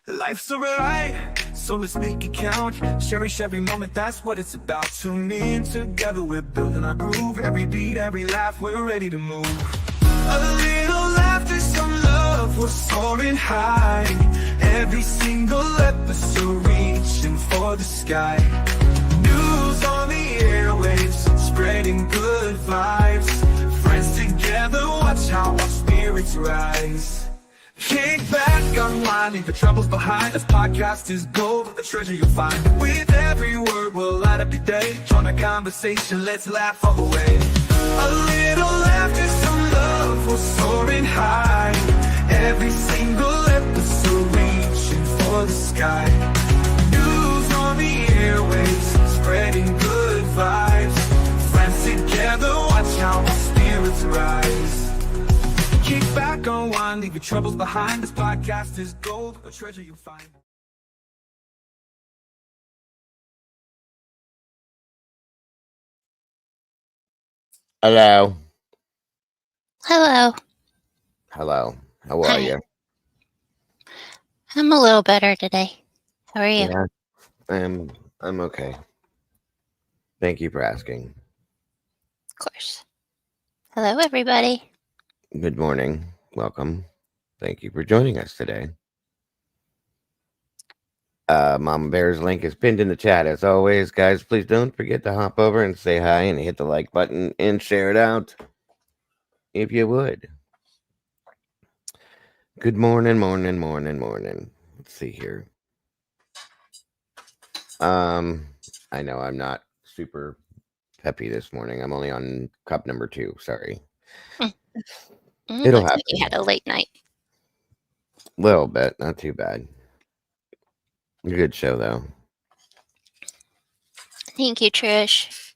Life's a ride, so let's make it count. Cherish every moment, that's what it's about. Tune in together, we're building our groove. Every beat, every laugh, we're ready to move. A little laughter, some love, we're soaring high. Every single episode reaching for the sky. News on the airwaves, spreading good vibes. Friends together, watch how our spirits rise. Kick back, unwind, leave the troubles behind. This podcast is gold, the treasure you'll find. With every word, we'll light up your day. Join the conversation, let's laugh all the way. A little laughter, some love, we're soaring high. Every single episode reaching for the sky. News on the airwaves, spreading good vibes. Friends together, watch how our spirits rise. Kick back, unwind, leave your troubles behind. This podcast is gold, a treasure you'll find. Hello. Hello. Hello. How are Hi. you? I'm a little better today. How are you? Yeah, I'm okay. Thank you for asking. Of course. Hello, everybody. Good morning. Welcome. Thank you for joining us today. Mama Bear's link is pinned in the chat as always. Guys, please don't forget to hop over and say hi and hit the like button and share it out if you would. Good morning. Let's see here. I know I'm not super peppy this morning. I'm only on cup number 2. Sorry. It'll Looks happen. like you had a late night. Little bit, not too bad. Good show though. Thank you, Trish.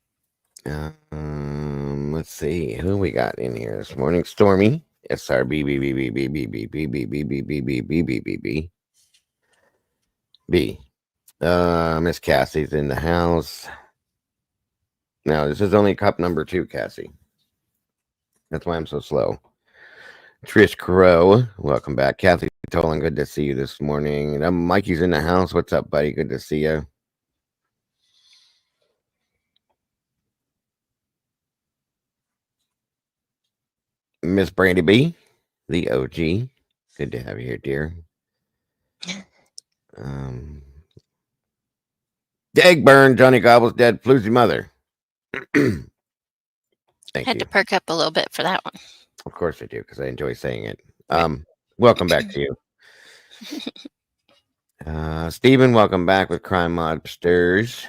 Let's see who we got in here this morning. Stormy, SRBBBBBBBBBBBBBBBB. Miss Cassie's in the house. Now this is only cup number 2, Cassie. That's why I'm so slow. Trish Crow, welcome back. Kathy Tolan, good to see you this morning. Mikey's in the house. What's up, buddy? Good to see you. Miss Brandy B, the OG. Good to have you here, dear. Egg burn, Johnny Gobble's dead, floozy mother. Thank Had you. to perk up a little bit for that one. Of course I do, because I enjoy saying it. Welcome back to you. Stephen, welcome back with Crime Mobsters.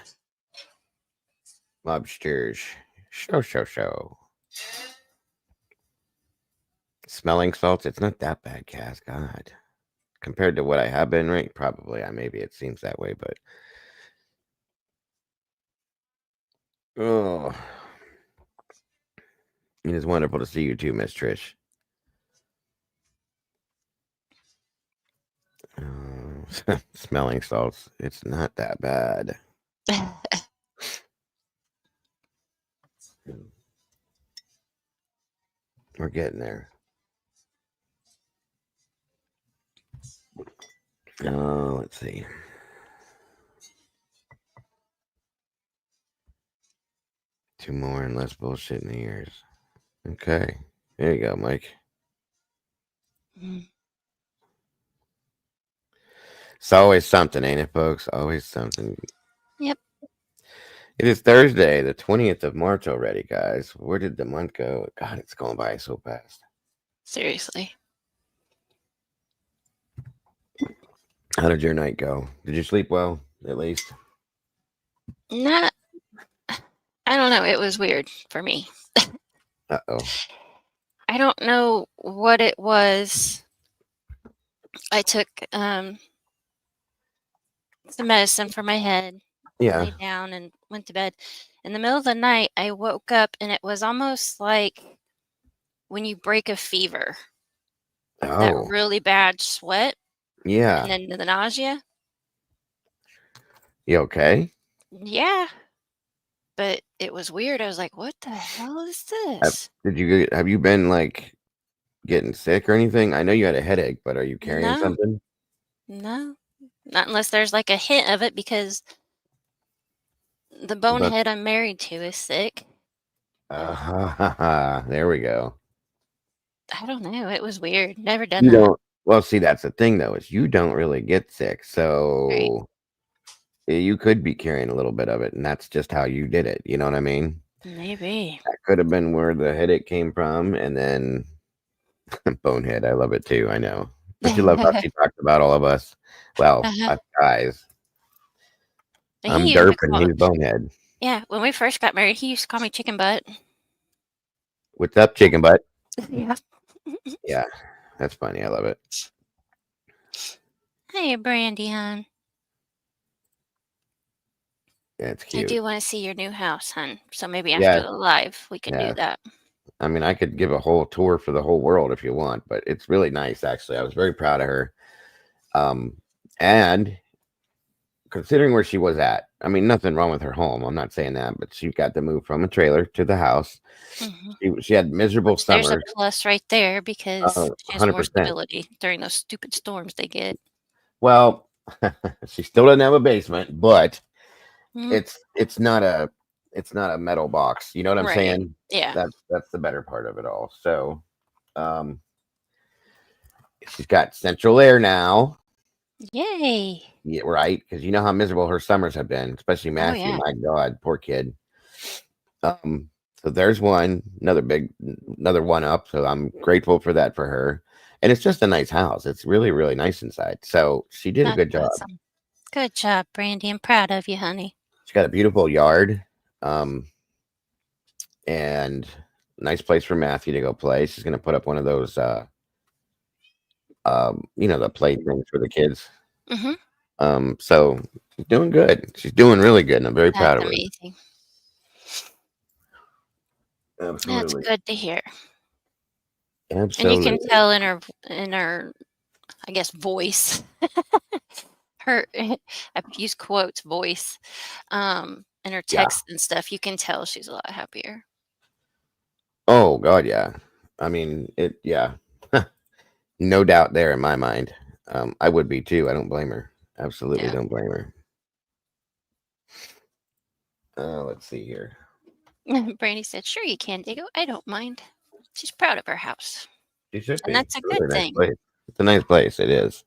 Show. Smelling salts, it's not that bad, Cass. God. Compared to what I have been, right? Probably. Maybe it seems that way, but oh, it is wonderful to see you too, Miss Trish. Smelling salts, it's not that bad. We're getting there. Oh, let's see. Two more and less bullshit in the ears. Okay. There you go, Mike. It's always something, ain't it, folks? Always something. Yep. It is Thursday, the 20th of March already, guys. Where did the month go? God, it's going by so fast. Seriously. How did your night go? Did you sleep well, at least? Not. I don't know. It was weird for me. Uh-oh. I don't know what it was. I took some medicine for my head. Yeah. Laid down and went to bed. In the middle of the night, I woke up and it was almost like when you break a fever. Oh. That really bad sweat. Yeah. And then the nausea. You okay? Yeah. But it was weird. I was like, what the hell is this? Have you been like getting sick or anything? I know you had a headache, but are you carrying something? No. Not unless there's like a hint of it, because the But bonehead I'm married to is sick. there we go. I don't know. It was weird. Never done You that. don't. Well, see, that's the thing though, is you don't really get sick, Right. so you could be carrying a little bit of it, and that's just how you did it. You know what I mean? Maybe. That could have been where the headache came from, and then bonehead. I love it too. I know, but you love how she talked about all of us. Well, Uh-huh. us guys. I'm He used derp, to and call. he's bonehead. Yeah, when we first got married, he used to call me chicken butt. What's up, chicken butt? Yeah. Yeah, that's funny. I love it. Hey, Brandy, hon. Yeah, it's I cute. do want to see your new house, hon. So maybe after Yeah, the live, we can do yeah. that. I mean, I could give a whole tour for the whole world if you want, but it's really nice, actually. I was very proud of her. And considering where she was at, I mean, nothing wrong with her home. I'm not saying that, but she got to move from a trailer to the house. Hmm. She had miserable Which there's a summers. plus right there, because she has more 100%. stability during those stupid storms they get. Well, she still doesn't have a basement, but Mhm. it's not a metal box. You know what I'm Right. saying? Yeah. That's the better part of it all. So, um, she's got central air now. Yay. Yeah, right. Because you know how miserable her summers have been, especially Oh, Matthew. yeah. My God, poor kid. So there's another one up. So I'm grateful for that for her. And it's just a nice house. It's really, really nice inside. So she did a That's good job. awesome. Good job, Brandy. I'm proud of you, honey. She's got a beautiful yard. And nice place for Matthew to go play. She's gonna put up one of those the play things for the kids. Hmm. So she's doing good. She's doing really good, and I'm very That's proud of her. amazing. That's Absolutely. good to hear. And you can Absolutely. tell in her, I guess, voice, her, I use quotes, voice, in her Yeah. text and stuff. You can tell she's a lot happier. Oh God, yeah. I mean it, yeah. No doubt there in my mind. I would be too. I don't blame her. Absolutely Yeah. don't blame her. Let's see here. Brandy said, "Sure you can, Diego. I don't mind." She's proud of her house, She should and be. that's It's a a good really nice thing. place. It's a nice place. It is.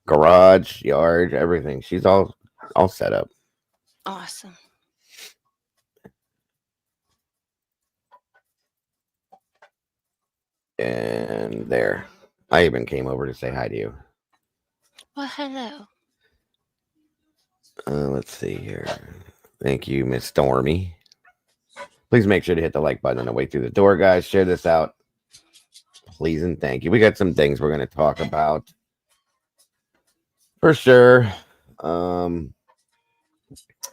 Garage, yard, everything. She's all set up. Awesome. And there. I even came over to say hi to you. Well, hello. Let's see here. Thank you, Miss Stormy. Please make sure to hit the like button on the way through the door, guys. Share this out. Please and thank you. We got some things we're going to talk about for sure. A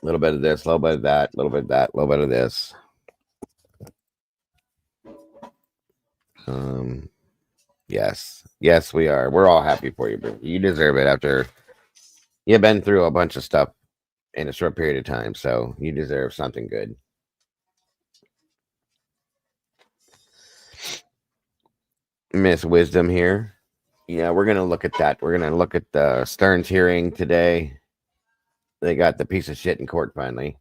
little bit of this, a little bit of that, a little bit of that, a little bit of this. Um, yes, we are. We're all happy for you, but you deserve it after you've been through a bunch of stuff in a short period of time. So you deserve something good. Miss Wisdom here. Yeah, we're gonna look at that. We're gonna look at the Stern's hearing today. They got the piece of shit in court finally.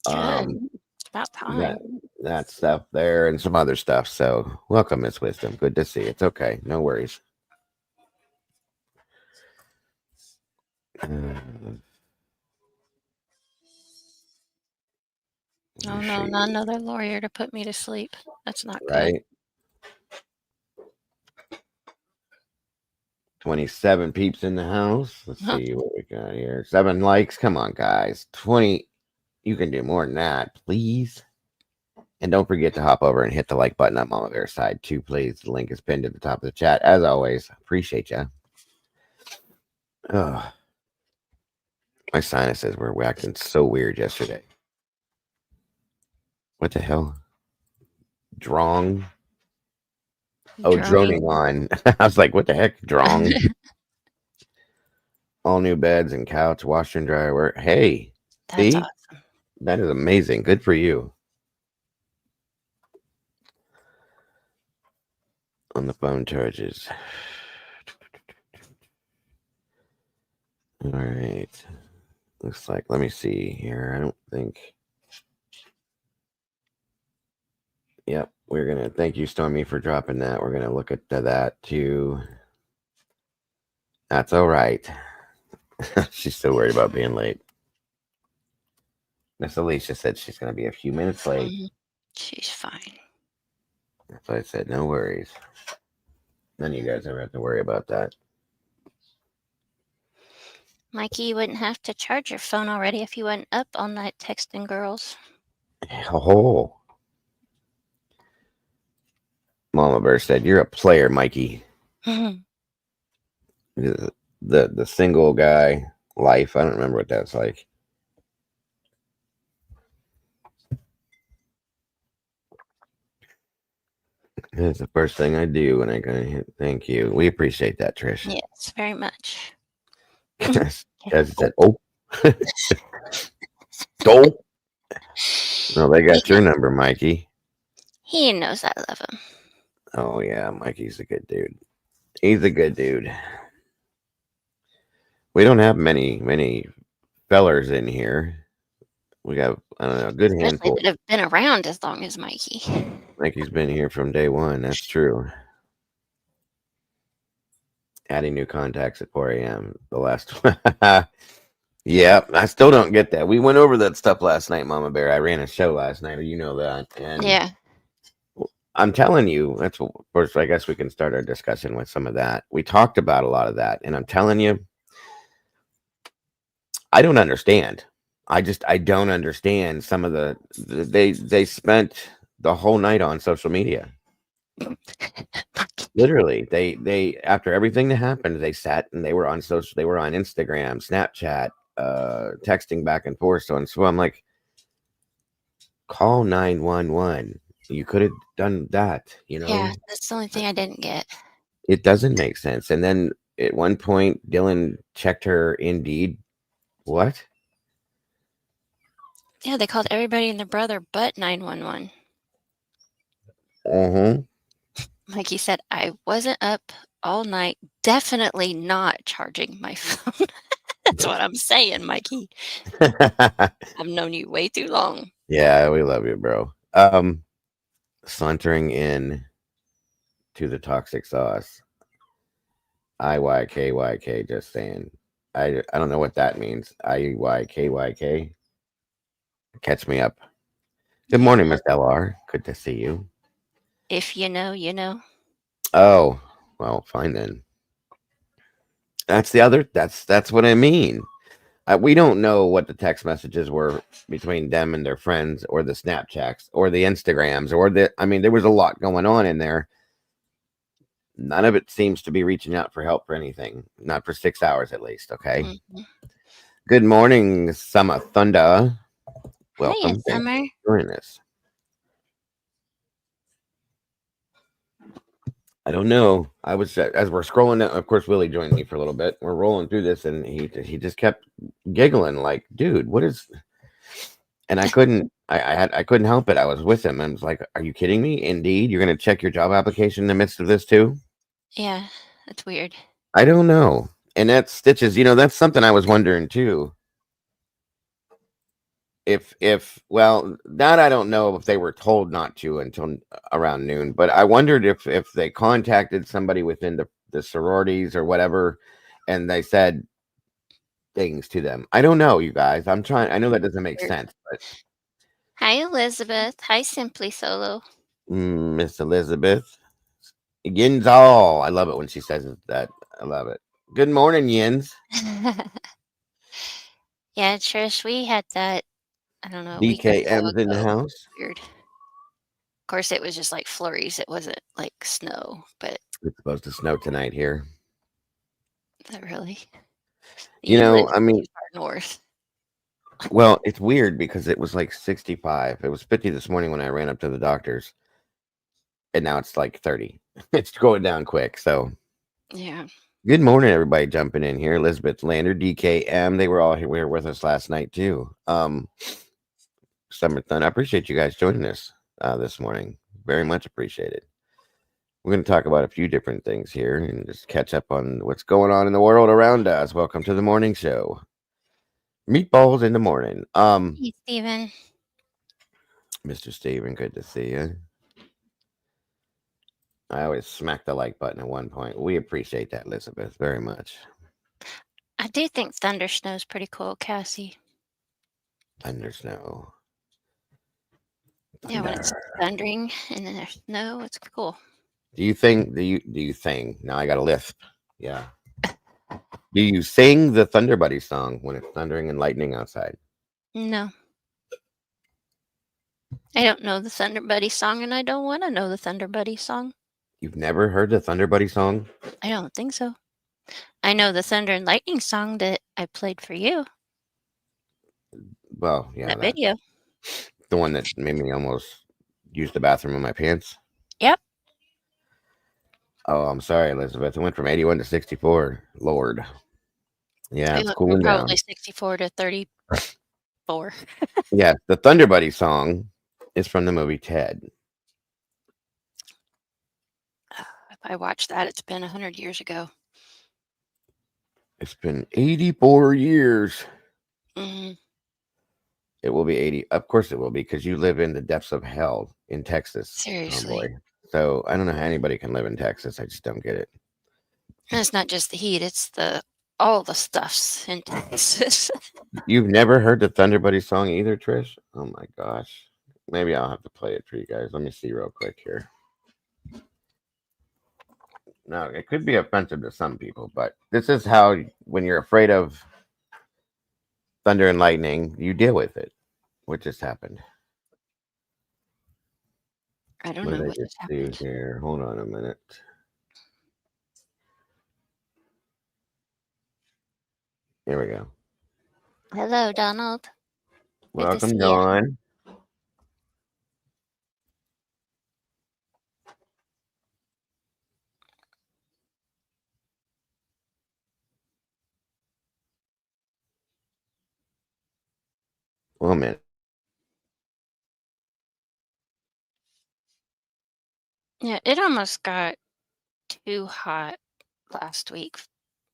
Good. Um, It's about that time. that stuff there and some other stuff. So welcome, Miss Wisdom. Good to see you. It's okay. No worries. Uh, Oh no, she, not another lawyer to put me to sleep. That's not good. right? 27 peeps in the house. Let's Huh. see what we got here. 7 likes. Come on, guys. 20. You can do more than that, please. And don't forget to hop over and hit the like button on my other side too, please. The link is pinned at the top of the chat. As always, appreciate you. Oh, my sinuses were acting so weird yesterday. What the hell? Drong? Oh, Droning. droning on. I was like, what the heck? Drong. All new beds and couch, washer and dryer. Hey, That's see? awesome. That is amazing. Good for you. On the phone charges. All right. Looks like, let me see here. I don't think. Yep. We're going to thank you, Stormy, for dropping that. We're going to look at that too. That's all right. She's still worried about being late. Miss Alicia said she's going to be a few minutes late. She's fine. That's why I said no worries. None of you guys ever have to worry about that. Mikey, you wouldn't have to charge your phone already if you went up all night texting girls. Oh. Mama Bear said, "You're a player, Mikey." The single guy life. I don't remember what that's like. It's the first thing I do when I go hit. Thank you. We appreciate that, Trish. Yes, very much. As said, oh, oh. Well, they got your number, Mikey. He knows I love him. Oh yeah, Mikey's a good dude. He's a good dude. We don't have many fellers in here. We got, I don't know, a good handful. That have been around as long as Mikey. Mikey's been here from day one. That's true. Adding new contacts at 4 a.m. The last one. Yeah, I still don't get that. We went over that stuff last night, Mama Bear. I ran a show last night. You know that. And yeah. I'm telling you, that's what, first, I guess we can start our discussion with some of that. We talked about a lot of that. And I'm telling you, I don't understand. I don't understand some of they spent the whole night on social media. Literally, they after everything that happened, they sat and they were on Instagram, Snapchat, texting back and forth. So I'm like, call 911. You could have done that, you know? Yeah, that's the only thing I didn't get. It doesn't make sense. And then at one point, Dylan checked her Indeed. What? Yeah, they called everybody and their brother but 911. Mikey said, I wasn't up all night, definitely not charging my phone. That's what I'm saying, Mikey. I've known you way too long. Yeah, we love you, bro. Sauntering in to the toxic sauce. IYKYK, just saying. I don't know what that means. IYKYK. Catch me up. Good morning, Miss LR. Good to see you. If you know, you know. Oh, well, fine then. That's what I mean. We don't know what the text messages were between them and their friends, or the Snapchats, or the Instagrams, there was a lot going on in there. None of it seems to be reaching out for help for anything. Not for 6 hours at least, okay? Mm-hmm. Good morning, Summer Thunder. Welcome. Hey, Summer. Join us. I don't know. I was, as we're scrolling down, of course, Willie joined me for a little bit. We're rolling through this, and he just kept giggling, like, dude, what is? And I couldn't help it. I was with him. I was like, are you kidding me? Indeed, you're going to check your job application in the midst of this too? Yeah, that's weird. I don't know. And that's Stitches. That's something I was wondering too. Well, that I don't know if they were told not to until around noon, but I wondered if they contacted somebody within the sororities or whatever, and they said things to them. I don't know, you guys. I know that doesn't make sense, but hi, Elizabeth. Hi, Simply Solo. Miss Elizabeth. Yins all. I love it when she says that. I love it. Good morning, Yins. Yeah, Trish, we had that. I don't know. DKM's in the house. Weird. Of course, it was just like flurries. It wasn't like snow, but it's supposed to snow tonight here. Is that really? I mean, far north. Well, it's weird because it was like 65. It was 50 this morning when I ran up to the doctor's, and now it's like 30. It's going down quick. So, yeah. Good morning, everybody jumping in here. Elizabeth Lander, DKM, they were all here. We were with us last night too. Summer Thun, I appreciate you guys joining us this morning. Very much appreciated. We're going to talk about a few different things here and just catch up on what's going on in the world around us. Welcome to the morning show. Meatballs in the morning. Hey, Steven. Mr. Steven, good to see you. I always smack the like button at one point. We appreciate that, Elizabeth, very much. I do think thunder snow's pretty cool, Cassie. Thunder snow. Yeah, when it's Thunder. thundering and then there's snow, it's cool. Do you sing? Now I got a lisp. Yeah. Do you sing the Thunder Buddy song when it's thundering and lightning outside? No. I don't know the Thunder Buddy song, and I don't want to know the Thunder Buddy song. You've never heard the Thunder Buddy song? I don't think so. I know the Thunder and Lightning song that I played for you. Well, yeah, That video. the one that made me almost use the bathroom in my pants. Yep. Oh, I'm sorry, Elizabeth. It went from 81 to 64. Lord. Yeah, It it's went cooling from down. probably 64 to 34. Yeah, the Thunder Buddy song is from the movie Ted. If I watched that, it's been 100 years ago. It's been 84 years. Mm-hmm. It will be 80. Of course it will be, because you live in the depths of hell in Texas. Seriously. Tomboy. So I don't know how anybody can live in Texas. I just don't get it. And it's not just the heat, it's all the stuffs in Texas. You've never heard the Thunder Buddy song either, Trish? Oh my gosh. Maybe I'll have to play it for you guys. Let me see real quick here. No, it could be offensive to some people, but this is how, when you're afraid of thunder and lightning, you deal with it. What just happened? I don't What know did I what just just do happened. here? Hold on a minute. Here we go. Hello, Donald. Good to Welcome, see ya. Dawn. Well, man. Yeah, it almost got too hot last week.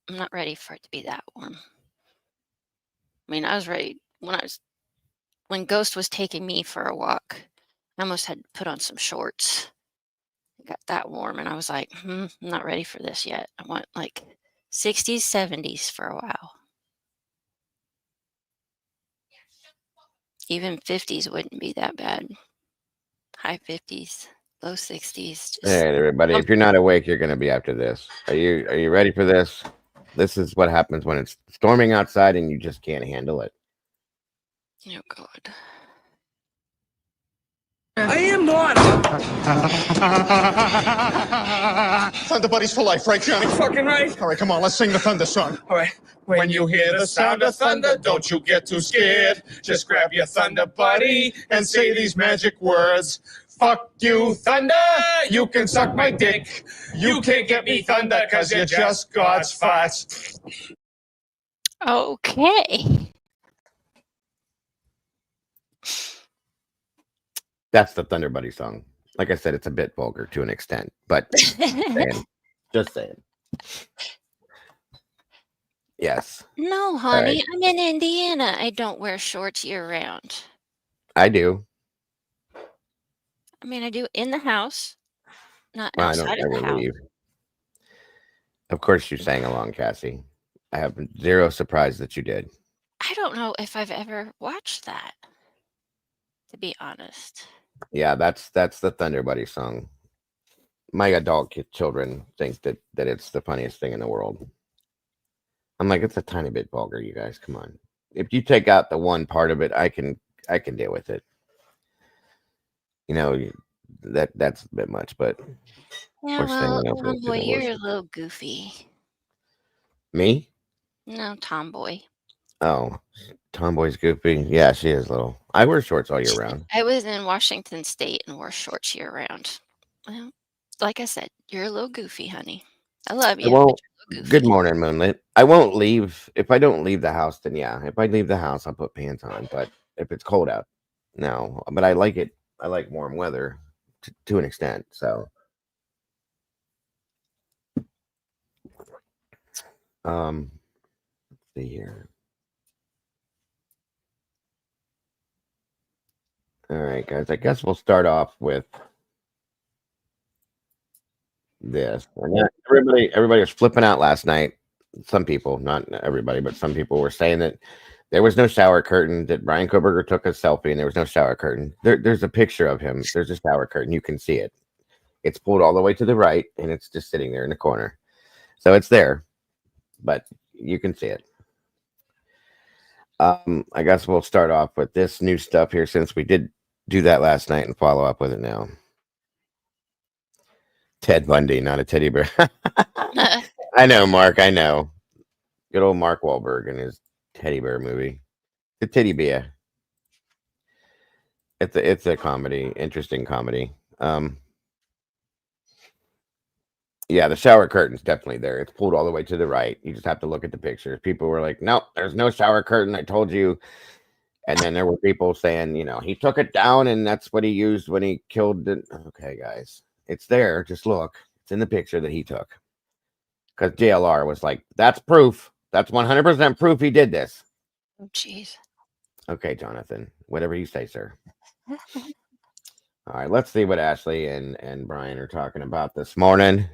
I'm not ready for it to be that warm. I mean, I was ready when Ghost was taking me for a walk. I almost had to put on some shorts. It got that warm, and I was like, I'm not ready for this yet. I want like 60s, 70s for a while. Even 50s wouldn't be that bad. High 50s, low 60s. All right, everybody. If you're not awake, you're going to be after this. Are you ready for this? This is what happens when it's storming outside and you just can't handle it. Oh, God. I am one. Thunder Buddies for life, right, Johnny? Fucking right. All right, come on, let's sing the thunder song. All right. When you hear the sound of thunder, don't you get too scared. Just grab your thunder buddy and say these magic words. Fuck you, thunder, you can suck my dick. You can't get me thunder, cause you're just God's farts. Okay. That's the Thunder Buddy song. Like I said, it's a bit vulgar to an extent, but just saying. Yes. No, honey, right. I'm in Indiana. I don't wear shorts year round. I do. I mean, I do in the house, not Well, I outside don't of the ever house. leave. Of course you sang along, Cassie. I have zero surprise that you did. I don't know if I've ever watched that, to be honest. Yeah, that's the Thunder Buddy song. My adult children think that it's the funniest thing in the world. I'm like, it's a tiny bit vulgar, you guys. Come on. If you take out the one part of it, I can deal with it. You know, that's a bit much, but Yeah, we're well, singing over Tomboy, to you're a worship. little goofy. Me? No, Tomboy. Oh, Tomboy's goofy. Yeah, she is little. I wear shorts all year round. I was in Washington State and wore shorts year round. Well, like I said, you're a little goofy, honey. I love you. Well, But you're a little good goofy. morning, Moonlit. I won't leave. If I don't leave the house, then yeah. If I leave the house, I'll put pants on. But if it's cold out, no. But I like it. I like warm weather to an extent. So Let's see here. All right, guys. I guess we'll start off with this. And everybody was flipping out last night. Some people, not everybody, but some people were saying that there was no shower curtain, that Brian Koberger took a selfie and there was no shower curtain. There's a picture of him. There's a shower curtain. You can see it. It's pulled all the way to the right and it's just sitting there in the corner. So it's there, but you can see it. I guess we'll start off with this new stuff here since we did do that last night and follow up with it now. Ted Bundy, not a teddy bear. I know, Mark. I know. Good old Mark Wahlberg and his teddy bear movie. The teddy bear. It's a comedy, interesting comedy. Yeah, the shower curtain's definitely there. It's pulled all the way to the right. You just have to look at the pictures. People were like, "No, there's no shower curtain. I told you." And then there were people saying, he took it down and that's what he used when he killed the. Okay, guys, it's there. Just look. It's in the picture that he took. Because JLR was like, "That's proof. That's 100% proof he did this." Oh, jeez. Okay, Jonathan, whatever you say, sir. All right, let's see what Ashley and Brian are talking about this morning.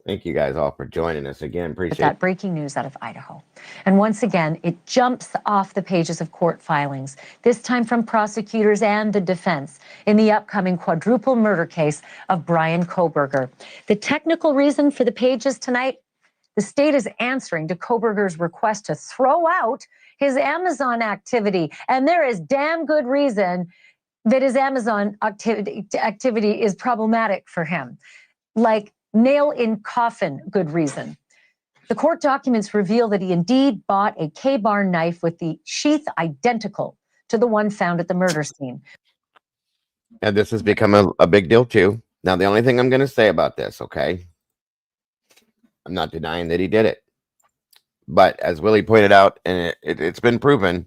Thank you guys all for joining us again. Appreciate that breaking news out of Idaho. And once again, it jumps off the pages of court filings, this time from prosecutors and the defense in the upcoming quadruple murder case of Brian Koberger. The technical reason for the pages tonight, the state is answering to Koberger's request to throw out his Amazon activity. And there is damn good reason that his Amazon activity is problematic for him. Like, nail in coffin good reason. The court documents reveal that he indeed bought a K-bar knife with the sheath identical to the one found at the murder scene. And this has become a big deal too. Now, the only thing I'm going to say about this, okay, I'm not denying that he did it. But as Willie pointed out, and it's been proven,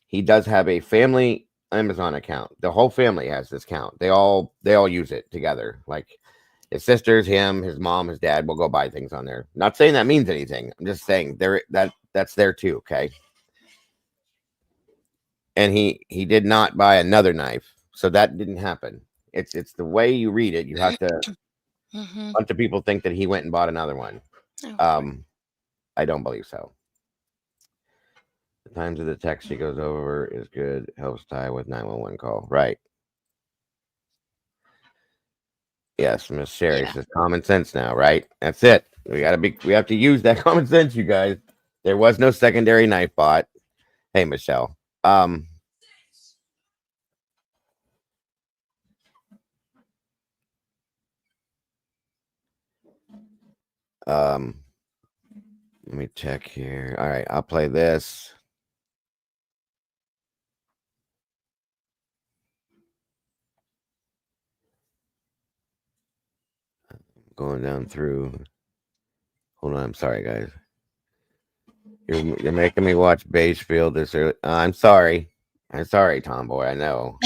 he does have a family Amazon account. The whole family has this account. They all use it together. Like, his sisters, him, his mom, his dad will go buy things on there. Not saying that means anything. I'm just saying that's there too, okay? And he did not buy another knife, so that didn't happen. It's the way you read it. You have to. A bunch of people think that he went and bought another one. I don't believe so. The times of the text she goes over is good. Helps tie with 911 call. Right. Yes, Miss Sherry says common sense now, right? That's it. We have to use that common sense, you guys. There was no secondary knife bought. Hey, Michelle. Let me check here. All right, I'll play this. Going down through. Hold on, I'm sorry, guys. You're making me watch Basefield this early. I'm sorry. I'm sorry, Tomboy. I know.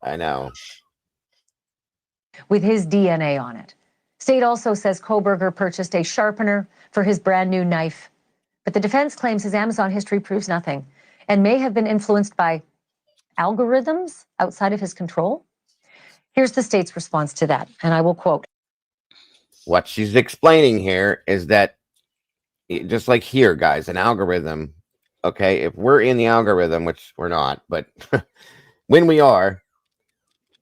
I know. With his DNA on it. State also says Koberger purchased a sharpener for his brand new knife. But the defense claims his Amazon history proves nothing and may have been influenced by algorithms outside of his control. Here's the state's response to that, and I will quote. What she's explaining here is that, just like here, guys, an algorithm, okay, if we're in the algorithm, which we're not, but when we are,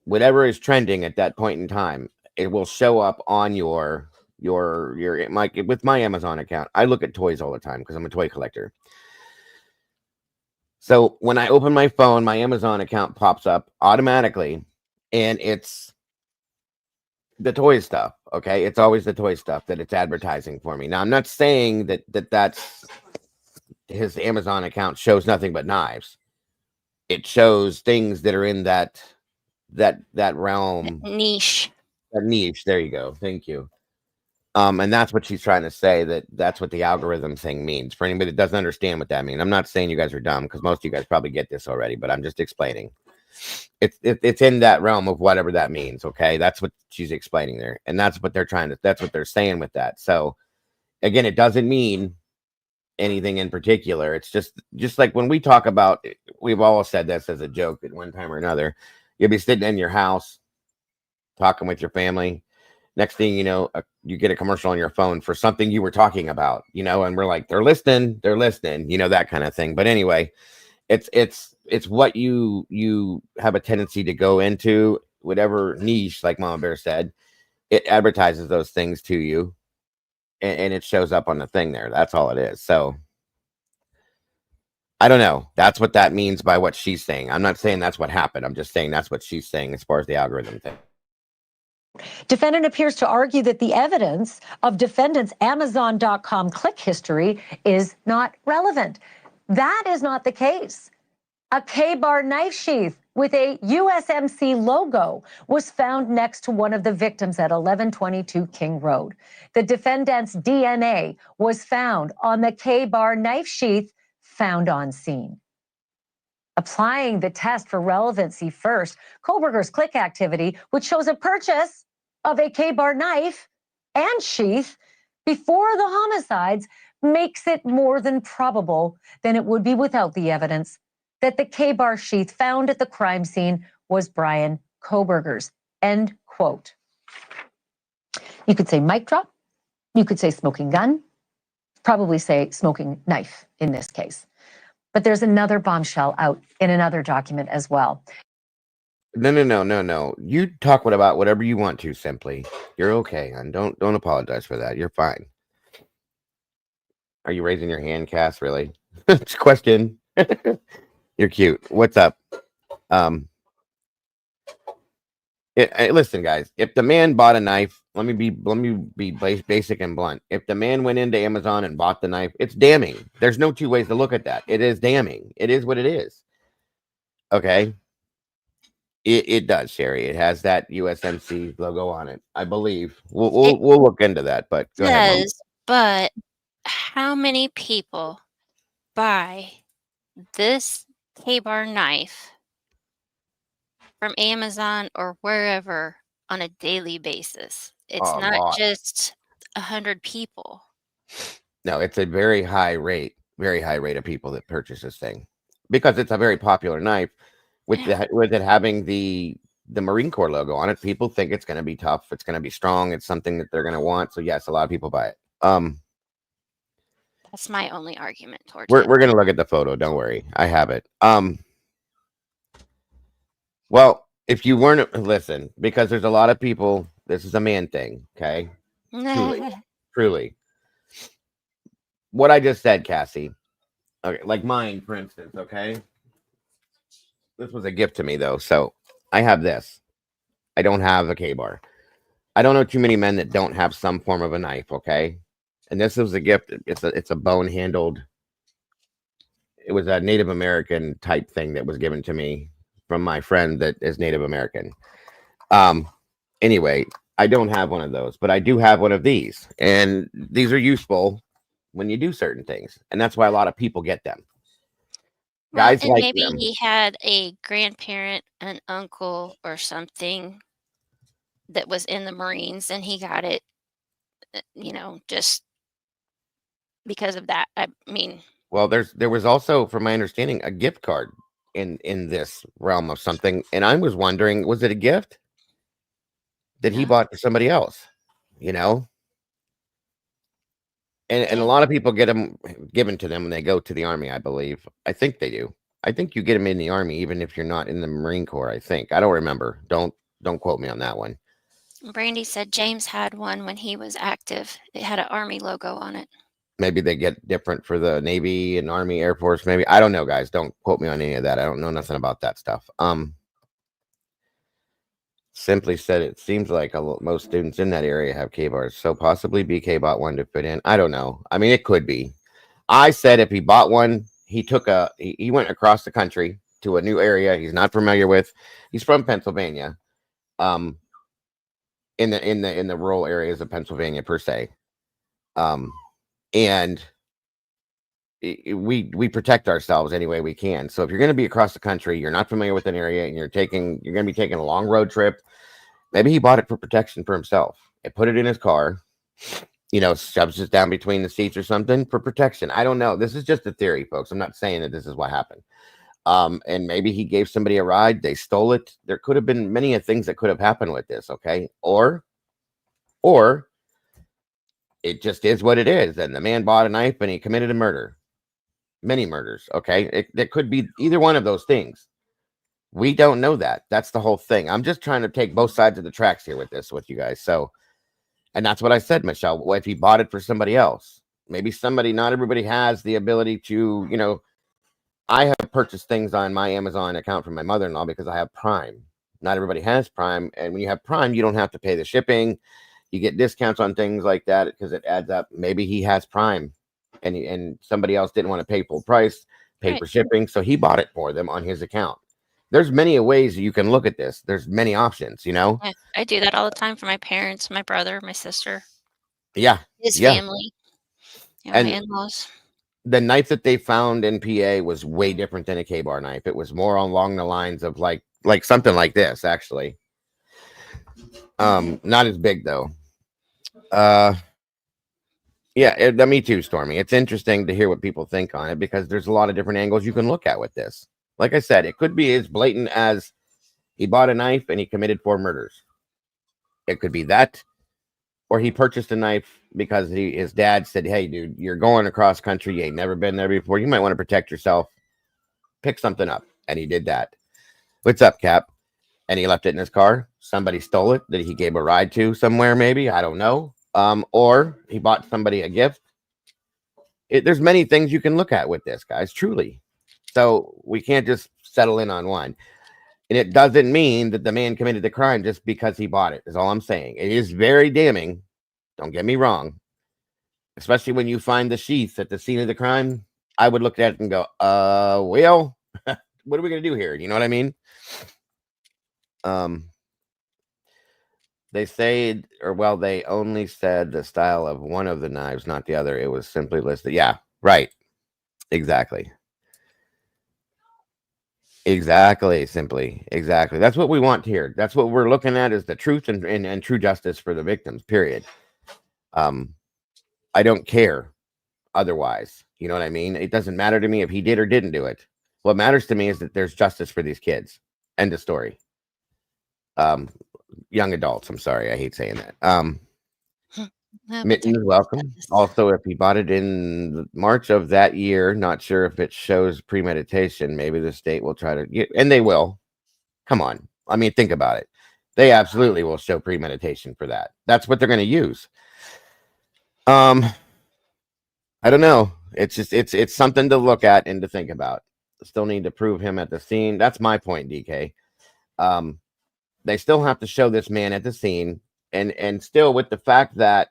whatever is trending at that point in time, it will show up on your with my Amazon account. I look at toys all the time because I'm a toy collector. So when I open my phone, my Amazon account pops up automatically, and it's the toy stuff. Okay, it's always the toy stuff that it's advertising for me. Now, I'm not saying that's his Amazon account shows nothing but knives. It shows things that are in that realm, niche. That niche. There you go. Thank you. And that's what she's trying to say. That's what the algorithm thing means. For anybody that doesn't understand what that means, I'm not saying you guys are dumb because most of you guys probably get this already, but I'm just explaining. It's in that realm of whatever that means. Okay, that's what she's explaining there, and that's what that's what they're saying with that. So again, it doesn't mean anything in particular. It's just like when we talk about, we've all said this as a joke at one time or another. You'll be sitting in your house talking with your family. Next thing you know, you get a commercial on your phone for something you were talking about, and we're like, they're listening, that kind of thing. But anyway, it's what you have a tendency to go into, whatever niche, like Mama Bear said, it advertises those things to you, and it shows up on the thing there. That's all it is. So I don't know. That's what that means by what she's saying. I'm not saying that's what happened. I'm just saying that's what she's saying as far as the algorithm thing. Defendant appears to argue that the evidence of defendant's Amazon.com click history is not relevant. That is not the case. A K-bar knife sheath with a USMC logo was found next to one of the victims at 1122 King Road. The defendant's DNA was found on the K-bar knife sheath found on scene. Applying the test for relevancy first, Koberger's click activity, which shows a purchase of a K-bar knife and sheath before the homicides, makes it more than probable than it would be without the evidence that the K-bar sheath found at the crime scene was Brian Koberger's. End quote. You could say mic drop. You could say smoking gun. Probably say smoking knife in this case. But there's another bombshell out in another document as well. No. You talk about whatever you want to, Simply. You're okay, and don't apologize for that. You're fine. Are you raising your hand, Cass? Really? It's a question. You're cute. What's up? Listen, guys. If the man bought a knife, let me be basic and blunt. If the man went into Amazon and bought the knife, it's damning. There's no two ways to look at that. It is damning. It is what it is. Okay. It does, Sherry. It has that USMC logo on it, I believe. We'll look into that. But go ahead, Mom. But how many people buy this K-bar knife from Amazon or wherever on a daily basis? It's not just 100 people. No, it's a very high rate of people that purchase this thing because it's a very popular knife. With it having the Marine Corps logo on it, people think it's going to be tough. It's going to be strong. It's something that they're going to want. So yes, a lot of people buy it. That's my only argument towards we're it. We're going to look at the photo. Don't worry, I have it. Well, if you weren't listen, because there's a lot of people. This is a man thing, okay? Truly. What I just said, Cassie. Okay, like mine, for instance. Okay. This was a gift to me, though. So I have this. I don't have a K-bar. I don't know too many men that don't have some form of a knife, okay? And this was a gift. It's a bone-handled. It was a Native American type thing that was given to me from my friend that is Native American. Anyway, I don't have one of those, but I do have one of these. And these are useful when you do certain things. And that's why a lot of people get them. Guys and like maybe them. he had a grandparent, an uncle, or something that was in the Marines, and he got it, just because of that. I mean, well, there was also, from my understanding, a gift card in this realm of something, and I was wondering, was it a gift that he bought for somebody else? And a lot of people get them given to them when they go to the Army, I believe. I think they do. I think you get them in the Army even if you're not in the Marine Corps, I think. I don't remember. Don't quote me on that one. Brandy said James had one when he was active. It had an Army logo on it. Maybe they get different for the Navy and Army, Air Force, maybe. I don't know, guys. Don't quote me on any of that. I don't know nothing about that stuff. Simply said, it seems like most students in that area have K-bars, so possibly BK bought one to fit in. I don't know. I mean, it could be. I said if he bought one, he went across the country to a new area he's not familiar with. He's from Pennsylvania, in the rural areas of Pennsylvania per se, and we protect ourselves any way we can. So if you're going to be across the country, you're not familiar with an area, and you're going to be taking a long road trip. Maybe he bought it for protection for himself and put it in his car. Shoves it down between the seats or something for protection. I don't know. This is just a theory, folks. I'm not saying that this is what happened. And maybe he gave somebody a ride. They stole it. There could have been many things that could have happened with this. Okay. Or it just is what it is. And the man bought a knife and he committed a murder. Many murders. Okay. It could be either one of those things. We don't know that. That's the whole thing. I'm just trying to take both sides of the tracks here with you guys. So, and that's what I said, Michelle. What if he bought it for somebody else? Maybe not everybody has the ability to, I have purchased things on my Amazon account from my mother-in-law because I have Prime. Not everybody has Prime. And when you have Prime, you don't have to pay the shipping. You get discounts on things like that because it adds up. Maybe he has Prime and somebody else didn't want to pay full price, pay for shipping. So he bought it for them on his account. There's many ways you can look at this. There's many options, Yeah, I do that all the time for my parents, my brother, my sister. Yeah. His family. And my in-laws. The knife that they found in PA was way different than a K-bar knife. It was more along the lines of like something like this, actually. Not as big though. Me too, Stormy. It's interesting to hear what people think on it because there's a lot of different angles you can look at with this. Like I said, it could be as blatant as he bought a knife and he committed 4 murders. It could be that, or he purchased a knife because his dad said, "Hey, dude, you're going across country. You ain't never been there before. You might want to protect yourself. Pick something up." And he did that. What's up, Cap? And he left it in his car. Somebody stole it that he gave a ride to somewhere, maybe. I don't know. Or he bought somebody a gift. There's many things you can look at with this, guys, truly. So we can't just settle in on one. And it doesn't mean that the man committed the crime just because he bought it, is all I'm saying. It is very damning. Don't get me wrong. Especially when you find the sheath at the scene of the crime. I would look at it and go, well, what are we going to do here? You know what I mean? They say, they only said the style of one of the knives, not the other. It was simply listed. Yeah, right. Exactly. Exactly. That's what we want here. That's what we're looking at is the truth and true justice for the victims, period. I don't care otherwise. You know what I mean? It doesn't matter to me if he did or didn't do it. What matters to me is that there's justice for these kids. End of story. Young adults. I'm sorry. I hate saying that. Mitten is welcome. Also, if he bought it in March of that year, not sure if it shows premeditation. Maybe the state will try to get, and they will. Come on. I mean, think about it. They absolutely will show premeditation for that. That's what they're going to use. I don't know. It's just it's something to look at and to think about. Still need to prove him at the scene. That's my point, DK. They still have to show this man at the scene, and still with the fact that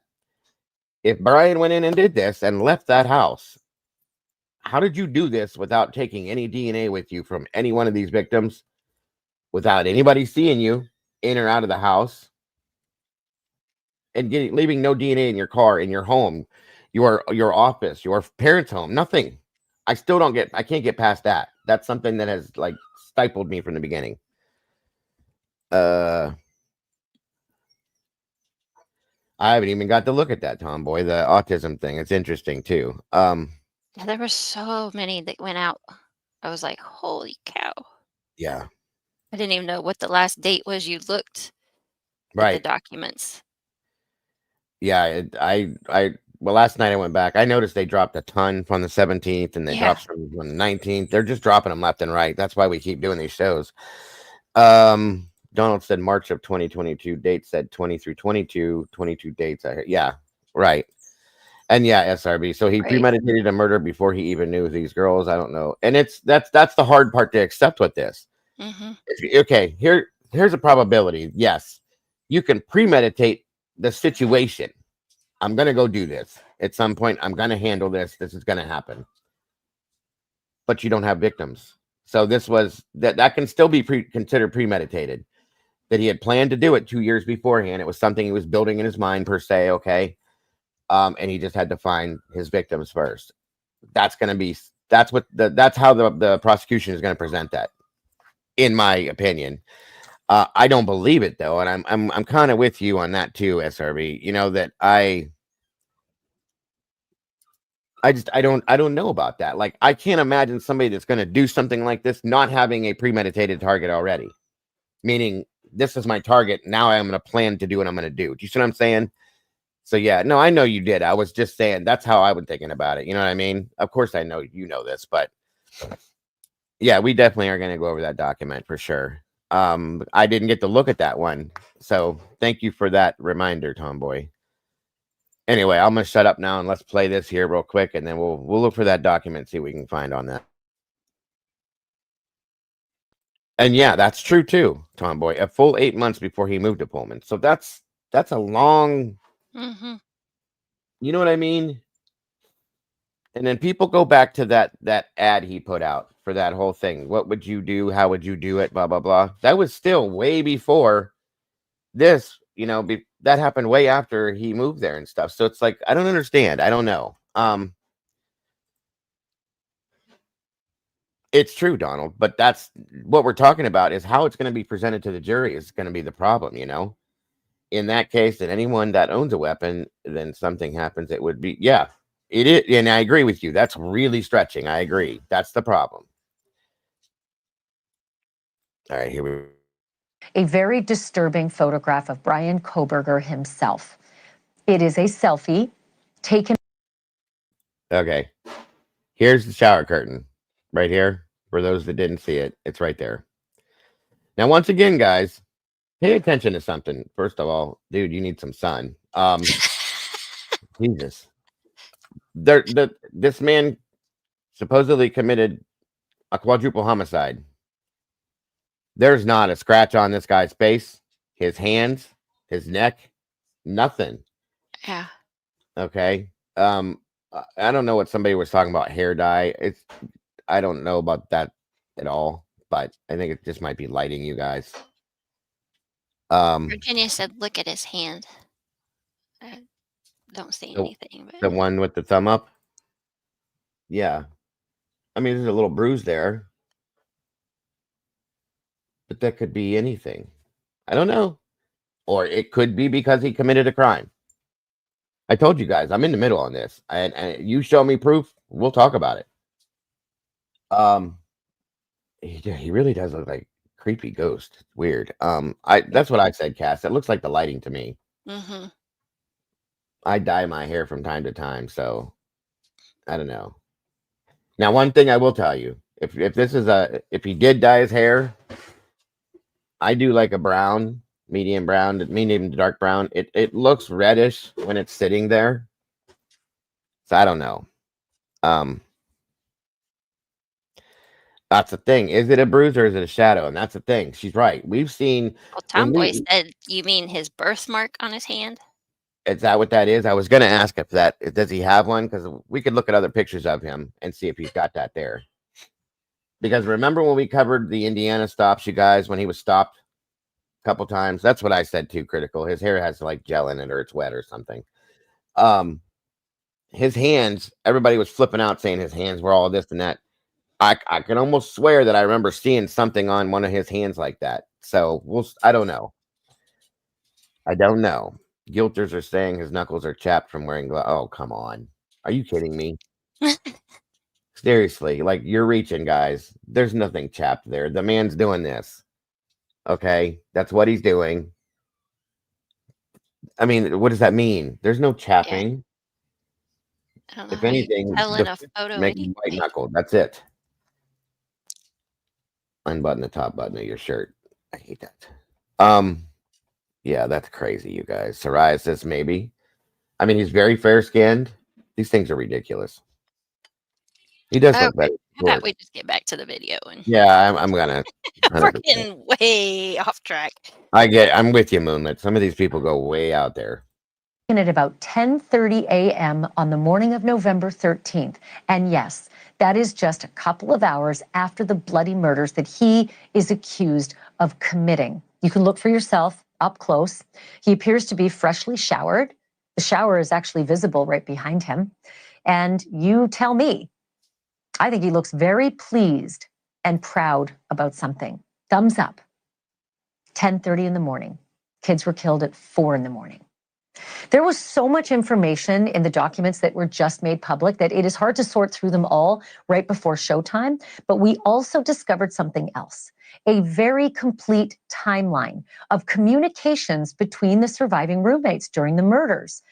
if Brian went in and did this and left that house, how did you do this without taking any DNA with you from any one of these victims, without anybody seeing you in or out of the house, and leaving no DNA in your car, in your home, your office, your parents' home, nothing? I can't get past that. That's something that has like stifled me from the beginning. I haven't even got to look at that, Tomboy, the autism thing. It's interesting too. There were so many that went out. I was like, holy cow. Yeah. I didn't even know what the last date was you looked at the documents. Yeah, last night I went back. I noticed they dropped a ton from the 17th and they dropped some on the 19th. They're just dropping them left and right. That's why we keep doing these shows. Donald said March of 2022. Date said 20 through 22. 22 dates. I heard. Yeah, right. And yeah, SRB. So he premeditated a murder before he even knew these girls. I don't know. And that's the hard part to accept with this. Mm-hmm. Okay, here's a probability. Yes, you can premeditate the situation. I'm gonna go do this at some point. I'm gonna handle this. This is gonna happen. But you don't have victims. So this was that can still be considered premeditated. That he had planned to do it 2 years beforehand. It was something he was building in his mind per se. Okay. And he just had to find his victims first. that's going to be, that's how the prosecution is going to present that, in my opinion. I don't believe it though, and I'm kind of with you on that too, SRB. You know that I don't know about that. Like, I can't imagine somebody that's going to do something like this not having a premeditated target already. Meaning, this is my target. Now I'm going to plan to do what I'm going to do. Do you see what I'm saying? So yeah, no, I know you did. I was just saying that's how I was thinking about it. You know what I mean? Of course, I know you know this, but yeah, we definitely are going to go over that document for sure. I didn't get to look at that one, so thank you for that reminder, Tomboy. Anyway, I'm gonna shut up now and let's play this here real quick, and then we'll look for that document, see what we can find on that. And yeah, that's true too, Tomboy. A full 8 months before he moved to Pullman, so that's a long. Mm-hmm. You know what I mean? And then people go back to that ad he put out for that whole thing. What would you do? How would you do it? Blah blah blah. That was still way before this. You know, that happened way after he moved there and stuff. So it's like, I don't understand. I don't know. It's true, Donald, but that's what we're talking about, is how it's going to be presented to the jury is going to be the problem, you know? In that case, that anyone that owns a weapon, then something happens, it would be, yeah, it is. And I agree with you. That's really stretching. I agree. That's the problem. All right, here we go. A very disturbing photograph of Brian Koberger himself. It is a selfie taken. Okay. Here's the shower curtain right here. For those that didn't see it, it's right there. Now, once again, guys, pay attention to something. First of all, dude, you need some sun. Jesus. This man supposedly committed a quadruple homicide. There's not a scratch on this guy's face, his hands, his neck, nothing. Yeah. Okay. I don't know what somebody was talking about, hair dye. I don't know about that at all, but I think it just might be lighting, you guys. Virginia said, "Look at his hand." I don't see anything, but The one with the thumb up. Yeah. I mean, there's a little bruise there, but that could be anything. I don't know. Or it could be because he committed a crime. I told you guys, I'm in the middle on this. And you show me proof, we'll talk about it. He really does look like a creepy ghost. It's weird. That's what I said, Cass. It looks like the lighting to me. mm-hmm. I dye my hair from time to time, so I don't know. Now, one thing I will tell you, if he did dye his hair, I do like a brown, medium dark brown. It looks reddish when it's sitting there. So I don't know. That's the thing. Is it a bruise or is it a shadow? And that's the thing. She's right. We've seen. Well, Tomboy said, "You mean his birthmark on his hand?" Is that what that is? I was going to ask if does he have one? Because we could look at other pictures of him and see if he's got that there. Because remember when we covered the Indiana stops, you guys, when he was stopped a couple times? That's what I said too, Critical. His hair has like gel in it or it's wet or something. His hands, everybody was flipping out saying his hands were all this and that. I can almost swear that I remember seeing something on one of his hands like that. So I don't know. I don't know. Guilters are saying his knuckles are chapped from wearing gloves. Oh, come on. Are you kidding me? Seriously, like, you're reaching, guys. There's nothing chapped there. The man's doing this. Okay? That's what he's doing. I mean, what does that mean? There's no chapping. I don't know If how you anything, tell in a photo making white anything. knuckle. That's it. Unbutton the top button of your shirt. I hate that. Yeah, that's crazy, you guys. Psoriasis, maybe. I mean, he's very fair-skinned. These things are ridiculous. He does look better. How about we just get back to the video? And Yeah, I'm gonna. we're getting way off track. I'm with you, Moonlit. Some of these people go way out there. At about 10:30 a.m. on the morning of November 13th. And yes, that is just a couple of hours after the bloody murders that he is accused of committing. You can look for yourself up close. He appears to be freshly showered. The shower is actually visible right behind him. And you tell me, I think he looks very pleased and proud about something. Thumbs up. 10:30 in the morning. Kids were killed at 4 in the morning. There was so much information in the documents that were just made public that it is hard to sort through them all right before showtime. But we also discovered something else, a very complete timeline of communications between the surviving roommates during the murders.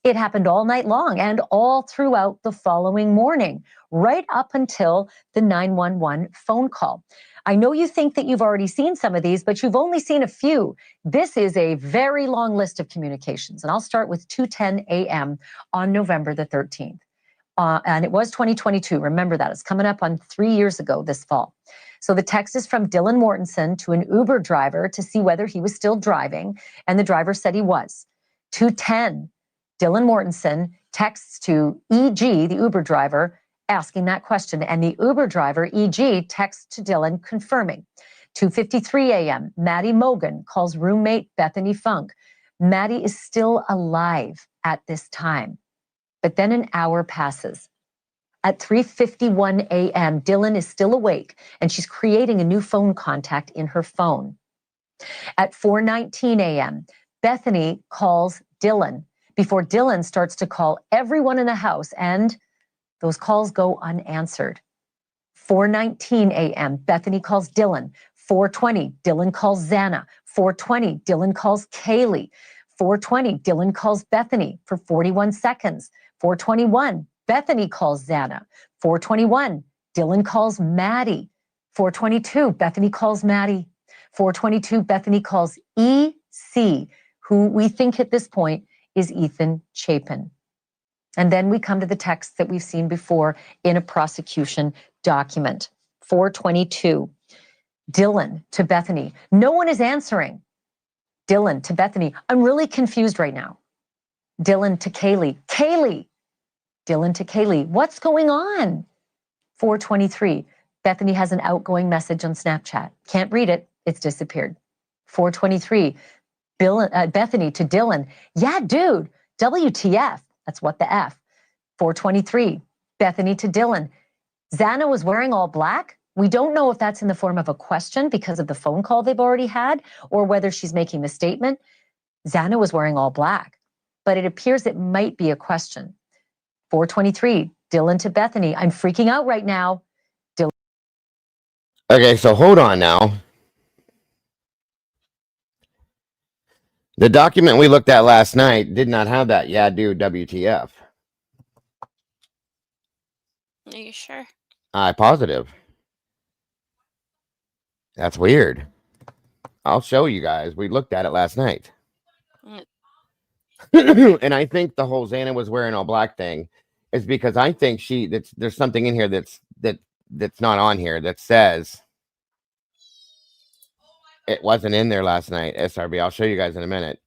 It happened all night long and all throughout the following morning, right up until the 911 phone call. I know you think that you've already seen some of these, but you've only seen a few. This is a very long list of communications, and I'll start with 2:10 a.m. on November the 13th. And it was 2022. Remember that. It's coming up on 3 years ago this fall. So the text is from Dylan Mortensen to an Uber driver to see whether he was still driving, and the driver said he was. 2:10, Dylan Mortensen texts to EG, the Uber driver, asking that question. And the Uber driver, EG, texts to Dylan confirming. 2:53 a.m., Maddie Mogan calls roommate Bethany Funk. Maddie is still alive at this time. But then an hour passes. At 3:51 a.m., Dylan is still awake and she's creating a new phone contact in her phone. At 4:19 a.m., Bethany calls Dylan before Dylan starts to call everyone in the house, and those calls go unanswered. 4:19 a.m., Bethany calls Dylan. 4:20, Dylan calls Xana. 4:20, Dylan calls Kaylee. 4:20, Dylan calls Bethany for 41 seconds. 4:21, Bethany calls Xana. 4:21, Dylan calls Maddie. 4:22, Bethany calls Maddie. 4:22, Bethany calls EC, who we think at this point is Ethan Chapin. And then we come to the text that we've seen before in a prosecution document. 4:22, Dylan to Bethany. No one is answering. Dylan to Bethany. I'm really confused right now. Dylan to Kaylee. Kaylee. Dylan to Kaylee. What's going on? 4:23, Bethany has an outgoing message on Snapchat. Can't read it. It's disappeared. 4:23, Bethany to Dylan. Yeah, dude. WTF. That's what the F. 4:23, Bethany to Dylan. Xana was wearing all black. We don't know if that's in the form of a question because of the phone call they've already had, or whether she's making the statement. Xana was wearing all black, but it appears it might be a question. 4:23, Dylan to Bethany. I'm freaking out right now. Dylan. Okay, so hold on now. The document we looked at last night did not have that. Yeah, dude, WTF. Are you sure? Positive. That's weird. I'll show you guys. We looked at it last night. And I think the whole Xana was wearing all black thing is because I think there's something in here that's not on here that says it wasn't in there last night. SRB. I'll show you guys in a minute.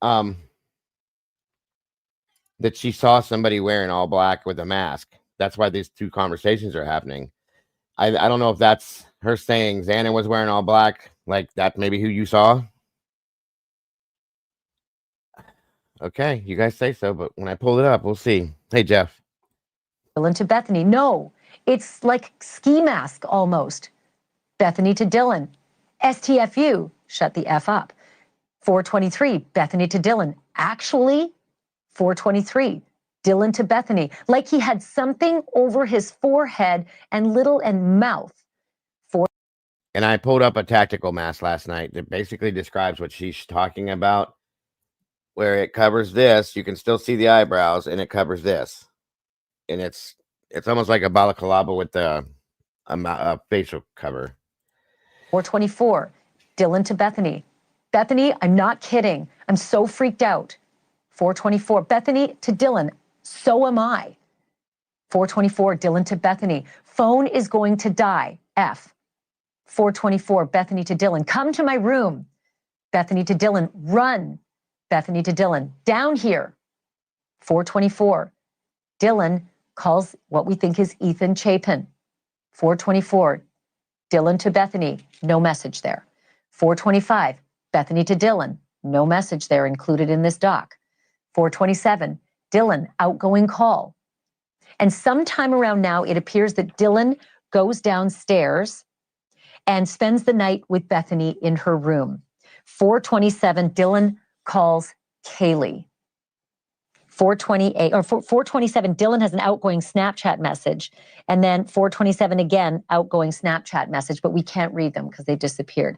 That she saw somebody wearing all black with a mask. That's why these two conversations are happening. I don't know if that's her saying Xana was wearing all black, like that maybe who you saw. Okay, you guys say so, but when I pull it up, we'll see. Hey, Jeff. Dylan to Bethany. No, it's like ski mask almost. Bethany to Dylan. STFU. Shut the F up. 4:23, Bethany to Dylan. Actually, 4:23, Dylan to Bethany. Like he had something over his forehead and mouth. And I pulled up a tactical mask last night that basically describes what she's talking about, where it covers this. You can still see the eyebrows, and it covers this. And it's almost like a balaclava with a facial cover. 4:24, Dylan to Bethany. Bethany, I'm not kidding. I'm so freaked out. 4:24, Bethany to Dylan. So am I. 4:24, Dylan to Bethany. Phone is going to die. F. 4:24, Bethany to Dylan. Come to my room. Bethany to Dylan. Run. Bethany to Dylan. Down here. 4:24, Dylan calls what we think is Ethan Chapin. 4:24, Dylan to Bethany. No message there. 4:25, Bethany to Dylan. No message there included in this doc. 4:27, Dylan, outgoing call. And sometime around now, it appears that Dylan goes downstairs and spends the night with Bethany in her room. 4:27, Dylan calls Kaylee. 4:28 or 4:27, Dylan has an outgoing Snapchat message. And then 4:27 again, outgoing Snapchat message, but we can't read them because they disappeared.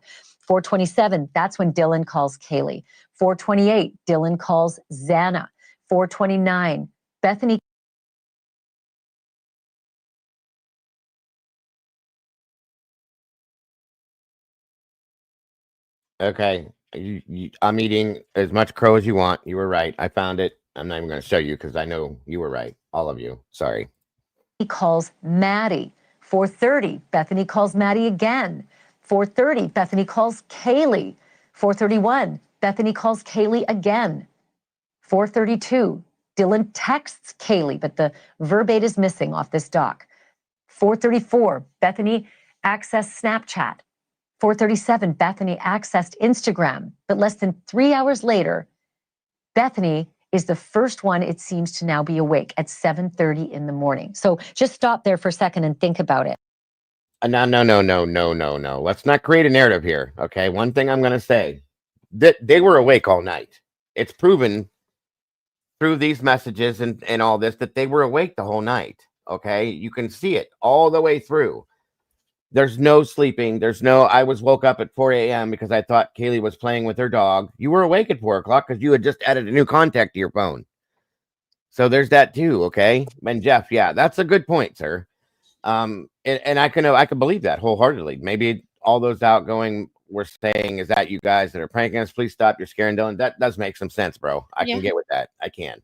4:27, that's when Dylan calls Kaylee. 4:28, Dylan calls Xana. 4:29, Bethany. Okay. I'm eating as much crow as you want. You were right. I found it. I'm not even going to show you because I know you were right. All of you. Sorry. He calls Maddie. 4:30, Bethany calls Maddie again. 4:30, Bethany calls Kaylee. 4:31, Bethany calls Kaylee again. 4:32, Dylan texts Kaylee, but the verb 8 is missing off this doc. 4:34, Bethany accessed Snapchat. 4:37, Bethany accessed Instagram. But less than 3 hours later, Bethany is the first one, it seems, to now be awake at 7:30 in the morning. So just stop there for a second and think about it. No. Let's not create a narrative here. Okay. One thing I'm going to say that they were awake all night. It's proven through these messages and all this that they were awake the whole night. Okay. You can see it all the way through. There's no sleeping. I was woke up at 4 a.m. because I thought Kaylee was playing with her dog. You were awake at 4 o'clock because you had just added a new contact to your phone. So there's that too. Okay. And Jeff, yeah, that's a good point, sir. And I can believe that wholeheartedly. Maybe all those outgoing were saying, is that you guys that are pranking us? Please stop. You're scaring Dylan. That does make some sense, bro. I can get with that. I can.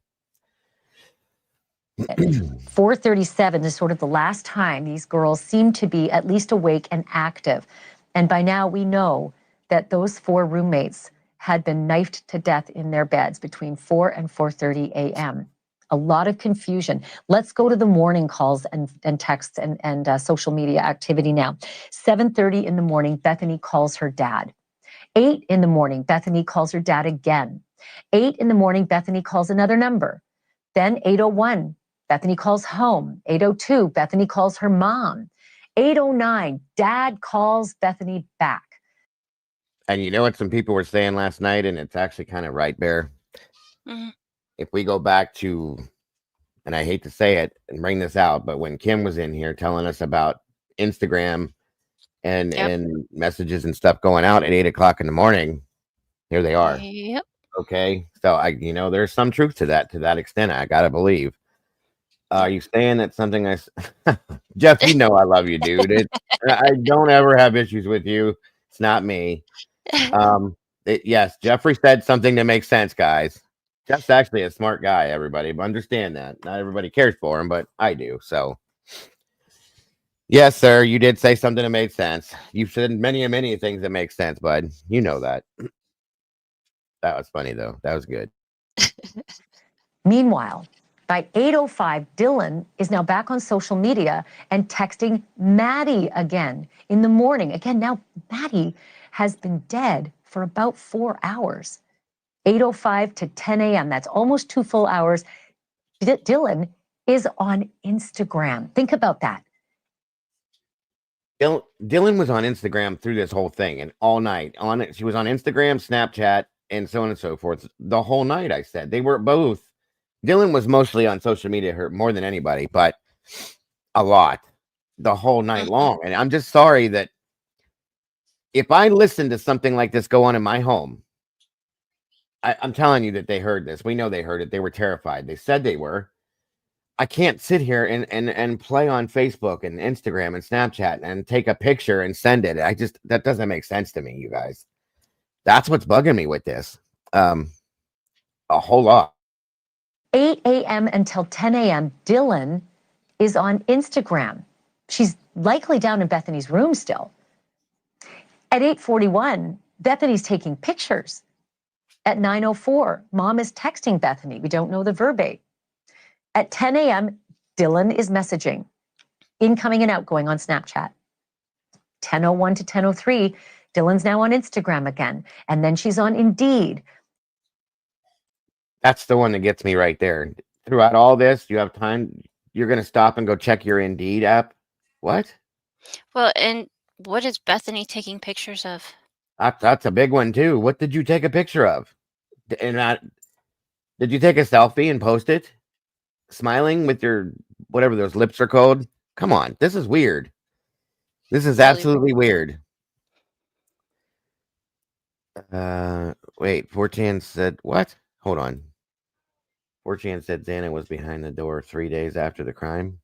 4:37 is sort of the last time these girls seem to be at least awake and active. And by now we know that those 4 roommates had been knifed to death in their beds between 4 and 4:30 a.m. A lot of confusion. Let's go to the morning calls and texts and social media activity now. 7:30 in the morning, Bethany calls her dad. 8 in the morning, Bethany calls her dad again. 8 in the morning, Bethany calls another number. Then 8:01, Bethany calls home. 8:02, Bethany calls her mom. 8:09, dad calls Bethany back. And you know what some people were saying last night, and it's actually kind of right, Bear. Mm-hmm. If we go back to, and I hate to say it and bring this out, but when Kim was in here telling us about Instagram and messages and stuff going out at 8 o'clock in the morning, here they are. Yep. Okay. So there's some truth to that extent. I gotta believe. Are you saying that something Jeff, you know I love you, dude. I don't ever have issues with you. It's not me. Yes, Jeffrey said something that makes sense, guys. Jeff's actually a smart guy, everybody. But understand that. Not everybody cares for him, but I do. So yes, sir, you did say something that made sense. You've said many things that make sense, bud. You know that. That was funny though. That was good. Meanwhile, by 8:05, Dylan is now back on social media and texting Maddie again in the morning. Again, now Maddie has been dead for about 4 hours. 8:05 to 10 a.m. That's almost 2 full hours. Dylan is on Instagram. Think about that. Dylan was on Instagram through this whole thing and all night on it. She was on Instagram, Snapchat, and so on and so forth. The whole night, I said. They were both. Dylan was mostly on social media more than anybody, but a lot the whole night long. And I'm just sorry that if I listened to something like this go on in my home, I'm telling you that they heard this. We know they heard it. They were terrified. They said they were. I can't sit here and play on Facebook and Instagram and Snapchat and take a picture and send it. That doesn't make sense to me, you guys. That's what's bugging me with this. A whole lot. 8 a.m. until 10 a.m., Dylan is on Instagram. She's likely down in Bethany's room still. At 8:41, Bethany's taking pictures. At 9:04, mom is texting Bethany. We don't know the verbate. At 10 a.m., Dylan is messaging, incoming and outgoing on Snapchat. 10:01 to 10:03, Dylan's now on Instagram again. And then she's on Indeed. That's the one that gets me right there. Throughout all this, you have time. you're gonna stop and go check your Indeed app? What? Well, and what is Bethany taking pictures of? That's a big one too. What did you take a picture of? And did you take a selfie and post it? Smiling with your whatever those lips are called? Come on, this is weird. This is Really absolutely weird. Wait, 4chan said what? Hold on. 4chan said Xana was behind the door 3 days after the crime.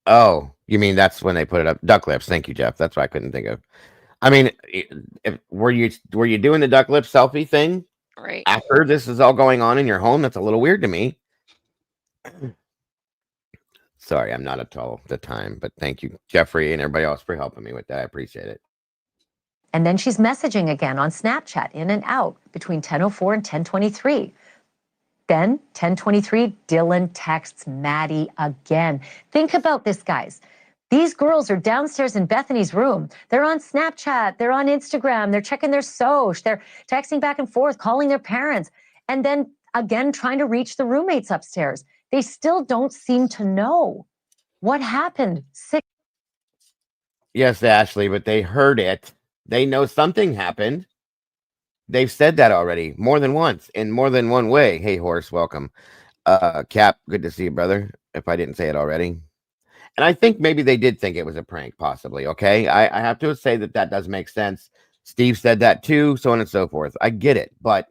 Oh, you mean that's when they put it up? Duck lips. Thank you, Jeff. That's what I couldn't think of. I mean, were you doing the duck lip selfie thing Right. after this is all going on in your home? That's a little weird to me. Sorry, I'm not at all the time, but thank you, Jeffrey, and everybody else for helping me with that. I appreciate it. And then she's messaging again on Snapchat in and out between 10:04 and 10:23. Then 10:23, Dylan texts Maddie again. Think about this, guys. These girls are downstairs in Bethany's room. They're on Snapchat, they're on Instagram, they're checking their soch, they're texting back and forth, calling their parents, and then again trying to reach the roommates upstairs. They still don't seem to know what happened. Yes, Ashley, but they heard it. They know something happened. They've said that already more than once in more than one way. Hey, horse, welcome. Cap, good to see you, brother. If I didn't say it already. And I think maybe they did think it was a prank, possibly. Okay. I have to say that does make sense. Steve said that too, so on and so forth. I get it. But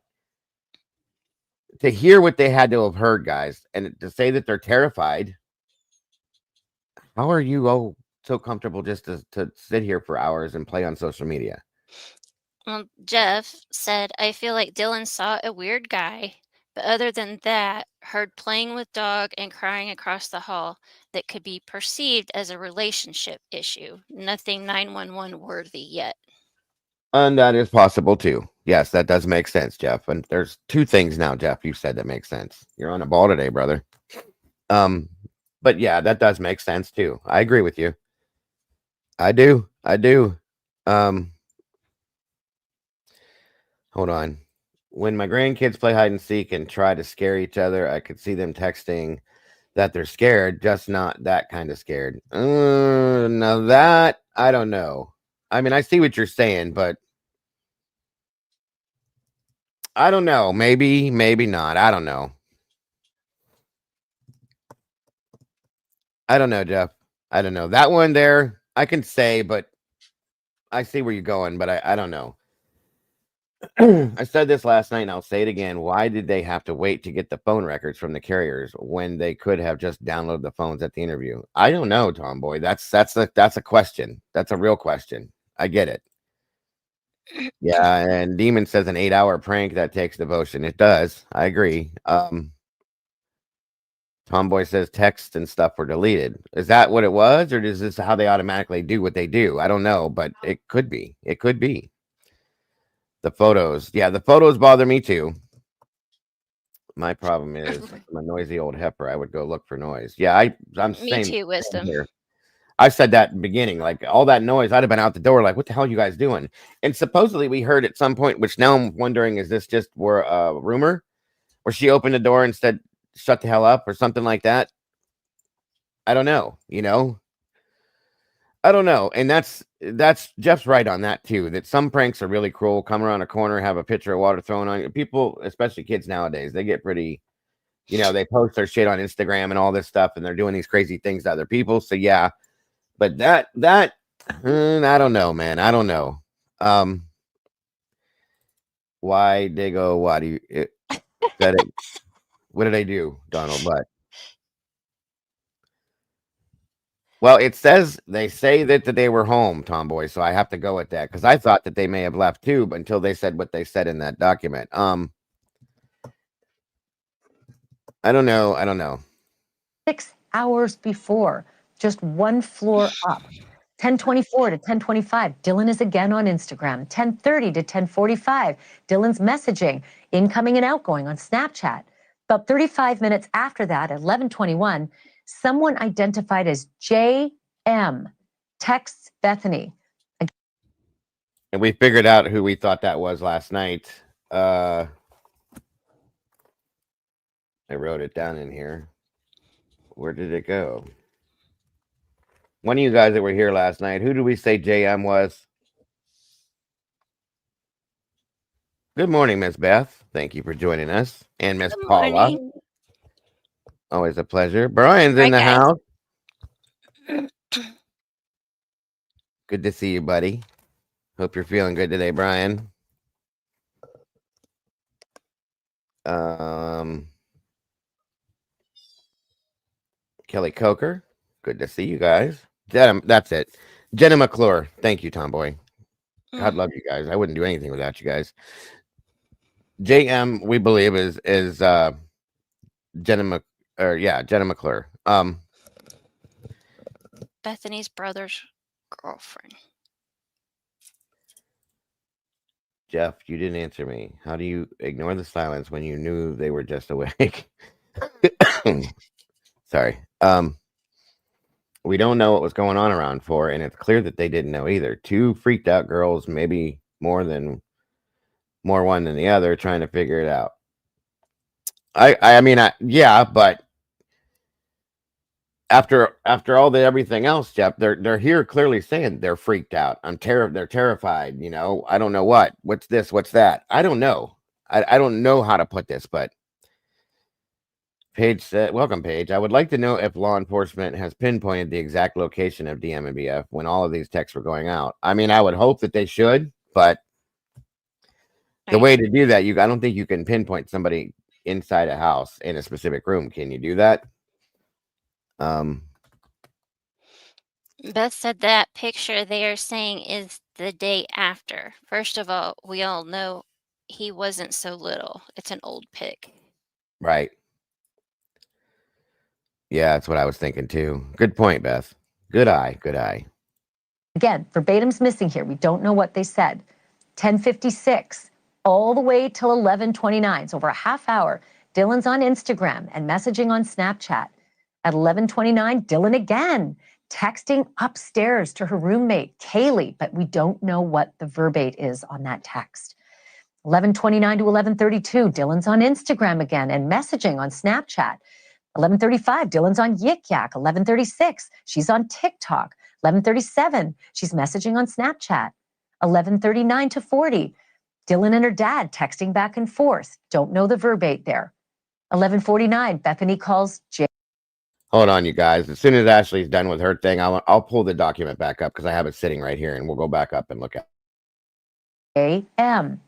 to hear what they had to have heard, guys, and to say that they're terrified, how are you all so comfortable just to sit here for hours and play on social media? Well, Jeff said, I feel like Dylan saw a weird guy, but other than that, heard playing with dog and crying across the hall that could be perceived as a relationship issue. Nothing 911 worthy yet. And that is possible too. Yes, that does make sense, Jeff. And there's two things now, Jeff, you said that makes sense. You're on a ball today, brother. But yeah, that does make sense too. I agree with you. I do. Hold on. When my grandkids play hide and seek and try to scare each other, I could see them texting that they're scared, just not that kind of scared. Now that I don't know. I mean, I see what you're saying, but I don't know. Maybe not. I don't know. I don't know, Jeff. I don't know. That one there, I can say, but I see where you're going, but I don't know. I said this last night and I'll say it again. Why did they have to wait to get the phone records from the carriers when they could have just downloaded the phones at the interview? I don't know, Tomboy. That's a question. That's a real question. I get it. Yeah, and Demon says an 8-hour prank that takes devotion. It does. I agree. Tomboy says texts and stuff were deleted. Is that what it was, or is this how they automatically do what they do? I don't know, but it could be. It could be. The photos. Yeah, the photos bother me too. My problem is I'm a noisy old heifer. I would go look for noise. Yeah, I'm Me same too, Wisdom. here. I said that in the beginning, like all that noise, I'd have been out the door, like, what the hell are you guys doing? And supposedly we heard at some point, which now I'm wondering, is this just a rumor? Where she opened the door and said, shut the hell up or something like that? I don't know, I don't know. And that's Jeff's right on that too. That some pranks are really cruel. Come around a corner, have a pitcher of water thrown on you. People, especially kids nowadays, they get pretty, they post their shit on Instagram and all this stuff, and they're doing these crazy things to other people. So yeah, but that I don't know, man. I don't know. Why they go? Why do you said it? What did I do, Donald? What? Well, it says they say that they were home, Tomboy. So I have to go with that because I thought that they may have left too, but until they said what they said in that document. I don't know. 6 hours before, just one floor up. 10:24 to 10:25, Dylan is again on Instagram. 10:30 to 10:45, Dylan's messaging, incoming and outgoing on Snapchat. About 35 minutes after that, at 11:21, someone identified as JM texts Bethany. And we figured out who we thought that was last night. I wrote it down in here. Where did it go? One of you guys that were here last night, who did we say JM was? Good morning, Miss Beth. Thank you for joining us. And Miss Good Paula. morning. Always a pleasure. Brian's Hi, in the guys. house. Good to see you, buddy. Hope you're feeling good today, Brian. Kelly Coker. Good to see you guys. Jenna, that's it. Jenna McClure. Thank you, Tomboy. God love you guys. I wouldn't do anything without you guys. JM, we believe is Jenna Jenna McClure. Bethany's brother's girlfriend. Jeff, you didn't answer me. How do you ignore the silence when you knew they were just awake? Sorry. We don't know what was going on around 4, and it's clear that they didn't know either. 2 freaked out girls, maybe more one than the other, trying to figure it out. I mean, yeah, but after all the everything else, Jeff, they're here clearly saying they're freaked out. They're terrified. You know, I don't know what's this, what's that. I don't know. I don't know how to put this, but Paige said, welcome, Paige. I would like to know if law enforcement has pinpointed the exact location of DM and BF when all of these texts were going out. I mean, I would hope that they should, but the way to do that, I don't think you can pinpoint somebody inside a house in a specific room. Can you do that? Beth said that picture they are saying is the day after. First of all, we all know he wasn't so little. It's an old pic. Right. Yeah, that's what I was thinking too. Good point, Beth. Good eye. Good eye. Again, verbatim's missing here. We don't know what they said. 10:56, all the way till 11:29. So over a half hour. Dylan's on Instagram and messaging on Snapchat. At 11:29, Dylan again, texting upstairs to her roommate, Kaylee, but we don't know what the verbate is on that text. 11:29 to 11:32, Dylan's on Instagram again and messaging on Snapchat. 11:35, Dylan's on Yik Yak. 11:36, she's on TikTok. 11:37, she's messaging on Snapchat. 11:39 to 40, Dylan and her dad texting back and forth. Don't know the verbate there. 11:49, Bethany calls Jay. Hold on, you guys. As soon as Ashley's done with her thing, I'll pull the document back up because I have it sitting right here, and we'll go back up and look at it. JM.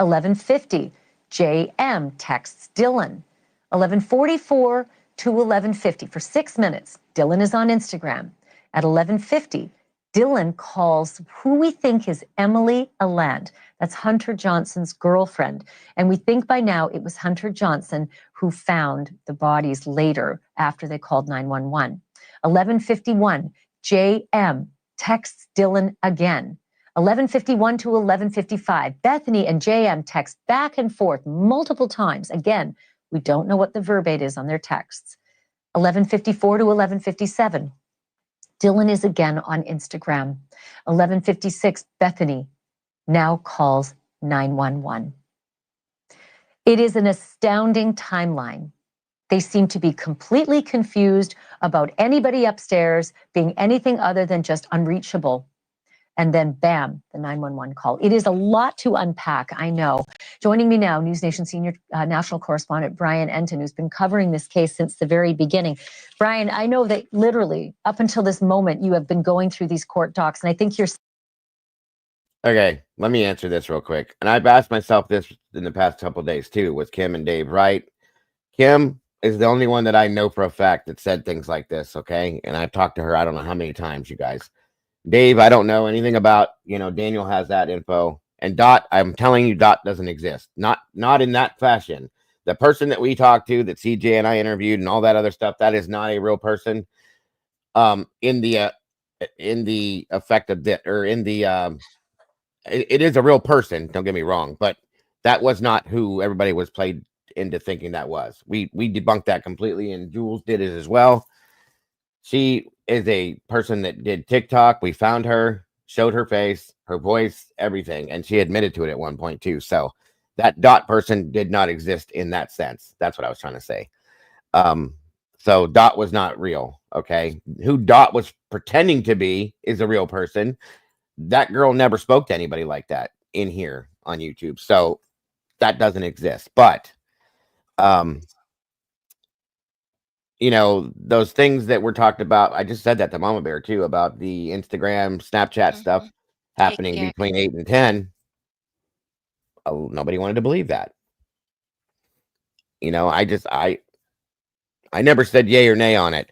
11:50, JM texts Dylan. 11:44 to 11:50. For 6 minutes, Dylan is on Instagram. At 11:50, Dylan calls who we think is Emily Aland. That's Hunter Johnson's girlfriend. And we think by now it was Hunter Johnson who found the bodies later after they called 911. 11:51, JM texts Dylan again. 11:51 to 11:55, Bethany and JM text back and forth multiple times. Again, we don't know what the verbate is on their texts. 11:54 to 11:57, Dylan is again on Instagram. 11:56, Bethany now calls 911. It is an astounding timeline. They seem to be completely confused about anybody upstairs being anything other than just unreachable. And then bam, the 911 call. It is a lot to unpack, I know. Joining me now, News Nation senior national correspondent Brian Enton, who's been covering this case since the very beginning. Brian, I know that literally up until this moment, you have been going through these court docs, and I think you're... Okay, let me answer this real quick. And I've asked myself this in the past couple of days too with Kim and Dave, right? Kim is the only one that I know for a fact that said things like this, okay? And I've talked to her, I don't know how many times, you guys. Dave, I don't know anything about, Daniel has that info. And Dot, I'm telling you, Dot doesn't exist. Not in that fashion. The person that we talked to, that CJ and I interviewed and all that other stuff, that is not a real person. In the effect of that, or in the it is a real person, don't get me wrong, but that was not who everybody was played into thinking that was. We debunked that completely, and Jules did it as well. She is a person that did TikTok. We found her, showed her face, her voice, everything, and she admitted to it at one point too. So that Dot person did not exist in that sense. That's what I was trying to say. So Dot was not real. Okay. Who Dot was pretending to be is a real person. That girl never spoke to anybody like that in here on YouTube. So that doesn't exist. But you know, those things that we're talked about, I just said that to Mama Bear too, about the Instagram, Snapchat stuff happening Yeah. between 8 and 10. Oh, nobody wanted to believe that. You know, I never said yay or nay on it.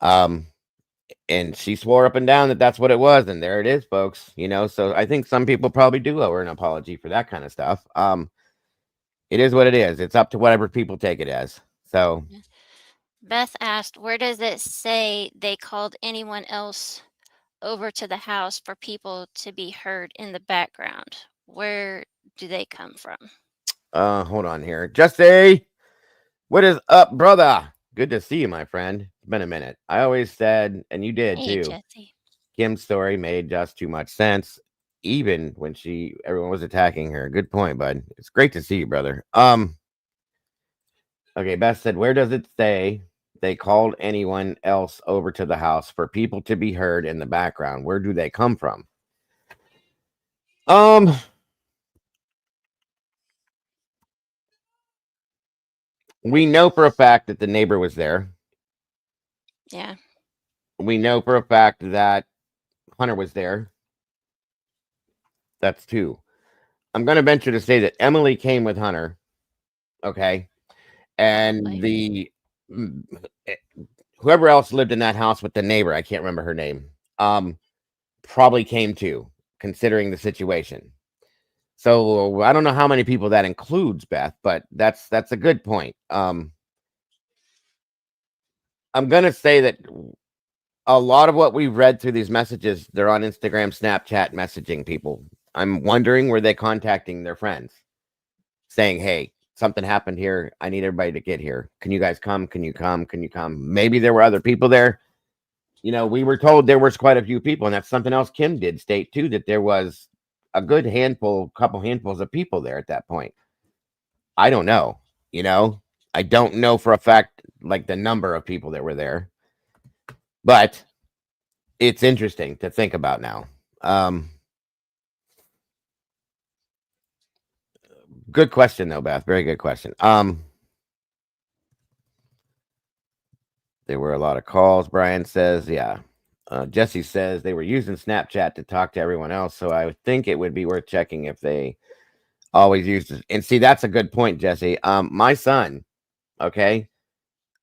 And she swore up and down that that's what it was, and there it is, folks. You know, so I think some people probably do owe her an apology for that kind of stuff. It is what it is. It's up to whatever people take it as. So Beth asked, where does it say they called anyone else over to the house for people to be heard in the background? Where do they come from? hold on here. Jesse, what is up, brother? Good to see you, my friend. It's been a minute. I always said, and you did Hey, too, Jesse. Kim's story made just too much sense, even when everyone was attacking her. Good point, bud. It's great to see you, brother. Okay, Beth said, where does it say they called anyone else over to the house for people to be heard in the background? Where do they come from? We know for a fact that the neighbor was there. Yeah. We know for a fact that Hunter was there. That's two. I'm going to venture to say that Emily came with Hunter. Okay. And Probably. whoever else lived in that house with the neighbor, I can't remember her name, probably came too, considering the situation. So I don't know how many people that includes, Beth, but that's a good point. I'm gonna say that a lot of what we've read through these messages, they're on Instagram, Snapchat messaging people. I'm wondering, were they contacting their friends saying, hey, something happened here. I need everybody to get here. Can you guys come? Can you come? Can you come? Maybe there were other people there. You know, we were told there was quite a few people, and that's something else Kim did state too, that there was a good couple handfuls of people there at that point. I don't know, you know, I don't know for a fact, like the number of people that were there, but it's interesting to think about now. Good question though, Beth. Very good question. There were a lot of calls. Brian says, yeah. Jesse says they were using Snapchat to talk to everyone else, so I would think it would be worth checking if they always used it. And see, that's a good point, Jesse. My son, okay,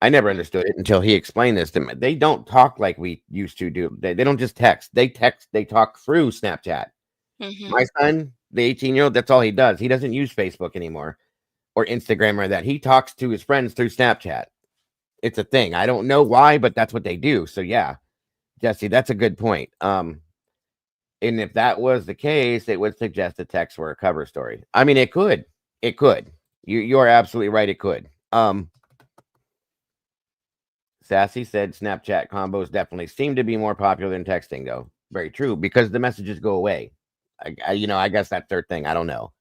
I never understood it until he explained this to me. They don't talk like we used to do. They don't just text. They talk through Snapchat. My son, the 18-year-old, that's all he does. He doesn't use Facebook anymore or Instagram or that. He talks to his friends through Snapchat. It's a thing. I don't know why, but that's what they do. So yeah, Jesse, that's a good point. And if that was the case, it would suggest a text for a cover story. I mean, it could. It could. You are absolutely right. It could. Sassy said Snapchat combos definitely seem to be more popular than texting, though. Very true, because the messages go away. I guess that's their thing. I don't know.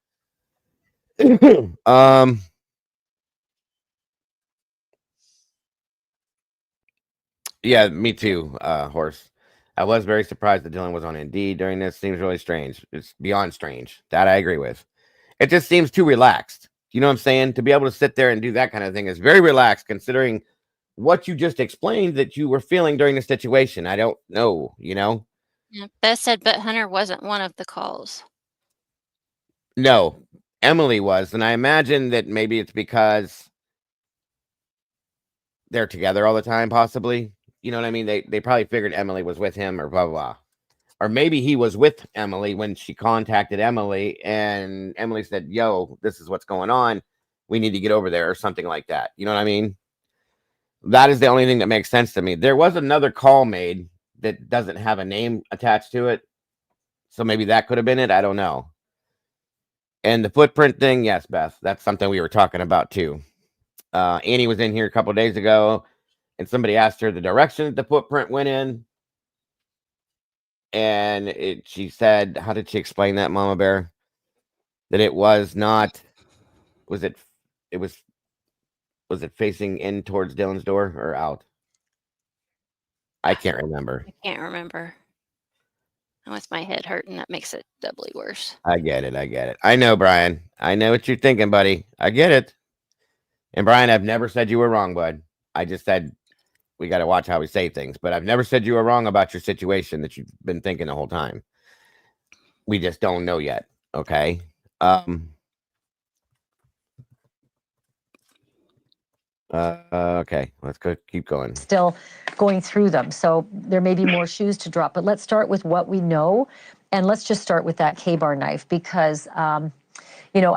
Yeah, me too, Horse. I was very surprised that Dylan was on Indeed during this. Seems really strange. It's beyond strange. That I agree with. It just seems too relaxed. You know what I'm saying? To be able to sit there and do that kind of thing is very relaxed, considering what you just explained that you were feeling during the situation. I don't know, you know? Yeah. Beth said, but Hunter wasn't one of the calls. No, Emily was. And I imagine that maybe it's because they're together all the time, possibly. You know what I mean? They probably figured Emily was with him or blah, blah, blah. Or maybe he was with Emily when she contacted Emily and Emily said, yo, this is what's going on. We need to get over there or something like that. You know what I mean? That is the only thing that makes sense to me. There was another call made that doesn't have a name attached to it. So maybe that could have been it. I don't know. And the footprint thing, yes, Beth, that's something we were talking about too. Annie was in here a couple days ago and somebody asked her the direction that the footprint went in. And she said, how did she explain that, Mama Bear? That it was not, it was Was it facing in towards Dylan's door or out? I can't remember. I can't remember. And with my head hurting, that makes it doubly worse. I get it. I get it. I know, Brian. I know what you're thinking, buddy. I get it. And Brian, I've never said you were wrong, bud. I just said we got to watch how we say things. But I've never said you were wrong about your situation that you've been thinking the whole time. We just don't know yet. Okay. Okay. Let's go. Keep going. Still going through them. So there may be more shoes to drop, but let's start with what we know. And let's just start with that K-bar knife because, I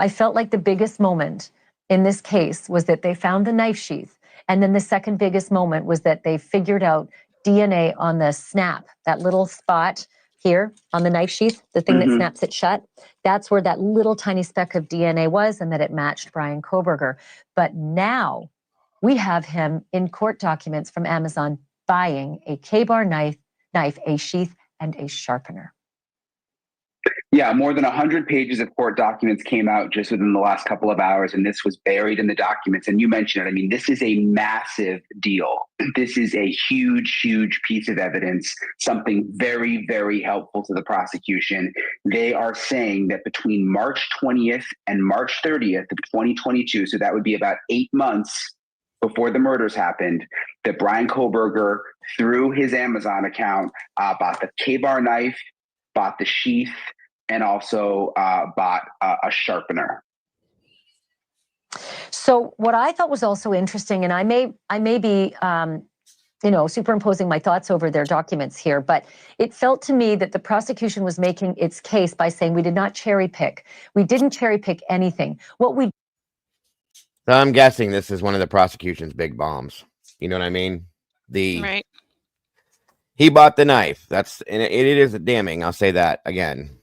felt like the biggest moment in this case was that they found the knife sheath. And then the second biggest moment was that they figured out DNA on the snap, that little spot here on the knife sheath, the thing that snaps it shut. That's where that little tiny speck of DNA was and that it matched Brian Koberger. But now we have him in court documents from Amazon buying a K-bar knife, a sheath, and a sharpener. Yeah, more than 100 pages of court documents came out just within the last couple of hours, and this was buried in the documents. And you mentioned it. I mean, this is a massive deal. This is a huge, huge piece of evidence, something very, very helpful to the prosecution. They are saying that between March 20th and March 30th of 2022, so that would be about 8 months before the murders happened, that Brian Koberger, through his Amazon account, bought the K-bar knife, bought the sheath, and also bought a sharpener. So what I thought was also interesting, and I may be, superimposing my thoughts over their documents here, but it felt to me that the prosecution was making its case by saying we did not cherry pick. We didn't cherry pick anything. So I'm guessing this is one of the prosecution's big bombs. You know what I mean? Right. He bought the knife. And it is damning. I'll say that again.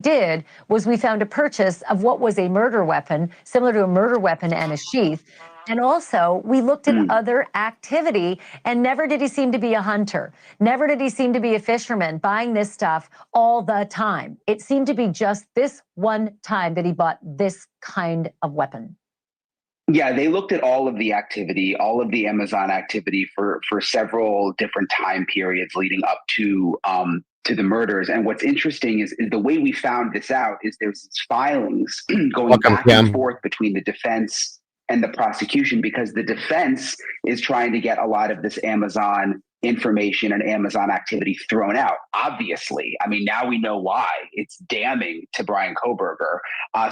Did was we found a purchase of what was a murder weapon, similar to a murder weapon and a sheath. And also we looked at other activity, and never did he seem to be a hunter. Never did he seem to be a fisherman buying this stuff all the time. It seemed to be just this one time that he bought this kind of weapon. Yeah, they looked at all of the activity, all of the Amazon activity for several different time periods leading up to the murders. And what's interesting is the way we found this out is there's these filings going back and forth between the defense and the prosecution, because the defense is trying to get a lot of this Amazon information and Amazon activity thrown out. Obviously, I mean, now we know why. It's damning to Brian Koberger.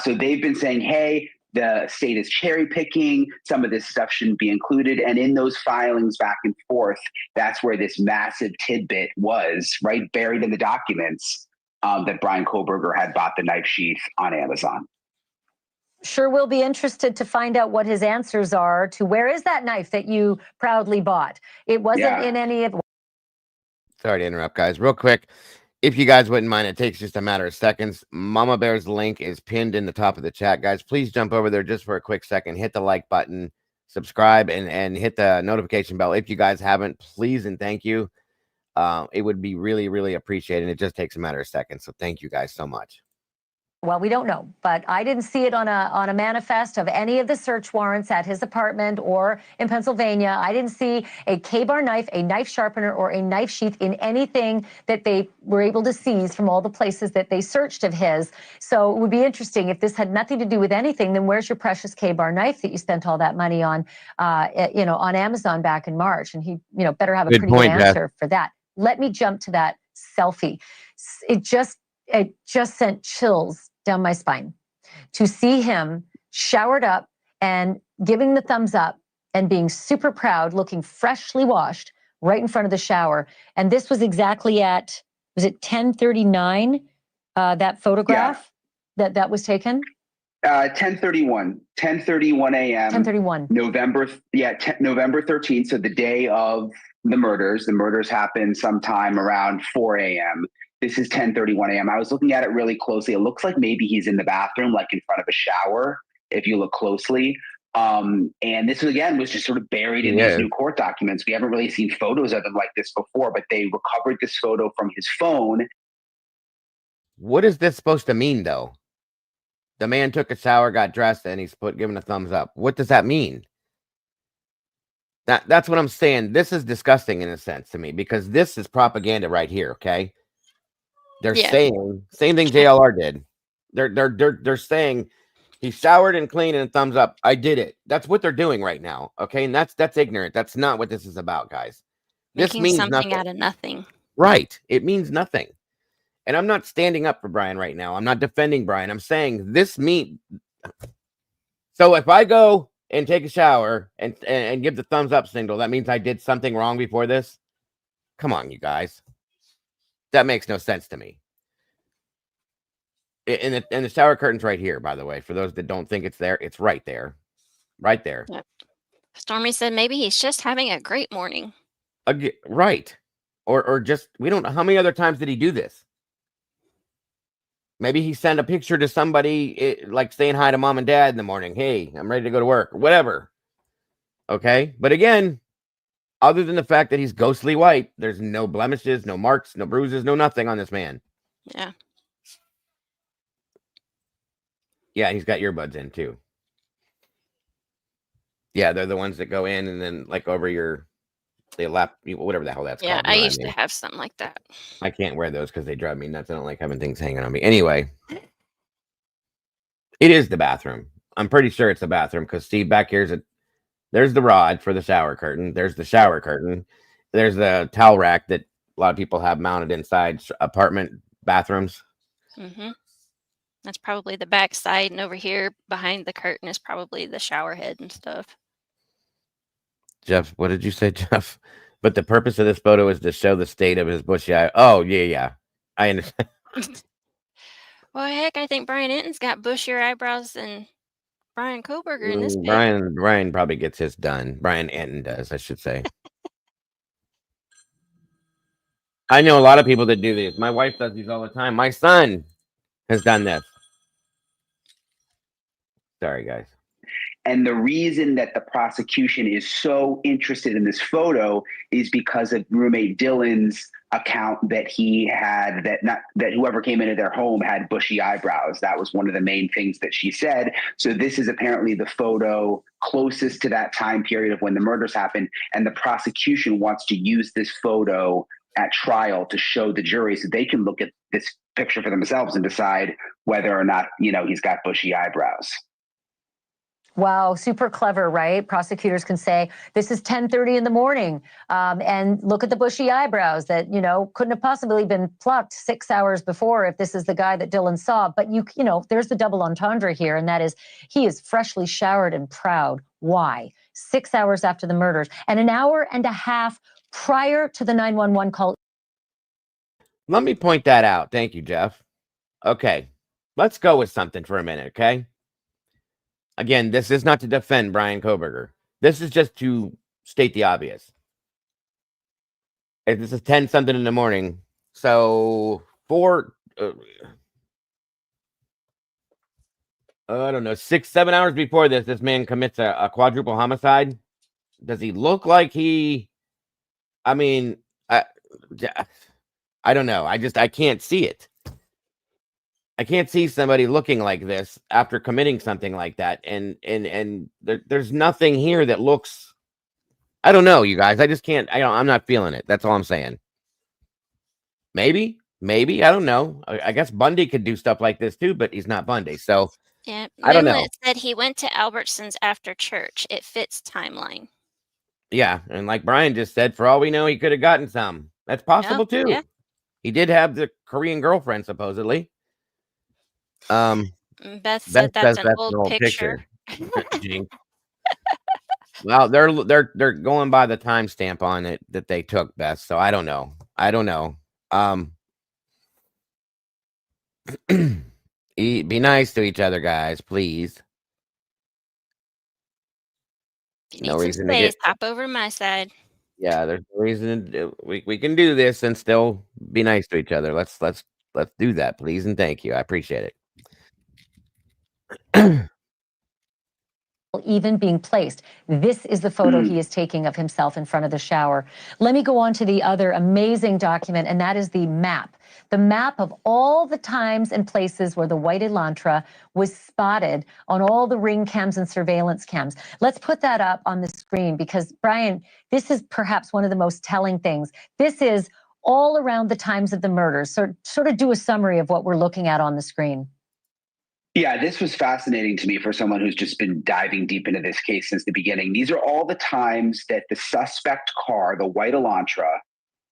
So they've been saying, hey, the state is cherry picking, some of this stuff shouldn't be included. And in those filings back and forth, that's where this massive tidbit was, right? Buried in the documents that Brian Koberger had bought the knife sheath on Amazon. Sure will be interested to find out what his answers are to where is that knife that you proudly bought. It wasn't in any of... Sorry to interrupt, guys. Real quick. If you guys wouldn't mind, it takes just a matter of seconds. Mama Bear's link is pinned in the top of the chat, guys. Please jump over there just for a quick second. Hit the like button, subscribe, and hit the notification bell. If you guys haven't, please and thank you. It would be really, really appreciated. It just takes a matter of seconds. So thank you guys so much. Well, we don't know, but I didn't see it on a manifest of any of the search warrants at his apartment or in Pennsylvania. I didn't see a K-bar knife, a knife sharpener, or a knife sheath in anything that they were able to seize from all the places that they searched of his. So it would be interesting if this had nothing to do with anything. Then where's your precious K-bar knife that you spent all that money on, on Amazon back in March? And he, better have a pretty good answer for that. Let me jump to that selfie. It just sent chills down my spine to see him showered up and giving the thumbs up and being super proud, looking freshly washed right in front of the shower. And this was exactly at, was it 10:39, that photograph that was taken? 10:31 a.m. 10:31. November 13th. So the day of the murders. The murders happened sometime around 4 a.m. This is 10:31 a.m. I was looking at it really closely. It looks like maybe he's in the bathroom, like in front of a shower, if you look closely. And this, again, was just sort of buried in these new court documents. We haven't really seen photos of him like this before, but they recovered this photo from his phone. What is this supposed to mean, though? The man took a shower, got dressed, and he's given a thumbs up. What does that mean? That's what I'm saying. This is disgusting in a sense to me because this is propaganda right here. Okay, they're Yeah. saying same thing JLR did. They're saying he showered and cleaned and thumbs up. I did it. That's what they're doing right now. Okay, and that's ignorant. That's not what this is about, guys. This Making means something nothing. out of nothing. Right? It means nothing. And I'm not standing up for Brian right now. I'm not defending Brian. I'm saying this mean. So if I go and take a shower and give the thumbs up signal, that means I did something wrong before this. Come on, you guys. That makes no sense to me. And the shower curtain's right here, by the way. For those that don't think it's there, it's right there. Right there. Yep. Stormy said maybe he's just having a great morning. Right. Or just, we don't know. How many other times did he do this? Maybe he sent a picture to somebody, like saying hi to mom and dad in the morning. Hey, I'm ready to go to work, or whatever. Okay. But again, other than the fact that he's ghostly white, there's no blemishes, no marks, no bruises, no nothing on this man. Yeah. Yeah, he's got earbuds in too. Yeah, they're the ones that go in and then like over your lap, whatever the hell that's Yeah, called. I used to have something like that. I can't wear those because they drive me nuts. I don't like having things hanging on me. Anyway, it is the bathroom. I'm pretty sure it's the bathroom because Steve, back here's there's the rod for the shower curtain. There's the shower curtain. There's the towel rack that a lot of people have mounted inside apartment bathrooms. Mm-hmm. That's probably the back side, and over here behind the curtain is probably the shower head and stuff. Jeff, what did you say, Jeff? But the purpose of this photo is to show the state of his bushy eye. Oh, yeah. I understand. Well, heck, I think Brian Enton's got bushier eyebrows than Brian Koberger in this pic. Brian probably gets his done. Brian Enton does, I should say. I know a lot of people that do these. My wife does these all the time. My son has done this. Sorry, guys. And the reason that the prosecution is so interested in this photo is because of roommate Dylan's account that he had that whoever came into their home had bushy eyebrows. That was one of the main things that she said. So this is apparently the photo closest to that time period of when the murders happened. And the prosecution wants to use this photo at trial to show the jury so they can look at this picture for themselves and decide whether or not, he's got bushy eyebrows. Wow, super clever, right? Prosecutors can say, this is 10:30 in the morning, and look at the bushy eyebrows that, couldn't have possibly been plucked 6 hours before if this is the guy that Dylan saw. But, there's the double entendre here, and that is he is freshly showered and proud. Why? 6 hours after the murders and an hour and a half prior to the 911 call. Let me point that out. Thank you, Jeff. Okay, let's go with something for a minute, okay? Again, this is not to defend Brian Koberger. This is just to state the obvious. This is 10 something in the morning. So I don't know, 6, 7 hours before this man commits a quadruple homicide. Does he look like I don't know. I can't see it. I can't see somebody looking like this after committing something like that. And there's nothing here that looks, I don't know, you guys. I just can't, I'm not feeling it. That's all I'm saying. Maybe, I don't know. I guess Bundy could do stuff like this too, but he's not Bundy. So Yeah, I don't know. Limlet said he went to Albertsons after church. It fits timeline. Yeah. And like Brian just said, for all we know, he could have gotten some. That's possible too. Yeah. He did have the Korean girlfriend, supposedly. Beth said that's an old picture. Well, they're going by the timestamp on it that they took, Beth. So I don't know. Be nice to each other, guys, please. If you need some space, hop over to my side. Yeah, there's no reason we can do this and still be nice to each other. Let's do that, please, and thank you. I appreciate it. even being placed. This is the photo he is taking of himself in front of the shower. Let me go on to the other amazing document, and that is the map. The map of all the times and places where the white Elantra was spotted on all the ring cams and surveillance cams. Let's put that up on the screen because, Brian, this is perhaps one of the most telling things. This is all around the times of the murders. So sort of do a summary of what we're looking at on the screen. Yeah, this was fascinating to me for someone who's just been diving deep into this case since the beginning. These are all the times that the suspect car, the white Elantra,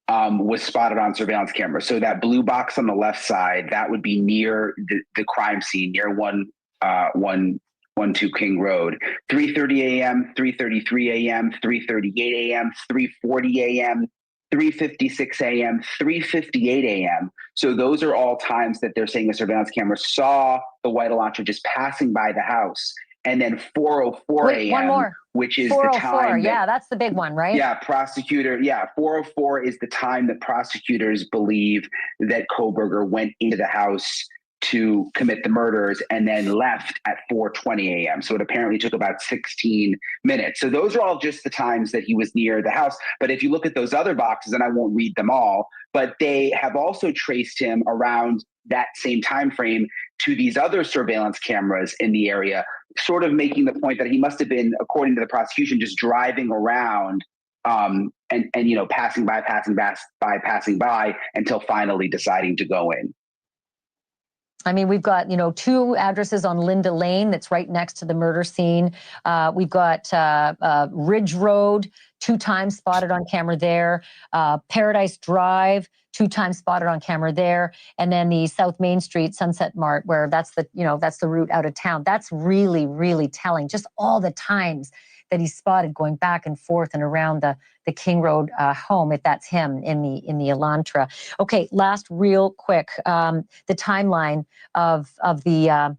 was spotted on surveillance camera. So that blue box on the left side, that would be near the crime scene, near 112 King Road. 3:30 a.m., 3:33 a.m., 3:38 a.m., 3:40 a.m., 3:56 a.m., 3:58 a.m. So those are all times that they're saying the surveillance camera saw the white Elantra just passing by the house. And then 4:04 a.m., one more. which is the time. Yeah, that's the big one, right? Yeah, 4:04 is the time that prosecutors believe that Kohberger went into the house to commit the murders and then left at 4:20 a.m. So it apparently took about 16 minutes. So those are all just the times that he was near the house. But if you look at those other boxes, and I won't read them all, but they have also traced him around that same time frame to these other surveillance cameras in the area, sort of making the point that he must have been, according to the prosecution, just driving around and passing by until finally deciding to go in. I mean, we've got, 2 addresses on Linda Lane that's right next to the murder scene. We've got Ridge Road, 2 times spotted on camera there. Paradise Drive, 2 times spotted on camera there. And then the South Main Street Sunset Mart, where that's the route out of town. That's really, really telling. Just all the times that he's spotted going back and forth and around the King Road home, if that's him in the Elantra. Okay, last real quick, the timeline of the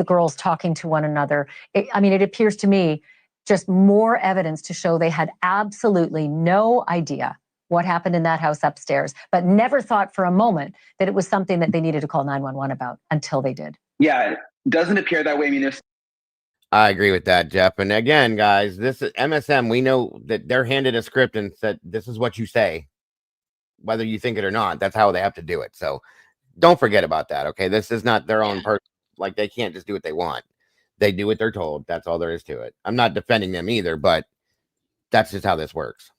girls talking to one another. It appears to me just more evidence to show they had absolutely no idea what happened in that house upstairs, but never thought for a moment that it was something that they needed to call 911 about until they did. Yeah, it doesn't appear that way. I mean, I agree with that, Jeff. And again, guys, this is MSM. We know that they're handed a script and said, this is what you say, whether you think it or not. That's how they have to do it. So don't forget about that. Okay. This is not their own person. Like, they can't just do what they want. They do what they're told. That's all there is to it. I'm not defending them either, but that's just how this works.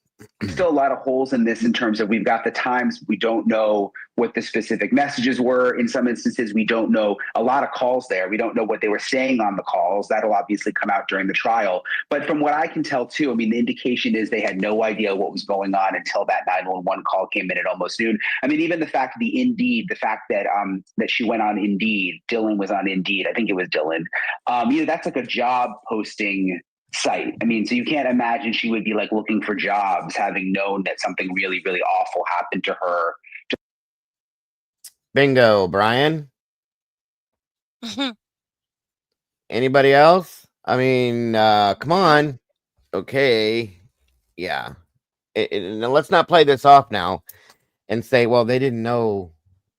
Still a lot of holes in this in terms of we've got the times we don't know what the specific messages were. In some instances, we don't know a lot of calls there. We don't know what they were saying on the calls. That'll obviously come out during the trial. But from what I can tell too, I mean, the indication is they had no idea what was going on until that 911 call came in at almost noon. I mean, even the fact that that she went on Indeed, Dylan was on Indeed. I think it was Dylan. That's like a job posting site. I mean, so you can't imagine she would be like looking for jobs, having known that something really, really awful happened to her. Bingo, Brian. Anybody else? I mean, come on. Okay. Yeah. Now let's not play this off now and say, well, they didn't know.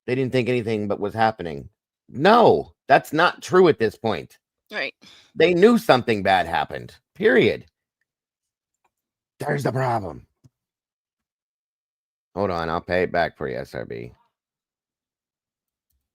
They didn't think anything but was happening. No, that's not true at this point. Right. They knew something bad happened. Period. There's the problem. Hold on, I'll pay it back for you, SRB.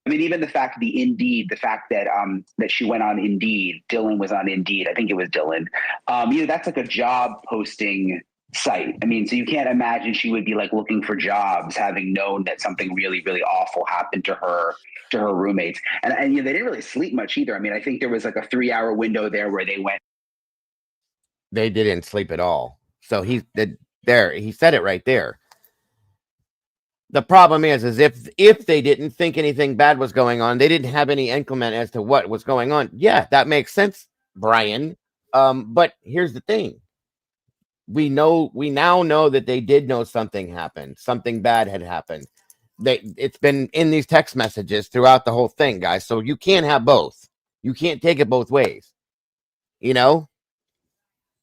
I mean, even the fact that she went on Indeed, Dylan was on Indeed. I think it was Dylan. That's like a job posting site. I mean, so you can't imagine she would be like looking for jobs, having known that something really, really awful happened to her roommates. And they didn't really sleep much either. I mean, I think there was like a 3-hour window there where they went. They didn't sleep at all. So he said it right there. The problem is if they didn't think anything bad was going on, they didn't have any increment as to what was going on. Yeah, that makes sense, Brian. But here's the thing. We now know that they did know something happened. Something bad had happened. It's been in these text messages throughout the whole thing, guys. So you can't have both. You can't take it both ways.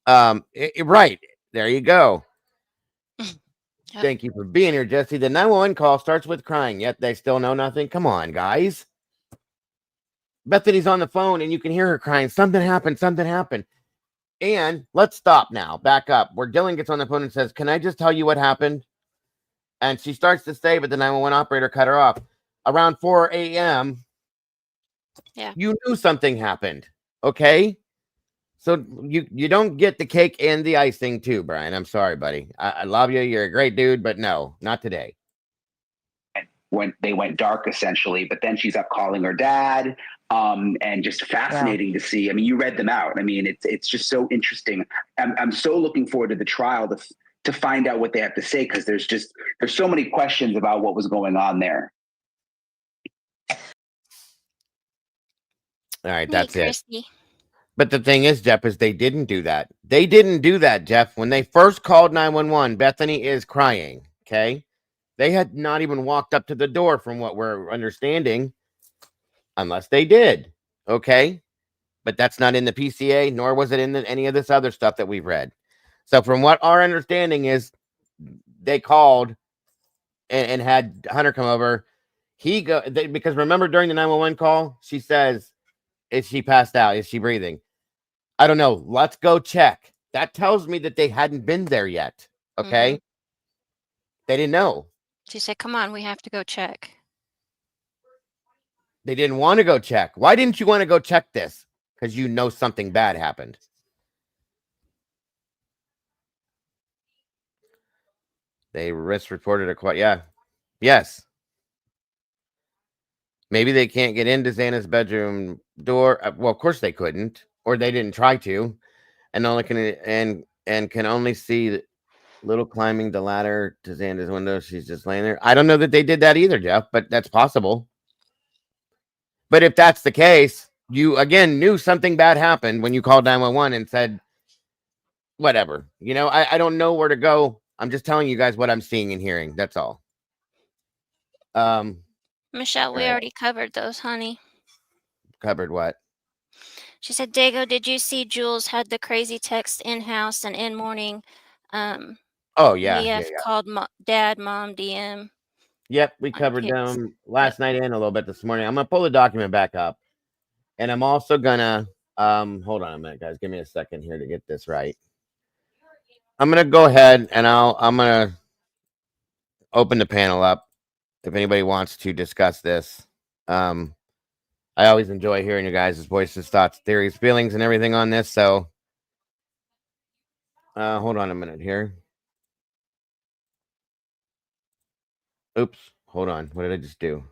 Right. There you go. Yep. Thank you for being here, Jesse. The 911 call starts with crying, yet they still know nothing. Come on, guys. Bethany's on the phone and you can hear her crying. Something happened. Something happened. And let's stop now. Back up. Where Dylan gets on the phone and says, "Can I just tell you what happened?" And she starts to say, but the 911 operator cut her off. Around 4 a.m., Yeah. you knew something happened. Okay? So you don't get the cake and the icing too, Brian. I'm sorry, buddy. I love you. You're a great dude, but no, not today. When they went dark, essentially, but then she's up calling her dad, and just fascinating to see. I mean, you read them out. I mean, it's just so interesting. I'm so looking forward to the trial to find out what they have to say, because there's so many questions about what was going on there. All right, that's it. Christy. But the thing is, Jeff, is they didn't do that. They didn't do that, Jeff. When they first called 911, Bethany is crying. Okay. They had not even walked up to the door from what we're understanding, unless they did. Okay. But that's not in the PCA, nor was it in any of this other stuff that we've read. So from what our understanding is, they called and had Hunter come over. Because remember during the 911 call, she says, "Is she passed out? Is she breathing?" I don't know. Let's go check. That tells me that they hadn't been there yet. Okay. They didn't know. She said, "Come on, we have to go check." They didn't want to go check. Why didn't you want to go check this? Because you know something bad happened. They risk reported a quite. Yeah. Yes. Maybe they can't get into Xana's bedroom door. Well, of course they couldn't, or they didn't try to, and only can and can only see the little climbing the ladder to Xana's window. She's just laying there. I don't know that they did that either, Jeff, but that's possible. But if that's the case, you again knew something bad happened when you called 911 and said, whatever. I don't know where to go. I'm just telling you guys what I'm seeing and hearing. That's all. Michelle, we already covered those, honey. Covered what? She said, "Dago, did you see Jules had the crazy text in-house and in morning? Oh, yeah. EF called dad, mom, DM." Yep, we covered them last night and a little bit this morning. I'm going to pull the document back up. And I'm also going to, hold on a minute, guys. Give me a second here to get this right. I'm going to go ahead and I'm going to open the panel up if anybody wants to discuss this. I always enjoy hearing you guys' voices, thoughts, theories, feelings, and everything on this. So hold on a minute here. Oops, hold on. What did I just do?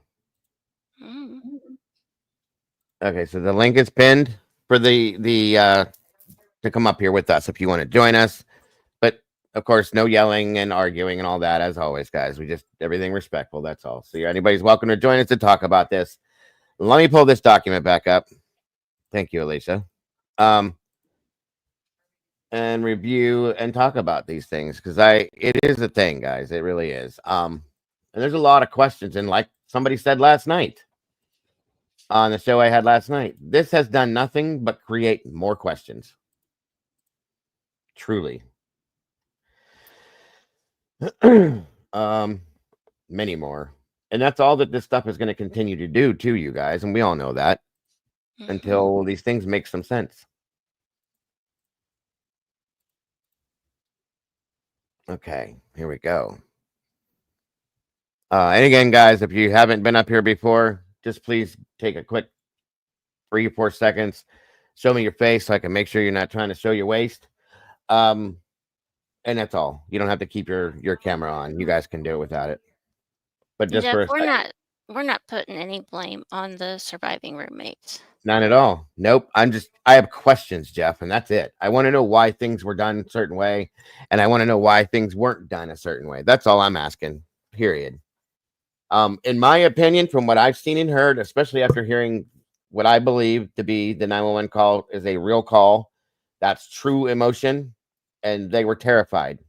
Okay, so the link is pinned for the to come up here with us if you want to join us. But of course, no yelling and arguing and all that, as always, guys. We just everything respectful. That's all. So anybody's welcome to join us to talk about this. Let me pull this document back up. Thank you, Alicia. And review and talk about these things because it is a thing, guys. It really is. And there's a lot of questions, and like somebody said last night on the show I had last night, this has done nothing but create more questions. Truly. Many more. And that's all that this stuff is going to continue to do to you guys, and we all know that until these things make some sense. Okay, here we go. And again, guys, if you haven't been up here before, just please take a quick 3 or 4 seconds. Show me your face so I can make sure you're not trying to show your waist. And that's all. You don't have to keep your camera on. You guys can do it without it. But just Jeff, for we're not putting any blame on the surviving roommates. Not at all. Nope. I have questions, Jeff, and that's it. I want to know why things were done a certain way, and I want to know why things weren't done a certain way. That's all I'm asking, period. In my opinion, from what I've seen and heard, especially after hearing what I believe to be the 911 call is a real call, that's true emotion, and they were terrified.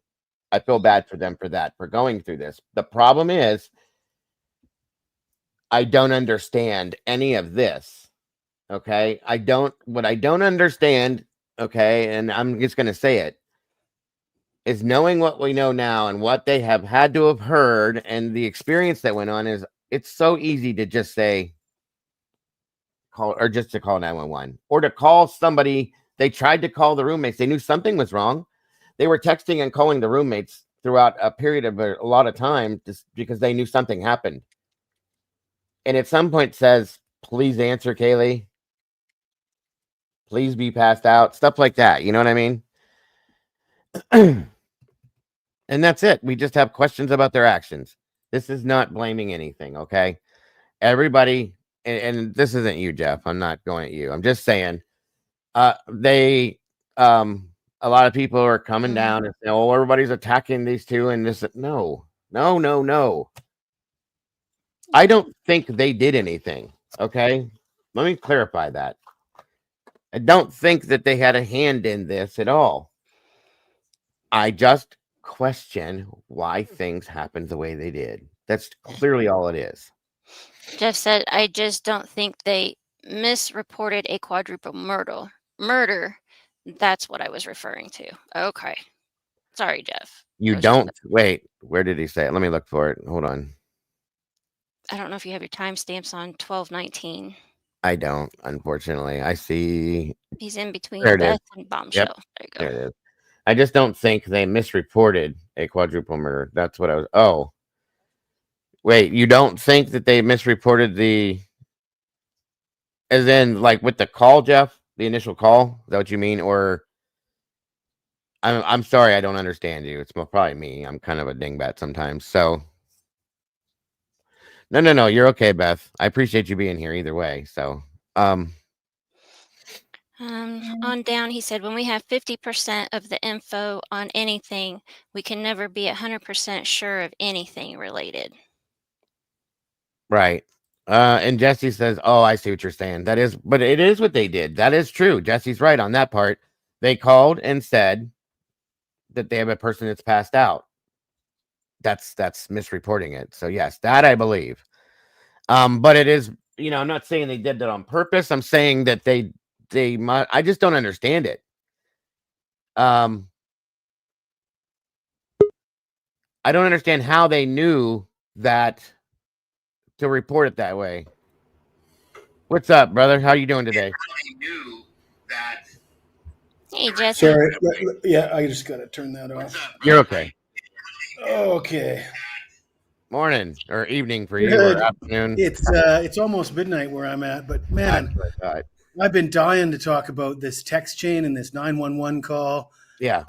I feel bad for them for that, for going through this. The problem is, I don't understand any of this. Okay. What I don't understand, okay, and I'm just going to say it, is knowing what we know now and what they have had to have heard and the experience that went on is it's so easy to just say, call 911 or to call somebody They tried to call the roommates. They knew something was wrong. They were texting and calling the roommates throughout a period of a lot of time just because they knew something happened. And at some point says, please answer, Kaylee. Please be passed out. Stuff like that. You know what I mean? And that's it. We just have questions about their actions. This is not blaming anything, okay? Everybody, and this isn't you, Jeff. I'm not going at you. I'm just saying, they, a lot of people are coming down and saying, "Oh, everybody's attacking these two," and this. No. I don't think they did anything. Okay, let me clarify that. I don't think that they had a hand in this at all. I just question why things happened the way they did. That's clearly all it is. Jeff said, I just don't think they misreported a quadruple murder. That's what I was referring to. Okay. Sorry, Jeff. You don't wait. Where did he say it? Let me look for it. Hold on. I don't know if you have your timestamps on 1219. I don't, unfortunately. I see. He's in between There it Beth is. and Bombshell. Yep. There you There go. it is. I just don't think they misreported a quadruple murder. That's what I was. Oh, wait. You don't think that they misreported the, as in like with the call, Jeff? The initial call? Is that what you mean? Or I'm sorry, I don't understand you. It's probably me. I'm kind of a dingbat sometimes. So no. You're okay, Beth. I appreciate you being here either way. So On down, he said, when we have 50% of the info on anything, we can never be 100% sure of anything related. right. And Jesse says, "Oh, I see what you're saying. That is, but it is what they did. That is true. Jesse's right on that part. They called and said that they have a person that's passed out. That's misreporting it. So yes, that I believe. But it is, I'm not saying they did that on purpose. I'm saying that they might. I just don't understand it. I don't understand how they knew that to report it that way. What's up, brother? How you doing today? Hey, Jesse. Sorry. Yeah, I just got to turn that off. You're okay. Okay. Morning or evening for you Good. or afternoon. It's almost midnight where I'm at, but man, I've been dying to talk about this text chain and this 911 call. Yeah.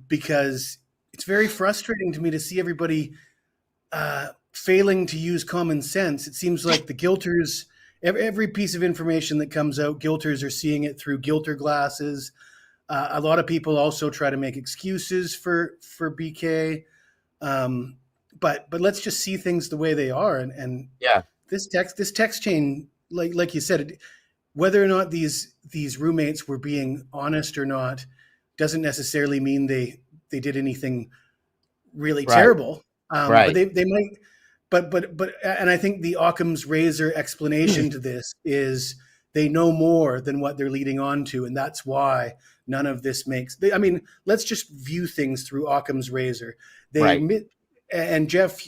Because it's very frustrating to me to see everybody failing to use common sense. It seems like the guilters, every piece of information that comes out, guilters are seeing it through guilter glasses. A lot of people also try to make excuses for BK. But let's just see things the way they are. And yeah, this text chain, like you said, whether or not these roommates were being honest or not, doesn't necessarily mean they did anything really terrible. Right. But they might. But and I think the Occam's razor explanation to this is they know more than what they're leading on to, and that's why none of this makes. I mean, let's just view things through Occam's razor. And Jeff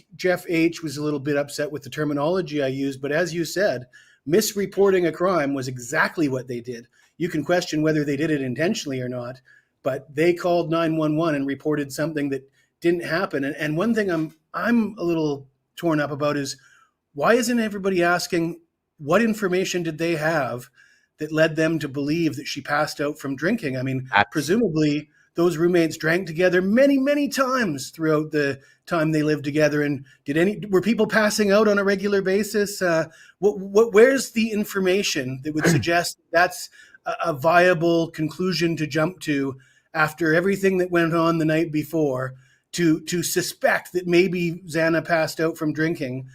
H was a little bit upset with the terminology I used, but as you said, misreporting a crime was exactly what they did. You can question whether they did it intentionally or not, but they called 911 and reported something that didn't happen. And one thing I'm a little torn up about is why isn't everybody asking what information did they have that led them to believe that she passed out from drinking? I mean, presumably those roommates drank together many, many times throughout the time they lived together. And were people passing out on a regular basis? Where's the information that would suggest that's a viable conclusion to jump to after everything that went on the night before to suspect that maybe Xana passed out from drinking?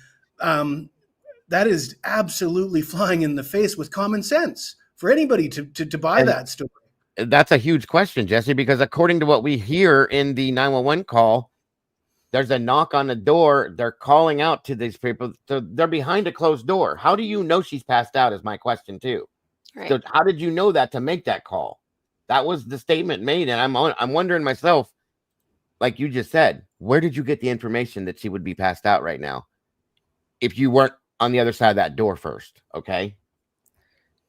That is absolutely flying in the face with common sense for anybody to buy that story. That's a huge question, Jesse, because according to what we hear in the 911 call, there's a knock on the door. They're calling out to these people. So they're behind a closed door. How do you know she's passed out is my question too. Right. So how did you know that to make that call? That was the statement made. And I'm wondering myself, like you just said, where did you get the information that she would be passed out right now? If you weren't on the other side of that door first, okay?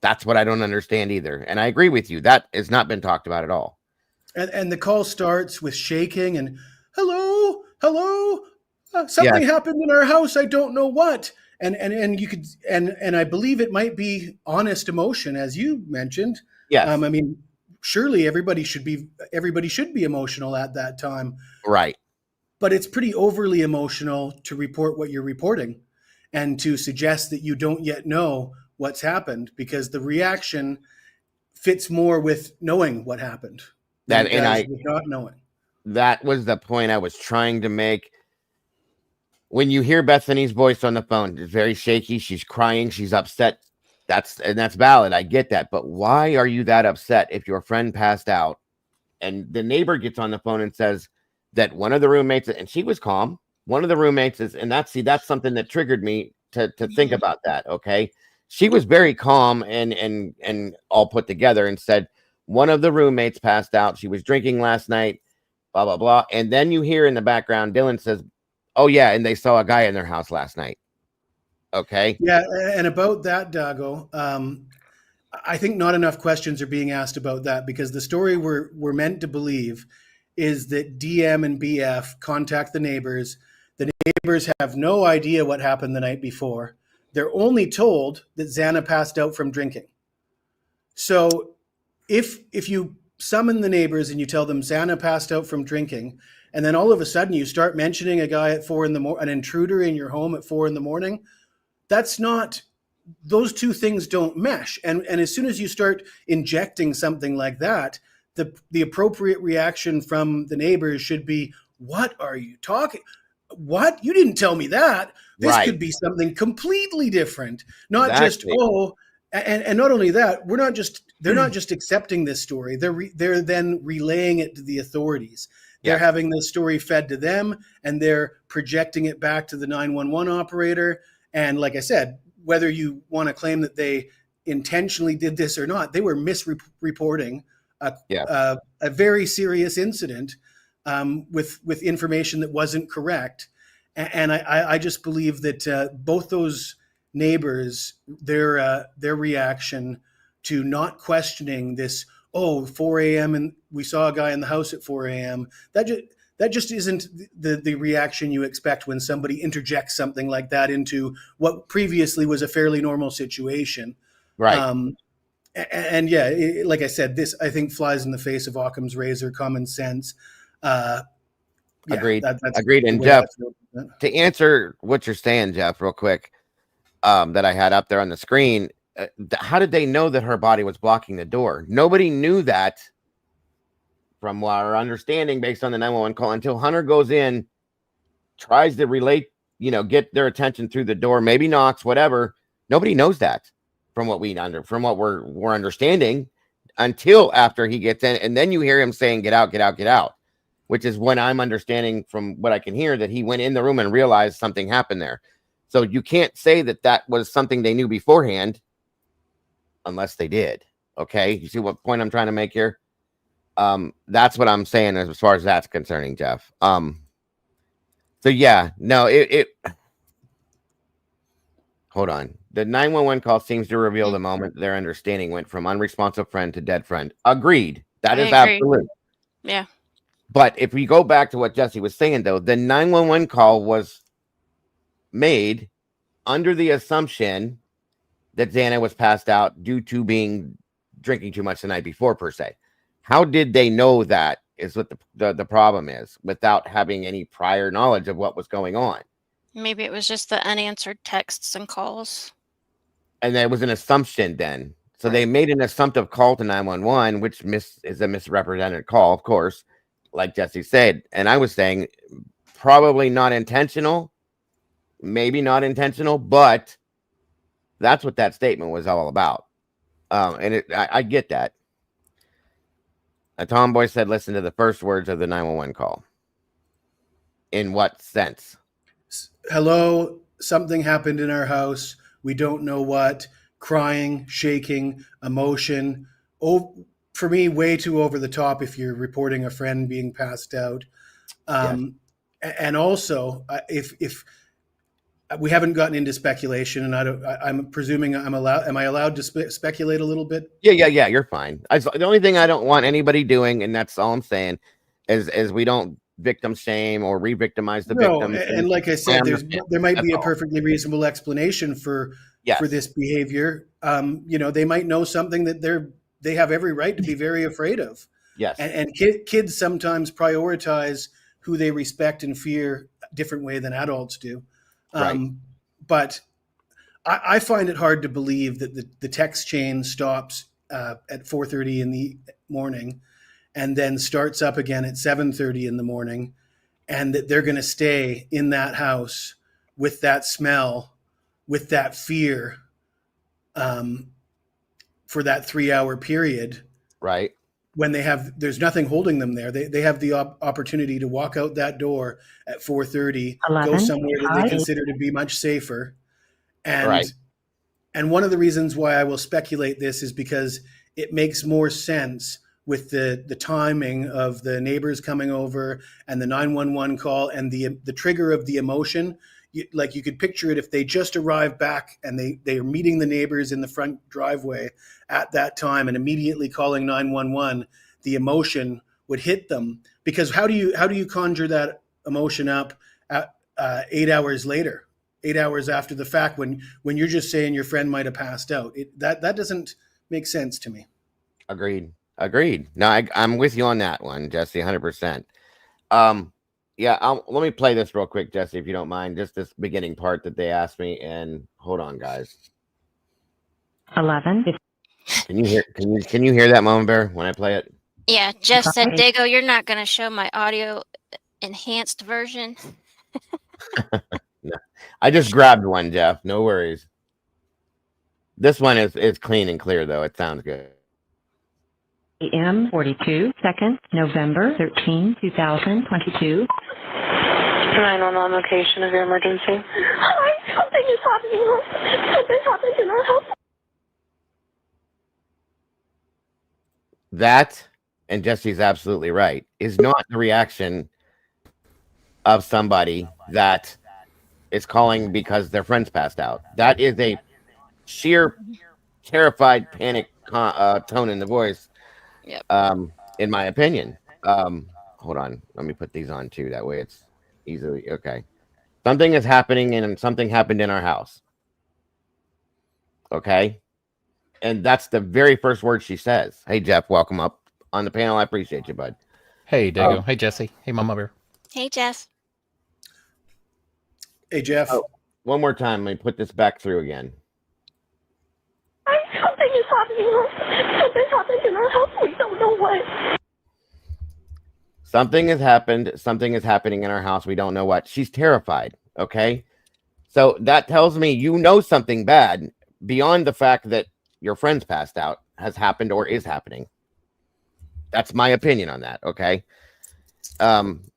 That's what I don't understand either. And I agree with you. That has not been talked about at all. And the call starts with shaking and hello, hello, something Yes. happened in our house. I don't know what. And you could and I believe it might be honest emotion, as you mentioned. Yes. I mean, surely everybody should be emotional at that time, Right. but it's pretty overly emotional to report what you're reporting and to suggest that you don't yet know what's happened, because the reaction fits more with knowing what happened than That it and does I with not knowing. that was the point I was trying to make. When you hear Bethany's voice on the phone, it's very shaky. She's crying. She's upset. That's valid. I get that. But why are you that upset if your friend passed out and the neighbor gets on the phone and says that one of the roommates, and she was calm, one of the roommates is, and that's something that triggered me to think about that. Okay. She was very calm and all put together and said one of the roommates passed out. She was drinking last night, blah, blah, blah. And then you hear in the background, Dylan says, oh yeah, and they saw a guy in their house last night. Okay. Yeah, and about that, Dago, I think not enough questions are being asked about that, because the story we're meant to believe is that DM and BF contact the neighbors. The neighbors have no idea what happened the night before. They're only told that Xana passed out from drinking. So if you summon the neighbors and you tell them Xana passed out from drinking, and then all of a sudden you start mentioning a guy at 4 in the morning, an intruder in your home at 4 in the morning, that's not, those two things don't mesh. And as soon as you start injecting something like that, the appropriate reaction from the neighbors should be, what are you talking? What? You didn't tell me that. This Right. could be something completely different. Not just, Exactly. and not only that, they're not just accepting this story. They're then relaying it to the authorities. They're Yes. having this story fed to them, and they're projecting it back to the 911 operator. And like I said, whether you want to claim that they intentionally did this or not, they were misreporting Yeah. a very serious incident with information that wasn't correct. And I just believe that both those neighbors, their reaction to not questioning this, 4 a.m. and we saw a guy in the house at 4 a.m. That just isn't the reaction you expect when somebody interjects something like that into what previously was a fairly normal situation. Right. And yeah, like I said, this I think flies in the face of Occam's razor, common sense. Yeah, Agreed. that's Agreed. the And way Jeff, I feel about that. to answer what you're saying, Jeff, real quick, that I had up there on the screen, how did they know that her body was blocking the door? Nobody knew that, from our understanding, based on the 911 call, until Hunter goes in, tries to relate, get their attention through the door, maybe knocks, whatever. Nobody knows that from what we're understanding, until after he gets in, and then you hear him saying, "Get out, get out, get out," which is when I'm understanding from what I can hear that he went in the room and realized something happened there. So you can't say that was something they knew beforehand, unless they did. Okay, you see what point I'm trying to make here? That's what I'm saying as far as that's concerning, Jeff. So yeah, no, it hold on. The 911 call seems to reveal the moment their understanding went from unresponsive friend to dead friend. Agreed. That I is agree. absolute. Yeah. But if we go back to what Jesse was saying, though, the 911 call was made under the assumption that Xana was passed out due to drinking too much the night before, per se. How did they know that is what the problem is, without having any prior knowledge of what was going on? Maybe it was just the unanswered texts and calls. And there was an assumption then. So they made an assumptive call to 911, which is a misrepresented call, of course, like Jesse said. And I was saying probably not intentional, maybe not intentional, but that's what that statement was all about. And I get that. A tomboy said, listen to the first words of the 911 call. In what sense? Hello, something happened in our house. We don't know what. Crying, shaking, emotion. For me, way too over the top if you're reporting a friend being passed out. Yes. And also, if we haven't gotten into speculation, and I'm presuming I'm allowed. Am I allowed to speculate a little bit? Yeah. You're fine. The only thing I don't want anybody doing, and that's all I'm saying, is we don't victim shame or re-victimize the No, victims. and like I said, there might That's be a all. perfectly reasonable explanation for Yes. this behavior. They might know something that they have every right to be very afraid of. Yes. And kids sometimes prioritize who they respect and fear a different way than adults do. Right. But I find it hard to believe that the text chain stops at 4:30 in the morning and then starts up again at 7:30 in the morning, and that they're going to stay in that house with that smell, with that fear, for that 3-hour period. Right. When there's nothing holding them there. They have the opportunity to walk out that door at 4:30, go somewhere that they consider to be much safer. And Right. and one of the reasons why I will speculate this is because it makes more sense with the timing of the neighbors coming over and the 911 call and the trigger of the emotion. You could picture it if they just arrived back and they are meeting the neighbors in the front driveway at that time and immediately calling 911, the emotion would hit them. Because how do you conjure that emotion up at 8 hours later, 8 hours after the fact, when you're just saying your friend might have passed out? That doesn't make sense to me. Agreed. No, I'm with you on that one, Jesse, 100%. Yeah, let me play this real quick, Jesse, if you don't mind. Just this beginning part that they asked me, and hold on, guys. 11. Can you hear that, Mama Bear, when I play it? Yeah, Jeff said, Dago, you're not going to show my audio enhanced version. No, I just grabbed one, Jeff. No worries. This one is clean and clear, though. It sounds good. AM 42 seconds, November 13, 2022. 911 location of your emergency. Hi, something is happening. Something happened in our house. That, and Jesse's absolutely right, is not the reaction of somebody that is calling because their friends passed out. That is a sheer terrified panic tone in the voice. Yep. In my opinion. Hold on, let me put these on too, that way it's easily okay. Something is happening and something happened in our house. Okay, and that's the very first word she says. Hey, Jeff, welcome up on the panel. I appreciate you, bud. Hey, Dago. Hey, Jesse. Hey, Mama Bear. Hey, Jeff. Hey, Jeff. One more time, let me put this back through again. Something is happening. Something happened in our house. We don't know what. Something has happened. Something is happening in our house. We don't know what. She's terrified. Okay. So that tells me you know something bad beyond the fact that your friend's passed out has happened or is happening. That's my opinion on that. Okay.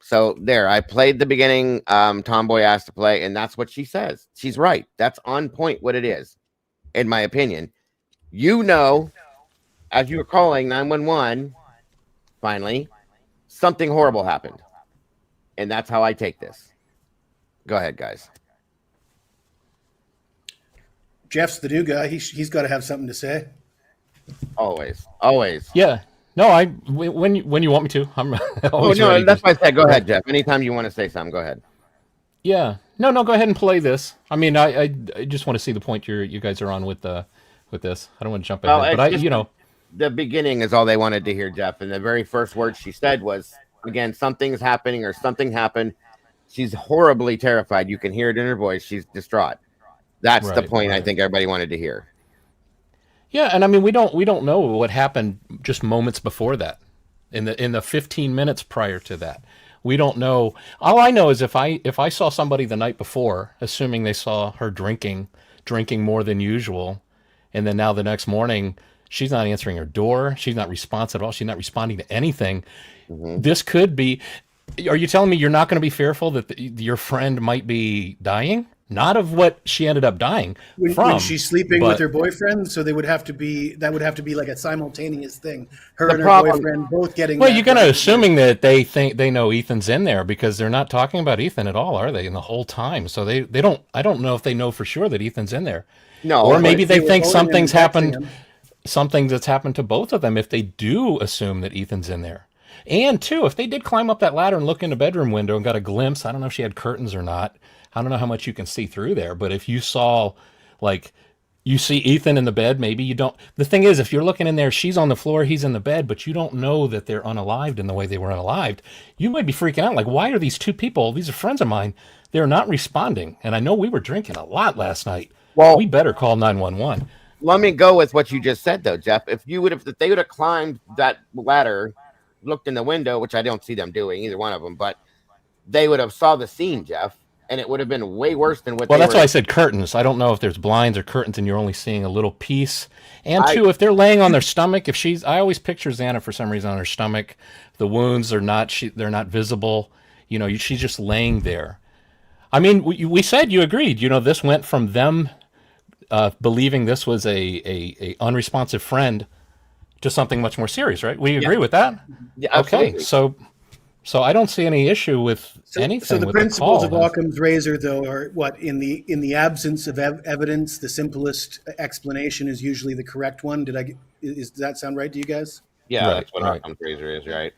So there, I played the beginning. Tomboy asked to play, and that's what she says. She's right. That's on point what it is, in my opinion. You know, as you were calling 911, finally, something horrible happened. And that's how I take this. Go ahead, guys. Jeff's the new guy. He's got to have something to say. Always. Yeah. No, when you want me to, I'm always ready. That's why I said go ahead, Jeff. Anytime you want to say something, go ahead. Yeah. No, go ahead and play this. I mean, I just want to see the point you guys are on with this. I don't want to jump ahead, but the beginning is all they wanted to hear, Jeff. And the very first word she said was, again, something's happening or something happened. She's horribly terrified. You can hear it in her voice. She's distraught. That's the point I think everybody wanted to hear. Yeah, and I mean we don't know what happened just moments before that. In the 15 minutes prior to that. We don't know. All I know is if I saw somebody the night before, assuming they saw her drinking more than usual, and then now the next morning she's not answering her door, she's not responsive at all, she's not responding to anything. Mm-hmm. This could be. Are you telling me you're not going to be fearful that your friend might be dying? not of what she ended up dying when from. she's sleeping with But her boyfriend, so that would have to be like a simultaneous thing. Her The and her problem, boyfriend both getting well, that you're gonna brain assuming that they think they know Ethan's in there because they're not talking about Ethan at all, are they? In the whole time, so they don't. I don't know if they know for sure that Ethan's in there, no, or but maybe they were think phoning him and something's texting happened, him. something that's happened to both of them. If they do assume that Ethan's in there, and two, if they did climb up that ladder and look in the bedroom window and got a glimpse, I don't know if she had curtains or not. I don't know how much you can see through there, but if you saw, like, you see Ethan in the bed, maybe you don't. The thing is, if you're looking in there, she's on the floor, he's in the bed, but you don't know that they're unalived in the way they were unalived. You might be freaking out. Like, why are these two people, these are friends of mine, they're not responding? And I know we were drinking a lot last night. We well, better call 911. let me go with what you just said though, Jeff. If they would have climbed that ladder, looked in the window, which I don't see them doing, either one of them, but they would have saw the scene, Jeff, and it would have been way worse than what Well, they that's were. why I said curtains. I don't know if there's blinds or curtains and you're only seeing a little piece. And I two, if they're laying on their stomach, if she's, I always picture Xana for some reason on her stomach. The wounds are not, they're not visible. You know, she's just laying there. I mean, we said you agreed. You know, this went from them believing this was a unresponsive friend to something much more serious, right? We agree with that. Yeah, Okay, absolutely. so I don't see any issue with So anything the with the principles of call. Occam's razor, though, are what in the absence of evidence, the simplest explanation is usually the correct one. Does that sound right to you guys? Yeah, Right, that's what right. Occam's razor is, right?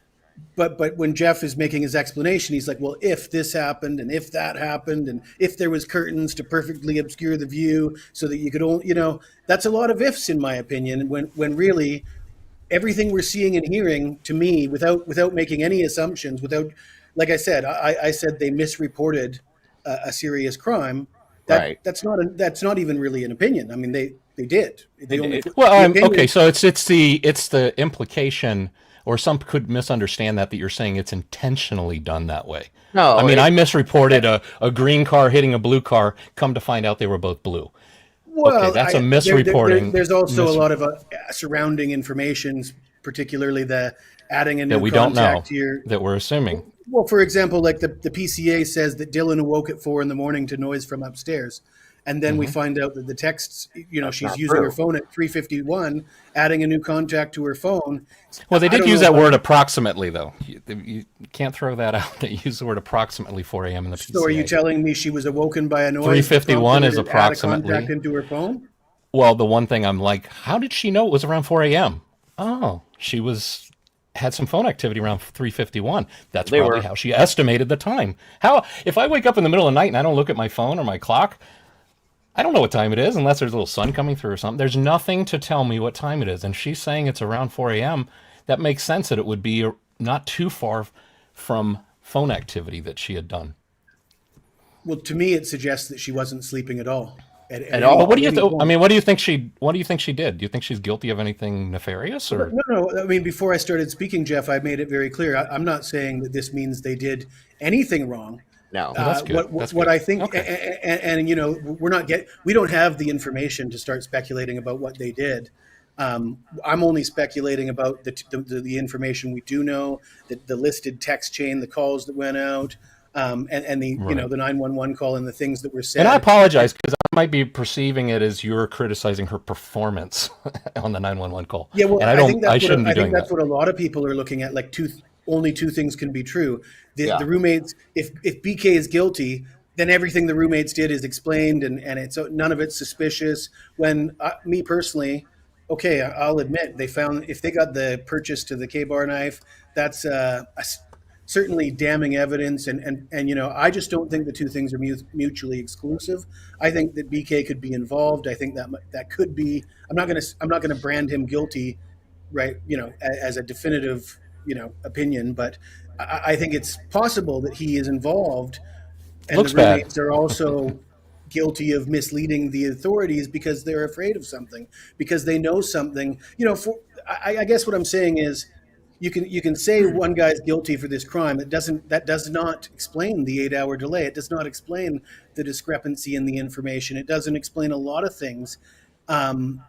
But when Jeff is making his explanation, he's like, well, if this happened and if that happened and if there was curtains to perfectly obscure the view so that you could only, that's a lot of ifs in my opinion. When really everything we're seeing and hearing, to me, without making any assumptions, without, like I said, I said they misreported a serious crime. Right. That's not even really an opinion. I mean, they did. They only Well, the opinion. okay, so it's the implication, or some could misunderstand that you're saying it's intentionally done that way. No, I mean, I misreported a green car hitting a blue car. Come to find out, they were both blue. Okay, Well, that's a misreporting. there's also a lot of surrounding information, particularly the adding a That new we don't know contact to your. that we're assuming. Well, for example, like the PCA says that Dylan awoke at 4 a.m. to noise from upstairs. And then we Mm-hmm. find out that the texts, that's she's not using true. her phone at 3:51, adding a new contact to her phone. Well, they I did don't use know that if word approximately, though. You can't throw that out. They use the word approximately 4 a.m. in the PCA. So are you telling me she was awoken by a noise? 3:51 is that prompted her to add a approximately. contact into her phone? Well, the one thing I'm like, how did she know it was around 4 a.m.? Oh, she had some phone activity around 3:51. That's They probably were. how she estimated the time. How if I wake up in the middle of the night and I don't look at my phone or my clock, I don't know what time it is unless there's a little sun coming through or something. There's nothing to tell me what time it is. And she's saying it's around 4 a.m. That makes sense that it would be not too far from phone activity that she had done. Well, to me, it suggests that she wasn't sleeping at all. At all. But what do you any I point. mean, what do you think she did? Do you think she's guilty of anything nefarious or No. I mean, before I started speaking, Jeff, I made it very clear. I'm not saying that this means they did anything wrong. No. Well, that's good. That's What good. I think, Okay. and we don't have the information to start speculating about what they did. I'm only speculating about the information we do know, the listed text chain, the calls that went out, and the Right. the 911 call and the things that were said. And I apologize because I might be perceiving it as you're criticizing her performance on the 911 call. Yeah, well, And I think I that's shouldn't be I think doing that's that. what a lot of people are looking at. Like only two things can be true. Yeah. The roommates, if BK is guilty, then everything the roommates did is explained, and it's none of it's suspicious. When me personally, okay, I'll admit they found if they got the purchase to the K-bar knife, that's certainly damning evidence, and I just don't think the two things are mutually exclusive. I think that BK could be involved. I think that could be. I'm not gonna brand him guilty, right? As a definitive opinion, but I think it's possible that he is involved, and the Looks bad. roommates are also guilty of misleading the authorities because they're afraid of something, because they know something. I guess what I'm saying is you can say one guy's guilty for this crime. That does not explain the 8-hour delay. It does not explain the discrepancy in the information. It doesn't explain a lot of things. And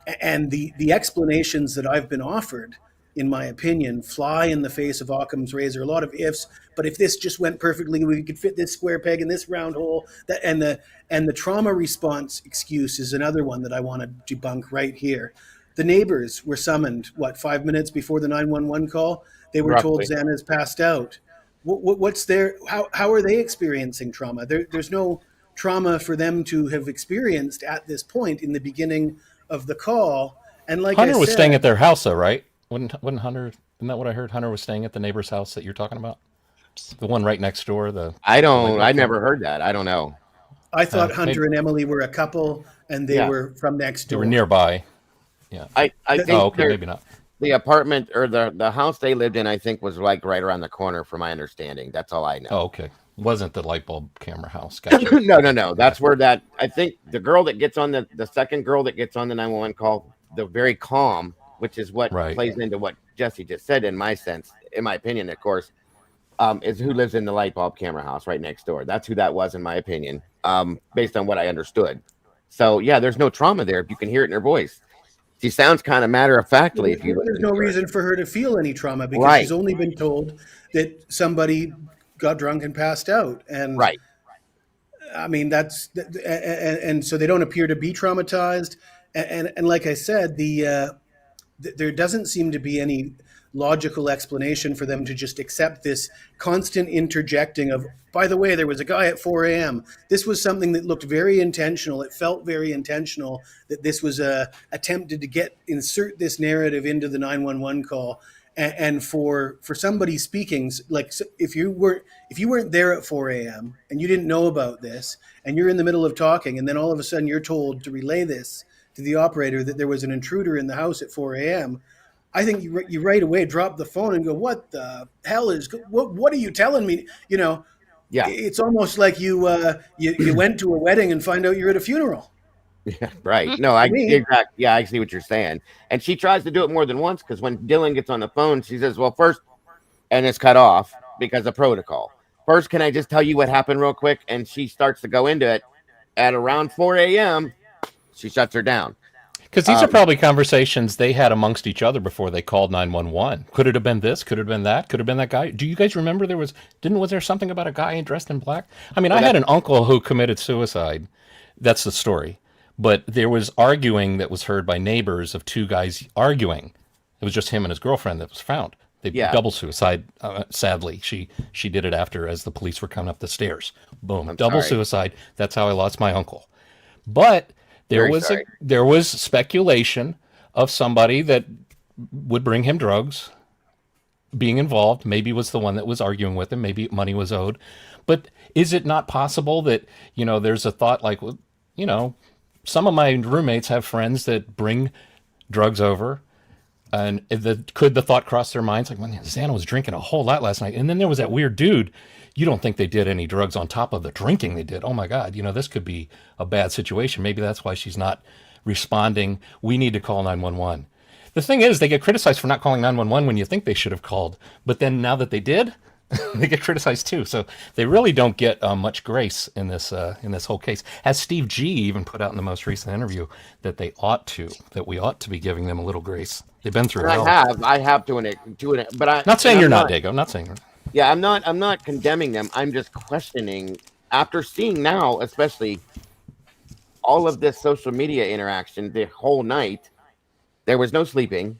the explanations that I've been offered in my opinion, fly in the face of Occam's razor. A lot of ifs, but if this just went perfectly, we could fit this square peg in this round hole. And the trauma response excuse is another one that I want to debunk right here. The neighbors were summoned, 5 minutes before the 911 call? They were told Roughly. Xana's passed out. What's their, how are they experiencing trauma? There's no trauma for them to have experienced at this point in the beginning of the call. And like Hunter I was staying said, at their house, though, right? Wouldn't Hunter? Isn't that what I heard? Hunter was staying at the neighbor's house that you're talking about, the one right next door. I never heard that. I don't know. I thought Hunter maybe and Emily were a couple and they Yeah. were from next they door. were nearby. Yeah. I Th- think Oh, okay, they're- maybe not. the apartment or the house they lived in, I think, was like right around the corner, from my understanding. That's all I know. Oh, okay. Wasn't the light bulb camera house? Gotcha. No. That's where that, I think the girl that gets on the second girl that gets on the 911 call, the very calm, which is what Right. plays into what Jesse just said, in my opinion, of course, is who lives in the light bulb camera house right next door. That's who that was, in my opinion, based on what I understood. So yeah, there's no trauma there. If you can hear it in her voice, she sounds kind of matter of factly. If you There's listen no to her. reason for her to feel any trauma because Right. she's only been told that somebody got drunk and passed out. And Right. I mean, and so they don't appear to be traumatized. And like I said, there doesn't seem to be any logical explanation for them to just accept this constant interjecting of, by the way, there was a guy at 4 a.m. This was something that looked very intentional. It felt very intentional that this was attempted to insert this narrative into the 911 call. And for somebody speaking, like if you weren't there at 4 a.m. and you didn't know about this and you're in the middle of talking and then all of a sudden you're told to relay this to the operator that there was an intruder in the house at 4 a.m., I think you right away drop the phone and go, what the hell what are you telling me? You know, Yeah. it's almost like you went to a wedding and find out you're at a funeral. Yeah, right. No, I see what you're saying. And she tries to do it more than once, because when Dylan gets on the phone, she says, well, first, and it's cut off because of protocol. First, can I just tell you what happened real quick? And she starts to go into it. At around 4 a.m., she shuts her down. Because these are probably conversations they had amongst each other before they called 911. Could it have been this? Could it have been that? Could it have been that guy? Do you guys remember was there something about a guy dressed in black? I mean, I had an uncle who committed suicide. That's the story. But there was arguing that was heard by neighbors of two guys arguing. It was just him and his girlfriend that was found. They double suicide. Sadly, she did it after, as the police were coming up the stairs. Boom, double suicide. That's how I lost my uncle. But there was speculation of somebody that would bring him drugs being involved. Maybe was the one that was arguing with him. Maybe money was owed. But is it not possible that, there's a thought like, some of my roommates have friends that bring drugs over, and could the thought cross their minds like, well, Xana was drinking a whole lot last night, and then there was that weird dude. You don't think they did any drugs on top of the drinking they did? Oh my God, this could be a bad situation. Maybe that's why she's not responding. We need to call 911. The thing is, they get criticized for not calling 911 when you think they should have called, but then now that they did, they get criticized too. So they really don't get much grace in this whole case. As Steve G even put out in the most recent interview that we ought to be giving them a little grace. They've been through hell. I have to it, but I'm not saying you're not, Dago. I'm not saying you're not. Yeah, I'm not condemning them. I'm just questioning, after seeing now, especially all of this social media interaction the whole night. There was no sleeping,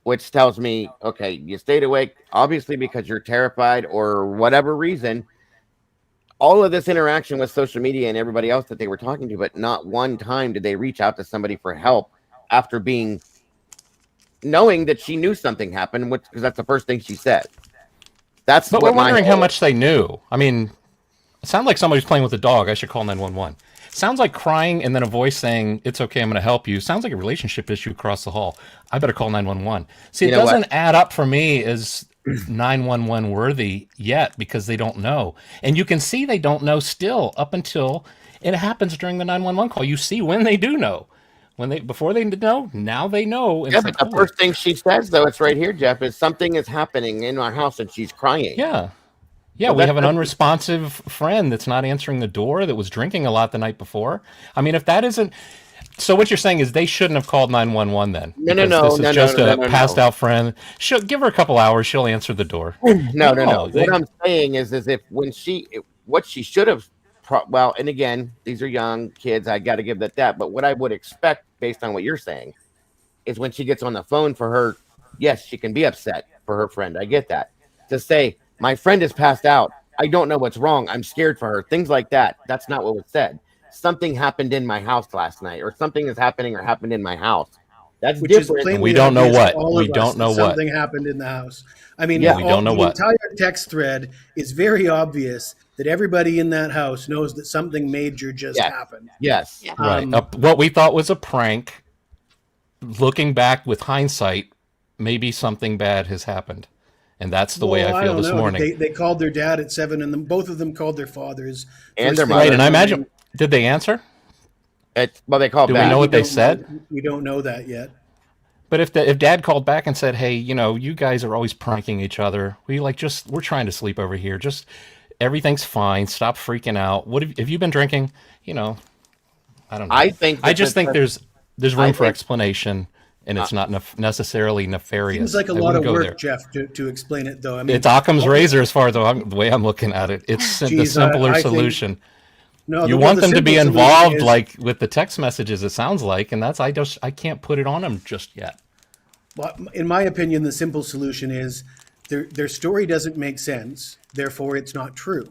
which tells me, okay, you stayed awake, obviously because you're terrified or whatever reason. All of this interaction with social media and everybody else that they were talking to, but not one time did they reach out to somebody for help after knowing that she knew something happened, because that's the first thing she said. But we're wondering how much they knew. I mean, it sounds like somebody's playing with a dog. I should call 911. Sounds like crying and then a voice saying, it's okay, I'm going to help you. Sounds like a relationship issue across the hall. I better call 911. See, it doesn't add up for me as 911 worthy yet, because they don't know. And you can see they don't know still up until it happens during the 911 call. You see when they do know. Before they know, now they know. Yeah, but the first thing she says, though, it's right here, Jeff, is something is happening in our house, and she's crying. Yeah. Yeah, we have an unresponsive friend that's not answering the door, that was drinking a lot the night before. I mean, if that isn't... So what you're saying is they shouldn't have called 911 then? No, Because no, this no, is no, no, just no, a no, passed no. out friend. She'll give her a couple hours. She'll answer the door. No, no, no. They, What I'm saying is if when what she should have, well, and again, these are young kids. I got to give that. But what I would expect, based on what you're saying, is when she gets on the phone for her. Yes, she can be upset for her friend. I get that. To say my friend is passed out. I don't know what's wrong. I'm scared for her. Things like that. That's not what was said. Something happened in my house last night, or something is happening or happened in my house. That's Which is different. and we plainly don't know obvious to what. all We of us don't that know what. something happened in the house. I mean, And we don't know the what. entire text thread is very obvious that everybody in that house knows that something major just Yes. happened. Yes. Yeah. Right. What we thought was a prank, looking back with hindsight, maybe something bad has happened. And that's the way Well, I I feel don't this know. morning. They called their dad at 7, and both of them called their fathers And first their thing Right. in And the I morning. imagine, did they answer? Well, they call Do we back. know what they don't know. said? We don't know that yet. But if dad called back and said, "Hey, you guys are always pranking each other. We're trying to sleep over here. Just everything's fine. Stop freaking out. What have you been drinking? I don't know. I think I that just think there's I room for think- explanation, and it's not necessarily nefarious. Seems like a I lot wouldn't of go work, there. Jeff, to explain it, though. I mean, It's Occam's razor as far as the way I'm looking at it. It's the Geez, simpler I think- solution. no, You well, want the them to be simple solution involved, is- like with the text messages. It sounds like, and that's I can't put it on them just yet. Well, in my opinion, the simple solution is their story doesn't make sense, therefore it's not true.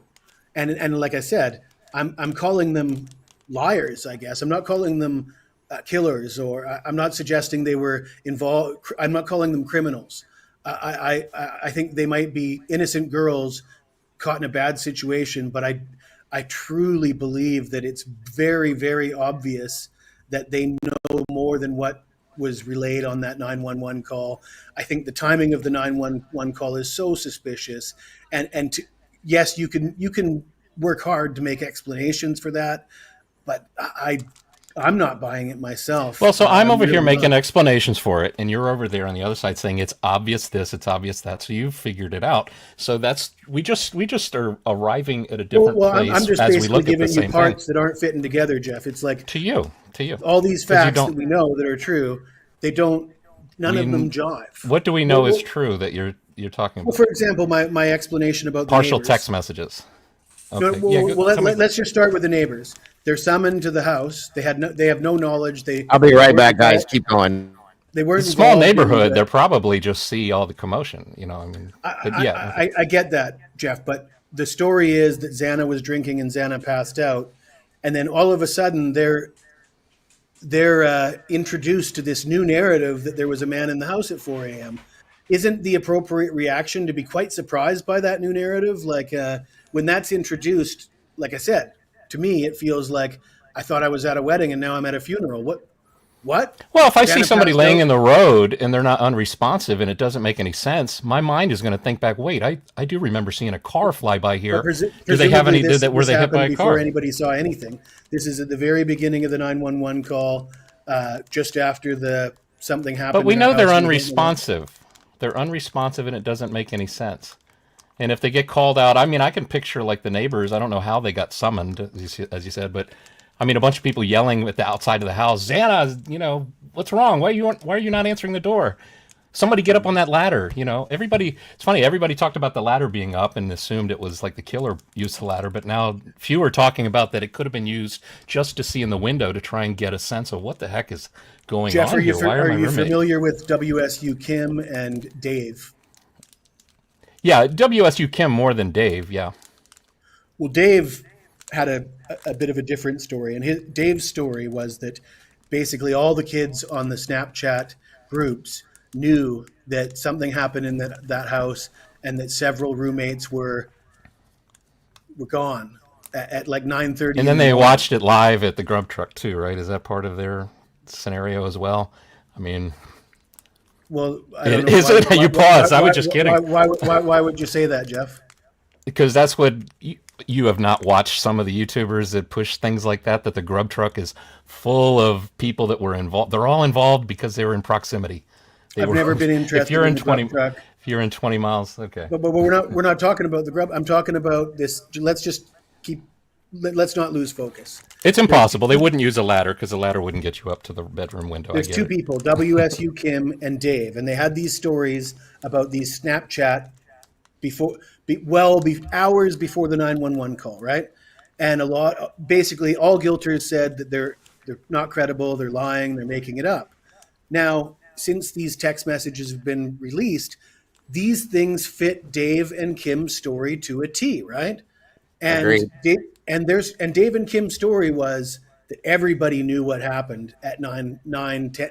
And like I said, I'm calling them liars. I guess I'm not calling them killers, or I'm not suggesting they were involved. I'm not calling them criminals. I think they might be innocent girls caught in a bad situation, but I truly believe that it's very, very obvious that they know more than what was relayed on that 911 call. I think the timing of the 911 call is so suspicious, yes, you can work hard to make explanations for that, but I'm not buying it myself. Well, so I'm over here really making not. explanations for it, and you're over there on the other side saying it's obvious this, it's obvious that. So you've figured it out. So we just are arriving at a different Well, place I'm just as we basically look at the giving you same parts thing. that aren't fitting together, Jeff. It's like To you. all these 'Cause you facts don't- that we know that are true, none of them jive. What do we know Well, is true that you're talking Well, about? for example, my explanation about the Partial neighbors. text messages. No, Okay. well, Yeah, well, tell me. let's just start with the neighbors. They're summoned to the house. They have no knowledge. I'll be right weren't back, guys. involved- Keep going. They weren't It's a small involved in neighborhood. the- They're probably just see all the commotion. I mean, but yeah. I get that, Jeff, but the story is that Xana was drinking and Xana passed out, and then all of a sudden they're introduced to this new narrative that there was a man in the house at 4 a.m. Isn't the appropriate reaction to be quite surprised by that new narrative? Like when that's introduced, like I said, to me it feels like I thought I was at a wedding and now I'm at a funeral. What? Well, if I see Xana somebody passed laying out? in the road and they're not unresponsive and it doesn't make any sense, my mind is going to think back. Wait, I do remember seeing a car fly by here. Do they have any? Were they hit by a before car? anybody saw anything? This is at the very beginning of the 911 call, just after the something happened. But we in know our they're house and we don't know what. unresponsive. They're unresponsive and it doesn't make any sense. And if they get called out, I mean, I can picture like the neighbors. I don't know how they got summoned, as you said, but I mean, a bunch of people yelling at the outside of the house, Xana, what's wrong? Why are you not answering the door? Somebody get up on that ladder. Everybody, it's funny. Everybody talked about the ladder being up and assumed it was like the killer used the ladder. But now few are talking about that it could have been used just to see in the window to try and get a sense of what the heck is going Jeff, on here. Why are my you roommate? familiar with WSU Kim and Dave? Yeah, WSU Kim more than Dave. Yeah. Well, Dave had a bit of a different story, and Dave's story was that basically all the kids on the Snapchat groups knew that something happened in that house, and that several roommates were gone at like 9:30. And then they watched it live at the grub truck too, right? Is that part of their scenario as well? I mean, well, I don't know. Is it? You paused. I was just kidding. Why would you say that, Jeff? Because that's what you have not watched some of the YouTubers that push things like that the grub truck is full of people that were involved. They're all involved because they were in proximity. I've never been interested if you're in in the 20 grub truck. if you're in 20 miles, okay. But we're not talking about the grub. I'm talking about this. Let's just keep let's not lose focus. It's impossible. They wouldn't use a ladder because a ladder wouldn't get you up to the bedroom window. There's two people, WSU Kim and Dave, and they had these stories about these Snapchat hours before the 911 call, right? And basically all guilters said that they're not credible, they're lying, they're making it up. Now, since these text messages have been released, these things fit Dave and Kim's story to a T, right? And Dave and Kim's story was that everybody knew what happened at 10,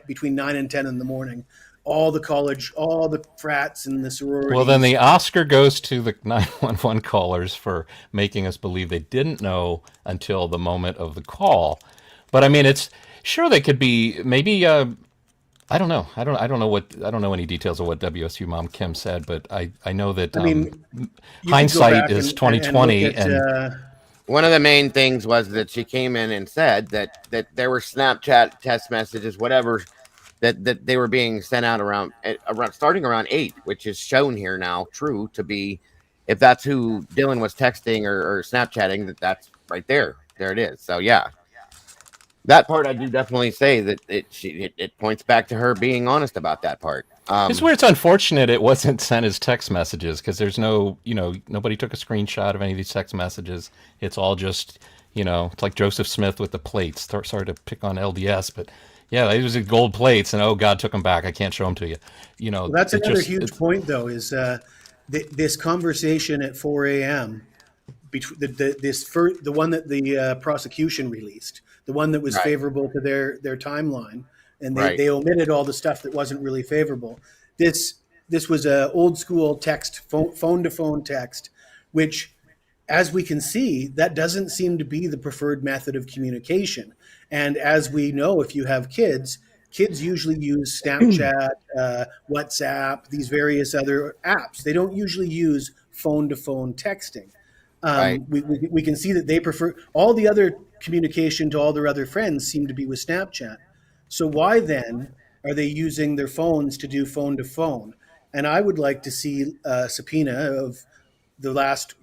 between 9 and 10 in the morning. All the frats and the sororities. Well, then the Oscar goes to the 911 callers for making us believe they didn't know until the moment of the call. But I mean, it's sure they could be maybe. I don't know. I don't know any details of what WSU mom Kim said, but I know that hindsight is 2020. And one of the main things was that she came in and said that there were Snapchat test messages, whatever, that they were being sent out around starting around 8, which is shown here now true to be, if that's who Dylan was texting or Snapchatting, that's right there. There it is. So yeah. That part I do definitely say that it points back to her being honest about that part. It's where it's unfortunate it wasn't sent as text messages because there's no, nobody took a screenshot of any of these text messages. It's all just, it's like Joseph Smith with the plates. Sorry to pick on LDS, but yeah, they was gold plates and oh God took them back. I can't show them to you. Well, that's another huge point though, is this conversation at 4 a.m. between the one that the prosecution released. The one that was favorable to their timeline, and they omitted all the stuff that wasn't really favorable. This was a old school text, phone to phone text, which, as we can see, that doesn't seem to be the preferred method of communication. And as we know, if you have kids usually use Snapchat, WhatsApp, these various other apps. They don't usually use phone to phone texting. We can see that they prefer all the other communication to all their other friends seem to be with Snapchat. So why then are they using their phones to do phone to phone? And I would like to see a subpoena of the last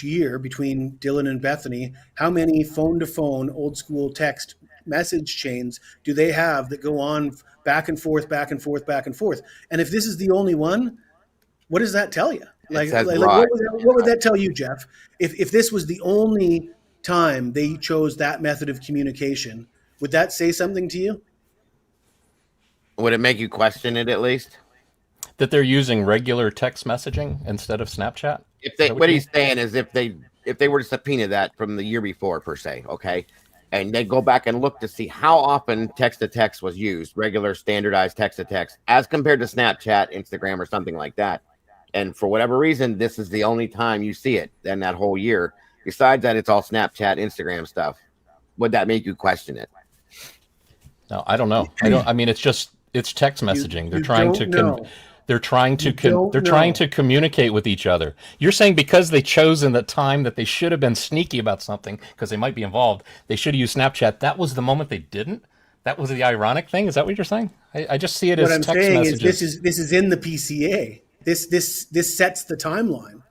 year between Dylan and Bethany. How many phone to phone old school text message chains do they have that go on back and forth, back and forth, back and forth? And if this is the only one, what does that tell you? What would that tell you, Jeff? If this was the only time they chose that method of communication, would that say something to you? Would it make you question it at least? That they're using regular text messaging instead of Snapchat? What he's saying is if they were to subpoena that from the year before per se, okay, and they go back and look to see how often text to text was used, regular standardized text to text, as compared to Snapchat, Instagram, or something like that. And for whatever reason, this is the only time you see it in that whole year. Besides that, it's all Snapchat, Instagram stuff. Would that make you question it? No, I don't know. I mean, it's text messaging. They're trying to communicate with each other. You're saying because they chose in the time that they should have been sneaky about something because they might be involved, they should have used Snapchat. That was the moment they didn't. That was the ironic thing. Is that what you're saying? I just see it as text messages. This is in the PCA. This sets the timeline.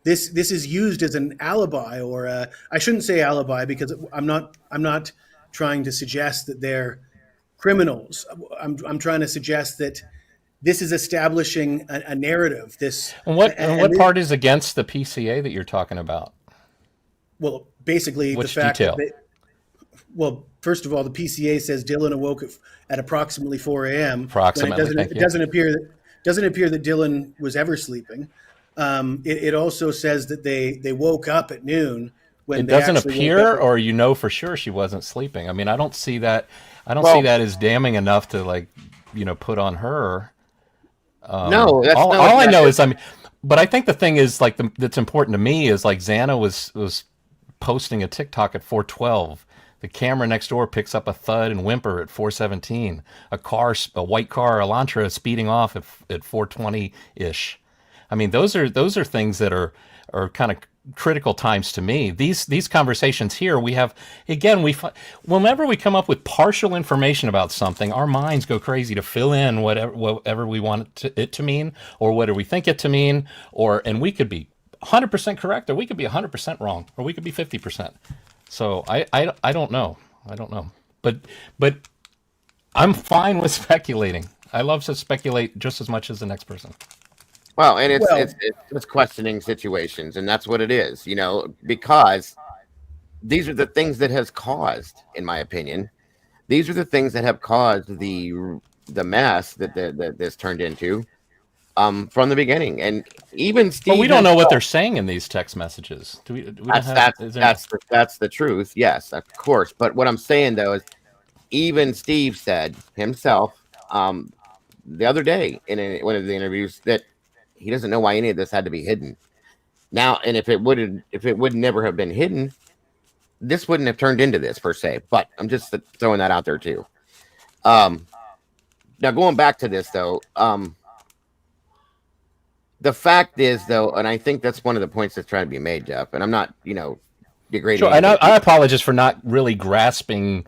This is used as an alibi, or I shouldn't say alibi because I'm not trying to suggest that they're criminals. I'm trying to suggest that this is establishing a narrative. What part is against the PCA that you're talking about? Well, basically Which the fact detail? that first of all, the PCA says Dylan awoke at approximately 4 a.m. Approximately, it doesn't appear that Dylan was ever sleeping. It also says that they woke up at noon. It doesn't appear, or for sure she wasn't sleeping. I mean, I don't see that. See that as damning enough to put on her. No, that's all I know is but I think the thing is that's important to me is Xana was posting a TikTok at 4:12. The camera next door picks up a thud and whimper at 4:17. A white car, Elantra, speeding off at 4:20 ish. I mean, those are things that are kind of critical times to me. These conversations here we have, again, whenever we come up with partial information about something, our minds go crazy to fill in whatever we want it to mean, or whatever we think it to mean, and we could be 100% correct, or we could be 100% wrong, or we could be 50%. So I don't know. I don't know. But I'm fine with speculating. I love to speculate just as much as the next person. Well, and Well- it's just questioning situations, and that's what it is, because these are the things that has caused, in my opinion, these are the things that have caused the mess that this turned into from the beginning. And even Steve, But we don't know what they're saying in these text messages. Do we? That's the truth. Yes, of course. But what I'm saying though is, even Steve said himself the other day in one of the interviews that he doesn't know why any of this had to be hidden. Now, and if it would never have been hidden, this wouldn't have turned into this per se. But I'm just throwing that out there too. Now going back to this though, the fact is though, and I think that's one of the points that's trying to be made, Jeff. And I'm not, degrading. Sure, and I apologize for not really grasping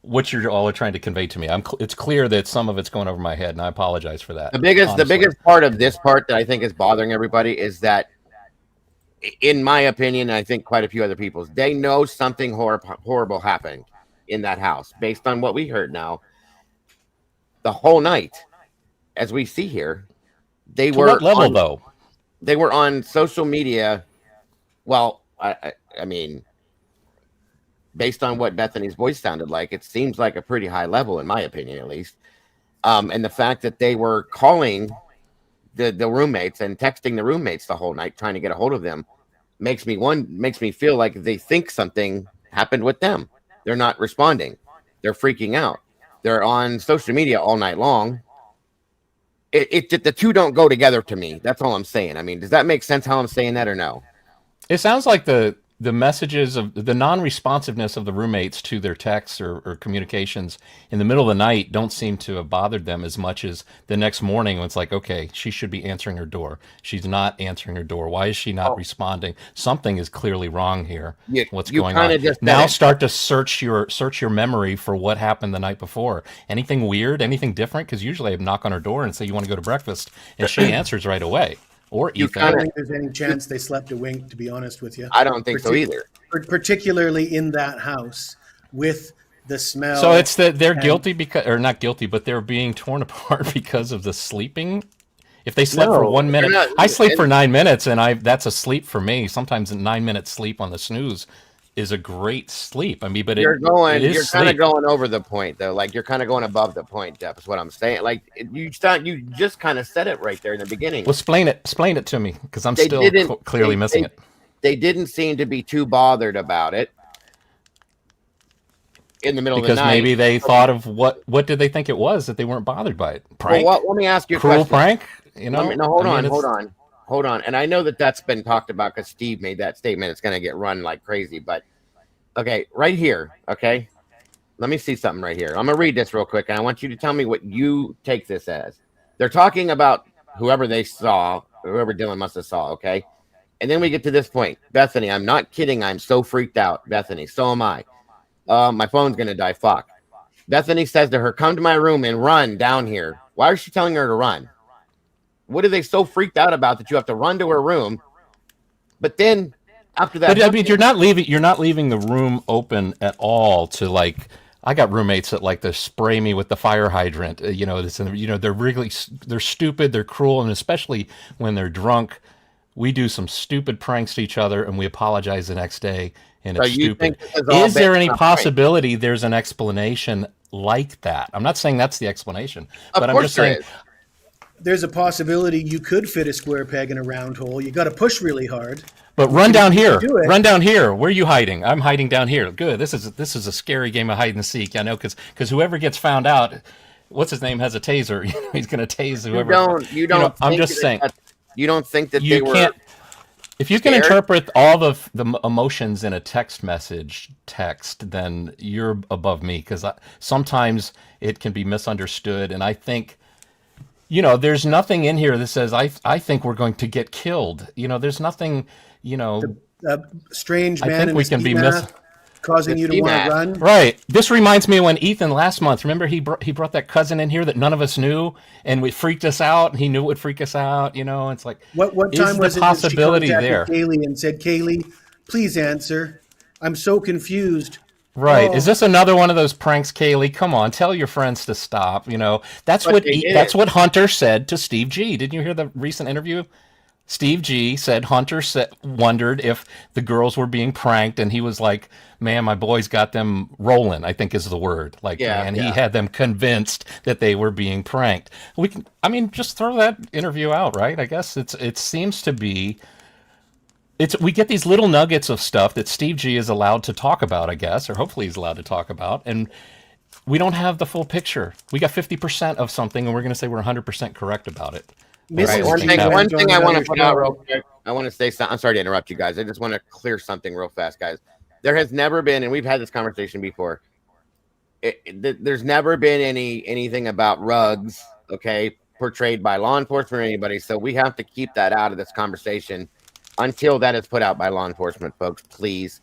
what you're all are trying to convey to me. It's clear that some of it's going over my head, and I apologize for that. The biggest part of this part that I think is bothering everybody is that, in my opinion, and I think quite a few other people's, they know something horrible happened in that house based on what we heard now. The whole night, as we see here, they To were what level though? They were on social media. Well, I mean, based on what Bethany's voice sounded like, it seems like a pretty high level, in my opinion, at least. And the fact that they were calling the roommates and texting the roommates the whole night, trying to get a hold of them, makes me feel like they think something happened with them. They're not responding. They're freaking out. They're on social media all night long. The two don't go together to me. That's all I'm saying. I mean, does that make sense how I'm saying that or no? It sounds like the messages of the non-responsiveness of the roommates to their texts or communications in the middle of the night don't seem to have bothered them as much as the next morning when it's like, okay, she should be answering her door. She's not answering her door. Why is she not responding? Something is clearly wrong here. What's going on? Now start to search your memory for what happened the night before. Anything weird? Anything different? Because usually I knock on her door and say, you want to go to breakfast? And she answers right away. Or I don't think there's any chance they slept a wink, to be honest with you. I don't think so either. Particularly in that house with the smell. So it's that they're guilty because, or not guilty, but they're being torn apart because of the sleeping. If they slept for 1 minute, I sleep for 9 minutes, and that's a sleep for me. Sometimes a 9-minute sleep on the snooze is a great sleep. I mean, but you're kind of going over the point though. Like you're kind of going above the point, Jeff, is what I'm saying. Like you just kind of said it right there in the beginning. Well, explain it to me, because I'm still clearly missing it. They didn't seem to be too bothered about it in the middle of the night. Because maybe they thought of what did they think it was that they weren't bothered by it? Prank? Well, let me ask you a cruel question. prank? Hold on. And I know that's been talked about because Steve made that statement. It's going to get run like crazy. But, okay, right here, okay? Let me see something right here. I'm going to read this real quick, and I want you to tell me what you take this as. They're talking about whoever Dylan must have saw, okay? And then we get to this point. Bethany, I'm not kidding. I'm so freaked out. Bethany, so am I. My phone's going to die. Fuck. Bethany says to her, come to my room and run down here. Why is she telling her to run? What are they so freaked out about that you have to run to her room? But then after that, but I mean, you're not leaving the room open at all to like. I got roommates that like to spray me with the fire hydrant. They're stupid, they're cruel, and especially when they're drunk, we do some stupid pranks to each other, and we apologize the next day, and it's stupid. Is there any possibility there's an explanation like that? I'm not saying that's the explanation, but I'm just saying. There's a possibility you could fit a square peg in a round hole. You got to push really hard. But run down here. Run down here. Where are you hiding? I'm hiding down here. Good. This is a scary game of hide and seek. I know because whoever gets found out, what's his name, has a taser. He's going to tase whoever. You don't. I'm just saying. You don't think that they were. If you can interpret all the emotions in a text, then you're above me, because sometimes it can be misunderstood, and I think. There's nothing in here that says I think we're going to get killed. There's nothing. Strange man. I think we can be causing The you to ski want to mask. run. Right. This reminds me of when Ethan last month, remember he brought that cousin in here that none of us knew and it freaked us out. And he knew it would freak us out. It's like, What is time the was it that she possibility contacted there? Kaylee and said, "Kaylee, please answer. I'm so confused." Right. Is Oh, this another one of those pranks, Kaylee? Come on, tell your friends to stop. That's But what they did. that's what Hunter said to Steve G. Didn't you hear the recent interview? Steve G said Hunter wondered if the girls were being pranked, and he was like, "Man, my boys got them rolling." I think is the word. Like, Yeah, man, he yeah. had them convinced that they were being pranked. Just throw that interview out, right? I guess it seems to be. We get these little nuggets of stuff that Steve G is allowed to talk about, I guess, or hopefully he's allowed to talk about, and we don't have the full picture. We got 50% of something, and we're going to say we're 100% correct about it. Right. Mrs. One G thing. went One thing on I want to another put out real show. quick. I want to say something. I'm sorry to interrupt you guys. I just want to clear something real fast, guys. There has never been, and we've had this conversation before. There's never been anything about rugs, okay, portrayed by law enforcement or anybody. So we have to keep that out of this conversation until that is put out by law enforcement, folks. Please,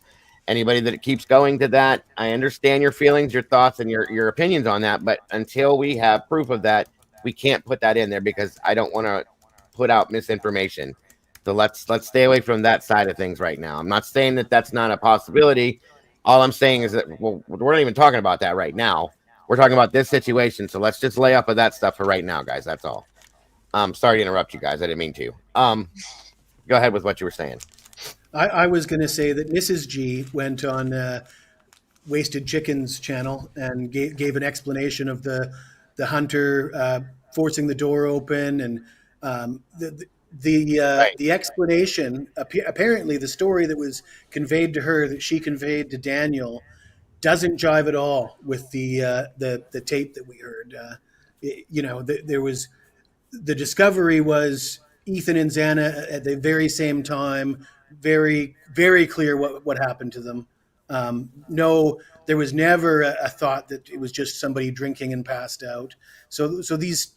anybody that keeps going to that, I understand your feelings, your thoughts, and your opinions on that. But until we have proof of that, we can't put that in there because I don't want to put out misinformation. So let's stay away from that side of things right now. I'm not saying that that's not a possibility. All I'm saying is that we're not even talking about that right now. We're talking about this situation. So let's just lay off of that stuff for right now, guys. That's all. Sorry to interrupt you guys. I didn't mean to. Go ahead with what you were saying. I was going to say that Mrs. G went on Wasted Chicken's channel and gave an explanation of the hunter forcing the door open and Right. the explanation. Apparently, the story that was conveyed to her that she conveyed to Daniel doesn't jive at all with the tape that we heard. There was the discovery was Ethan and Xana at the very same time, very, very clear what happened to them. No, there was never a thought that it was just somebody drinking and passed out. So these,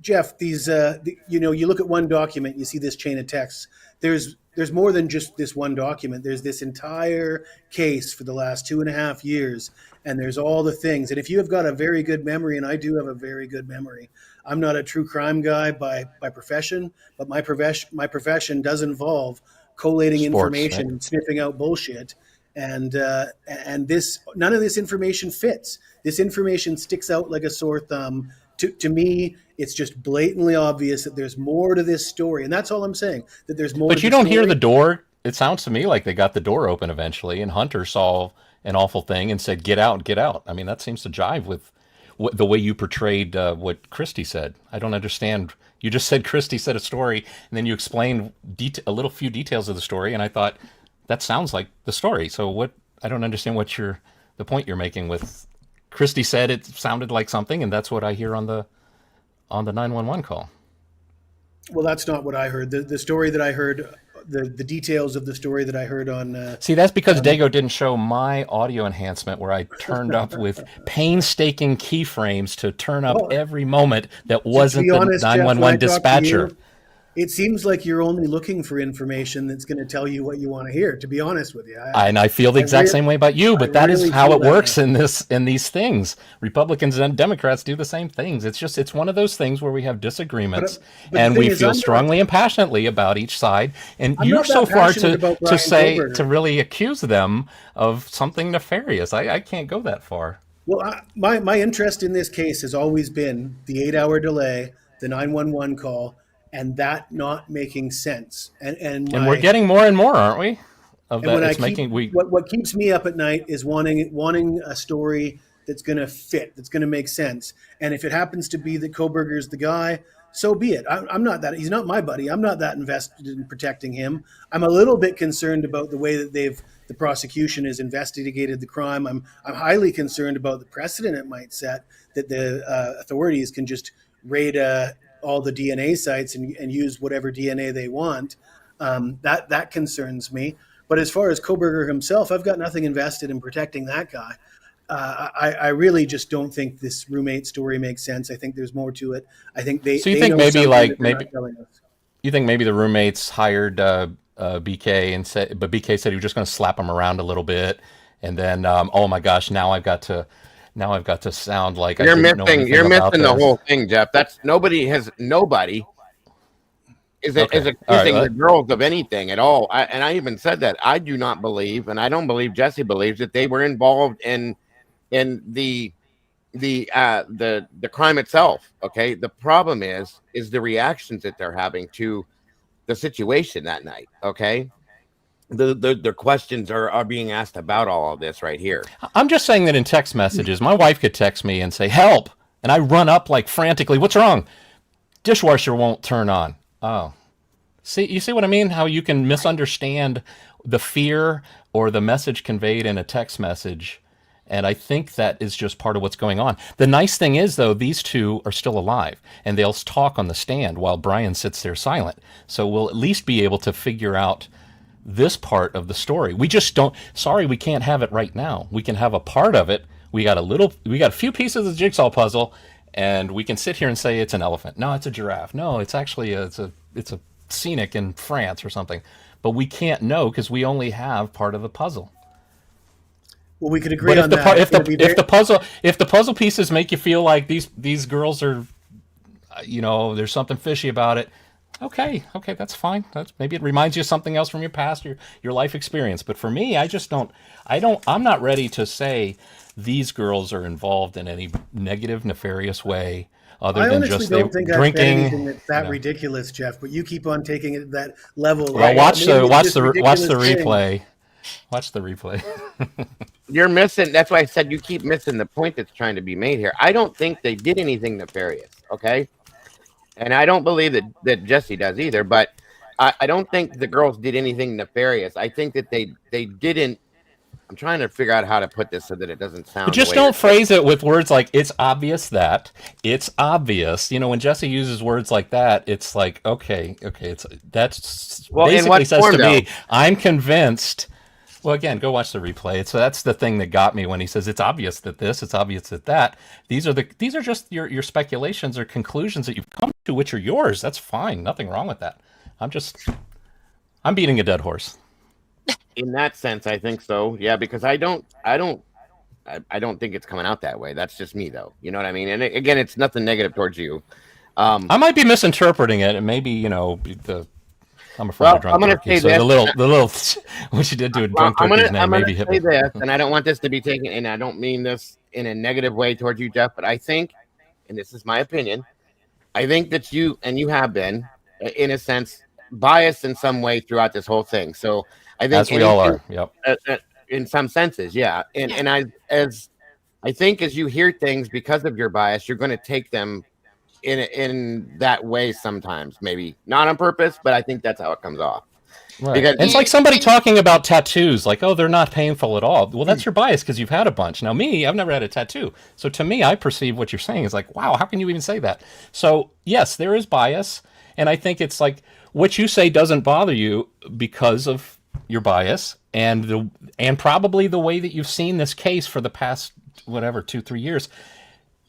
Jeff, these, you look at one document, you see this chain of texts. There's more than just this one document. There's this entire case for the last 2.5 years, and there's all the things. And if you have got a very good memory, and I do have a very good memory, I'm not a true crime guy by profession, but my profession does involve collating Sports, information right? and sniffing out bullshit. And this none of this information fits. This information sticks out like a sore thumb. To me, it's just blatantly obvious that there's more to this story, and that's all I'm saying. That there's more. But to you the don't hear story. the door. It sounds to me like they got the door open eventually, and Hunter saw an awful thing and said, "Get out, get out." I mean, that seems to jive with the way you portrayed what Christy said. I don't understand. You just said Christy said a story, and then you explained a little few details of the story, and I thought that sounds like the story. So what? I don't understand what the point you're making with Christy said it sounded like something, and that's what I hear on the 911 call. Well, that's not what I heard. The story that I heard, the details of the story that I heard on. See, that's because Dago didn't show my audio enhancement where I turned up with painstaking keyframes to turn up Well, every moment that to wasn't be the honest, Jeff, when I 911 talk to dispatcher. you, it seems like you're only looking for information that's going to tell you what you want to hear. To be honest with you, And I feel the I exact re- same way about you, but I that is really how feel it that works way. in these things. Republicans and Democrats do the same things. It's one of those things where we have disagreements but and the we thing is, feel strongly and passionately about each side. And I'm you're not so that far passionate about to Brian say Koberger. to really accuse them of something nefarious. I can't go that far. Well, my interest in this case has always been the 8-hour delay, the 911 call, and that not making sense. And we're getting more and more, aren't we? Of And that, when I it's keep making we. what keeps me up at night is wanting a story that's going to fit, that's going to make sense. And if it happens to be that Koberger's the guy, so be it. I'm not that. He's not my buddy. I'm not that invested in protecting him. I'm a little bit concerned about the way that the prosecution has investigated the crime. I'm highly concerned about the precedent it might set that the authorities can just raid all the DNA sites and use whatever DNA they want. That concerns me. But as far as Koberger himself, I've got nothing invested in protecting that guy. I really just don't think this roommate story makes sense. I think there's more to it. I think they So you they think know maybe something like that they're maybe not telling us. you think maybe the roommates hired BK and said, but BK said he was just going to slap him around a little bit, And then, oh my gosh, now I've got to sound like I You're didn't know missing. anything You're about missing the this. whole thing, Jeff. That's nobody is Okay, all right. accusing the girls of anything at all. And I even said that I do not believe, and I don't believe Jesse believes that they were involved in the crime itself. Okay, the problem is the reactions that they're having to the situation that night. Okay, the questions are being asked about all of this right here. I'm just saying that in text messages, my wife could text me and say, help. And I run up like frantically, what's wrong? Dishwasher won't turn on. Oh, see, you see what I mean? How you can misunderstand the fear or the message conveyed in a text message. And I think that is just part of what's going on. The nice thing is, though, these two are still alive and they'll talk on the stand while Brian sits there silent. So we'll at least be able to figure out this part of the story. We just don't, sorry, we can't have it right now. We can have a part of it. We got a few pieces of the jigsaw puzzle, and we can sit here and say it's an elephant. No, it's a giraffe. No, it's actually it's a scenic in France or something. But we can't know because we only have part of the puzzle. Well, we could agree But if on the that. if the puzzle pieces make you feel like these girls are, there's something fishy about it. Okay, that's fine. Maybe it reminds you of something else from your past, your life experience. But for me, I'm not ready to say these girls are involved in any negative, nefarious way other I than honestly just don't think I've said drinking. anything that's that ridiculous, Jeff. But you keep on taking it to that level. Well, Like, watch maybe it's the this ridiculous thing. replay. Watch the replay. You're missing. That's why I said you keep missing the point that's trying to be made here. I don't think they did anything nefarious. Okay. And I don't believe that Jesse does either, but I don't think the girls did anything nefarious. I think that they didn't. I'm trying to figure out how to put this so that it doesn't sound. But just don't phrase it with words like "it's obvious that," "it's obvious." When Jesse uses words like that, it's like okay, that's basically says to me, "I'm convinced." Well, again, go watch the replay. So that's the thing that got me when he says it's obvious that this, it's obvious that that. These are just your speculations or conclusions that you've come to, which are yours. That's fine. Nothing wrong with that. I'm beating a dead horse. In that sense, I think so. Yeah, because I don't think it's coming out that way. That's just me, though. You know what I mean? And again, it's nothing negative towards you. I might be misinterpreting it, and maybe I'm afraid of drunk turkey. So the little what you did to a drunk turkey's name maybe hit me. This, and I don't want this to be taken, and I don't mean this in a negative way towards you, Jeff. But I think, and this is my opinion, I think that you have been, in a sense, biased in some way throughout this whole thing. So I think as we all are. Yep. In some senses, yeah. And I think as you hear things because of your bias, you're going to take them in that way sometimes, maybe not on purpose, but I think that's how it comes off. Right. Because it's like somebody talking about tattoos, like, oh, they're not painful at all. Well, that's your bias because you've had a bunch. Now, me, I've never had a tattoo. So to me, I perceive what you're saying is like, wow, how can you even say that? So yes, there is bias. And I think it's like what you say doesn't bother you because of your bias and probably the way that you've seen this case for the past, 2-3 years.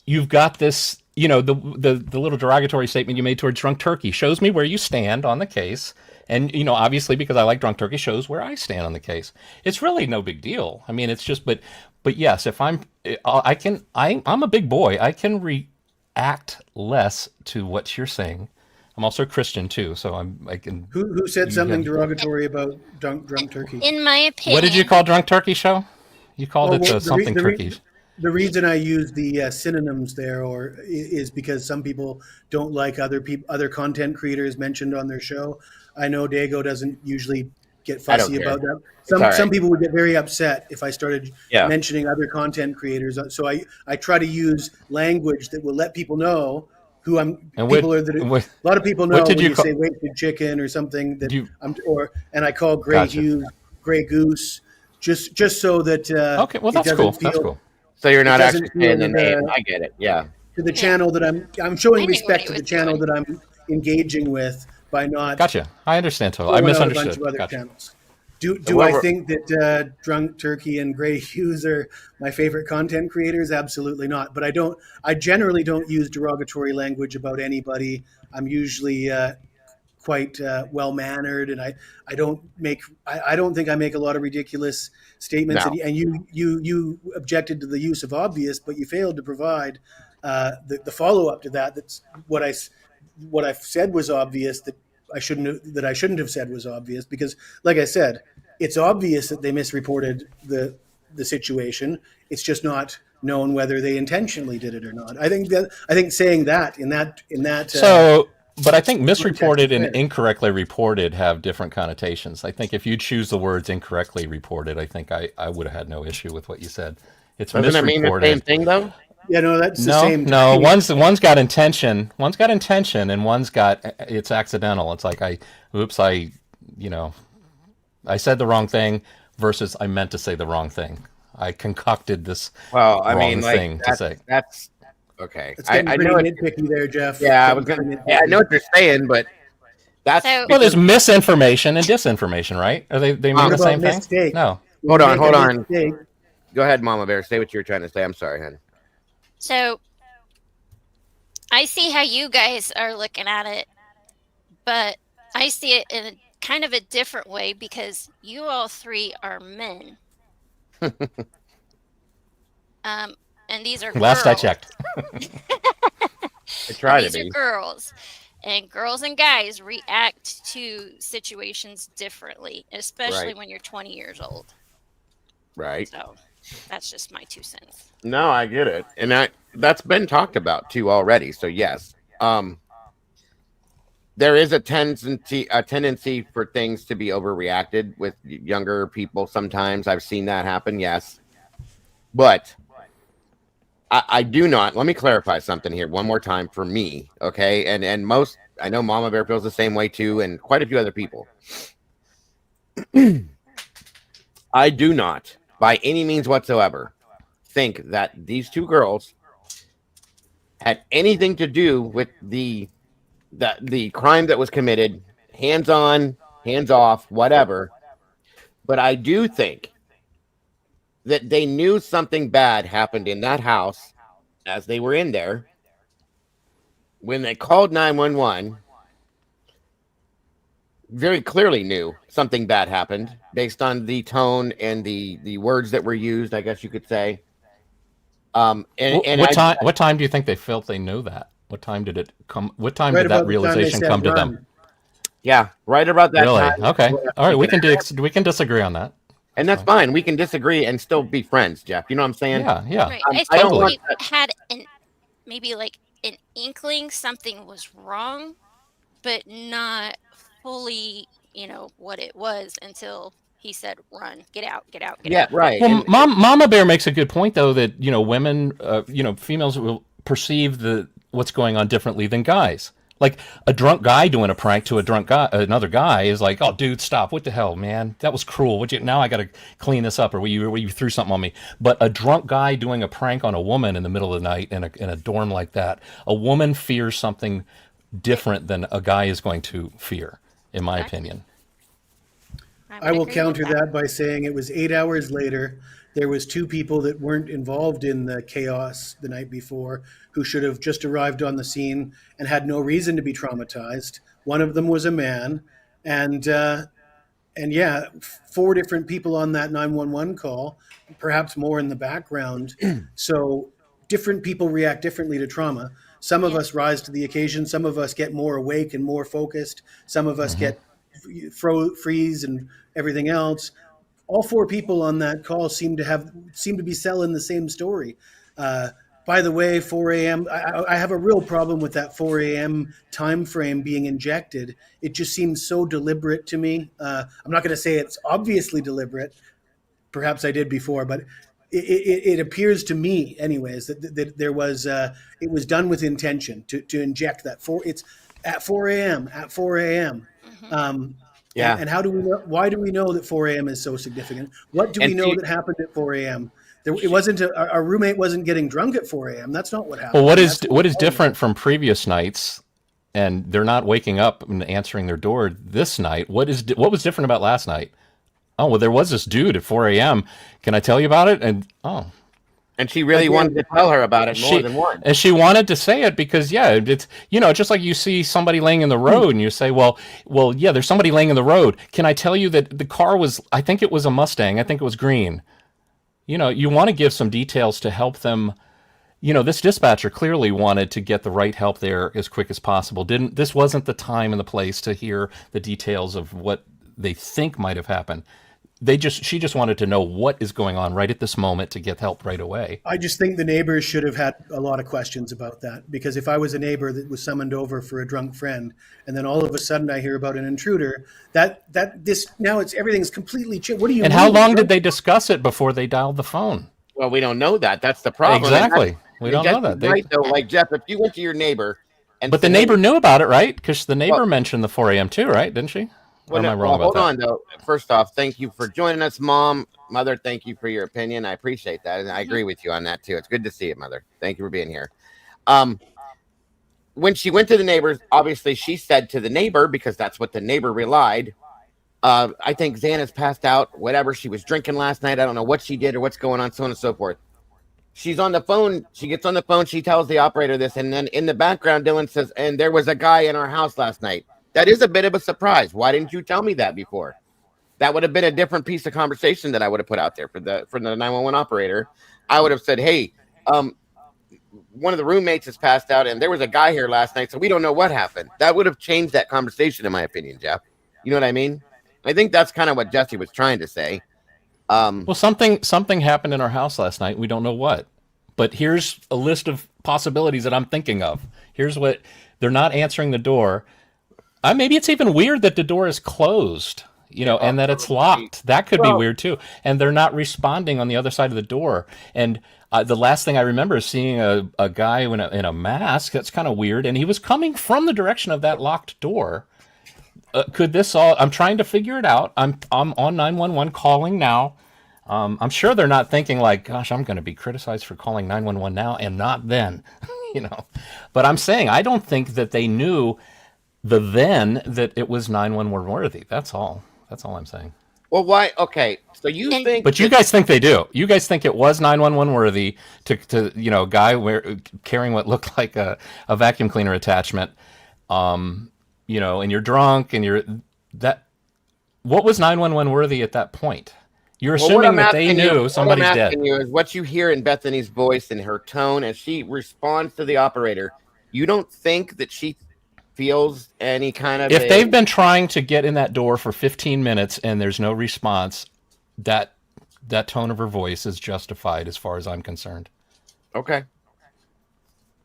You've got this, the little derogatory statement you made towards drunk turkey shows me where you stand on the case. And, obviously because I like drunk turkey shows where I stand on the case. It's really no big deal. I mean, it's just, but yes, if I'm a big boy. I can react less to what you're saying. I'm also a Christian too. So I can. Who said something derogatory about drunk turkey? In my opinion. What did you call drunk turkey show? You called it something turkey. The reason I use the synonyms there is because some people don't like other content creators mentioned on their show. I know Dago doesn't usually get fussy about that. Some people would get very upset if I started mentioning other content creators. So I try to use language that will let people know who I'm. A lot of people know when you say wasted chicken or something that and I call Gray Hughes Gray Goose just so that okay. Well, that's cool. That's cool. So you're not actually saying the name. I get it. Yeah. To the channel that I'm showing respect to the channel that I'm engaging with by not. Gotcha. I understand totally. I misunderstood. A bunch of other channels. Do I think that Drunk Turkey and Gray Hughes are my favorite content creators? Absolutely not. But I generally don't use derogatory language about anybody. I'm usually quite well mannered, and I don't make I don't think I make a lot of ridiculous statements. No. And you objected to the use of obvious, but you failed to provide the follow up to that. That's what I said was obvious that I shouldn't have said was obvious, because, like I said, it's obvious that they misreported the situation. It's just not known whether they intentionally did it or not. I think saying that in that So, but I think misreported context is and fair. incorrectly reported have different connotations. I think if you choose the words incorrectly reported, I think I would have had no issue with what you said. It's Doesn't it mean the same misreported. thing though? Yeah, no, that's the No, same. no. One's got intention. One's got intention, and one's got it's accidental. It's like you know, I said the wrong thing versus I meant to say the wrong thing. I concocted this Well, I wrong mean, like thing to say. that's okay. It's getting I pretty know it. nitpicky there, Jeff. Yeah, I Getting was gonna. pretty Yeah, I know nitpicky. what you're saying, but that's So- Well, there's misinformation and disinformation, right? Are they mean What the about same thing? mistake? No. When Hold you on, make hold a on. mistake, Go ahead, Mama Bear. Say what you were trying to say. I'm sorry, hon. So I see how you guys are looking at it, but I see it in a kind of a different way because you all three are men. And these are Last I girls. checked. I try And to these are be. girls. And girls and guys react to situations differently, especially Right. when you're 20 years old. Right. So that's just my 2 cents. No, I get it, and that's been talked about too already. So yes, there is a tendency for things to be overreacted with younger people. Sometimes I've seen that happen. Yes, but I do not. Let me clarify something here one more time for me, okay? And most, I know Mama Bear feels the same way too, and quite a few other people. I do not, by any means whatsoever, think that these two girls had anything to do with the crime that was committed, hands on, hands off, whatever. But I do think that they knew something bad happened in that house as they were in there. When they called 911, very clearly knew something bad happened based on the tone and the words that were used, I guess you could say. What time do you think they felt they knew that? What time did it come? What time right did that about the time they realization said come to run. them? Yeah, right about that Really? time. Okay. All right. We can disagree on that. And that's fine. We can disagree and still be friends, Jeff. You know what I'm saying? Yeah. Yeah. Right. I I don't think want they had maybe like an inkling something was wrong, but not fully, what it was until he said, "Run, get out, get out, get Yeah, out." right. Well, And Mama Bear makes a good point though that women, females will perceive what's going on differently than guys. Like a drunk guy doing a prank to another guy is like, "Oh, dude, stop! What the hell, man? That was cruel. Now I got to clean this up, or you threw something on me." But a drunk guy doing a prank on a woman in the middle of the night in a dorm like that, a woman fears something different than a guy is going to fear, in my Exactly. opinion. I would will agree with counter that by saying it was 8 hours later. There was two people that weren't involved in the chaos the night before who should have just arrived on the scene and had no reason to be traumatized. One of them was a man, and yeah, four different people on that 911 call, perhaps more in the background. So different people react differently to trauma. Some of Yeah. us rise to the occasion. Some of us get more awake and more focused. Some of us get freeze and everything else. All four people on that call seem to be selling the same story. By the way, 4 a.m. I have a real problem with that 4 a.m. time frame being injected. It just seems so deliberate to me. I'm not going to say it's obviously deliberate. Perhaps I did before, but it appears to me, anyways, that there was it was done with intention to inject that It's at 4 a.m. At 4 a.m. Yeah. And how do we know? Why do we know that 4 a.m. is so significant? What do we And know see- that happened at 4 a.m.? It wasn't our roommate wasn't getting drunk at 4 a.m. That's not what happened. Well, what is That's what is we all know. different from previous nights, and they're not waking up and answering their door this night? What was different about last night? Oh, well, there was this dude at 4 a.m. Can I tell you about it? And And she really Again, wanted to tell her about it more than once. And she wanted to say it because, yeah, it's, just like you see somebody laying in the road and you say, well, yeah, there's somebody laying in the road. Can I tell you that the car was, I think it was a Mustang. I think it was green. You want to give some details to help them. This dispatcher clearly wanted to get the right help there as quick as possible. This wasn't the time and the place to hear the details of what they think might have happened. She just wanted to know what is going on right at this moment to get help right away. I just think the neighbors should have had a lot of questions about that, because if I was a neighbor that was summoned over for a drunk friend, and then all of a sudden I hear about an intruder, everything's completely changed. What do you? And how long did they discuss it before they dialed the phone? Well, we don't know that. That's the problem. Exactly. We don't know that. Right, though. Like, Jeff, if you went to your neighbor but the neighbor knew about it, right? Because the neighbor mentioned the 4 a.m. too, right? Didn't she? Or am I wrong about that? Hold on, though. First off, thank you for joining us, Mom. Mother, thank you for your opinion. I appreciate that. And I agree with you on that, too. It's good to see you, Mother. Thank you for being here. When she went to the neighbors, obviously she said to the neighbor, because that's what the neighbor relied, I think Xana's passed out, whatever. She was drinking last night. I don't know what she did or what's going on, so on and so forth. She's on the phone. She gets on the phone. She tells the operator this. And then in the background, Dylan says, and there was a guy in our house last night. That is a bit of a surprise. Why didn't you tell me that before? That would have been a different piece of conversation that I would have put out there for the 911 operator. I would have said, hey, one of the roommates has passed out and there was a guy here last night, so we don't know what happened. That would have changed that conversation, in my opinion, Jeff. You know what I mean? I think that's kind of what Jesse was trying to say. Well, something happened in our house last night. We don't know what. But here's a list of possibilities that I'm thinking of. Here's what they're not answering the door. Maybe it's even weird that the door is closed, and that it's locked. That could be weird too. And they're not responding on the other side of the door. And the last thing I remember is seeing a guy in a mask. That's kind of weird. And he was coming from the direction of that locked door. Could this all? I'm trying to figure it out. I'm on 911 calling now. I'm sure they're not thinking like, gosh, I'm going to be criticized for calling 911 now and not then, But I'm saying I don't think that they knew then that it was 911 worthy. That's all I'm saying. Well, why? Okay, so you think, but you guys think they do. You guys think it was 911 worthy to a guy carrying what looked like a vacuum cleaner attachment, and you're drunk and what was 911 worthy at that point? You're assuming that they knew somebody's dead. What I'm asking you is what you hear in Bethany's voice and her tone as she responds to the operator. You don't think that she feels any kind of... If they've been trying to get in that door for 15 minutes and there's no response, that tone of her voice is justified as far as I'm concerned. Okay.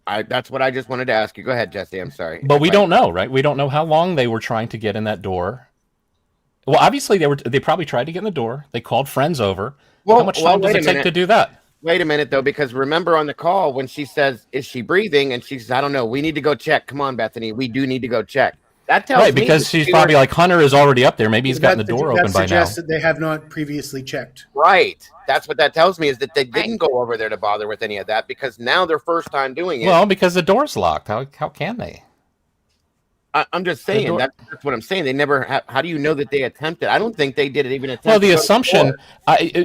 That's what I just wanted to ask you. Go ahead, Jesse. I'm sorry. But we don't know, right? We don't know how long they were trying to get in that door. Well, obviously they probably tried to get in the door. They called friends over. How much time does it take to do that? Wait a minute, though, because remember on the call when she says, is she breathing? And she says, I don't know. We need to go check. Come on, Bethany. We do need to go check. That tells me because she's probably like, Hunter is already up there. Maybe he's gotten the door open by now. That suggests that they have not previously checked. Right. That's what that tells me, is that they didn't go over there to bother with any of that because now they're first time doing it. Well, because the door's locked. How can they? I'm just saying, that's what I'm saying. They never how do you know that they attempted? I don't think they did it even attempt. Well, the assumption,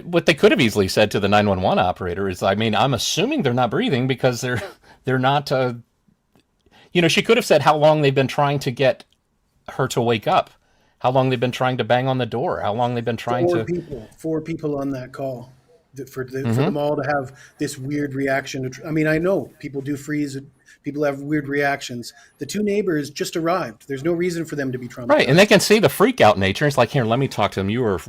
what they could have easily said to the 911 operator is, I'm assuming they're not breathing because they're not, she could have said how long they've been trying to get her to wake up, how long they've been trying to bang on the door, how long they've been trying four people on that call. For them all to have this weird reaction. I know people do freeze. People have weird reactions. The two neighbors just arrived. There's no reason for them to be traumatized. Right, and they can see the freak out nature. It's like, here, let me talk to them. You were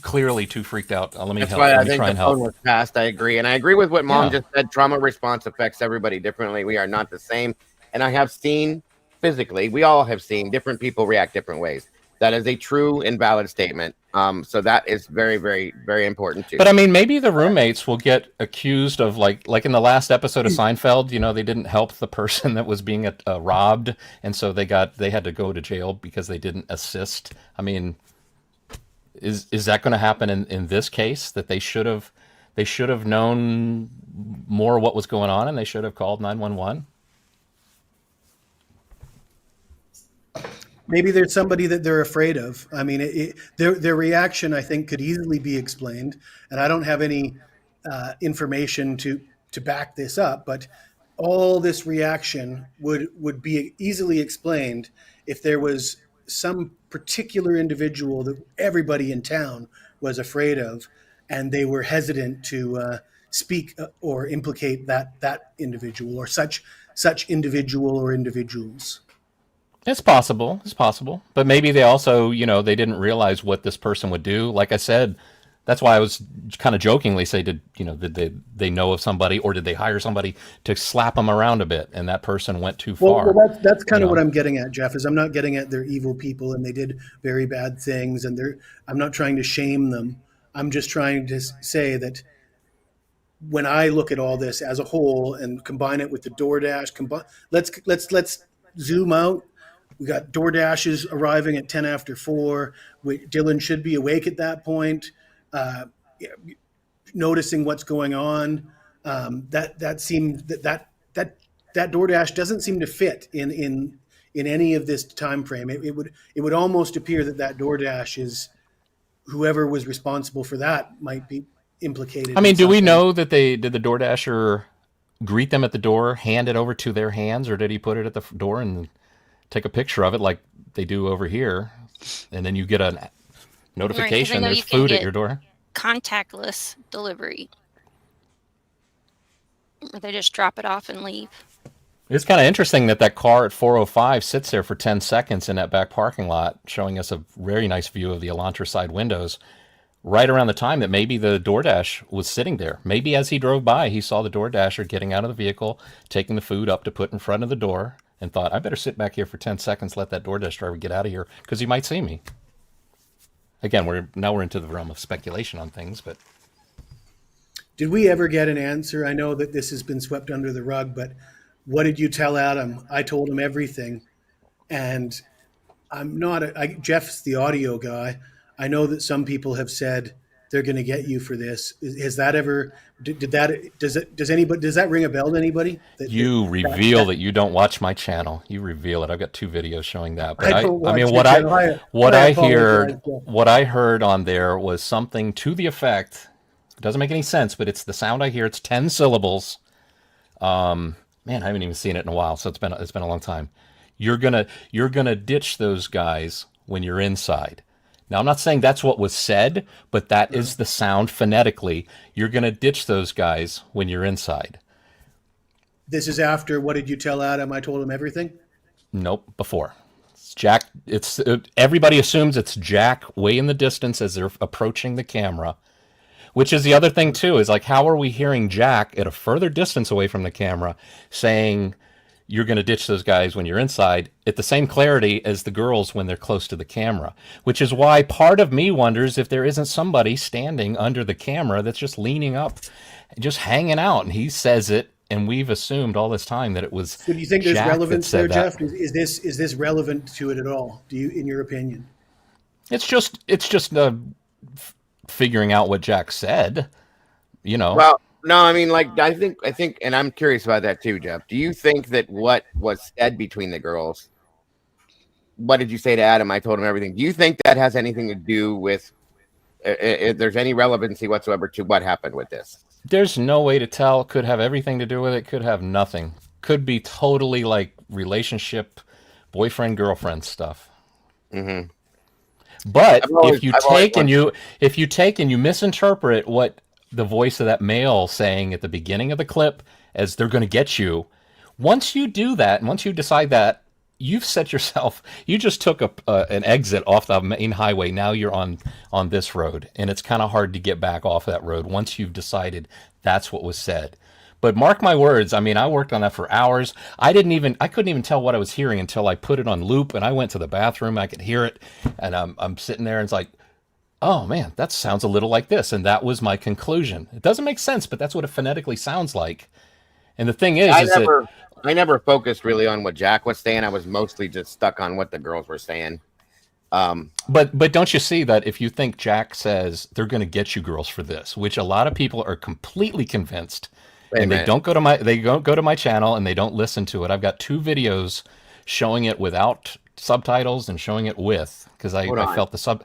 clearly too freaked out. Let me help. Let me try and help. Phone was passed. I agree, and I agree with what Mom just said. Trauma response affects everybody differently. We are not the same, and I have seen physically. We all have seen different people react different ways. That is a true and valid statement. So that is very, very, very important too. But maybe the roommates will get accused of like in the last episode of Seinfeld. They didn't help the person that was being robbed, and so they had to go to jail because they didn't assist. Is that going to happen in this case? That they should have known more what was going on, and they should have called 911. Maybe there's somebody that they're afraid of. Their reaction, I think, could easily be explained. And I don't have any information to back this up, but all this reaction would be easily explained if there was some particular individual that everybody in town was afraid of, and they were hesitant to speak or implicate that individual or such individual or individuals. It's possible. It's possible. But maybe they also, they didn't realize what this person would do. Like I said, that's why I was kind of jokingly say, did they know of somebody, or did they hire somebody to slap them around a bit, and that person went too far? Well, that's kind of what I'm getting at, Jeff. Is I'm not getting at they're evil people and they did very bad things, and I'm not trying to shame them. I'm just trying to say that when I look at all this as a whole and combine it with the DoorDash, let's zoom out. We got DoorDashes arriving at 10 after 4. Dylan should be awake at that point, noticing what's going on. That seemed that DoorDash doesn't seem to fit in any of this time frame. It would almost appear that DoorDash is whoever was responsible for that might be implicated. I mean, do we know that did the DoorDasher greet them at the door, hand it over to their hands, or did he put it at the door and take a picture of it like they do over here, and then you get a notification there's food at your door? Contactless delivery, or they just drop it off and leave. It's kind of interesting that car at 4:05 sits there for 10 seconds in that back parking lot, showing us a very nice view of the Elantra side windows, right around the time that maybe the DoorDash was sitting there. Maybe as he drove by, he saw the DoorDasher getting out of the vehicle, taking the food up to put in front of the door, and thought, I better sit back here for 10 seconds, let that DoorDash driver get out of here, because he might see me. Again, we're into the realm of speculation on things, but... Did we ever get an answer? I know that this has been swept under the rug, but what did you tell Adam? I told him everything. And I'm not, Jeff's the audio guy. I know that some people have said they're going to get you for this. Has that ever, does that ring a bell to anybody? You reveal that you don't watch my channel. You reveal it. I've got 2 videos showing that. But I don't watch what I heard on there was something to the effect, it doesn't make any sense, but it's the sound I hear. It's 10 syllables. Man, I haven't even seen it in a while, so it's been a long time. You're gonna ditch those guys when you're inside. Now, I'm not saying that's what was said, but that is the sound phonetically. You're gonna ditch those guys when you're inside. This is after, what did you tell Adam? I told him everything? Nope, before. It's Jack. Everybody assumes it's Jack way in the distance as they're approaching the camera. Which is the other thing, too, is like, how are we hearing Jack at a further distance away from the camera saying you're going to ditch those guys when you're inside at the same clarity as the girls when they're close to the camera? Which is why part of me wonders if there isn't somebody standing under the camera that's just leaning up, just hanging out. And he says it, and we've assumed all this time that it was So do you think there's Jack relevance there, that. Jeff? Is this relevant to it at all? Do you, in your opinion? It's just figuring out what Jack said, Well, no, I mean, like, I think, and I'm curious about that too, Jeff. Do you think that what was said between the girls, what did you say to Adam? I told him everything. Do you think that has anything to do with, if there's any relevancy whatsoever to what happened with this? There's no way to tell. Could have everything to do with it. Could have nothing. Could be totally like relationship, boyfriend, girlfriend stuff. Mm-hmm. But if you take and you misinterpret what the voice of that male saying at the beginning of the clip as they're going to get you, once you do that, and once you decide that, you've set yourself, you just took an exit off the main highway. Now you're on this road, and it's kind of hard to get back off that road once you've decided that's what was said. But mark my words, I mean, I worked on that for hours. I couldn't even tell what I was hearing until I put it on loop, and I went to the bathroom. I could hear it, and I'm sitting there, and it's like, oh man, that sounds a little like this, and that was my conclusion. It doesn't make sense, but that's what it phonetically sounds like. And the thing is, I never focused really on what Jack was saying. I was mostly just stuck on what the girls were saying. But don't you see that if you think Jack says they're going to get you girls for this, which a lot of people are completely convinced. And they don't go to my channel, and they don't listen to it. I've got 2 videos showing it without subtitles and showing it with, because I felt the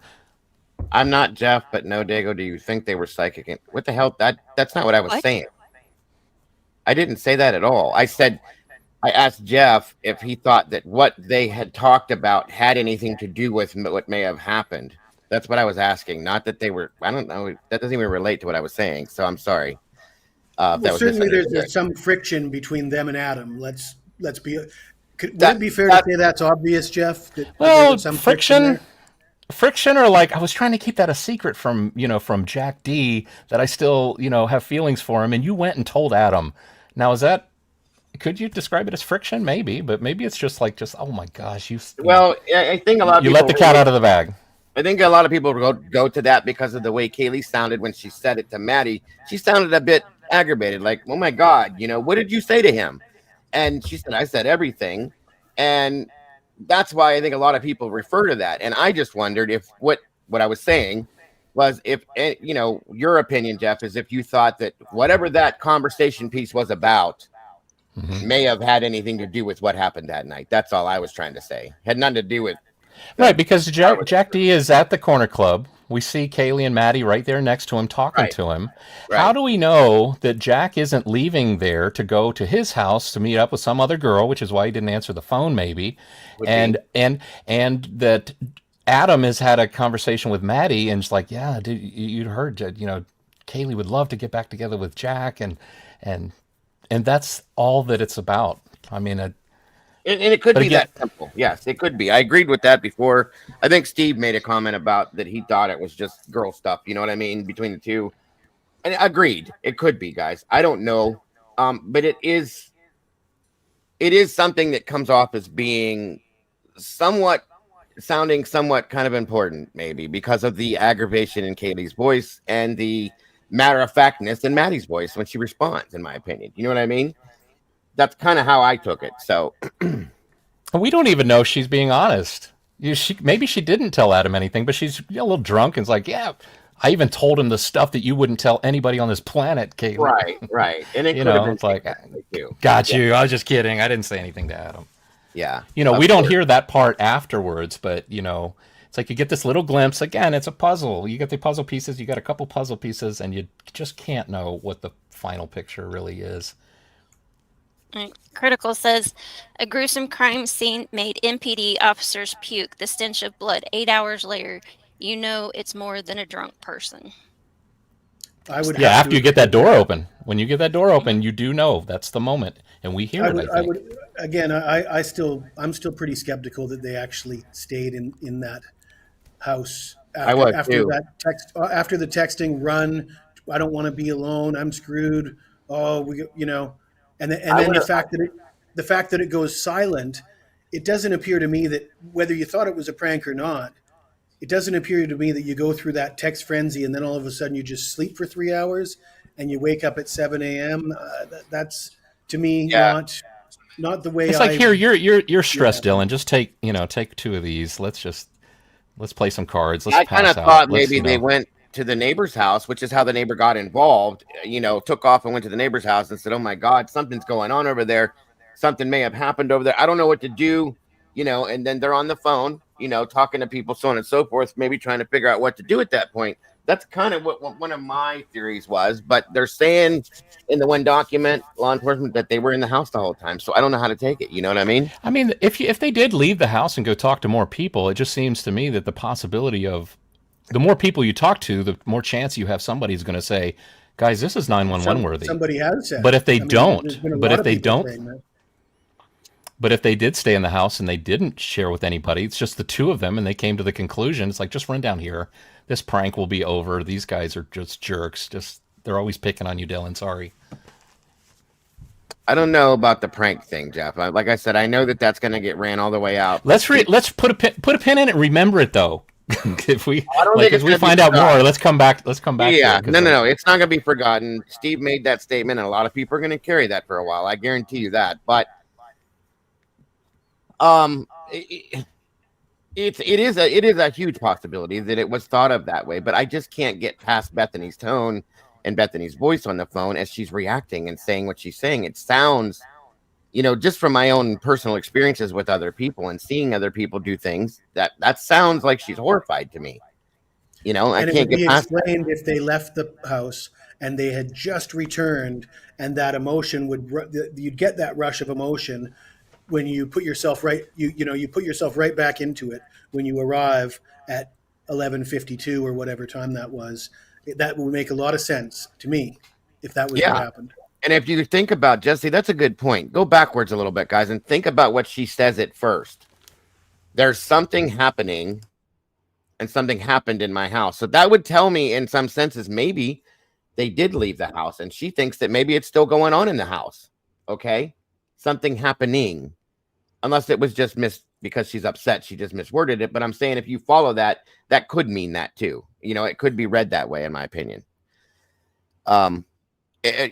I'm not Jeff, but no, Dago, do you think they were psychic? What the hell? That's not what I was What? saying. I didn't say that at all. I asked Jeff if he thought that what they had talked about had anything to do with what may have happened. That's what I was asking. Not that they were. I don't know. That doesn't even relate to what I was saying. So I'm sorry if Well, that was certainly misunderstood. there's some friction between them and Adam. Let's be. Would That- it be fair that- to say that's obvious, Jeff? That Well, there's some friction friction, or like I was trying to keep that a secret from from Jack D, that I still have feelings for him, and you went and told Adam. Now is that, could you describe it as friction? Maybe, but maybe it's just oh my gosh, Well, I think a lot of you people let the cat out of the bag. I think a lot of people go to that because of the way Kaylee sounded when she said it to Maddie. She sounded a bit aggravated, like, "Oh my God, what did you say to him?" And she said, "I said everything," and that's why I think a lot of people refer to that. And I just wondered if what I was saying was, if your opinion, Jeff, is if you thought that whatever that conversation piece was about may have had anything to do with what happened that night. That's all I was trying to say. Had nothing to do with Right, because Jack D is at the corner club. We see Kaylee and Maddie right there next to him, talking to him. Right. How do we know that Jack isn't leaving there to go to his house to meet up with some other girl, which is why he didn't answer the phone, maybe, and that Adam has had a conversation with Maddie, and it's like, yeah, dude, you heard, Kaylee would love to get back together with Jack, and that's all that it's about. I mean, and it could be that simple. Yes, it could be. I agreed with that before. I think Steve made a comment about that he thought it was just girl stuff. You know what I mean? Between the two. And agreed. It could be, guys. I don't know. But it is something that comes off as being sounding somewhat kind of important, maybe, because of the aggravation in Kaylee's voice and the matter-of-factness in Maddie's voice when she responds, in my opinion. You know what I mean? That's kind of how I took it. So we don't even know if she's being honest. Maybe she didn't tell Adam anything, but she's a little drunk and is like, yeah, I even told him the stuff that you wouldn't tell anybody on this planet, Kaylee. Right. And it could have been it's like, too. Got you. I was just kidding. I didn't say anything to Adam. Yeah. We don't hear that part afterwards, but it's like you get this little glimpse. Again, it's a puzzle. You get the puzzle pieces, you got a couple puzzle pieces, and you just can't know what the final picture really is. Critical says a gruesome crime scene made MPD officers puke. The stench of blood 8 hours later. It's more than a drunk person. After you get that door open. When you get that door open, you do know that's the moment, and we hear it. I think. I'm still pretty skeptical that they actually stayed in that house after that text, after the texting, run. I don't want to be alone. I'm screwed. Oh, and then the fact that it goes silent. It doesn't appear to me that, whether you thought it was a prank or not, it doesn't appear to me that you go through that text frenzy and then all of a sudden you just sleep for 3 hours and you wake up at 7 a.m. That's, to me, not the way. It's like, here, you're stressed, Dylan. Just take two of these. Let's play some cards. I kind of thought maybe they went to the neighbor's house, which is how the neighbor got involved. Took off and went to the neighbor's house and said, "Oh my God, something's going on over there. Something may have happened over there. I don't know what to do." And then they're on the phone, talking to people, so on and so forth, maybe trying to figure out what to do at that point. That's kind of what one of my theories was. But they're saying in the one document, law enforcement, that they were in the house the whole time. So I don't know how to take it. You know what I mean? I mean, if they did leave the house and go talk to more people, it just seems to me that the possibility of the more people you talk to, the more chance you have somebody's going to say, guys, this is 911 worthy. Somebody has said. But if they But if they did stay in the house and they didn't share with anybody, it's just the two of them, and they came to the conclusion, it's like, just run down here. This prank will be over. These guys are just jerks. They're always picking on you, Dylan. Sorry. I don't know about the prank thing, Jeff. Like I said, I know that that's going to get ran all the way out. Let's put a pin in it. Remember it though. If we find out more, let's come back. Yeah, no. It's not going to be forgotten. Steve made that statement, and a lot of people are going to carry that for a while. I guarantee you that. But it is a huge possibility that it was thought of that way. But I just can't get past Bethany's tone and Bethany's voice on the phone as she's reacting and saying what she's saying. It sounds, just from my own personal experiences with other people and seeing other people do things, that sounds like she's horrified to me. You know, I And it can't would get be past that. explained if they left the house and they had just returned, and that emotion you'd get that rush of emotion when you put yourself you put yourself right back into it when you arrive at 11:52 or whatever time that was. That would make a lot of sense to me if that was what Yeah. happened. And if you think about Jesse, that's a good point. Go backwards a little bit, guys, and think about what she says at first. There's something happening, and something happened in my house. So that would tell me, in some senses, maybe they did leave the house, and she thinks that maybe it's still going on in the house. Okay. Something happening, unless it was just because she's upset. She just misworded it. But I'm saying if you follow that, that could mean that too. You know, it could be read that way, in my opinion.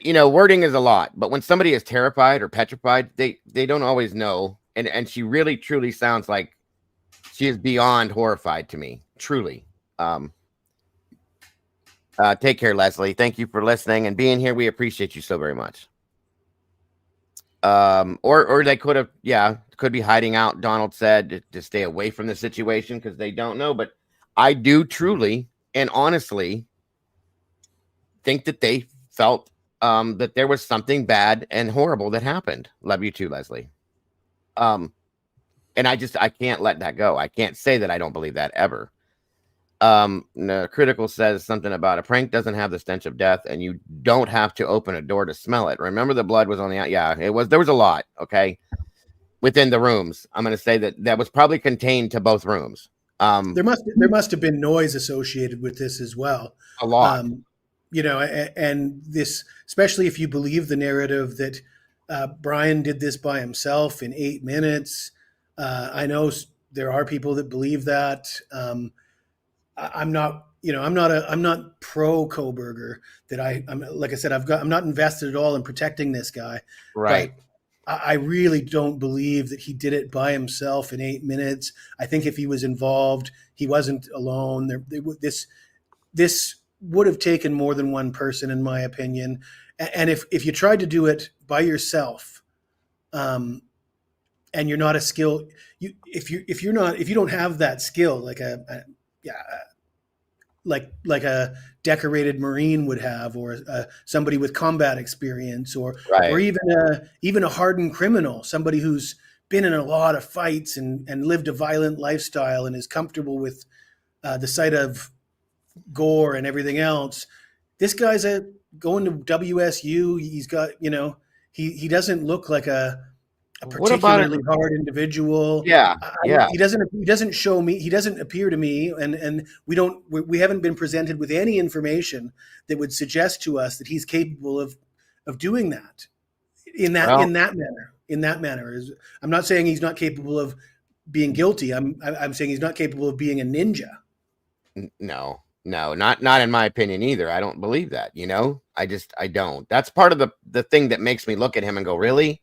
You know, wording is a lot, but when somebody is terrified or petrified, they don't always know. And she really truly sounds like she is beyond horrified to me. Truly. Take care, Leslie. Thank you for listening and being here. We appreciate you so very much. Or they could have, could be hiding out. Donald said to stay away from the situation because they don't know. But I do truly and honestly think that they felt that there was something bad and horrible that happened. Love you too, Leslie. And I can't let that go. I can't say that I don't believe that ever. No, Critical says something about a prank doesn't have the stench of death, and you don't have to open a door to smell it. Remember, the blood was on the out. Yeah, it was. There was a lot. Okay, within the rooms. I'm going to say that was probably contained to both rooms. There must have been noise associated with this as well. A lot. You know, and this, especially if you believe the narrative that Brian did this by himself in 8 minutes. I know there are people that believe that. I'm not pro Koberger. I'm like I said, I'm not invested at all in protecting this guy. Right. But I really don't believe that he did it by himself in 8 minutes. I think if he was involved, he wasn't alone. This would have taken more than one person, in my opinion. And if you tried to do it by yourself, and you're not a skill, if you don't have that skill, like a decorated Marine would have, or somebody with combat experience, or even a hardened criminal, somebody who's been in a lot of fights and lived a violent lifestyle and is comfortable with the sight of gore and everything else. This guy's going to WSU. He's got, he doesn't look like a particularly hard individual. Yeah. He doesn't show me, he doesn't appear to me, and we haven't been presented with any information that would suggest to us that he's capable of doing that in that manner. I'm not saying he's not capable of being guilty. I'm saying he's not capable of being a ninja. No, not in my opinion either. I don't believe that, I don't. That's part of the thing that makes me look at him and go, really?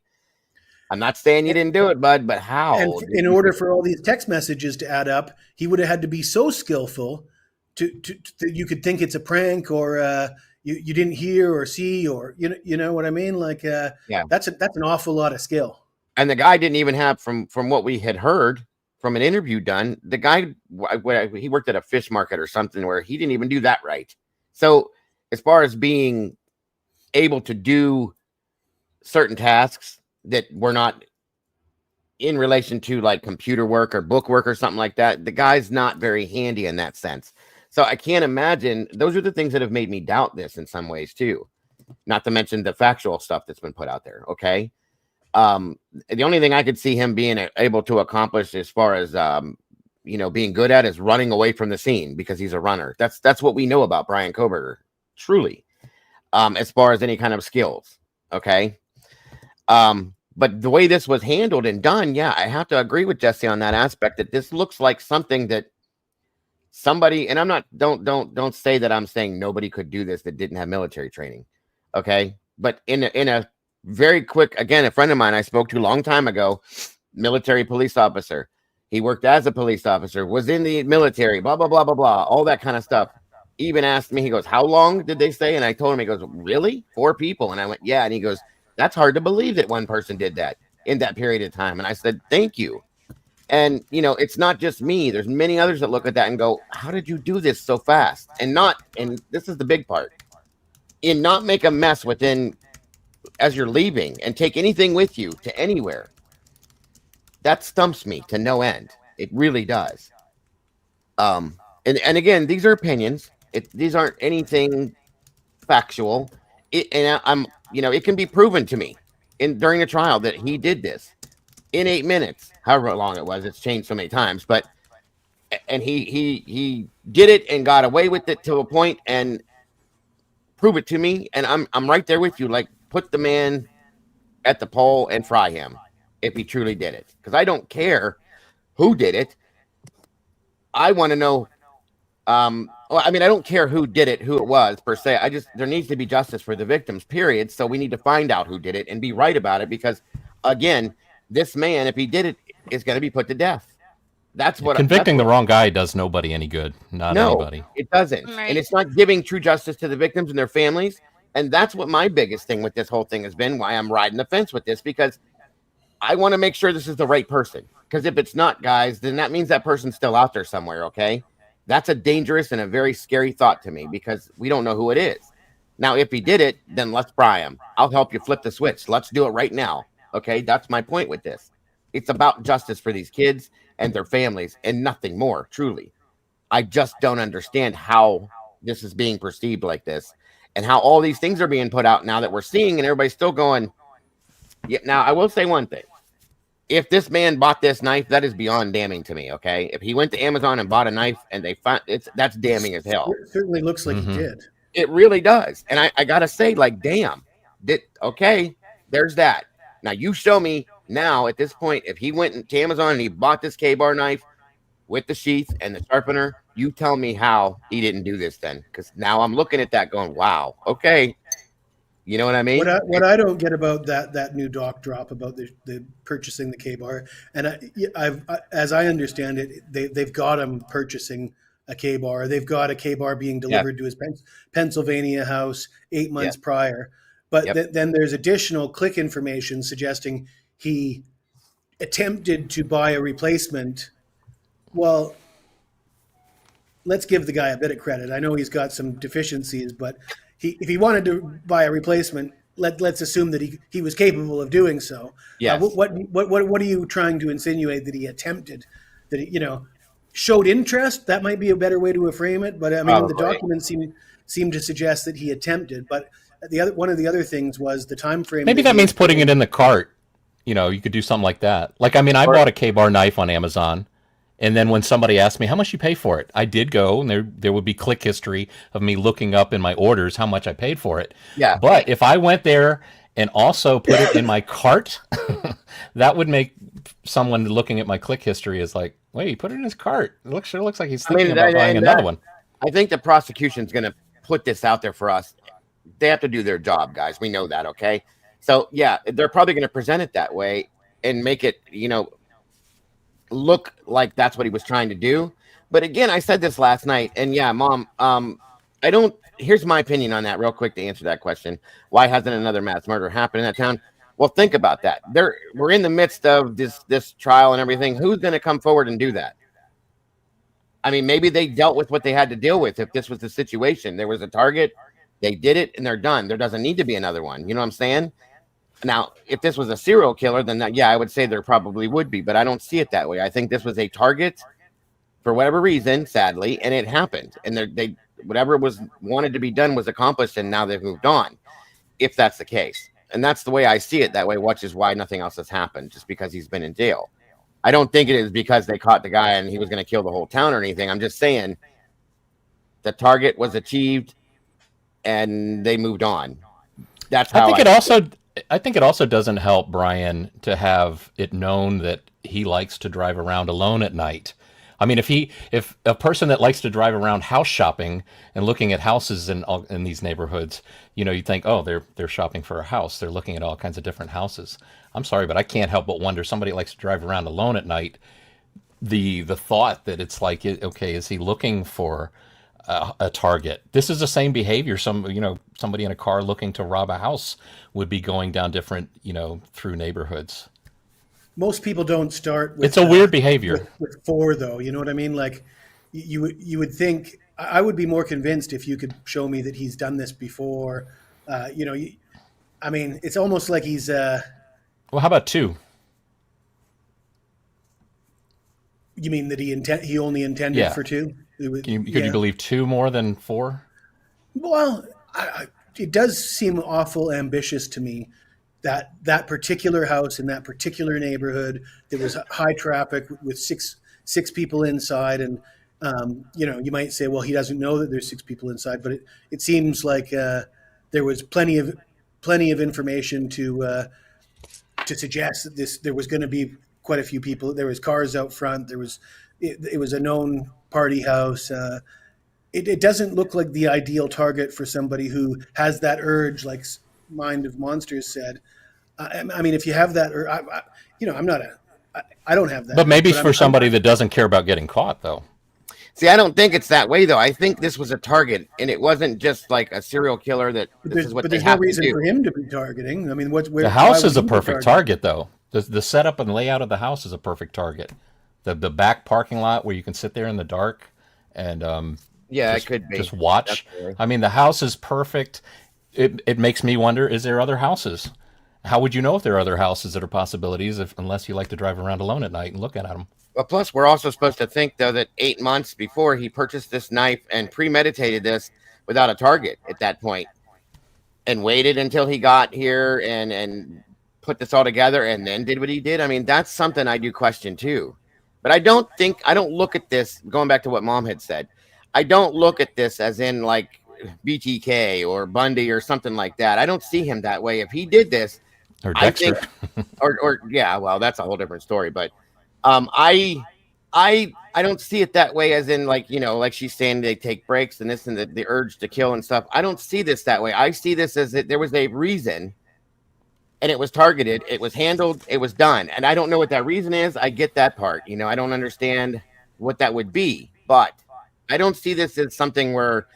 I'm not saying you didn't do it, bud, but how? And in order for all these text messages to add up, he would have had to be so skillful that you could think it's a prank, or you didn't hear or see, or you know what I mean? Like, that's an awful lot of skill. And the guy didn't even have, from what we had heard from an interview done, the guy, he worked at a fish market or something where he didn't even do that right. So as far as being able to do certain tasks that were not in relation to like computer work or book work or something like that, the guy's not very handy in that sense. So I can't imagine. Those are the things that have made me doubt this in some ways too, not to mention the factual stuff that's been put out there. Okay. The only thing I could see him being able to accomplish as far as being good at is running away from the scene, because he's a runner. That's what we know about Brian Koberger, truly, as far as any kind of skills. Okay. But the way this was handled and done, I have to agree with Jesse on that aspect, that this looks like something that somebody, and I'm not, don't say that I'm saying nobody could do this that didn't have military training. Okay. But in a very quick, again, a friend of mine I spoke to a long time ago, military police officer. He worked as a police officer, was in the military, blah, blah, blah, blah, blah, all that kind of stuff. Even asked me, he goes, how long did they say? And I told him, he goes, really? 4 people? And I went, yeah. And he goes, that's hard to believe that one person did that in that period of time. And I said, thank you. And it's not just me. There's many others that look at that and go, how did you do this so fast? And this is the big part, in not make a mess within as you're leaving and take anything with you to anywhere. That stumps me to no end. It really does. And again, these are opinions. These aren't anything factual. It can be proven to me during the trial that he did this in 8 minutes, however long it was. It's changed so many times, and he did it and got away with it to a point, and prove it to me. And I'm right there with you. Like, put the man at the pole and fry him if he truly did it, because I don't care who did it. I want to know. I don't care who did it, who it was per se. There needs to be justice for the victims, period. So we need to find out who did it and be right about it, because again, this man, if he did it, is going to be put to death. Convicting the wrong guy does nobody any good. Not anybody. It doesn't. Right. And it's not giving true justice to the victims and their families. And that's what my biggest thing with this whole thing has been, why I'm riding the fence with this, because I want to make sure this is the right person. Because if it's not, guys, then that means that person's still out there somewhere, okay? That's a dangerous and a very scary thought to me, because we don't know who it is. Now, if he did it, then let's pry him. I'll help you flip the switch. Let's do it right now, okay? That's my point with this. It's about justice for these kids and their families and nothing more, truly. I just don't understand how this is being perceived like this, and how all these things are being put out now that we're seeing, and everybody's still going, yeah. Now, I will say one thing. If this man bought this knife, that is beyond damning to me, okay? If he went to Amazon and bought a knife and they found that's damning as hell. It certainly looks like he did. It really does. And I got to say, like, damn. Okay, there's that. Now, you show me now at this point, if he went to Amazon and he bought this K-bar knife with the sheath and the sharpener, you tell me how he didn't do this then. Because now I'm looking at that going, wow, okay. You know what I mean? What I don't get about that new doc drop about the purchasing the K-bar, and as I understand it, they've got him purchasing a K-bar. They've got a K-bar being delivered to his Pennsylvania house 8 months prior. But then there's additional click information suggesting he attempted to buy a replacement. Well, let's give the guy a bit of credit. I know he's got some deficiencies, but if he wanted to buy a replacement, let's assume that he was capable of doing so. Yes. What are you trying to insinuate that he attempted? That he, showed interest? That might be a better way to frame it. But I mean, the documents seem to suggest that he attempted. But one of the other things was the time frame. Maybe that means putting it in the cart. You could do something like that. Like, I mean, I bought a K-bar knife on Amazon. And then when somebody asked me how much you pay for it, I did go, and there would be click history of me looking up in my orders how much I paid for it. Yeah. But if I went there and also put it in my cart, that would make someone looking at my click history is like, wait, he put it in his cart. It sure looks like he's thinking about buying another one. I think the prosecution's going to put this out there for us. They have to do their job, guys. We know that, okay? So, yeah, they're probably going to present it that way and make it, look like that's what he was trying to do. But again, I said this last night, and yeah, Mom, here's my opinion on that real quick to answer that question. Why hasn't another mass murder happened in that town? Well, think about that. We're in the midst of this trial and everything. Who's going to come forward and do that? I mean, maybe they dealt with what they had to deal with. If this was the situation, there was a target, they did it, and they're done. There doesn't need to be another one. You know what I'm saying? Now, if this was a serial killer, then I would say there probably would be, but I don't see it that way. I think this was a target for whatever reason, sadly, and it happened. And they whatever was wanted to be done was accomplished, and now they've moved on, if that's the case. And that's the way I see it that way, which is why nothing else has happened, just because he's been in jail. I don't think it is because they caught the guy and he was going to kill the whole town or anything. I'm just saying the target was achieved and they moved on. That's how I think it also doesn't help Brian to have it known that he likes to drive around alone at night. I mean, if a person that likes to drive around house shopping and looking at houses in these neighborhoods, you think, oh, they're shopping for a house. They're looking at all kinds of different houses. I'm sorry, but I can't help but wonder, somebody likes to drive around alone at night. The thought that it's like, okay, is he looking for a target? This is the same behavior somebody in a car looking to rob a house would be going down different, through neighborhoods. most people don't start with It's a weird behavior. with 4 though. You know what I mean? Like you would think I would be more convinced if you could show me that he's done this before. You know, I mean, it's almost like he's. Well, how about 2? You mean that he only intended Yeah. for 2? Could you believe 2 more than 4? Well, it does seem awful ambitious to me that particular house in that particular neighborhood, there was high traffic with six people inside, and you know, you might say, well, he doesn't know that there's 6 people inside, but it seems like there was plenty of information to suggest that there was going to be quite a few people. There was cars out front. It was a known party house. It doesn't look like the ideal target for somebody who has that urge, like Mind of Monsters said. I mean, if you have that, or you know, I don't have that. But maybe for somebody that doesn't care about getting caught, though. See, I don't think it's that way, though. I think this was a target, and it wasn't just like a serial killer that this is what but they there's have no reason to do. for him to be targeting. I mean, The house is a perfect target, though. The setup and layout of the house is a perfect target. The back parking lot where you can sit there in the dark and Yeah, just, it could be. just watch. Definitely. I mean, the house is perfect. It makes me wonder: is there other houses? How would you know if there are other houses that are possibilities unless you like to drive around alone at night and look at them? Well, plus, we're also supposed to think, though, that 8 months before he purchased this knife and premeditated this without a target at that point, and waited until he got here and put this all together and then did what he did. I mean, that's something I do question too. But I don't look at this, going back to what Mom had said, I don't look at this as in like BTK or Bundy or something like that. I don't see him that way. If he did this, Or I Dexter? think, or yeah, well, that's a whole different story. But I don't see it that way, as in, like, you know, like she's saying, they take breaks and this and the urge to kill and stuff. I don't see this that way. I see this as that there was a reason, and it was targeted, it was handled, it was done. And I don't know what that reason is. I get that part. You know, I don't understand what that would be, but I don't see this as something where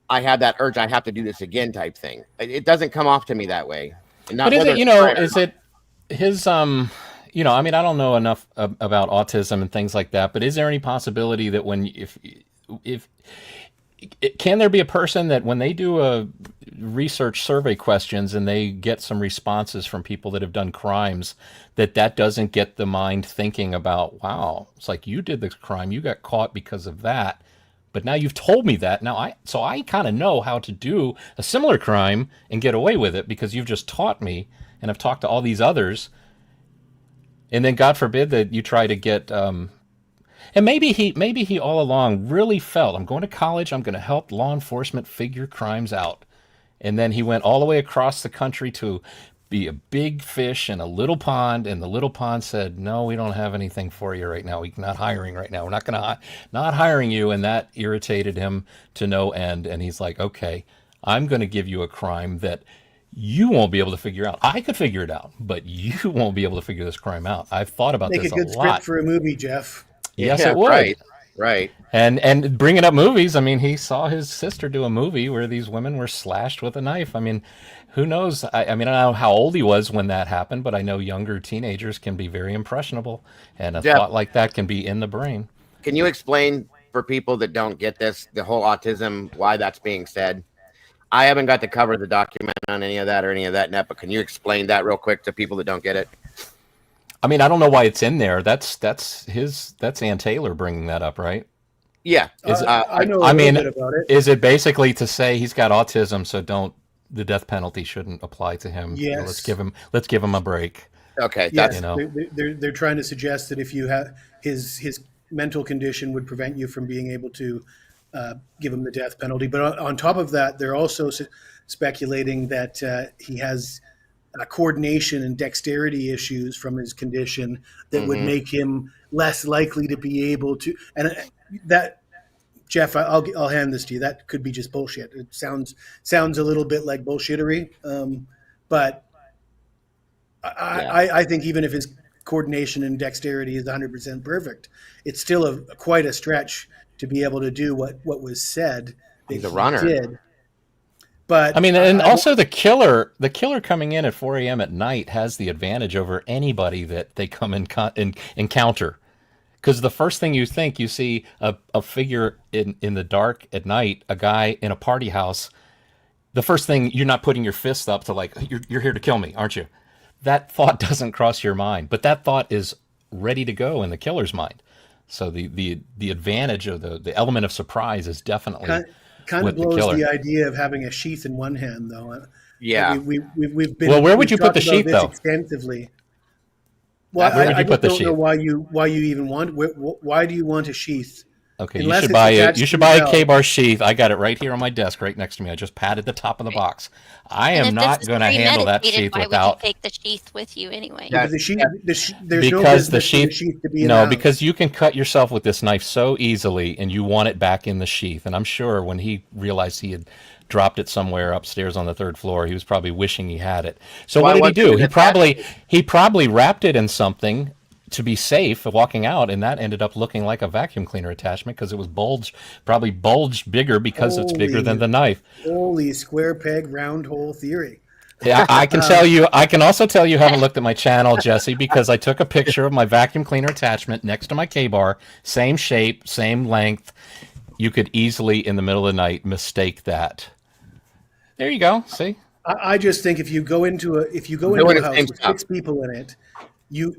I have that urge, I have to do this again type thing. It doesn't come off to me that way. But is it, you know, is it his, you know, I mean, I don't know enough about autism and things like that, but is there any possibility that if can there be a person that when they do a research survey questions and they get some responses from people that have done crimes, that doesn't get the mind thinking about, wow, it's like you did this crime, you got caught because of that, but now you've told me that. Now I kind of know how to do a similar crime and get away with it because you've just taught me, and I've talked to all these others. And then God forbid that you try to get and maybe he all along really felt, I'm going to college, I'm going to help law enforcement figure crimes out. And then he went all the way across the country to be a big fish in a little pond, and the little pond said, no, we don't have anything for you right now. We're not hiring right now. We're not hiring you. And that irritated him to no end. And he's like, okay, I'm going to give you a crime that you won't be able to figure out. I could figure it out, but you won't be able to figure this crime out. I've thought about Make this a good lot. script for a movie, Jeff. Yes, Yeah, it would. Right. And bringing up movies, I mean, he saw his sister do a movie where these women were slashed with a knife. I mean, who knows? I mean, I don't know how old he was when that happened, but I know younger teenagers can be very impressionable, and a thought like that can be in the brain. Can you explain for people that don't get this, the whole autism, why that's being said? I haven't got to cover the document on any of that net, but can you explain that real quick to people that don't get it? I mean, I don't know why it's in there. That's Ann Taylor bringing that up, right? Yeah. I know a little bit about it. Is it basically to say he's got autism, so the death penalty shouldn't apply to him? Yes. Let's give him a break. Okay. Yes, you know. they're trying to suggest that if you have his mental condition would prevent you from being able to give him the death penalty. But on top of that, they're also speculating that he has coordination and dexterity issues from his condition that would make him less likely to be able to. And that, Jeff, I'll hand this to you. That could be just bullshit. It sounds a little bit like bullshittery, but I think even if his coordination and dexterity is 100% perfect, it's still quite a stretch to be able to do what was said that He's a runner. did. But I mean, and also the killer coming in at 4 a.m. at night has the advantage over anybody that they come in encounter. Because the first thing you think, you see a figure in the dark at night, a guy in a party house. The first thing, you're not putting your fist up to like, you're here to kill me, aren't you? That thought doesn't cross your mind, but that thought is ready to go in the killer's mind. So the advantage of the element of surprise is definitely kind of with the blows killer. the idea of having a sheath in one hand, though. Yeah. We've been. Well, where would we've you put talked the about sheath, this though? extensively. Well, Where would I you put just the don't know sheath? why you even want. Why do you want a sheath? Okay, Unless you should it's buy a attached you to should your buy a belt. K-bar sheath. I got it right here on my desk, right next to me. I just patted the top of the box. I And am if this not is going to handle that premeditated, sheath why would without you take the sheath with you anyway? Yeah, but the sheath. There's no because the business for the sheath. sheath to be in No, the house. because you can cut yourself with this knife so easily, and you want it back in the sheath. And I'm sure when he realized he had dropped it somewhere upstairs on the third floor, he was probably wishing he had it. So Why what did he wasn't do? it He probably wrapped it in something to be safe walking out, and that ended up looking like a vacuum cleaner attachment because it was probably bulged bigger because it's bigger than the knife. Holy square peg, round hole theory. Yeah, I can tell you. I can also tell you haven't looked at my channel, Jesse, because I took a picture of my vacuum cleaner attachment next to my K-bar, same shape, same length. You could easily, in the middle of the night, mistake that. There you go. See? I just think if you go into a Doing the house same with stuff. 6 people in it,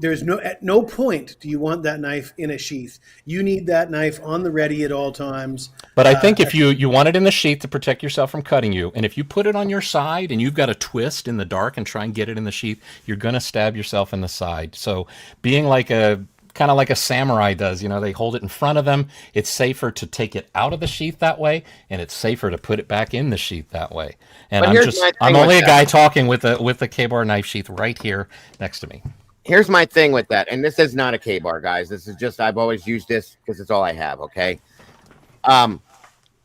there's at no point do you want that knife in a sheath. You need that knife on the ready at all times. But I think if you want it in the sheath to protect yourself from cutting you, and if you put it on your side and you've got to twist in the dark and try and get it in the sheath, you're going to stab yourself in the side. So being kind of like a samurai does, they hold it in front of them. It's safer to take it out of the sheath that way, and it's safer to put it back in the sheath that way. And But I'm only a guy talking with a K-bar knife sheath right here next to me. Here's my thing with that, and this is not a K-bar, guys. This is just, I've always used this because it's all I have, okay?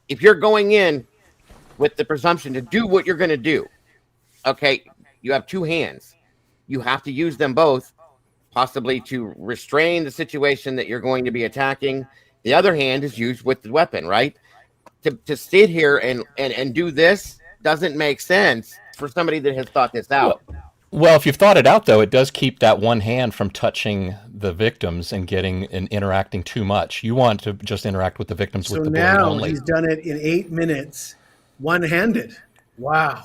If you're going in with the presumption to do what you're going to do, okay, you have 2 hands. You have to use them both, possibly to restrain the situation that you're going to be attacking. The other hand is used with the weapon, right? To sit here and do this doesn't make sense for somebody that has thought this out. Well, if you've thought it out, though, it does keep that one hand from touching the victims and getting and interacting too much. You want to just interact with the victims with the blade now only. he's done it in 8 minutes, one-handed. Wow.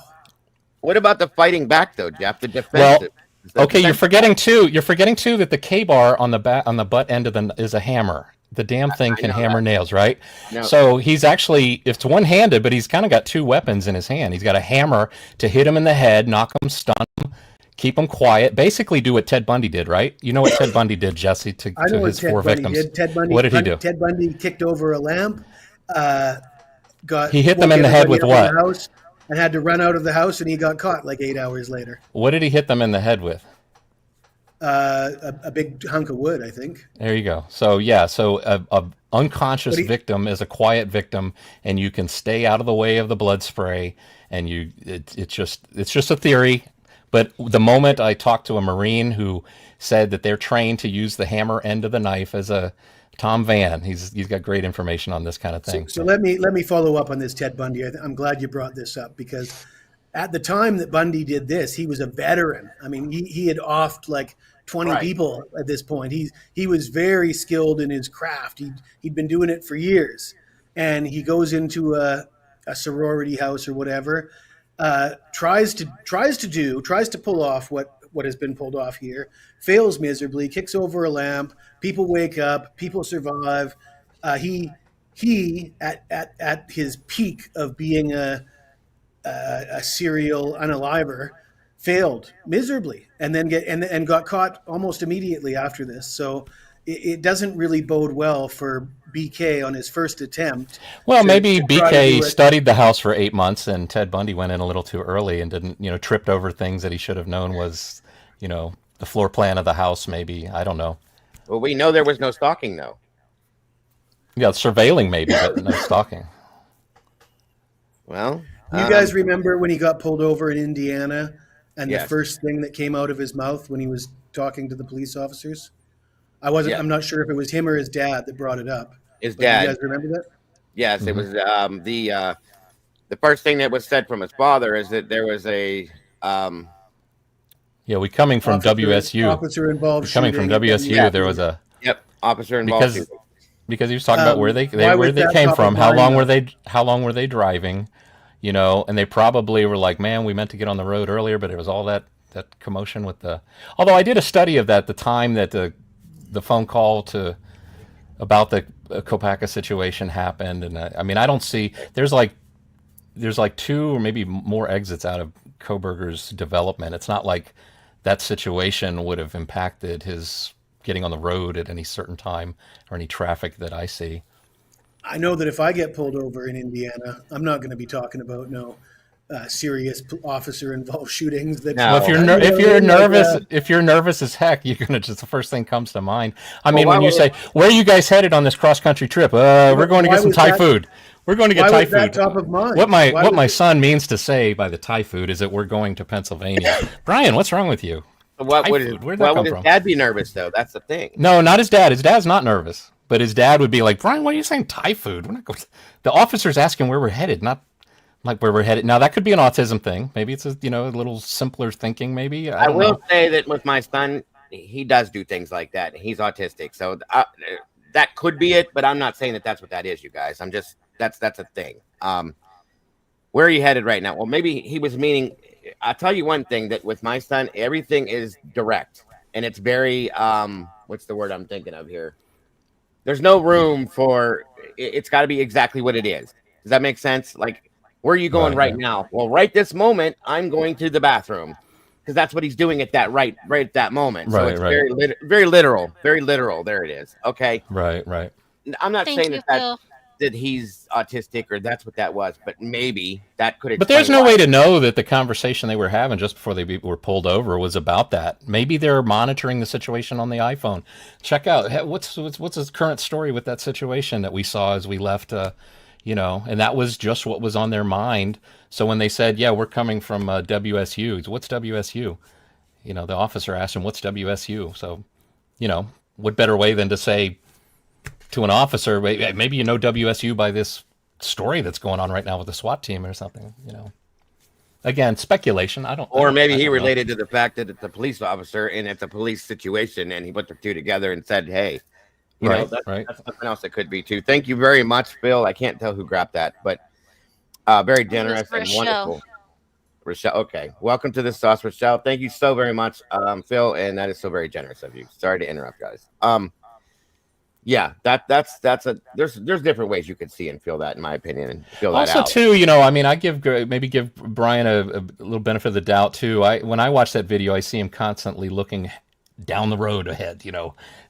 What about the fighting back, though, Jeff? The defensive. Okay, you're forgetting too that the K-bar on the butt end of is a hammer. The damn thing can hammer nails, right? No. So he's actually, it's one-handed, but he's kind of got 2 weapons in his hand. He's got a hammer to hit him in the head, knock him, stun him, keep him quiet. Basically, do what Ted Bundy did, right? You know what Ted Bundy did, Jesse, to his 4 victims. What did he do? Ted Bundy kicked over a lamp. He hit them in the head with what? And had to run out of the house, and he got caught like 8 hours later. What did he hit them in the head with? A big hunk of wood, I think. There you go. So yeah, a unconscious victim is a quiet victim, and you can stay out of the way of the blood spray. And it's just a theory. But the moment I talked to a Marine who said that they're trained to use the hammer end of the knife as a Tom Van, he's got great information on this kind of thing. So let me follow up on this Ted Bundy. I'm glad you brought this up because at the time that Bundy did this, he was a veteran. I mean, he had offed like 20 people at this point. He was very skilled in his craft. He'd been doing it for years, and he goes into a sorority house or whatever, tries to pull off what has been pulled off here, fails miserably, kicks over a lamp. People wake up, people survive. He at his peak of being a serial unaliver, failed miserably, and then got caught almost immediately after this. So it doesn't really bode well for BK on his first attempt. Well, maybe BK studied the house for 8 months, and Ted Bundy went in a little too early and didn't, tripped over things that he should have known was, the floor plan of the house. Maybe, I don't know. Well, we know there was no stalking, though. Yeah, surveilling maybe, but no stalking. Well, you guys remember when he got pulled over in Indiana, and yes. the first thing that came out of his mouth when he was talking to the police officers? I'm not sure if it was him or his dad that brought it up. His dad. You guys remember that? Yes, It was the the first thing that was said from his father is that there was a Yeah, we coming from WSU. Officer involved Coming from shooting at WSU, there was a officer involved shooting. because he was talking about where they that came top from, of how long mind, were they driving, and they probably were like, man, we meant to get on the road earlier, but it was all that commotion with the. Although I did a study of that, the time that the phone call about the Kopaka situation happened, and I mean, I don't see there's like 2 or maybe more exits out of Koberger's development. It's not like that situation would have impacted his getting on the road at any certain time or any traffic that I see. I know that if I get pulled over in Indiana, I'm not going to be talking about serious officer involved shootings. That No. Well, if you're nervous as heck, you're gonna just the first thing comes to mind. I mean, when you say, "Where are you guys headed on this cross country trip?" We're going to get some Thai food. We're going to get Thai food. Top of mind? What my son means to say by the Thai food is that we're going to Pennsylvania. Brian, what's wrong with you? Where'd that come his from? dad be nervous though? That's the thing. No, not his dad. His dad's not nervous, but his dad would be like, "Brian, why are you saying Thai food? We're not going." The officer's asking where we're headed, not like where we're headed. Now that could be an autism thing. Maybe it's a little simpler thinking. Maybe I will say that with my son, he does do things like that. He's autistic, so that could be it. But I'm not saying that that's what that is, you guys. I'm just that's a thing. Where are you headed right now? Well, maybe he was meaning. I'll tell you one thing, that with my son, everything is direct, and it's very what's the word I'm thinking of here? There's no room for it's got to be exactly what it is. Does that make sense? Like, where are you going right now? Well, right this moment, I'm going to the bathroom, because that's what he's doing at that right at that moment. So it's very literal. There it is. Okay. Right. I'm not Thank saying you, that Phil. that he's autistic or that's what that was, but maybe that could. But there's no way to know that the conversation they were having just before they were pulled over was about that. Maybe they're monitoring the situation on the iPhone. Check out what's his current story with that situation that we saw as we left. And that was just what was on their mind. So when they said, "Yeah, we're coming from WSU," what's WSU? The officer asked him, "What's WSU?" So, what better way than to say to an officer, maybe WSU by this story that's going on right now with the SWAT team or something. Again, speculation. Or maybe he related to the fact that it's a police officer and it's a police situation, and he put the two together and said, "Hey." That's something else that could be too. Thank you very much, Phil. I can't tell who grabbed that, but very generous and wonderful. Rochelle, okay. Welcome to the sauce, Rochelle. Thank you so very much, Phil, and that is so very generous of you. Sorry to interrupt, guys. Yeah, that's there's different ways you could see and feel that, in my opinion, and feel that also out. Too, I give Brian a little benefit of the doubt too. When I watch that video, I see him constantly looking down the road ahead,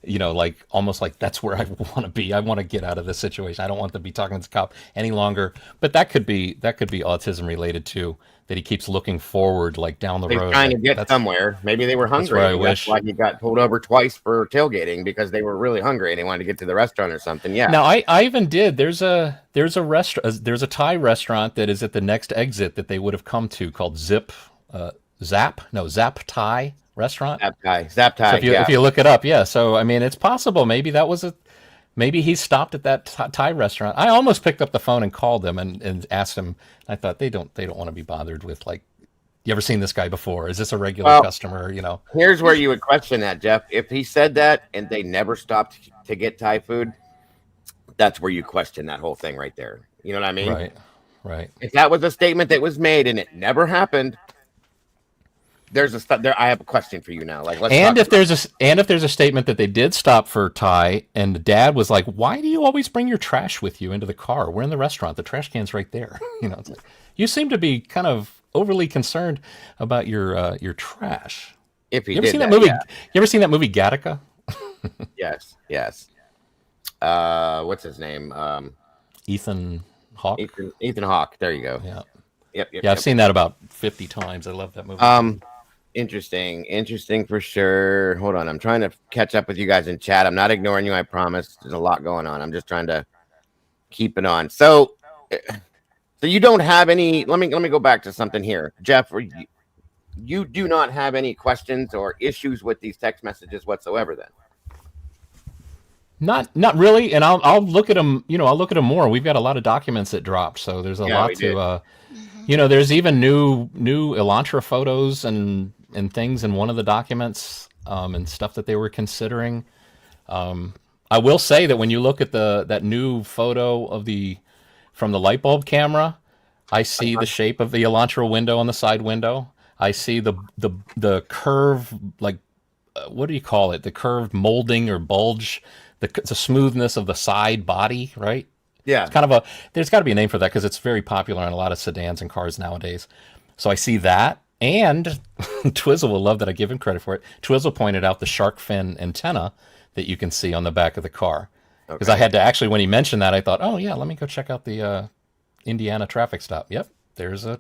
like almost like that's where I want to be. I want to get out of this situation. I don't want to be talking to this cop any longer. But that could be autism related too. That he keeps looking forward, like down the road. He's trying to get somewhere. Maybe they were hungry. That's why he got pulled over twice for tailgating, because they were really hungry and they wanted to get to the restaurant or something. Yeah. Now I even did. There's a restaurant. There's a Thai restaurant that is at the next exit that they would have come to called Zap Thai restaurant. Zap Thai. So if you look it up, yeah. So I mean, it's possible. Maybe that was maybe he stopped at that Thai restaurant. I almost picked up the phone and called them and asked him. I thought they don't want to be bothered with, like, you ever seen this guy before? Is this a regular customer? Here's where you would question that, Jeff. If he said that and they never stopped to get Thai food, that's where you question that whole thing right there. You know what I mean? Right. If that was a statement that was made and it never happened, I have a question for you now. Like, if there's a statement that they did stop for Thai, and the dad was like, "Why do you always bring your trash with you into the car? We're in the restaurant. The trash can's right there." It's like, you seem to be kind of overly concerned about your trash. If you ever seen that movie? Yeah. You ever seen that movie Gattaca? Yes. What's his name? Ethan Hawke. Ethan Hawke. There you go. Yeah. Yep. I've seen that about 50 times. I love that movie. Interesting for sure. Hold on, I'm trying to catch up with you guys in chat. I'm not ignoring you, I promise. There's a lot going on. I'm just trying to keep it on. So you don't have any. Let me go back to something here, Jeff. You do not have any questions or issues with these text messages whatsoever, then? Not really, and I'll look at them. I'll look at them more. We've got a lot of documents that dropped, so there's a Yeah, we lot did. to. There's even new Elantra photos and things in one of the documents, and stuff that they were considering. I will say that when you look at that new photo from the light bulb camera, I see the shape of the Elantra window on the side window. I see the curve, like what do you call it? The curved molding or bulge, the smoothness of the side body, right? Yeah. It's kind of there's got to be a name for that because it's very popular in a lot of sedans and cars nowadays. So I see that, and Twizzle will love that I give him credit for it. Twizzle pointed out the shark fin antenna that you can see on the back of the car. Because I had to actually, when he mentioned that, I thought, oh yeah, let me go check out the Indiana traffic stop. Yep, there's a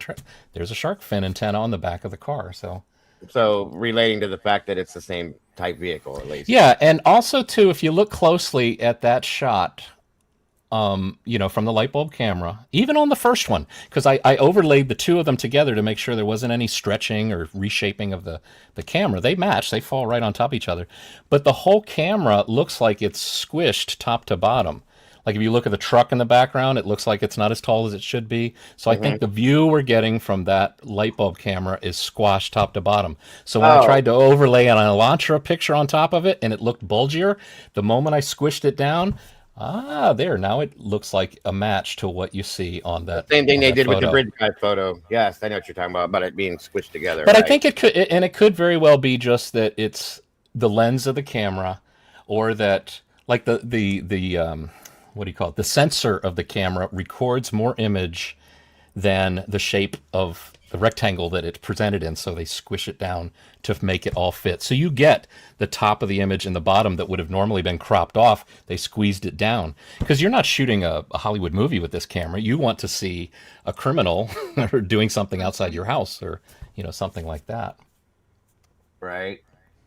shark fin antenna on the back of the car. So relating to the fact that it's the same type vehicle, at least. Yeah, and also too, if you look closely at that shot, from the light bulb camera, even on the first one, because I overlaid the two of them together to make sure there wasn't any stretching or reshaping of the camera. They match, they fall right on top of each other. But the whole camera looks like it's squished top to bottom. Like if you look at the truck in the background, it looks like it's not as tall as it should be. So I think the view we're getting from that light bulb camera is squashed top to bottom. So when I tried to overlay an Elantra picture on top of it and it looked bulgier, the moment I squished it down, there. Now it looks like a match to what you see on that. Same thing they did photo. with the bridge drive photo. Yes, I know what you're talking about it being squished together. But right? I think it could very well be just that it's the lens of the camera, or that like the what do you call it? The sensor of the camera records more image than the shape of the rectangle that it's presented in, so they squish it down to make it all fit. So you get the top of the image and the bottom that would have normally been cropped off. They squeezed it down because you're not shooting a Hollywood movie with this camera. You want to see a criminal or doing something outside your house, or something like that. Right.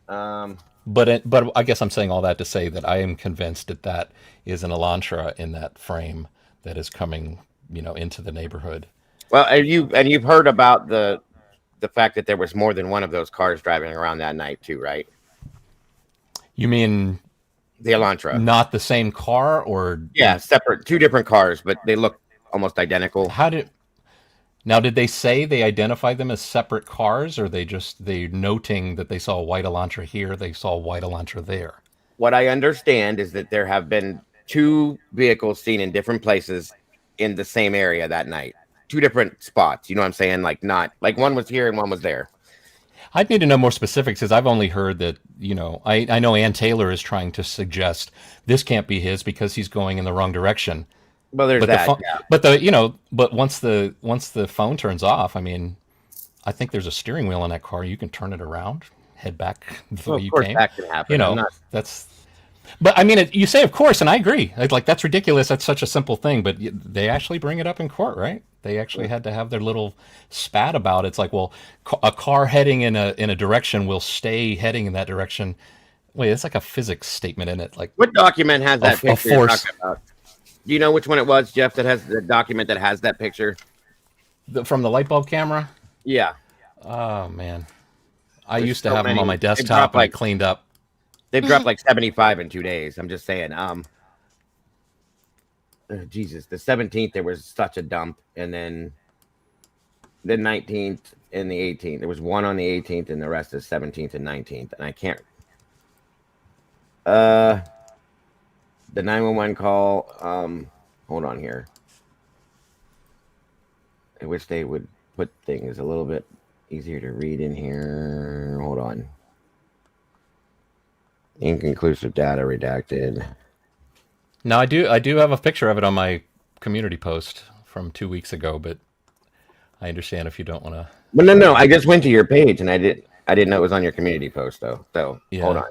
But I guess I'm saying all that to say that I am convinced that is an Elantra in that frame that is coming, into the neighborhood. Well, and you've heard about the fact that there was more than one of those cars driving around that night too, right? You mean the Elantra? Not the same car, or separate, two different cars, but they look almost identical. Now, did they say they identified them as separate cars, or they noting that they saw a white Elantra here, they saw a white Elantra there? What I understand is that there have been two vehicles seen in different places in the same area that night. Two different spots. You know what I'm saying? Like not like one was here and one was there. I'd need to know more specifics, because I've only heard that, I know Ann Taylor is trying to suggest this can't be his because he's going in the wrong direction. Well, there's that. But once the phone turns off, I mean, I think there's a steering wheel in that car. You can turn it around, head back the way you came. That can happen. But I mean, you say of course, and I agree. Like that's ridiculous. That's such a simple thing, but they actually bring it up in court, right? They actually had to have their little spat about it. It's like, well, a car heading in a direction will stay heading in that direction. Wait, it's like a physics statement in it. Like, what document has that picture you're force? Talking about? Do you know which one it was, Jeff, that has the document that has that picture? From the light bulb camera? Yeah. Oh, man. I used to have them on my desktop, and I cleaned up. They've dropped like 75 in 2 days. I'm just saying. Jesus, the 17th, there was such a dump. And then the 19th and the 18th. There was one on the 18th, and the rest is 17th and 19th. And I can't... The 911 call, hold on here. I wish they would put things a little bit easier to read in here. Hold on. Inconclusive data redacted. Now I do have a picture of it on my community post from 2 weeks ago, but I understand if you don't want to. Well, no, I just went to your page and I didn't know it was on your community post though. So hold on.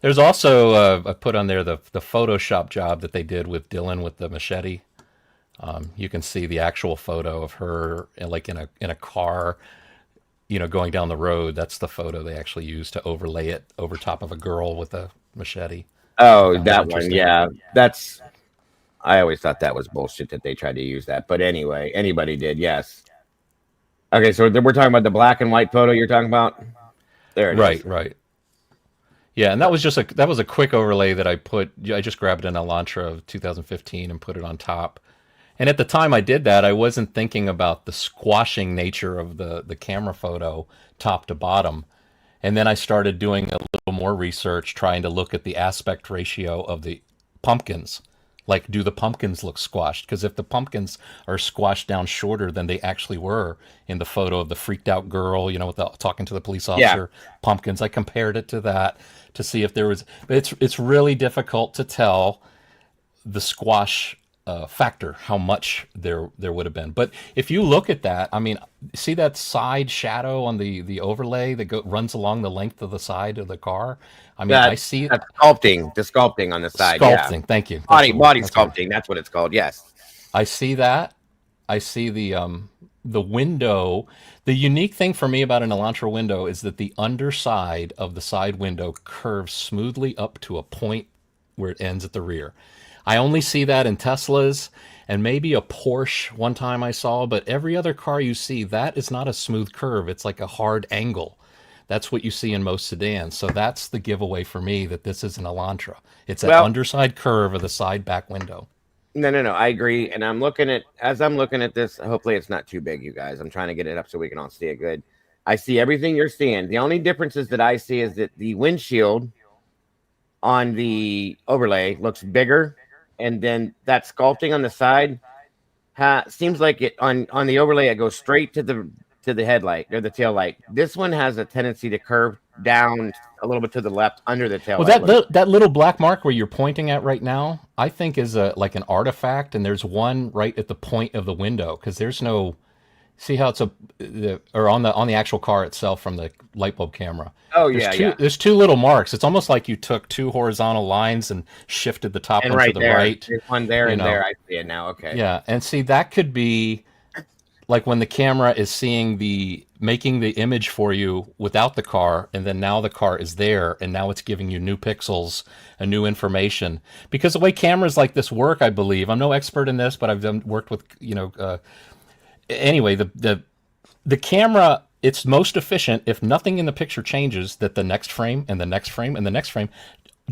There's also I put on there the Photoshop job that they did with Dylan with the machete. You can see the actual photo of her like in a car, going down the road. That's the photo they actually used to overlay it over top of a girl with a machete. Oh, that one. Yeah, I always thought that was bullshit that they tried to use that. But anyway, anybody did. Yes. Okay, so we're talking about the black and white photo you're talking about. There it is. Right. Yeah, and that was a quick overlay that I just grabbed an Elantra of 2015 and put it on top. And at the time I did that, I wasn't thinking about the squashing nature of the camera photo top to bottom. And then I started doing a little more research, trying to look at the aspect ratio of the pumpkins. Like, do the pumpkins look squashed? Because if the pumpkins are squashed down shorter than they actually were in the photo of the freaked out girl, with talking to the police Yeah. officer, pumpkins, I compared it to that to see if there was. It's really difficult to tell the squash factor, how much there would have been. But if you look at that, I mean, see that side shadow on the overlay that runs along the length of the side of the car. I mean, I see That's sculpting, the sculpting on the side. sculpting. Yeah. Thank you. Body That's the word. sculpting. That's what it's called. Yes. I see that. I see the window. The unique thing for me about an Elantra window is that the underside of the side window curves smoothly up to a point where it ends at the rear. I only see that in Teslas and maybe a Porsche one time I saw, but every other car you see, that is not a smooth curve. It's like a hard angle. That's what you see in most sedans. So that's the giveaway for me that this is an Elantra. It's an underside curve of the side back window. No. I agree. And as I'm looking at this, hopefully it's not too big, you guys. I'm trying to get it up so we can all see it good. I see everything you're seeing. The only differences that I see is that the windshield on the overlay looks bigger. And then that sculpting on the side seems like it on the overlay, it goes straight to the headlight or the tail light. This one has a tendency to curve down a little bit to the left under the tail light. Well, that little black mark where you're pointing at right now, I think is like an artifact, and there's one right at the point of the window because there's no. See how it's or on the actual car itself from the light bulb camera. Oh There's two little marks. It's almost like you took two horizontal lines and shifted the top one to the right. There's one there and there. I see it now. Okay. Yeah, and see that could be like when the camera is making the image for you without the car, and then now the car is there, and now it's giving you new pixels and new information. Because the way cameras like this work, I believe, I'm no expert in this, but I've worked with anyway, the camera, it's most efficient if nothing in the picture changes, that the next frame and the next frame and the next frame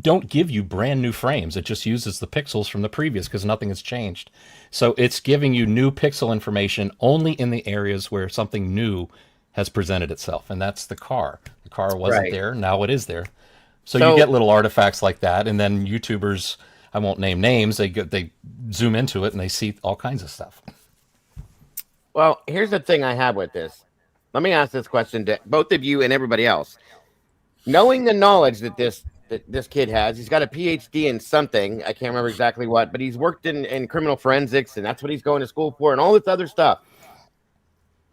don't give you brand new frames. It just uses the pixels from the previous because nothing has changed. So it's giving you new pixel information only in the areas where something new has presented itself. And that's the car. The car wasn't there. Now it is there. So you get little artifacts like that. And then YouTubers, I won't name names, they zoom into it and they see all kinds of stuff. Well, here's the thing I have with this. Let me ask this question to both of you and everybody else. Knowing the knowledge that this kid has, he's got a PhD in something. I can't remember exactly what, but he's worked in criminal forensics, and that's what he's going to school for, and all this other stuff.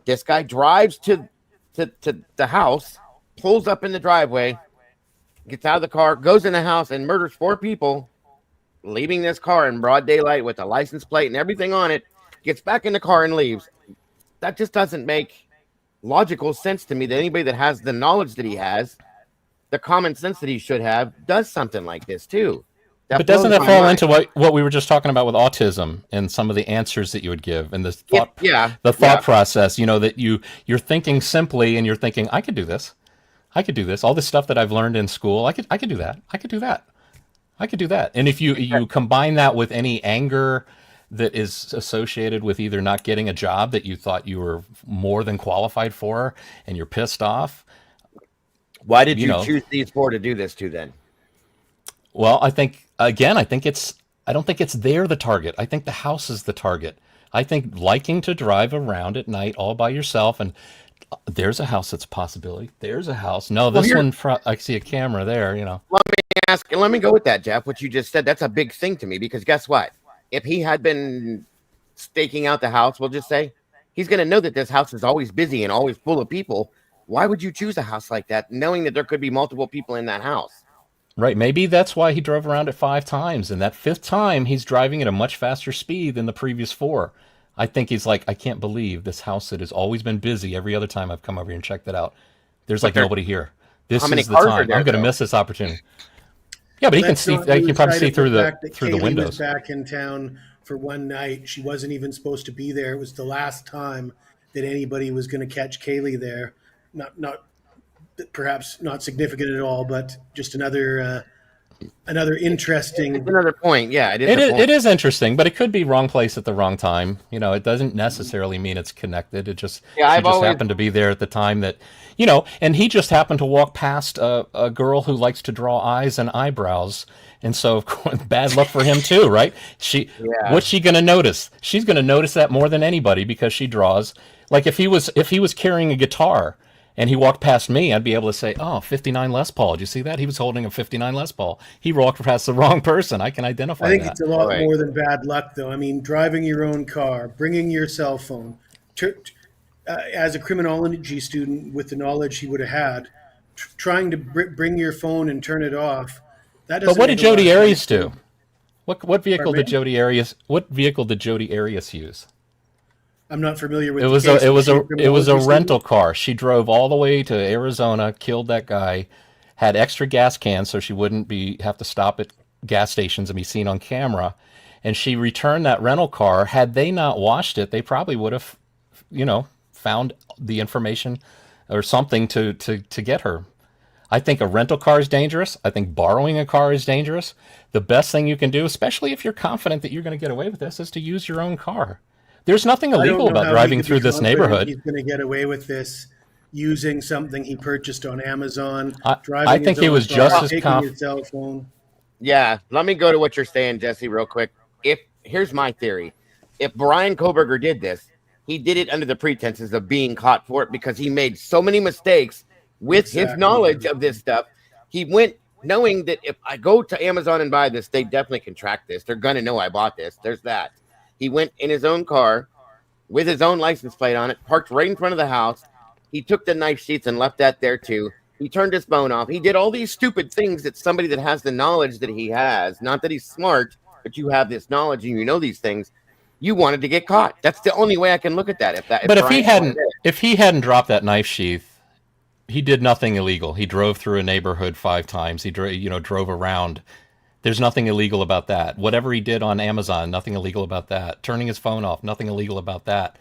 This guy drives to the house, pulls up in the driveway, gets out of the car, goes in the house, and murders 4 people, leaving this car in broad daylight with a license plate and everything on it, gets back in the car and leaves. That just doesn't make logical sense to me that anybody that has the knowledge that he has, the common sense that he should have, does something like this too. But doesn't that fall into what we were just talking about with autism and some of the answers that you would give and the thought process, that you're thinking simply and you're thinking, I could do this. All this stuff that I've learned in school, I could do that. I could do that. And if you combine that with any anger that is associated with either not getting a job that you thought you were more than qualified for and you're pissed off. Why did you choose these 4 to do this to then? Well, I don't think it's there the target. I think the house is the target. I think liking to drive around at night all by yourself, and there's a house that's a possibility. There's a house. No, this one, I see a camera there, Let me go with that, Jeff, what you just said. That's a big thing to me because guess what? If he had been staking out the house, we'll just say, he's going to know that this house is always busy and always full of people. Why would you choose a house like that, knowing that there could be multiple people in that house? Right. Maybe that's why he drove around it 5 times. And that 5th time, he's driving at a much faster speed than the previous 4. I think he's like, I can't believe this house that has always been busy every other time I've come over here and checked it out. There's nobody here. This is the time. I'm going to miss this opportunity. Yeah, but he can see. He can probably see through the windows. Was back in town for one night. She wasn't even supposed to be there. It was the last time that anybody was going to catch Kaylee there. Not perhaps not significant at all, but just another interesting. It's another point. Yeah, It is interesting, but it could be wrong place at the wrong time. It doesn't necessarily mean it's connected. She I've just always happened to be there at the time that, and he just happened to walk past a girl who likes to draw eyes and eyebrows. And so, of course, bad luck for him too, right? What's she going to notice? She's going to notice that more than anybody because she draws. Like if he was carrying a guitar and he walked past me, I'd be able to say, "Oh, 59 Les Paul. Did you see that? He was holding a 59 Les Paul. He walked past the wrong person." I can identify I think that. it's a lot more than bad luck, though. I mean, driving your own car, bringing your cell phone, as a criminology student with the knowledge he would have had, trying to bring your phone and turn it off. That doesn't. But what did Jodi Arias do? What vehicle Pardon me? did Jodi Arias? What vehicle did Jodi Arias use? I'm not familiar with. It was a rental car. She drove all the way to Arizona, killed that guy, had extra gas cans so she wouldn't have to stop at gas stations and be seen on camera, and she returned that rental car. Had they not washed it, they probably would have, found the information or something to get her. I think a rental car is dangerous. I think borrowing a car is dangerous. The best thing you can do, especially if you're confident that you're going to get away with this, is to use your own car. There's nothing illegal about driving through this neighborhood. He's going to get away with this using something he purchased on Amazon. I think he was just as confident. Cell phone. Yeah, let me go to what you're saying, Jesse, real quick. Here's my theory. If Brian Koberger did this, he did it under the pretenses of being caught for it because he made so many mistakes with his knowledge of this stuff. He went knowing that if I go to Amazon and buy this, they definitely can track this. They're going to know I bought this. There's that. He went in his own car with his own license plate on it, parked right in front of the house. He took the knife sheaths and left that there too. He turned his phone off. He did all these stupid things that somebody that has the knowledge that he has, not that he's smart, but you have this knowledge and you know these things. You wanted to get caught. That's the only way I can look at that. If he hadn't dropped that knife sheath, he did nothing illegal. He drove through a neighborhood 5 times. He drove around. There's nothing illegal about that. Whatever he did on Amazon, nothing illegal about that. Turning his phone off, nothing illegal about that.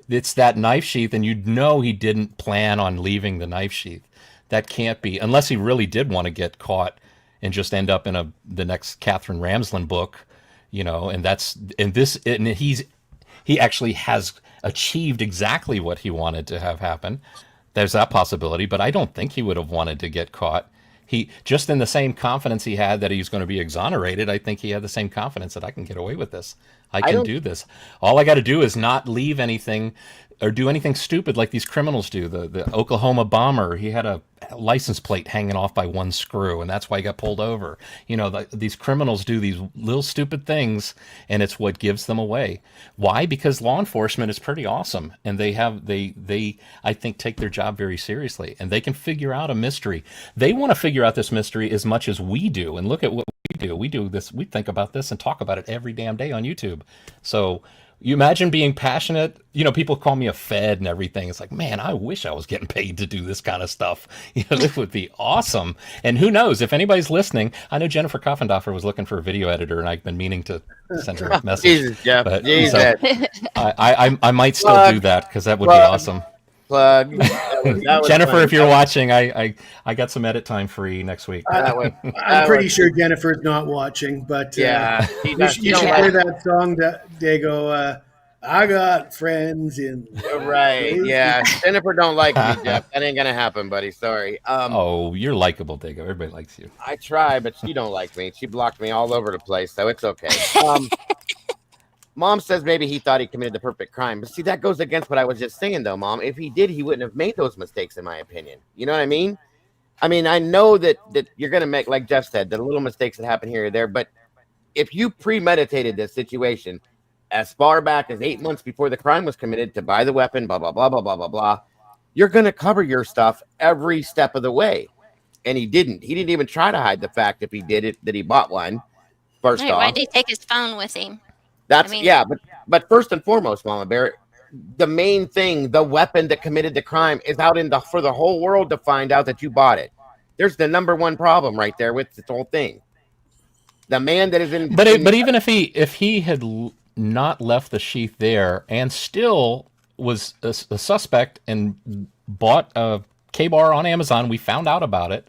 It's that knife sheath, and he didn't plan on leaving the knife sheath. That can't be, unless he really did want to get caught and just end up in the next Catherine Ramsland book, and he actually has achieved exactly what he wanted to have happen. There's that possibility, but I don't think he would have wanted to get caught. He just in the same confidence he had that he was going to be exonerated. I think he had the same confidence that I can get away with this. I can do this. All I got to do is not leave anything or do anything stupid like these criminals do. The Oklahoma bomber, he had a license plate hanging off by one screw, and that's why he got pulled over. These criminals do these little stupid things, and it's what gives them away. Why? Because law enforcement is pretty awesome, and they I think take their job very seriously, and they can figure out a mystery. They want to figure out this mystery as much as we do, and look at what we do. We do this. We think about this and talk about it every damn day on YouTube. So you imagine being passionate. People call me a Fed and everything. It's like, man, I wish I was getting paid to do this kind of stuff. This would be awesome. And who knows, if anybody's listening, I know Jennifer Koffendorfer was looking for a video editor, and I've been meaning to send her a message. Jesus, Jeff. But, Jesus. I might still do that because that would be awesome. Plug. Jennifer, if you're watching, I got some edit time free next week. I'm pretty sure Jennifer's not watching, but yeah, you should play that song, Dago. I got friends in. Right. Yeah. Jennifer don't like me, Jeff. That ain't gonna happen, buddy. Sorry. You're likable, Dago. Everybody likes you. I try, but she don't like me. She blocked me all over the place, so it's okay. Mom says maybe he thought he committed the perfect crime. But see, that goes against what I was just saying, though, Mom. If he did, he wouldn't have made those mistakes, in my opinion. You know what I mean? I know that you're going to make, like Jeff said, the little mistakes that happen here or there. But if you premeditated this situation as far back as 8 months before the crime was committed to buy the weapon, blah, blah, blah, blah, blah, blah, blah, you're going to cover your stuff every step of the way. And he didn't. He didn't even try to hide the fact, if he did it, that he bought one. First off. Why did he take his phone with him? But first and foremost, Mama Bear, the main thing, the weapon that committed the crime is out for the whole world to find out that you bought it. There's the number one problem right there with this whole thing. The man that is in. But even if he had not left the sheath there and still was a suspect and bought a K-bar on Amazon. We found out about it.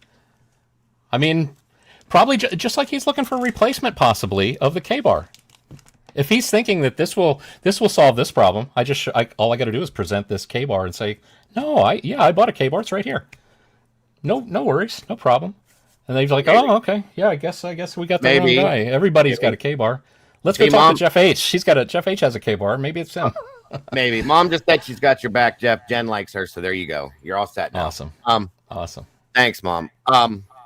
I mean, probably just like he's looking for a replacement, possibly, of the K-bar. If he's thinking that this will solve this problem, all I got to do is present this K-bar and say, no, I bought a K-bar. It's right here. No worries, no problem. And they're like, oh, okay, yeah, I guess we got the wrong guy. Everybody's got a K-bar. Let's go talk to Jeff H. Jeff H has a K-bar. Maybe it's him. Maybe. Mom just said she's got your back, Jeff. Jen likes her, so there you go. You're all set now. Awesome. Awesome. Thanks, Mom.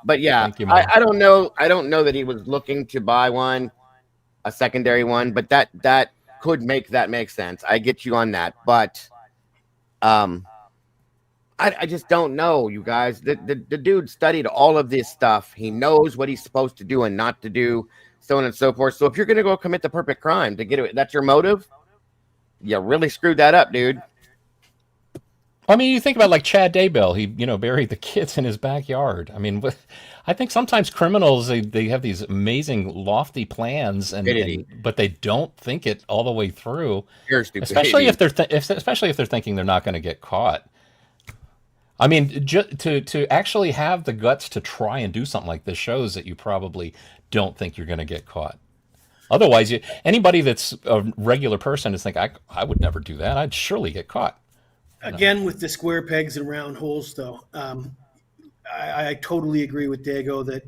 But yeah, Thank you, Mom. I don't know. I don't know that he was looking to buy one, a secondary one, but that could make sense. I get you on that, but I just don't know, you guys. The dude studied all of this stuff. He knows what he's supposed to do and not to do, so on and so forth. So if you're gonna go commit the perfect crime to get it, that's your motive. You really screwed that up, dude. I mean, you think about like Chad Daybell. He, buried the kids in his backyard. I mean, I think sometimes criminals they have these amazing lofty plans, but they don't think it all the way through. Especially if they're thinking they're not going to get caught. I mean, to actually have the guts to try and do something like this shows that you probably don't think you're going to get caught. Otherwise, anybody that's a regular person is thinking, I would never do that. I'd surely get caught. Again, with the square pegs and round holes, though, I totally agree with Dago that,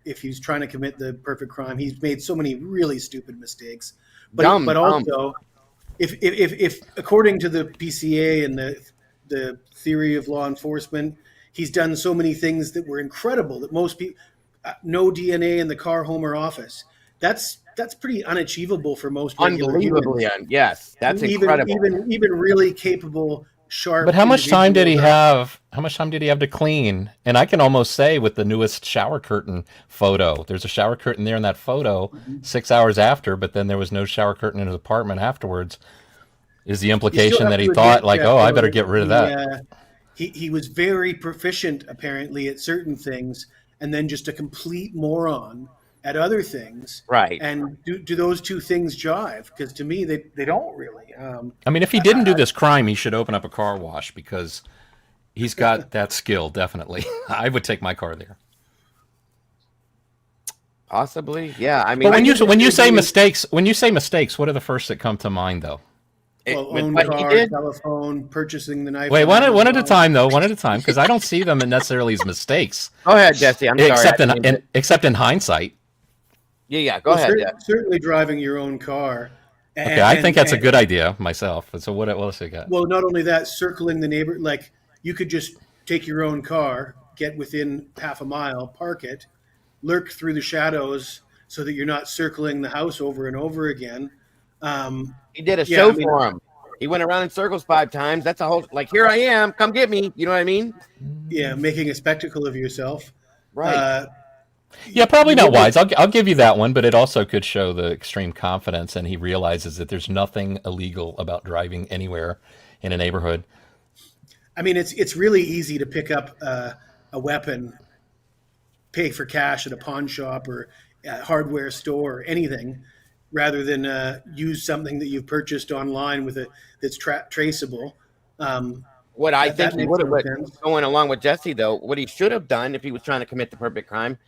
if he's trying to commit the perfect crime, he's made so many really stupid mistakes. But also, if according to the PCA and the theory of law enforcement, he's done so many things that were incredible that most people, no DNA in the car, home, or office. That's pretty unachievable for most regular humans. Yes, that's incredible. Even really capable, sharp. But how much time did he have? How much time did he have to clean? And I can almost say with the newest shower curtain photo, there's a shower curtain there in that photo 6 hours after, but then there was no shower curtain in his apartment afterwards. Is the implication that he thought like, oh, I better get rid of that? He was very proficient apparently at certain things, and then just a complete moron at other things. Right. And do those two things jive? Because to me, they don't really. I mean, if he didn't do this crime, he should open up a car wash because he's got that skill, definitely. I would take my car there. Possibly. Yeah. I mean, but when you say mistakes, what are the first that come to mind, though? Own car, telephone, purchasing the knife. Wait, one at a time, though. One at a time, because I don't see them necessarily as mistakes. Go ahead, Jesse. I'm sorry. Except in hindsight. Yeah. Go ahead. Certainly driving your own car. Okay, I think that's a good idea myself. So what else you got? Well, not only that, circling the neighbor, like you could just take your own car, get within half a mile, park it, lurk through the shadows so that you're not circling the house over and over again. He did a show for him. He went around in circles 5 times. That's a whole, like, here I am, come get me. You know what I mean? Yeah, making a spectacle of yourself. Right. Yeah, probably not wise. I'll give you that one, but it also could show the extreme confidence, and he realizes that there's nothing illegal about driving anywhere in a neighborhood. I mean, it's really easy to pick up a weapon, pay for cash at a pawn shop or a hardware store or anything, rather than use something that you've purchased online that's traceable. What I think he would have, going along with Jesse, though, what he should have done if he was trying to commit the perfect crime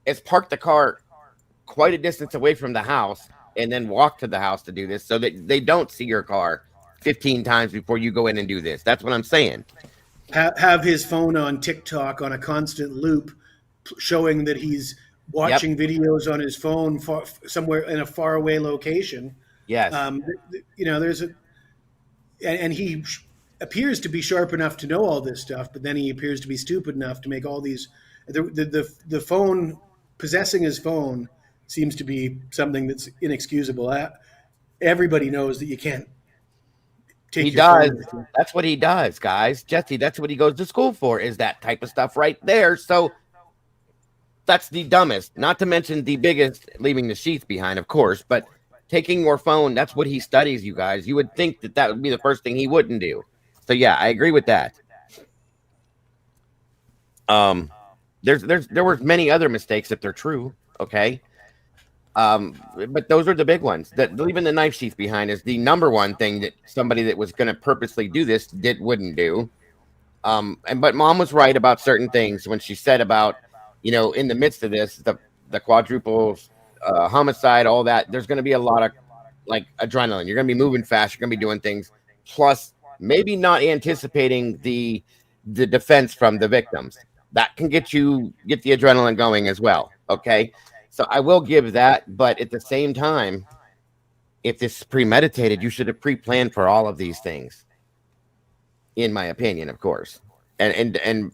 is park the car quite a distance away from the house and then walk to the house to do this so that they don't see your car 15 times before you go in and do this. That's what I'm saying. Have his phone on TikTok on a constant loop, showing that he's watching videos on his phone somewhere in a faraway location. Yes. And he appears to be sharp enough to know all this stuff, but then he appears to be stupid enough to make all these. The phone, possessing his phone, seems to be something that's inexcusable. Everybody knows that you can't take. He does. That's what he does, guys. Jesse, that's what he goes to school for, is that type of stuff right there. So that's the dumbest. Not to mention the biggest, leaving the sheath behind, of course, but taking your phone, that's what he studies, you guys. You would think that would be the first thing he wouldn't do. So yeah, I agree with that. There were many other mistakes if they're true, okay? But those are the big ones. That leaving the knife sheath behind is the number one thing that somebody that was going to purposely do this wouldn't do. But mom was right about certain things when she said about, in the midst of this, the quadruple homicide, all that. There's going to be a lot of like adrenaline. You're going to be moving fast. You're going to be doing things. Plus, maybe not anticipating the defense from the victims. That can get the adrenaline going as well. Okay, so I will give that, but at the same time, if this is premeditated, you should have pre-planned for all of these things, in my opinion, of course, and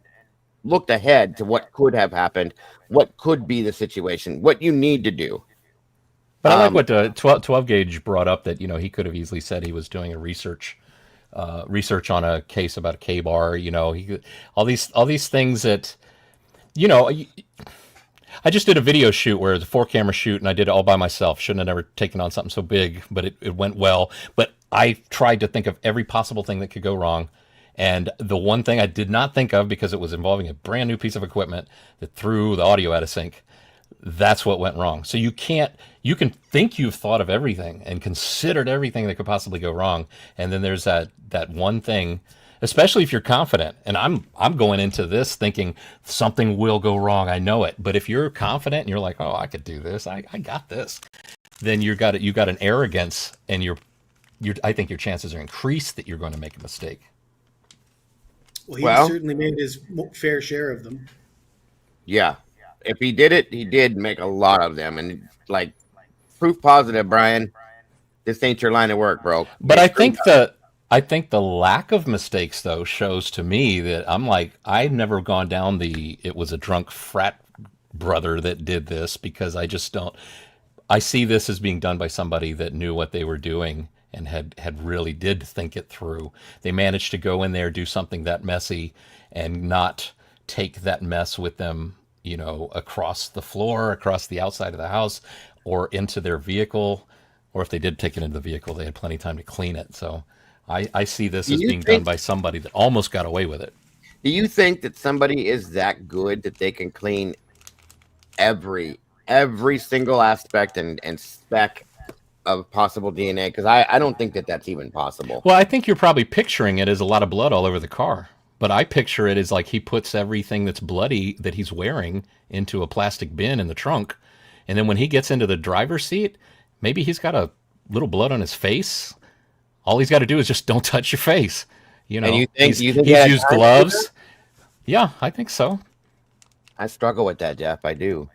looked ahead to what could have happened, what could be the situation, what you need to do. But I like what 12 gauge brought up, that he could have easily said he was doing a research on a case about a K bar. All these things that you know. I just did a video shoot where it was a 4-camera shoot, and I did it all by myself. Shouldn't have never taken on something so big, but it went well. But I tried to think of every possible thing that could go wrong. And the one thing I did not think of, because it was involving a brand new piece of equipment that threw the audio out of sync, that's what went wrong. So you can think you've thought of everything and considered everything that could possibly go wrong. And then there's that one thing, especially if you're confident. And I'm going into this thinking something will go wrong. I know it. But if you're confident and you're like, oh, I could do this, I got this, then you got an arrogance, and I think your chances are increased that you're going to make a mistake. Well, he certainly made his fair share of them. Yeah. If he did it, he did make a lot of them. And like, proof positive, Brian, this ain't your line of work, bro. But I think the lack of mistakes, though, shows to me that I'm like, I've never gone down it was a drunk frat brother that did this, because I just don't. I see this as being done by somebody that knew what they were doing and had really did think it through. They managed to go in there, do something that messy, and not take that mess with them, across the floor, across the outside of the house, or into their vehicle. Or if they did take it into the vehicle, they had plenty of time to clean it. So I see this as being done by somebody that almost got away with it. Do you think that somebody is that good that they can clean every single aspect and speck of possible DNA? Because I don't think that that's even possible. Well, I think you're probably picturing it as a lot of blood all over the car. But I picture it as like he puts everything that's bloody that he's wearing into a plastic bin in the trunk. And then when he gets into the driver's seat, maybe he's got a little blood on his face. All he's got to do is just don't touch your face. And you think he's used gloves. Yeah, I think so. I struggle with that, Jeff. I do.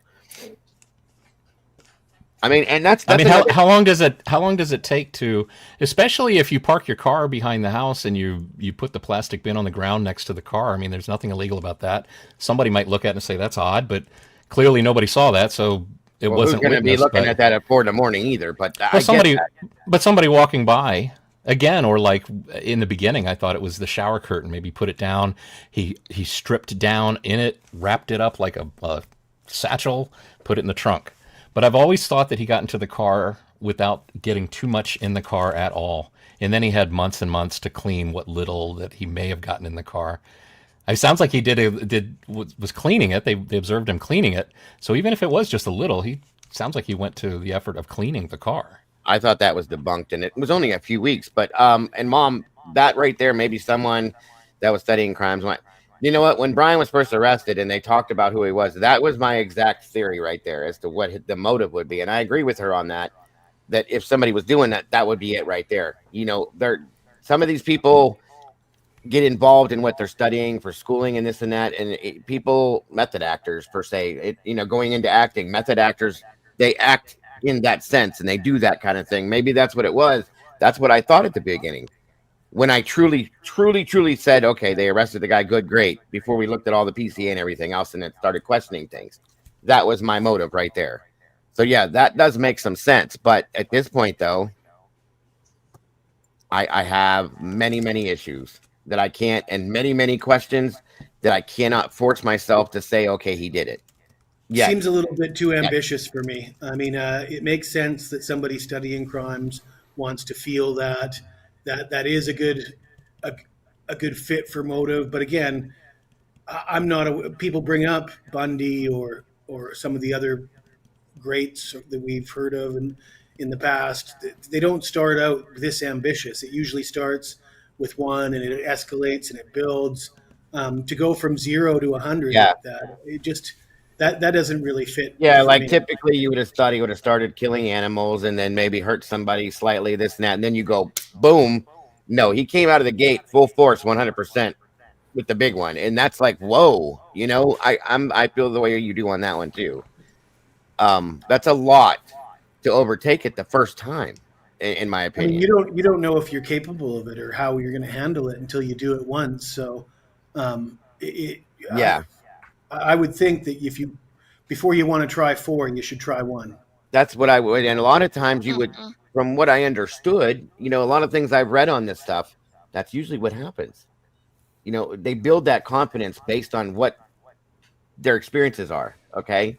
I mean, and that's how long does it take to, especially if you park your car behind the house and you put the plastic bin on the ground next to the car? I mean, there's nothing illegal about that. Somebody might look at it and say that's odd, but clearly nobody saw that, so it wasn't going to be looking at that at 4 a.m. either. But somebody walking by again, or like in the beginning, I thought it was the shower curtain. Maybe put it down. He stripped down in it, wrapped it up like a satchel, put it in the trunk. But I've always thought that he got into the car without getting too much in the car at all. And then he had months and months to clean what little that he may have gotten in the car. It sounds like he was cleaning it. They observed him cleaning it. So even if it was just a little, he sounds like he went to the effort of cleaning the car. I thought that was debunked, and it was only a few weeks. But and Mom, that right there, maybe someone that was studying crimes went, you know what? When Brian was first arrested and they talked about who he was, that was my exact theory right there as to what the motive would be. And I agree with her on that, that if somebody was doing that, that would be it right there. Some of these people get involved in what they're studying for schooling and this and that. And method actors per se, going into acting, method actors, they act in that sense and they do that kind of thing. Maybe that's what it was. That's what I thought at the beginning. When I truly said, okay, they arrested the guy, good, great, before we looked at all the PCA and everything else and it started questioning things. That was my motive right there. So, yeah, that does make some sense. But at this point, though, I have many, many issues that I can't, and many, many questions that I cannot force myself to say, okay, he did it. Yeah. Seems a little bit too ambitious for me. I mean, it makes sense that somebody studying crimes wants to feel that is a good fit for motive. But again, I'm not people bring up Bundy or some of the other greats that we've heard of in the past. They don't start out this ambitious. It usually starts with one and it escalates and it builds. To go from 0 to 100 Yeah. like that, it just that doesn't really fit Yeah, for like me. typically you would have thought he would have started killing animals and then maybe hurt somebody slightly, this and that, and then you go boom. No, he came out of the gate full force, 100% with the big one, and that's like whoa. I feel the way you do on that one too. That's a lot to overtake it the first time, in my I mean, opinion. you don't know if you're capable of it or how you're going to handle it until you do it once. So, Yeah, I would think that before you want to try 4, you should try 1. that's what I would, and a lot of times you would, Mm-mm. from what I understood, a lot of things I've read on this stuff, that's usually what happens. They build that confidence based on what their experiences are. Okay.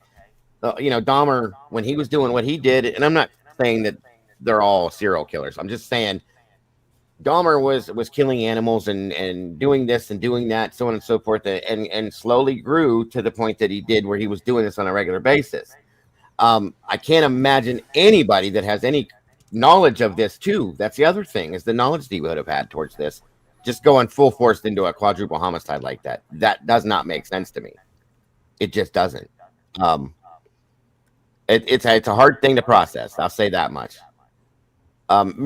Dahmer, when he was doing what he did, and I'm not saying that they're all serial killers. I'm just saying Dahmer was killing animals and doing this and doing that, so on and so forth, and slowly grew to the point that he did where he was doing this on a regular basis. I can't imagine anybody that has any knowledge of this too. That's the other thing, is the knowledge that he would have had towards this. Just going full force into a quadruple homicide like that. That does not make sense to me. It just doesn't. It's a hard thing to process. I'll say that much.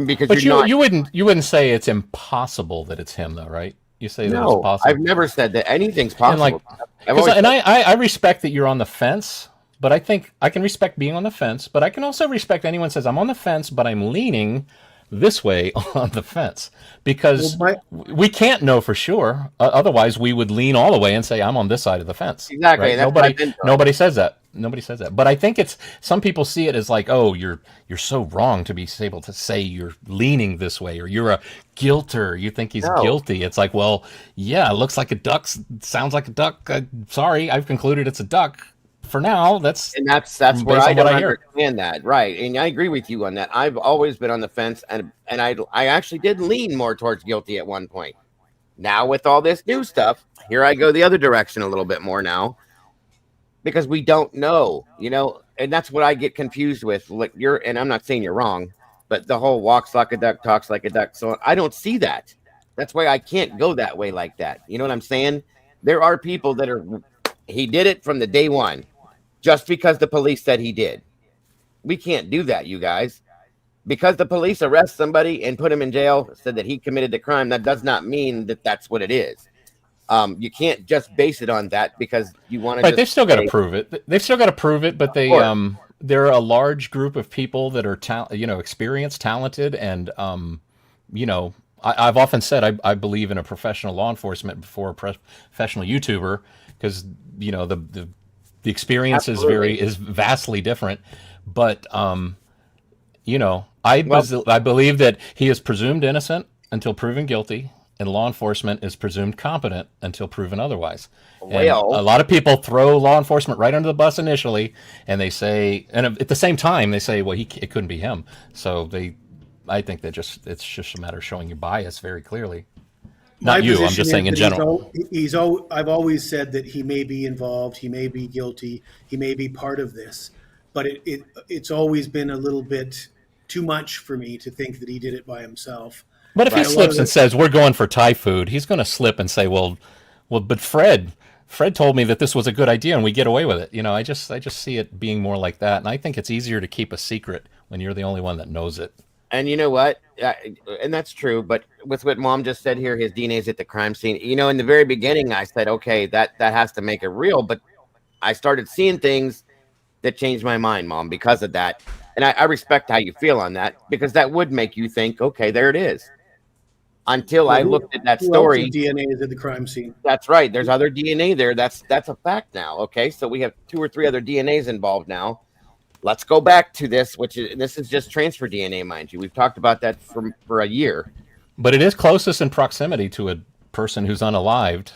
Because But you're not. you wouldn't say it's impossible that it's him, though, right? You say that it's No, possible. I've never said that anything's And like, possible. I've always I respect that you're on the fence, but I think I can respect being on the fence, but I can also respect anyone says I'm on the fence, but I'm leaning this way on the fence because Well, we can't know for sure. Otherwise, we would lean all the way and say I'm on this side of the fence. Exactly. Right? That's what I've been told. Nobody says that. Nobody says that. But I think it's some people see it as like, oh, you're so wrong to be able to say you're leaning this way or you're a guilter. You think he's No. guilty. It's like, well, yeah, it looks like a duck, sounds like a duck. Sorry, I've concluded it's a duck. For now, that's where based I on don't what I hear. understand that, right? And I agree with you on that. I've always been on the fence, and I actually did lean more towards guilty at one point. Now with all this new stuff, here I go the other direction a little bit more now, because we don't know, and that's what I get confused with. Like and I'm not saying you're wrong, but the whole walks like a duck, talks like a duck. So I don't see that. That's why I can't go that way like that. You know what I'm saying? There are people that he did it from the day one. Just because the police said he did. We can't do that, you guys. Because the police arrest somebody and put him in jail, said that he committed the crime, that does not mean that that's what it is. You can't just base it on that because you want to. Right, they've still got to prove it. They've still got to prove it, but they're a large group of people that are experienced, talented, and I've often said I believe in a professional law enforcement before a professional YouTuber because the experience is vastly different, but I believe that he is presumed innocent until proven guilty, and law enforcement is presumed competent until proven otherwise. And a lot of people throw law enforcement right under the bus initially, and they say, and at the same time they say, well, it couldn't be him. So I think that it's just a matter of showing your bias very clearly. Not you. I'm just saying in general. I've always said that he may be involved, he may be guilty, he may be part of this, but it's always been a little bit too much for me to think that he did it by himself. But if he slips and says we're going for Thai food, he's going to slip and say, well, but Fred told me that this was a good idea and we get away with it. I just see it being more like that, and I think it's easier to keep a secret when you're the only one that knows it. And you know what? And that's true. But with what Mom just said here, his DNA's at the crime scene. In the very beginning, I said, okay, that has to make it real. But I started seeing things that changed my mind, Mom, because of that. And I respect how you feel on that, because that would make you think, okay, there it is. Until I looked at that story. DNA is at the crime scene. That's right. There's other DNA there. That's a fact now. Okay, so we have 2 or 3 other DNAs involved now. Let's go back to this, this is just transfer DNA, mind you. We've talked about that for a year. But it is closest in proximity to a person who's unalived,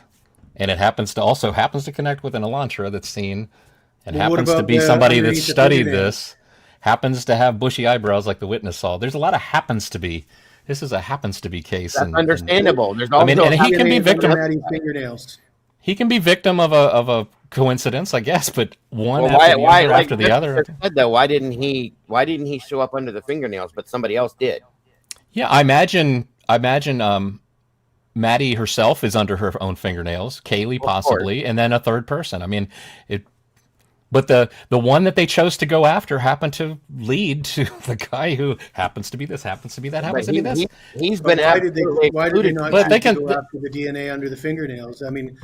and it happens to connect with an Elantra that's seen, and happens to be somebody that's studied this, happens to have bushy eyebrows like the witness saw. There's a lot of happens to be. This is a happens to be case. That's understandable. There's also and he can be victim. He can be victim of a coincidence, I guess, but after the other. Said, though, why didn't he show up under the fingernails, but somebody else did? Yeah, I imagine Maddie herself is under her own fingernails, Kaylee possibly, and then a third person. I mean, it. But the one that they chose to go after happened to lead to the guy who happens to be this, happens to be that, happens to be this. He's But been why did they absolutely not But they choose to can- go after the DNA under the fingernails? I mean,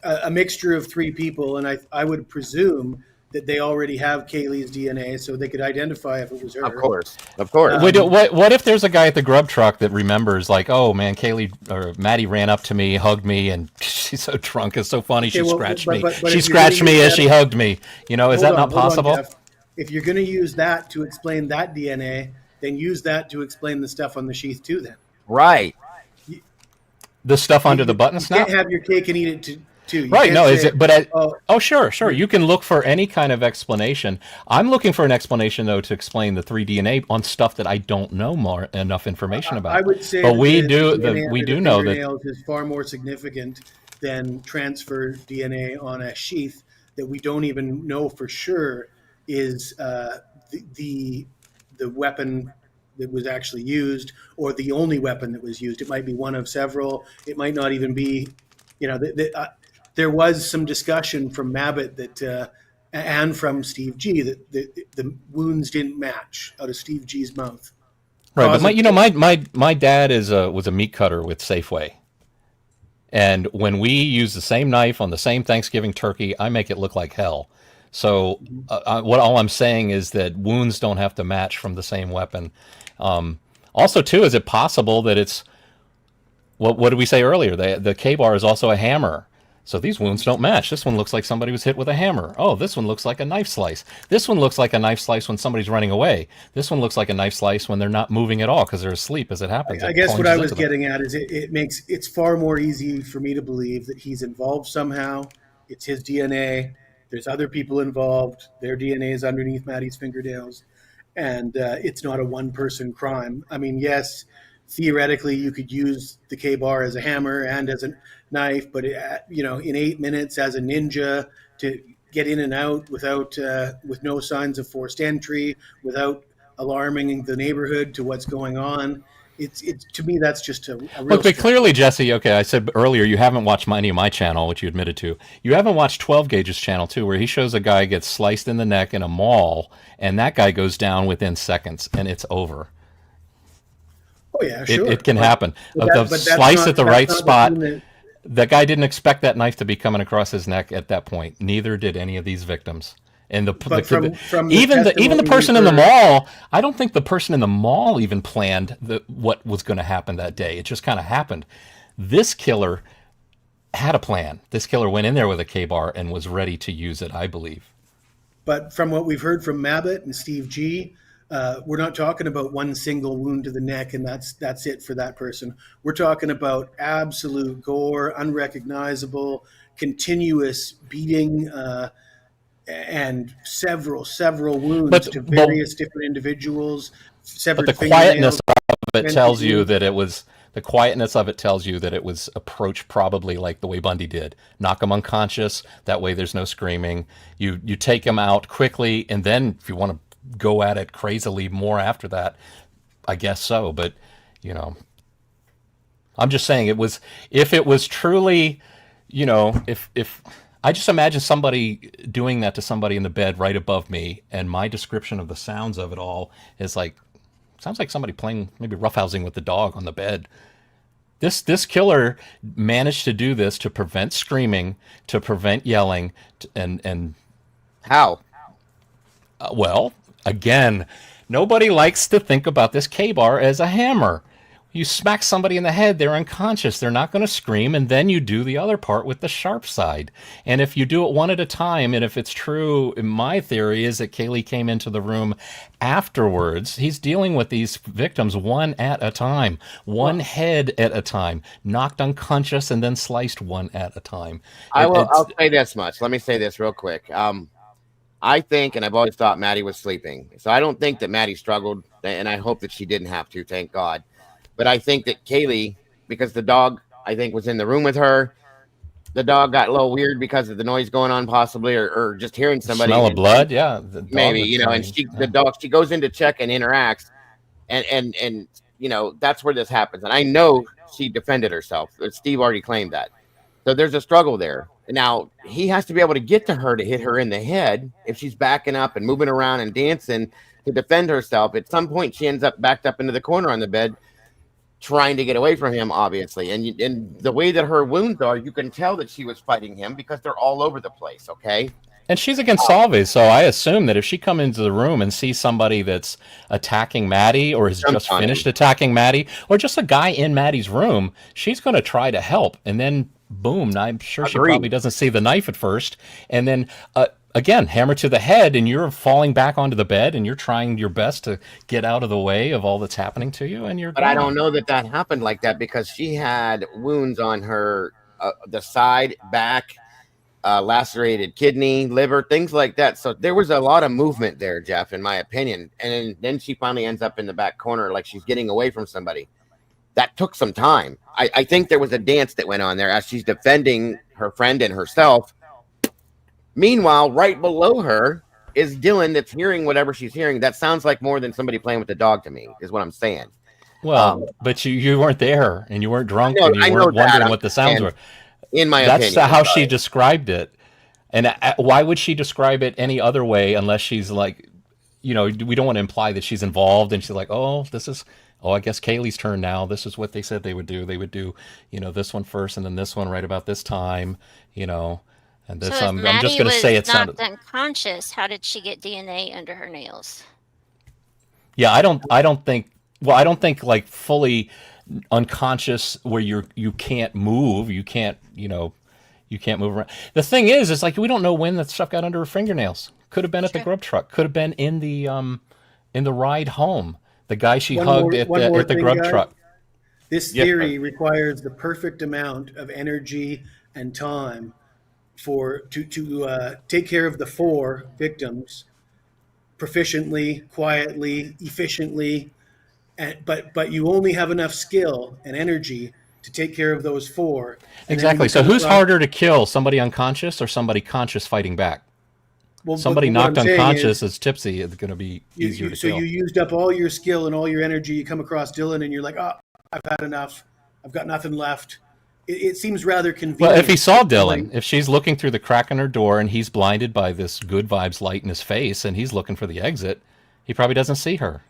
a mixture of three people, and I would presume that they already have Kaylee's DNA, so they could identify if it was her. Of course. What if there's a guy at the grub truck that remembers, like, oh man, Kaylee or Maddie ran up to me, hugged me, and she's so drunk, it's so funny. She scratched me. She scratched me as she hugged me. You know, is that not possible? Jeff. If you're going to use that to explain that DNA, then use that to explain the stuff on the sheath too. Then right. The stuff under the button you snap. can't have your cake and eat it too. You Right, can't no, say, is it? But sure. Hmm. You can look for any kind of explanation. I'm looking for an explanation though to explain the 3 DNA on stuff that I don't know enough information about. I would say, but that we the do. DNA We under do the know that. fingernails is far more significant than transfer DNA on a sheath that we don't even know for sure is the weapon that was actually used, or the only weapon that was used. It might be one of several. It might not even be. You know, there was some discussion from Mabbitt that, and from Steve G, that the wounds didn't match out of Steve G's mouth. Right, but my dad was a meat cutter with Safeway, and when we use the same knife on the same Thanksgiving turkey, I make it look like hell. So what all I'm saying is that wounds don't have to match from the same weapon. Also, too, is it possible that it's what did we say earlier? The K-bar is also a hammer. So these wounds don't match. This one looks like somebody was hit with a hammer. Oh, this one looks like a knife slice. This one looks like a knife slice when somebody's running away. This one looks like a knife slice when they're not moving at all because they're asleep as it happens. I guess what I was getting at is it's far more easy for me to believe that he's involved somehow. It's his DNA. There's other people involved. Their DNA is underneath Maddie's fingernails. And it's not a one-person crime. I mean, yes, theoretically, you could use the K-bar as a hammer and as a knife, but in 8 minutes as a ninja to get in and out without with no signs of forced entry, without alarming the neighborhood to what's going on. It's to me that's just a real. Look, but clearly, Jesse. Okay, I said earlier you haven't watched any of my channel, which you admitted to. You haven't watched 12 Gauge's channel too, where he shows a guy gets sliced in the neck in a mall, and that guy goes down within seconds, and it's over. Oh yeah, sure. It can happen. The slice at the right spot. That guy didn't expect that knife to be coming across his neck at that point. Neither did any of these victims. And even the person in the mall, I don't think the person in the mall even planned what was going to happen that day. It just kind of happened. This killer had a plan. This killer went in there with a K-bar and was ready to use it, I believe. But from what we've heard from Mabbitt and Steve G, we're not talking about one single wound to the neck and that's it for that person. We're talking about absolute gore, unrecognizable, continuous beating, and several wounds to various different individuals. But the quietness of it tells you that it was. The quietness of it tells you that it was approached probably like the way Bundy did. Knock him unconscious. That way there's no screaming. You take him out quickly, and then if you want to go at it crazily more after that, I guess so. But, I'm just saying if it was truly, if I just imagine somebody doing that to somebody in the bed right above me, and my description of the sounds of it all is like, sounds like somebody playing maybe roughhousing with the dog on the bed. This killer managed to do this to prevent screaming, to prevent yelling, and how? Well, again, nobody likes to think about this K-bar as a hammer. You smack somebody in the head, they're unconscious, they're not going to scream, and then you do the other part with the sharp side. And if you do it one at a time, and if it's true, my theory is that Kaylee came into the room afterwards. He's dealing with these victims one at a time, one head at a time, knocked unconscious and then sliced one at a time. I'll say this much. Let me say this real quick. I think, and I've always thought Maddie was sleeping, so I don't think that Maddie struggled, and I hope that she didn't have to, thank God. But I think that Kaylee, because the dog, I think, was in the room with her, the dog got a little weird because of the noise going on, possibly, or just hearing somebody. Smell of blood, yeah. Maybe, and she goes in to check and interacts, and that's where this happens. And I know she defended herself. Steve already claimed that. So there's a struggle there. Now he has to be able to get to her to hit her in the head if she's backing up and moving around and dancing to defend herself. At some point, she ends up backed up into the corner on the bed, trying to get away from him, obviously. And the way that her wounds are, you can tell that she was fighting him because they're all over the place. Okay. And she's against Salve, so I assume that if she come into the room and sees somebody that's attacking Maddie or has just finished attacking Maddie or just a guy in Maddie's room, she's going to try to help. And then, boom, I'm sure she probably doesn't see the knife at first. And then, again, hammer to the head, and you're falling back onto the bed, and you're trying your best to get out of the way of all that's happening to you. And But I don't know that happened like that because she had wounds on her, the side, back, lacerated kidney, liver, things like that. So there was a lot of movement there, Jeff, in my opinion. And then she finally ends up in the back corner like she's getting away from somebody. That took some time. I think there was a dance that went on there as she's defending her friend and herself. Meanwhile, right below her is Dylan that's hearing whatever she's hearing. That sounds like more than somebody playing with the dog to me, is what I'm saying. Well, but you weren't there, and you weren't drunk, and you weren't wondering what the sounds were. In my opinion, that's how she described it. And why would she describe it any other way unless she's like, we don't want to imply that she's involved and she's like, I guess Kaylee's turn now. This is what they said they would do. They would do, this one first and then this one right about this time, and this. So I'm just going to say it sounded unconscious. How did she get DNA under her nails? Yeah, I don't think like fully unconscious where you can't move, you can't move around. The thing is like we don't know when that stuff got under her fingernails. Could have been at the grub truck, could have been in the ride home, the guy she hugged at the grub truck. This theory requires the perfect amount of energy and time to take care of the 4 victims proficiently, quietly, efficiently. But you only have enough skill and energy to take care of those 4. Exactly. So who's harder to kill, somebody unconscious or somebody conscious fighting back? Well, somebody knocked unconscious is tipsy. It's going to be easier to kill. So you used up all your skill and all your energy. You come across Dylan and you're like, oh, I've had enough. I've got nothing left. It seems rather convenient. Well, if he saw Dylan, if she's looking through the crack in her door and he's blinded by this good vibes light in his face and he's looking for the exit, he probably doesn't see her.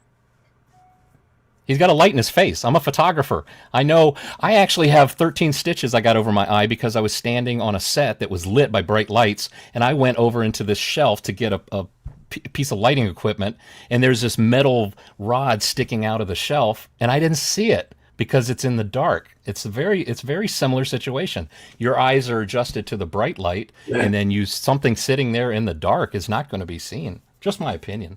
He's got a light in his face. I'm a photographer. I know. I actually have 13 stitches I got over my eye because I was standing on a set that was lit by bright lights, and I went over into this shelf to get a piece of lighting equipment, and there's this metal rod sticking out of the shelf, and I didn't see it because it's in the dark. It's a very similar situation. Your eyes are adjusted to the bright light, and then something sitting there in the dark is not going to be seen. Just my opinion.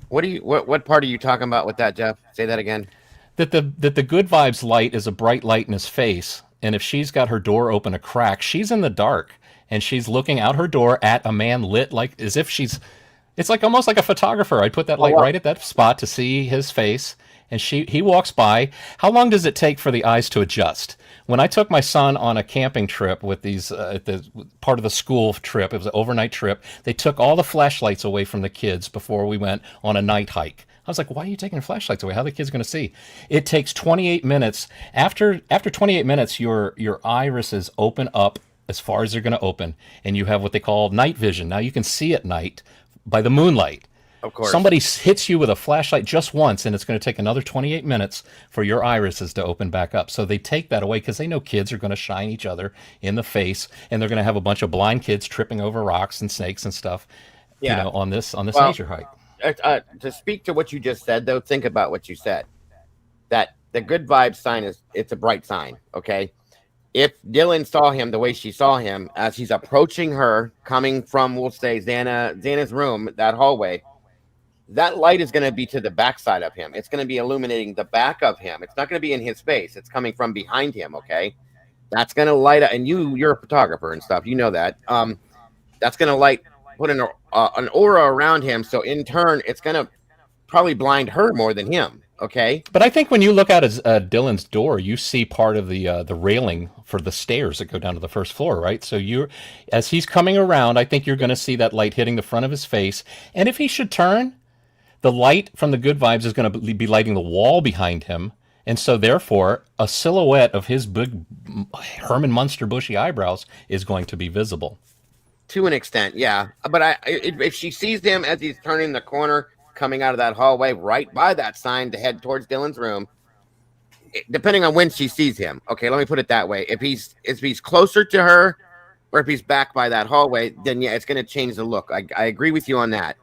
What part are you talking about with that, Jeff? Say that again. That the good vibes light is a bright light in his face, and if she's got her door open a crack, she's in the dark and she's looking out her door at a man lit like as if it's like almost like a photographer. I'd put that light right at that spot to see his face, and he walks by. How long does it take for the eyes to adjust? When I took my son on a camping trip with these, part of the school trip, it was an overnight trip, they took all the flashlights away from the kids before we went on a night hike. I was like, why are you taking flashlights away? How are the kids going to see? It takes 28 minutes. After 28 minutes, your irises open up as far as they're going to open, and you have what they call night vision. Now you can see at night by the moonlight. Of course. Somebody hits you with a flashlight just once, and it's going to take another 28 minutes for your irises to open back up. So they take that away because they know kids are going to shine each other in the face, and they're going to have a bunch of blind kids tripping over rocks and snakes and stuff, on this nature hike. To speak to what you just said, though, think about what you said. That the good vibe sign it's a bright sign, okay? If Dylan saw him the way she saw him as he's approaching her, coming from, we'll say, Xana's room, that hallway, that light is going to be to the backside of him. It's going to be illuminating the back of him. It's not going to be in his face. It's coming from behind him, okay? That's going to light up, and you're a photographer and stuff. You know that. That's going to put an aura around him, so in turn, it's going to probably blind her more than him, okay? But I think when you look out at Dylan's door, you see part of the railing for the stairs that go down to the first floor, right? So as he's coming around, I think you're going to see that light hitting the front of his face, and if he should turn, the light from the good vibes is going to be lighting the wall behind him, And so, therefore, a silhouette of his big Herman Munster bushy eyebrows is going to be visible. To an extent, yeah. But if she sees him as he's turning the corner, coming out of that hallway, right by that sign to head towards Dylan's room, depending on when she sees him. Okay, let me put it that way. If he's closer to her, or if he's back by that hallway, then yeah, it's going to change the look. I agree with you on that.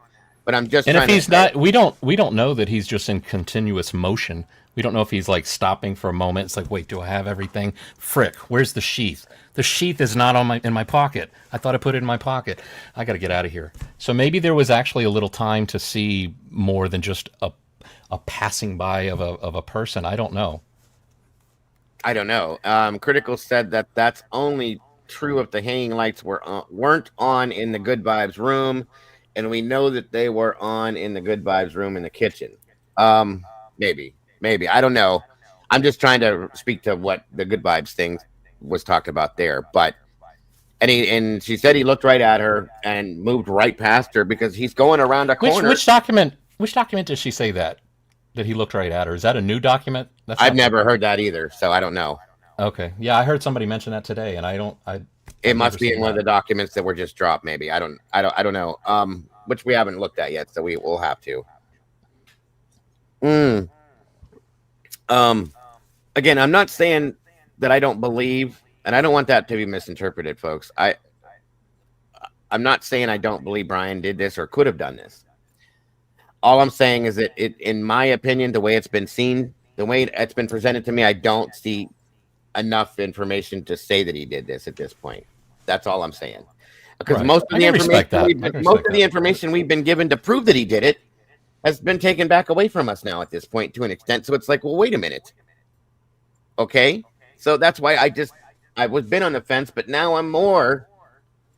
But I'm just And if trying he's to not, we don't know that he's just in continuous motion. We don't know if he's like stopping for a moment. It's like, wait, do I have everything? Frick, where's the sheath? The sheath is not in my pocket. I thought I put it in my pocket. I got to get out of here. So maybe there was actually a little time to see more than just a passing by of a person. I don't know. I don't know. Critical said that that's only true if the hanging lights weren't on in the Good Vibes room, and we know that they were on in the Good Vibes room in the kitchen. Maybe I don't know. I'm just trying to speak to what the Good Vibes thing was talked about there. But and she said he looked right at her and moved right past her because he's going around a corner. Which document? Which document does she say that he looked right at her? Is that a new document? I've never heard that either, so I don't know. Okay, yeah, I heard somebody mention that today, and it must be in one of the documents that were just dropped. Maybe I don't know. Which we haven't looked at yet, so we will have to. Again, I'm not saying that I don't believe, and I don't want that to be misinterpreted, folks. I'm not saying I don't believe Brian did this or could have done this. All I'm saying is that in my opinion, the way it's been seen, the way it's been presented to me, I don't see enough information to say that he did this at this point. That's all I'm saying. Because Right. most of the information information we've been given to prove that he did it has been taken back away from us now at this point to an extent. So it's like, well, wait a minute. Okay. So that's why I was been on the fence, but now I'm more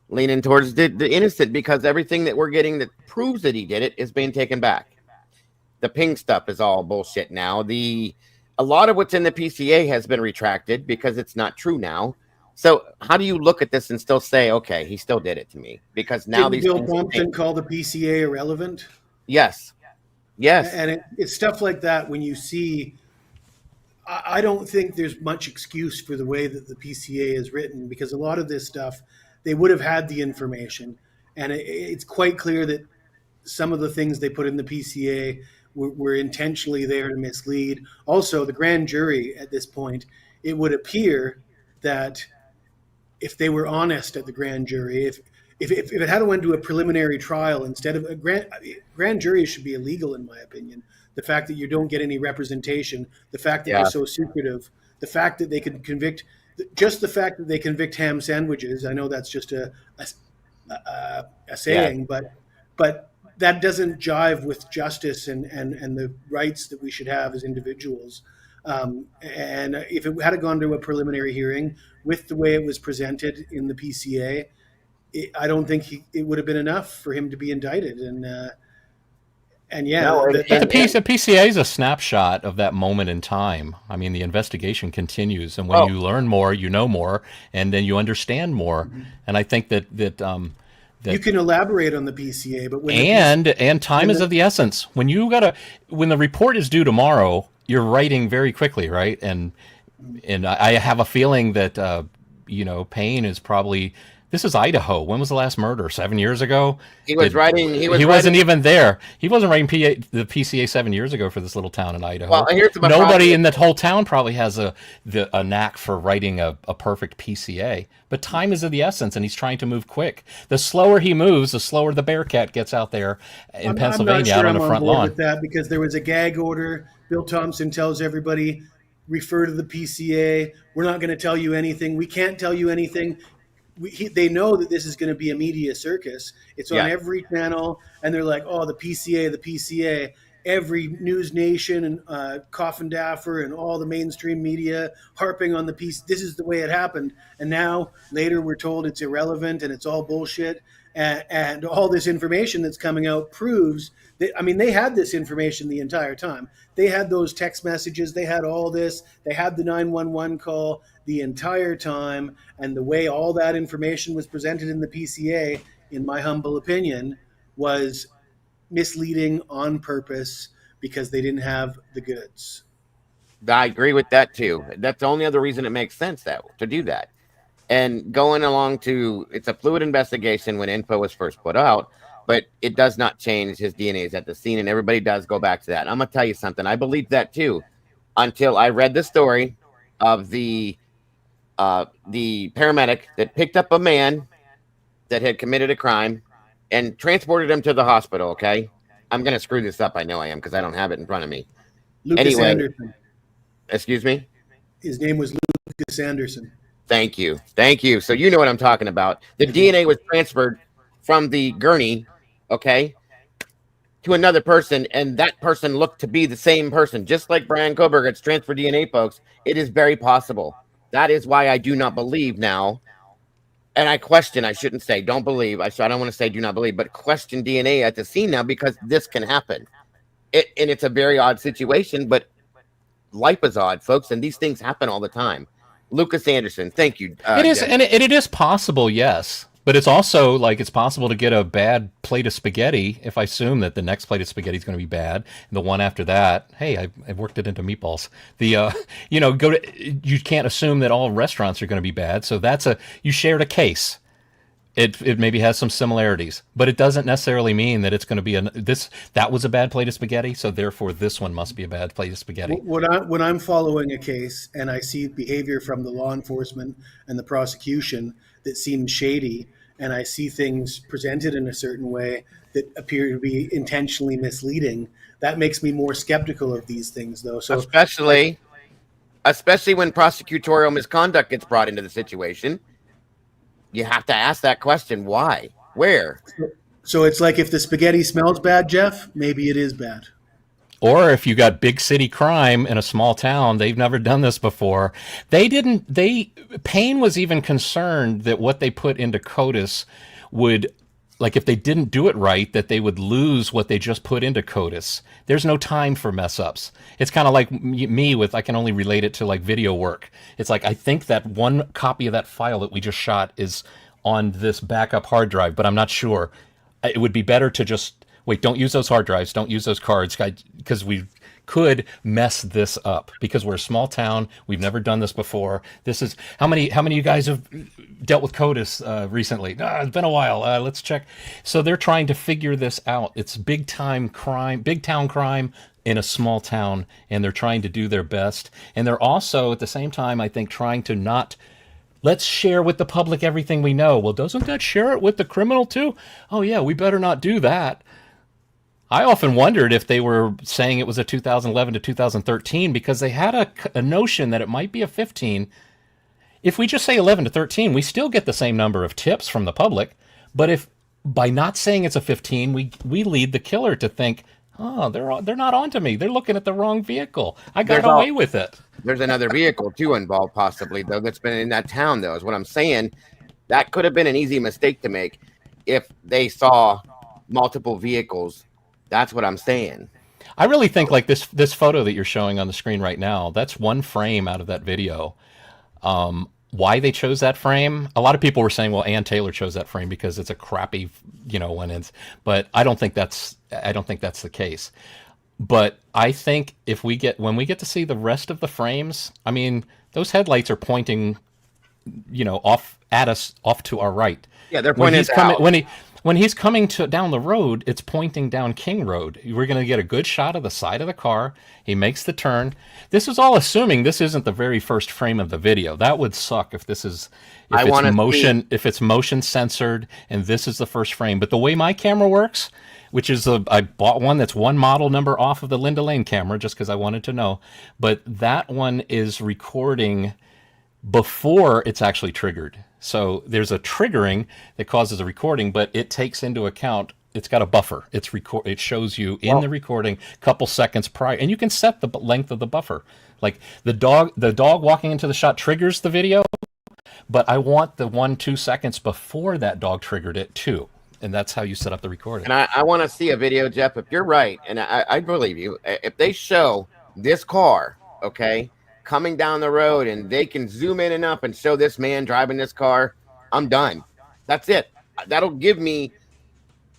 leaning towards the innocent because everything that we're getting that proves that he did it is being taken back. The ping stuff is all bullshit now. A lot of what's in the PCA has been retracted because it's not true now. So how do you look at this and still say, okay, he still did it to me? Because now Didn't Bill Thompson call the PCA irrelevant? Yes. And it's stuff like that when you see. I don't think there's much excuse for the way that the PCA is written because a lot of this stuff, they would have had the information. And it's quite clear that some of the things they put in the PCA were intentionally there to mislead. Also, the grand jury at this point, it would appear that if they were honest at the grand jury, if it had to went to a preliminary trial instead of a grand jury should be illegal in my opinion. The fact that you don't get any representation, the fact that they're so secretive, the fact that they can convict, just the fact that they convict ham sandwiches. I know that's just a saying, but that doesn't jive with justice and the rights that we should have as individuals. And if it had gone to a preliminary hearing with the way it was presented in the PCA, I don't think it would have been enough for him to be indicted. And yeah, no, the PCA is a snapshot of that moment in time. I mean, the investigation continues, and when you learn more, you know more, and then you understand more. Mm-hmm. And I think that you can elaborate on the PCA, but when time is of the essence. When the report is due tomorrow, you're writing very quickly, right? And I have a feeling that Payne is probably. This is Idaho. When was the last murder? 7 years ago? He wasn't even there. He wasn't writing the PCA 7 years ago for this little town in Idaho. Well, nobody in that whole town probably has a knack for writing a perfect PCA. But time is of the essence, and he's trying to move quick. The slower he moves, the slower the Bearcat gets out there in Pennsylvania out on the front lawn. With that because there was a gag order. Bill Thompson tells everybody, refer to the PCA. We're not going to tell you anything. We can't tell you anything. They know that this is going to be a media circus. It's on every channel, and they're like, "Oh, the PCA." Every News Nation and Coffin Daffer and all the mainstream media harping on the piece. This is the way it happened, and now later we're told it's irrelevant and it's all bullshit. And all this information that's coming out proves that. I mean, they had this information the entire time. They had those text messages. They had all this. They had the 911 call the entire time, and the way all that information was presented in the PCA, in my humble opinion, was misleading on purpose because they didn't have the goods. I agree with that too. That's the only other reason it makes sense that to do that. And going along to, it's a fluid investigation when info was first put out, but it does not change his DNA is at the scene, and everybody does go back to that. I'm gonna tell you something. I believed that too until I read the story of the paramedic that picked up a man that had committed a crime and transported him to the hospital. Okay, I'm gonna screw this up. I know I am because I don't have it in front of me. Lucas Anyway, Anderson. excuse me. His name was Lucas Anderson. Thank you. Thank you. So you know what I'm talking about. The DNA was transferred from the gurney, okay, to another person, and that person looked to be the same person, just like Brian Koberg gets transferred DNA, folks. It is very possible. That is why I do not believe now, and I question. I shouldn't say don't believe. I don't want to say do not believe, but question DNA at the scene now because this can happen. And it's a very odd situation, but life is odd, folks, and these things happen all the time. Lucas Anderson, thank you. It is, Jen. and it is possible, yes. But it's also like it's possible to get a bad plate of spaghetti if I assume that the next plate of spaghetti is going to be bad, and the one after that, hey, I've worked it into meatballs. The you can't assume that all restaurants are going to be bad, so you shared a case. It maybe has some similarities, but it doesn't necessarily mean that it's going to be that was a bad plate of spaghetti, so therefore this one must be a bad plate of spaghetti. When I'm following a case and I see behavior from the law enforcement and the prosecution that seems shady, and I see things presented in a certain way that appear to be intentionally misleading, that makes me more skeptical of these things, though. So especially when prosecutorial misconduct gets brought into the situation. You have to ask that question. Why? Where? So it's like if the spaghetti smells bad, Jeff, maybe it is bad. Or if you got big city crime in a small town, they've never done this before. Payne was even concerned that what they put into CODIS would, like if they didn't do it right, that they would lose what they just put into CODIS. There's no time for mess ups. It's kind of like me with, I can only relate it to like video work. It's like, I think that one copy of that file that we just shot is on this backup hard drive, but I'm not sure. It would be better to just wait, don't use those hard drives, don't use those cards, because we could mess this up because we're a small town. We've never done this before. This is how many of you guys have dealt with CODIS recently? It's been a while. Let's check. So they're trying to figure this out. It's big town crime in a small town, and they're trying to do their best. And they're also at the same time, I think, trying to not let's share with the public everything we know. Well, doesn't that share it with the criminal too? Oh yeah, we better not do that. I often wondered if they were saying it was a 2011 to 2013 because they had a notion that it might be a 15. If we just say 11 to 13, we still get the same number of tips from the public. But if by not saying it's a 15, we lead the killer to think, oh, they're not onto me. They're looking at the wrong vehicle. I got away with it. There's another vehicle too involved, possibly though, that's been in that town. Though is what I'm saying. That could have been an easy mistake to make if they saw multiple vehicles. That's what I'm saying. I really think like this photo that you're showing on the screen right now, that's one frame out of that video. Why they chose that frame? A lot of people were saying, well, Ann Taylor chose that frame because it's a crappy, but I don't think that's the case. But I think when we get to see the rest of the frames, I mean, those headlights are pointing, off at us, off to our right. Yeah, they're pointing when he's coming down the road, it's pointing down King Road. We're going to get a good shot of the side of the car. He makes the turn. This is all assuming this isn't the very first frame of the video. That would suck if it's motion censored and this is the first frame. But the way my camera works, which is I bought one that's one model number off of the Linda Lane camera just because I wanted to know. But that one is recording before it's actually triggered. So there's a triggering that causes a recording, but it takes into account, it's got a buffer. It shows you in the recording a couple seconds prior, and you can set the length of the buffer. Like the dog walking into the shot triggers the video, but I want the 1-2 seconds before that dog triggered it too. And that's how you set up the recording. And I want to see a video, Jeff, if you're right, and I believe you, if they show this car, okay, coming down the road and they can zoom in enough and show this man driving this car, I'm done. That's it. That'll give me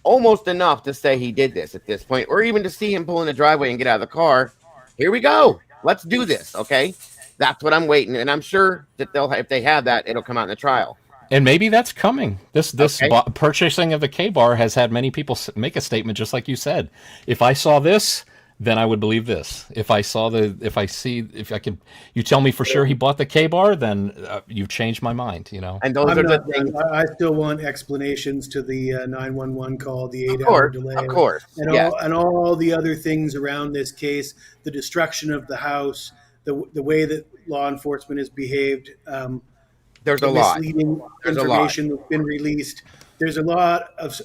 almost enough to say he did this at this point, or even to see him pull in the driveway and get out of the car. Here we go. Let's do this, okay? That's what I'm waiting, and I'm sure that if they have that, it'll come out in the trial. And maybe that's coming. This Okay. purchasing of the K-bar has had many people make a statement, just like you said. If I saw this, then I would believe this. If I can, you tell me for sure he bought the K-bar, then you've changed my mind. And those I'm are the not, things. I still want explanations to the 911 call, the Of 8-hour course, delay, of course, and yes. all the other things around this case, the destruction of the house, the way that law enforcement has behaved, There's the a lot. misleading There's a lot. information that's been released. There's a lot of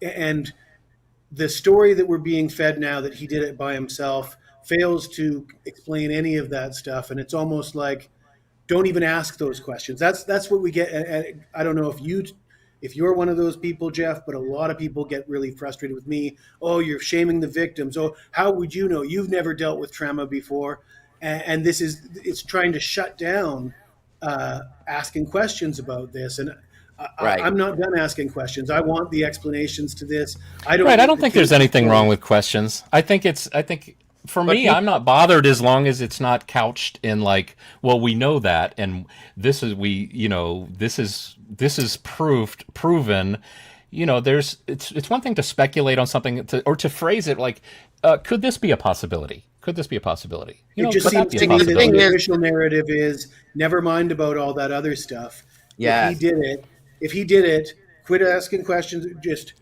and the story that we're being fed now that he did it by himself fails to explain any of that stuff, and it's almost like, don't even ask those questions. That's what we get. And I don't know if you're one of those people, Jeff, but a lot of people get really frustrated with me. Oh, you're shaming the victims. Oh, how would you know? You've never dealt with trauma before, and it's trying to shut down asking questions about this. And Right. I'm not done asking questions. I want the explanations to this. I don't. Right. I don't think there's anything wrong with questions. I think for me, I'm not bothered as long as it's not couched in like, well, we know that, and this is this is proven. It's one thing to speculate on something or to phrase it like, could this be a possibility? Could this be a possibility? It just could that seems be a to me that possibility? the official narrative is never mind about all that other stuff. Yeah. If he did it, quit asking questions. Just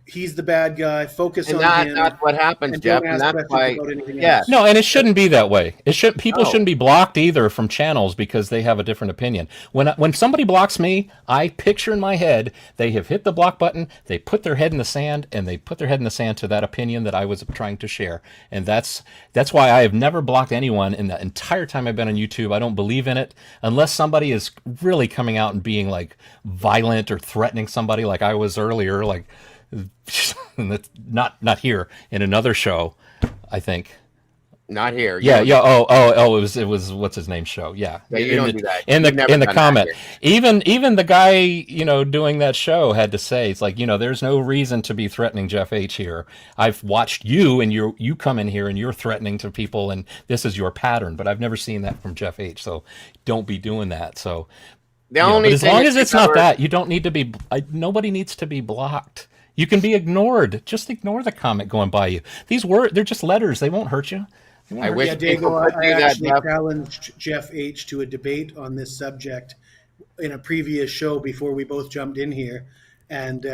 he's the bad guy. Focus And on him. that's what happens, and Jeff. don't And ask that's questions why, about anything yeah. else. No, and it shouldn't be that way. People No. shouldn't be blocked either from channels because they have a different opinion. When somebody blocks me, I picture in my head they have hit the block button, they put their head in the sand, and they put their head in the sand to that opinion that I was trying to share. And that's why I have never blocked anyone in the entire time I've been on YouTube. I don't believe in it unless somebody is really coming out and being like violent or threatening somebody like I was earlier, like not here in another show, I think. Not here. Yeah. It was what's his name show. Yeah. Yeah, you don't do that. In You've never the done comment, that even the guy doing that show had to say, it's like, there's no reason to be threatening Jeff H here. I've watched you and you come in here and you're threatening to people and this is your pattern, but I've never seen that from Jeff H. So don't be doing that. So but as long as it's not that, you don't need to be. Nobody needs to be blocked. You can be ignored. Just ignore the comment going by you. They're just letters. They won't hurt you. I wish Yeah, people Dago, could I do that, actually Jeff. challenged Jeff H. to a debate on this subject in a previous show before we both jumped in here. And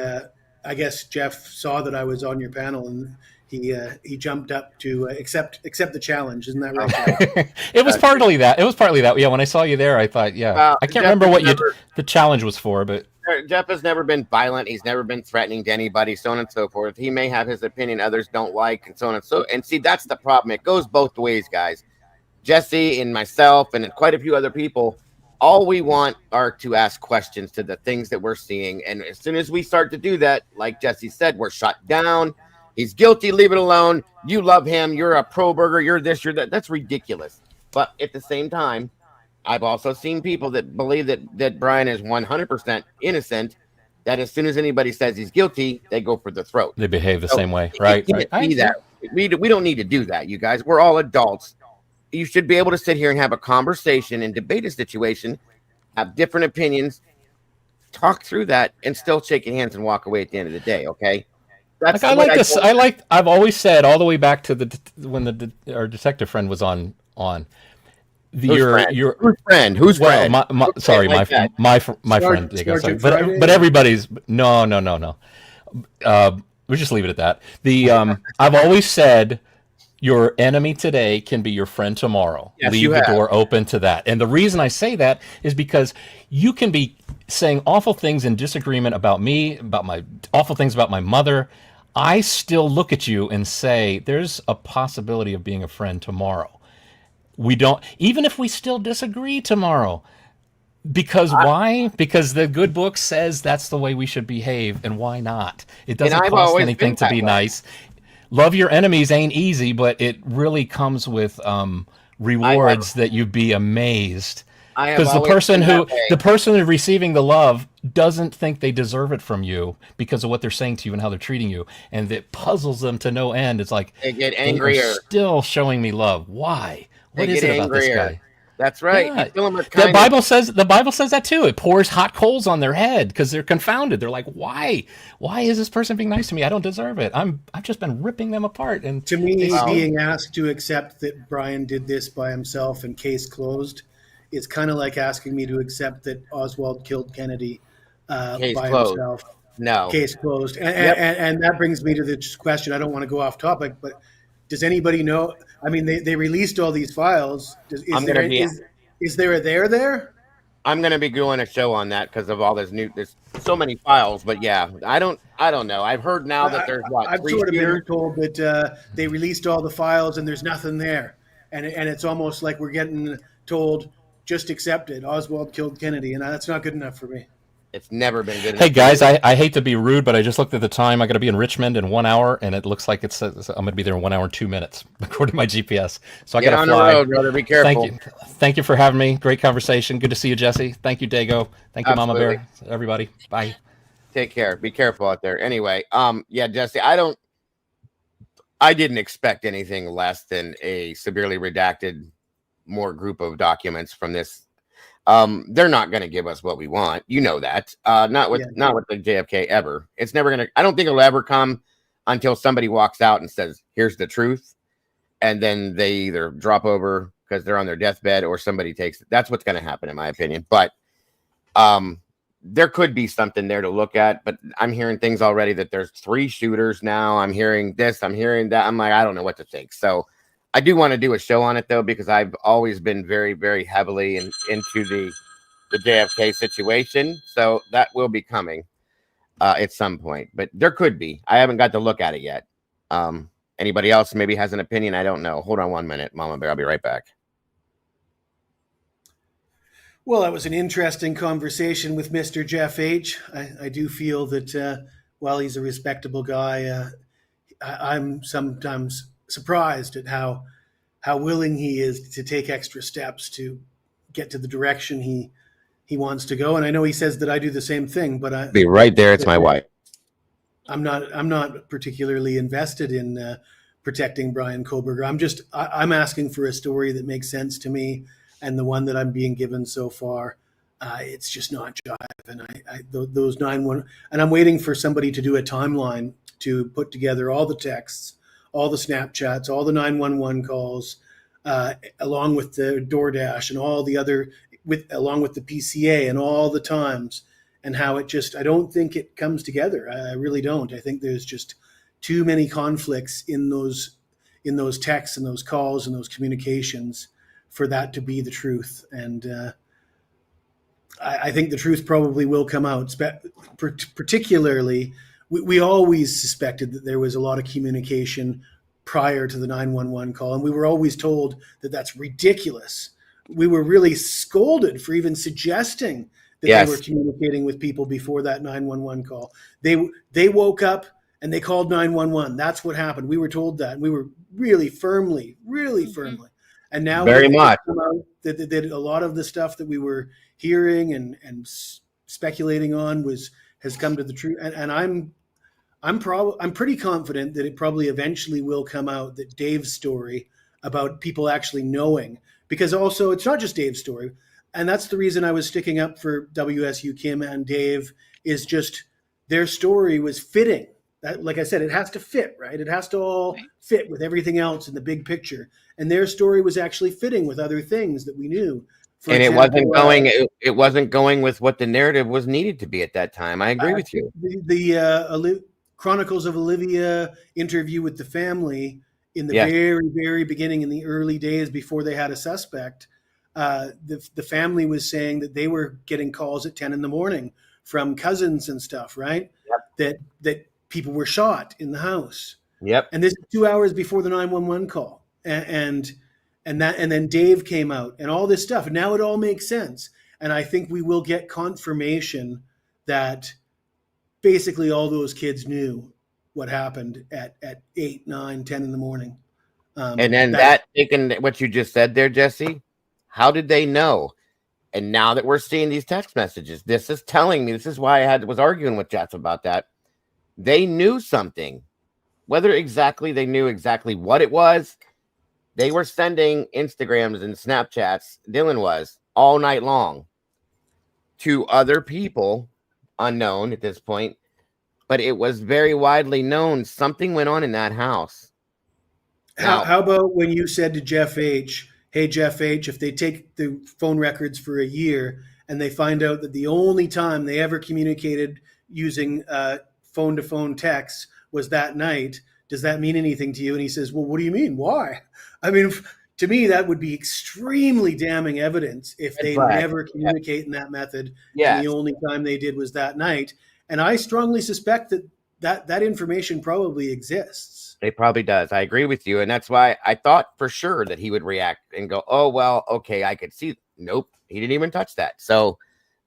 I guess Jeff saw that I was on your panel and he jumped up to accept the challenge. Isn't that right, Jeff? It was partly that. Yeah, when I saw you there, I thought, I can't Jeff remember has what never- the challenge was for, but Jeff has never been violent. He's never been threatening to anybody, so on and so forth. He may have his opinion others don't like, and so on and so. And see, that's the problem. It goes both ways, guys. Jesse and myself and quite a few other people, all we want are to ask questions to the things that we're seeing. And as soon as we start to do that, like Jesse said, we're shut down. He's guilty. Leave it alone. You love him. You're a pro burger. You're this. You're that. That's ridiculous. But at the same time, I've also seen people that believe that Brian is 100% innocent, that as soon as anybody says he's guilty, they go for the throat. they behave the same way, right? Can't be that. We don't need to do that, you guys. We're all adults. You should be able to sit here and have a conversation and debate a situation, have different opinions, talk through that, and still shake your hands and walk away at the end of the day, okay? That's I like this. I've always said all the way back to when our detective friend was on. Whose friend? Well, friend? my friend. Diego, sorry. Sergeant Friday? But everybody's no. We'll just leave it at that. I've always said your enemy today can be your friend tomorrow. Yes, Leave you the have. door open to that. And the reason I say that is because you can be saying awful things in disagreement about me, about my awful things about my mother. I still look at you and say there's a possibility of being a friend tomorrow. We don't, even if we still disagree tomorrow. Because why? Because the good book says that's the way we should behave, and why not? It doesn't I've cost always anything been to that be way. nice. Love your enemies ain't easy, but it really comes with rewards that you'd be amazed I have Because always been that way. the person receiving the love doesn't think they deserve it from you because of what they're saying to you and how they're treating you, and it puzzles them to no end. It's like They get they are angrier. still showing me love. Why? They What is get it about this angrier. guy? That's right. You Yeah, fill them with the kindness. Bible says that too. It pours hot coals on their head because they're confounded. They're like, why? Why is this person being nice to me? I don't deserve it. I've just been ripping them apart. And To me, they still, being asked to accept that Brian did this by himself and case closed is kind of like asking me to accept that Oswald killed Kennedy Case by closed. himself. No. Case closed. Yep. And that brings me to the question. I don't want to go off topic, but does anybody know? I mean, they released all these files. I'm gonna be. Is there a there? I'm gonna be doing a show on that because of all this new. There's so many files, but yeah, I don't know. I've heard now that there's I've 3 sort of shooters. been told that they released all the files and there's nothing there, and it's almost like we're getting told just accept it. Oswald killed Kennedy, and that's not good enough for me. It's never been good. hey guys, I hate to be rude, but I just looked at the time. I got to be in Richmond in 1 hour, and it looks like I'm going to be there in 1 hour and 2 minutes according to my GPS. So I got Get to on fly. the road, brother. Be careful. Thank you for having me. Great conversation. Good to see you, Jesse. Thank you, Dago. Thank you, Mama Absolutely. Bear. Everybody, bye. Take care. Be careful out there. Anyway, yeah, Jesse, I didn't expect anything less than a severely redacted more group of documents from this. They're not going to give us what we want. You know that. Not with the JFK ever. It's never going to. I don't think it'll ever come until somebody walks out and says, "Here's the truth," and then they either drop over because they're on their deathbed or somebody takes it. That's what's going to happen, in my opinion. But there could be something there to look at. But I'm hearing things already that there's 3 shooters now. I'm hearing this. I'm hearing that. I'm like, I don't know what to think. So I do want to do a show on it, though, because I've always been very, very heavily into the JFK situation. So that will be coming at some point. But there could be. I haven't got to look at it yet. Anybody else maybe has an opinion? I don't know. Hold on 1 minute, Mama Bear. I'll be right back. Well, that was an interesting conversation with Mr. Jeff H. I do feel that while he's a respectable guy, I'm sometimes surprised at how willing he is to take extra steps to get to the direction he wants to go. And I know he says that I do the same thing, but Be right there. It's my wife. I'm not particularly invested in protecting Brian Koberger. I'm asking for a story that makes sense to me, and the one that I'm being given so far, it's just not jive. And those 911, and I'm waiting for somebody to do a timeline to put together all the texts, all the Snapchats, all the 911 calls, along with the DoorDash and all the other, along with the PCA and all the times, and how I don't think it comes together. I really don't. I think there's just too many conflicts in those texts and those calls and those communications for that to be the truth. And I think the truth probably will come out, particularly we always suspected that there was a lot of communication prior to the 911 call, and we were always told that that's ridiculous. We were really scolded for even suggesting that they were communicating with people before that 911 call. They woke up and they called 911. That's what happened. We were told that, and we were really firmly. And now Very much that a lot of the stuff that we were hearing and speculating on has come to the truth. And I'm pretty confident that it probably eventually will come out that Dave's story about people actually knowing, because also it's not just Dave's story. And that's the reason I was sticking up for WSU Kim and Dave, is just their story was fitting. That, like I said, it has to fit, right? It has to all fit with everything else in the big picture. And their story was actually fitting with other things that we knew. And it wasn't going with what the narrative was needed to be at that time. I agree with you. The Chronicles of Olivia interview with the family in the very, very beginning, in the early days before they had a suspect, the family was saying that they were getting calls at 10 in the morning from cousins and stuff, right? Yep. That people were shot in the house. Yep. And this is 2 hours before the 911 call. And then Dave came out and all this stuff. And now it all makes sense. And I think we will get confirmation that basically all those kids knew what happened at 8, 9, 10 in the morning. And then taking what you just said there, Jesse, how did they know? And now that we're seeing these text messages, this is telling me, this is why was arguing with Jets about that. They knew something. Whether exactly they knew exactly what it was, they were sending Instagrams and Snapchats, Dylan was, all night long to other people, unknown at this point, but it was very widely known something went on in that house. How about when you said to Jeff H., hey, Jeff H., if they take the phone records for a year and they find out that the only time they ever communicated using phone-to-phone texts was that night, does that mean anything to you? And he says, well, what do you mean? Why? I mean, to me, that would be extremely damning evidence if they never communicate in that method. And the only time they did was that night. And I strongly suspect that information probably exists. It probably does. I agree with you. And that's why I thought for sure that he would react and go, oh, well, okay, I could see. Nope. He didn't even touch that. So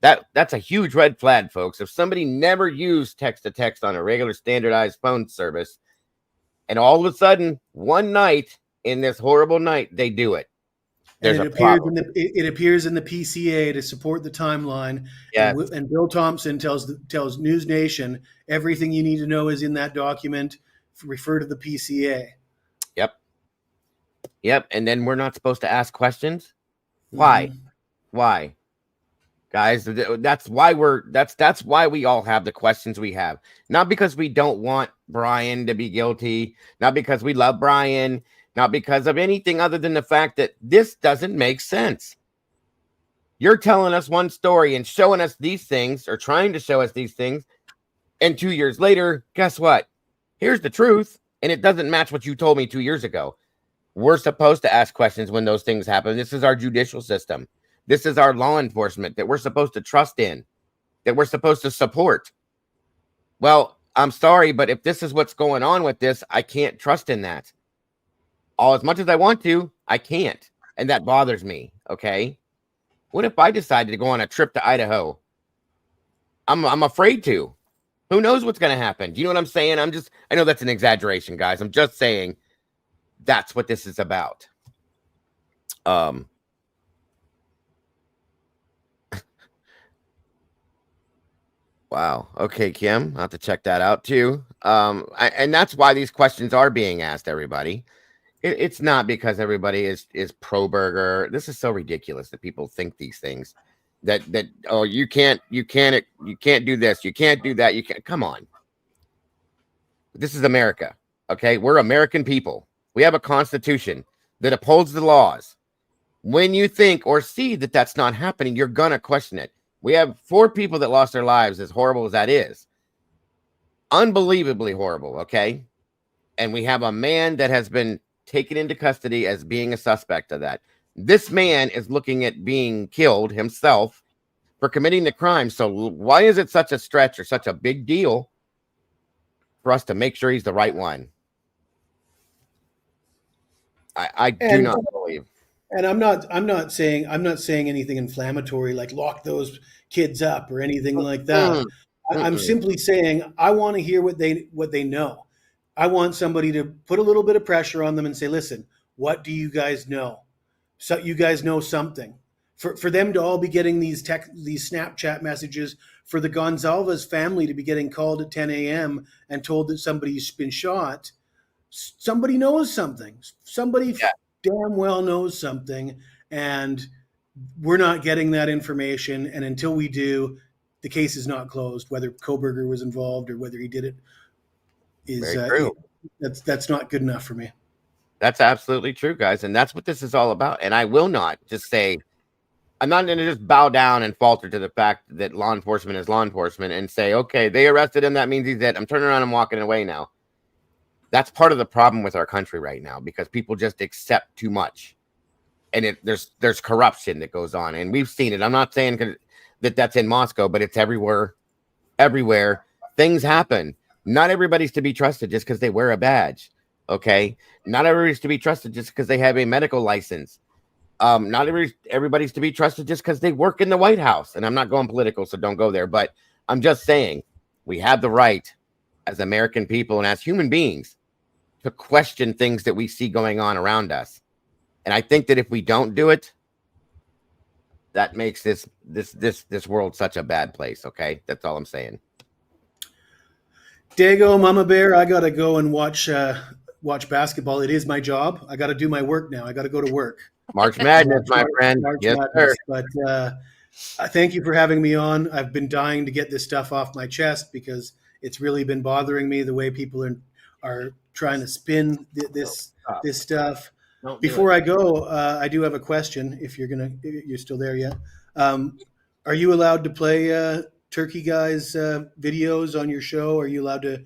that's a huge red flag, folks. If somebody never used text to text on a regular standardized phone service, and all of a sudden, one night in this horrible night, they do it. And it appears in the PCA to support the timeline. Yeah. And Bill Thompson tells News Nation everything you need to know is in that document. Refer to the PCA. Yep. And then we're not supposed to ask questions. Why? Mm-hmm. Why? Guys, that's why we all have the questions we have. Not because we don't want Brian to be guilty, not because we love Brian, not because of anything other than the fact that this doesn't make sense. You're telling us one story and showing us these things, or trying to show us these things, and 2 years later, guess what? Here's the truth, and it doesn't match what you told me 2 years ago. We're supposed to ask questions when those things happen. This is our judicial system. This is our law enforcement that we're supposed to trust in, that we're supposed to support. Well, I'm sorry, but if this is what's going on with this, I can't trust in that. All as much as I want to, I can't. And that bothers me, okay? What if I decided to go on a trip to Idaho? I'm afraid to. Who knows what's going to happen? Do you know what I'm saying? I know that's an exaggeration, guys. I'm just saying that's what this is about. Wow. Okay, Kim, I'll have to check that out too. And that's why these questions are being asked, everybody. It's not because everybody is pro burger. This is so ridiculous that people think these things. That oh, you can't do this, you can't do that, you can't. Come on. This is America. Okay, we're American people. We have a constitution that upholds the laws. When you think or see that that's not happening, you're gonna question it. We have 4 people that lost their lives, as horrible as that is. Unbelievably horrible, okay? And we have a man that has been taken into custody as being a suspect of that. This man is looking at being killed himself for committing the crime. So why is it such a stretch or such a big deal for us to make sure he's the right one? I do not believe. And I'm not saying anything inflammatory like lock those kids up or anything like that. I'm simply saying I want to hear what they know. I want somebody to put a little bit of pressure on them and say, listen, what do you guys know? So you guys know something. For them to all be getting these Snapchat messages, for the Gonzalez family to be getting called at 10 a.m. and told that somebody's been shot, somebody knows something. Somebody damn well knows something, and we're not getting that information. And until we do, the case is not closed. Whether Koberger was involved or whether he did it is that's not good enough for me. That's absolutely true, guys, and that's what this is all about. And I will not just say, I'm not going to just bow down and falter to the fact that law enforcement is law enforcement and say, okay, they arrested him, that means he's dead. I'm turning around and walking away now. That's part of the problem with our country right now, because people just accept too much, and there's corruption that goes on, and we've seen it. I'm not saying that that's in Moscow, but it's everywhere. Everywhere things happen. Not everybody's to be trusted just because they wear a badge. Okay, not everybody's to be trusted just because they have a medical license. Not everybody's to be trusted just because they work in the White House. And I'm not going political, so don't go there. But I'm just saying we have the right as American people and as human beings to question things that we see going on around us. And I think that if we don't do it, that makes this world such a bad place. Okay, that's all I'm saying. Dago, Mama Bear, I gotta go and watch basketball. It is my job. I gotta do my work now. I gotta go to work. March Madness, my friend. March Yes, Madness. sir. But thank you for having me on. I've been dying to get this stuff off my chest because it's really been bothering me the way people are trying to spin this stuff. Don't do Before it. I go, I do have a question. If you're still there yet, are you allowed to play Turkey Guy's videos on your show? Are you allowed to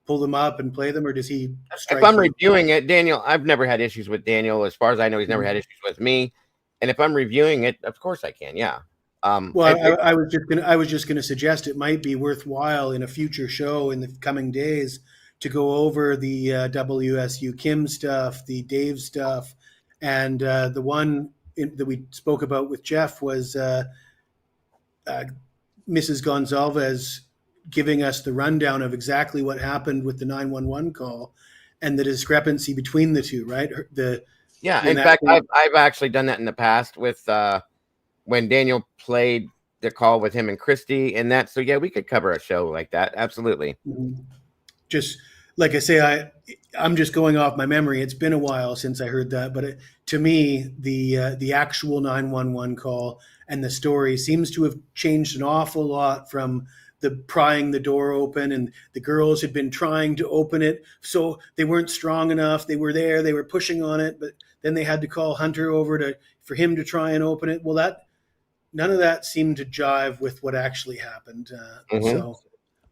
pull them up and play them, or does he strike If I'm you? reviewing it, Daniel, I've never had issues with Daniel. As far as I know, he's never had issues with me. And if I'm reviewing it, of course I can. Yeah. Well, I was just gonna suggest it might be worthwhile in a future show in the coming days to go over the WSU Kim stuff, the Dave stuff, and the one that we spoke about with Jeff was Mrs. Gonzalez giving us the rundown of exactly what happened with the 911 call and the discrepancy between the two. Right? Yeah. In fact, I've actually done that in the past with when Daniel played the call with him and Christy and that. So yeah, we could cover a show like that. Absolutely. Just like I say, I'm just going off my memory. It's been a while since I heard that, but to me, the actual 911 call and the story seems to have changed an awful lot from the prying the door open, and the girls had been trying to open it, so they weren't strong enough. They were there, they were pushing on it, but then they had to call Hunter over for him to try and open it. Well, none of that seemed to jive with what actually happened. So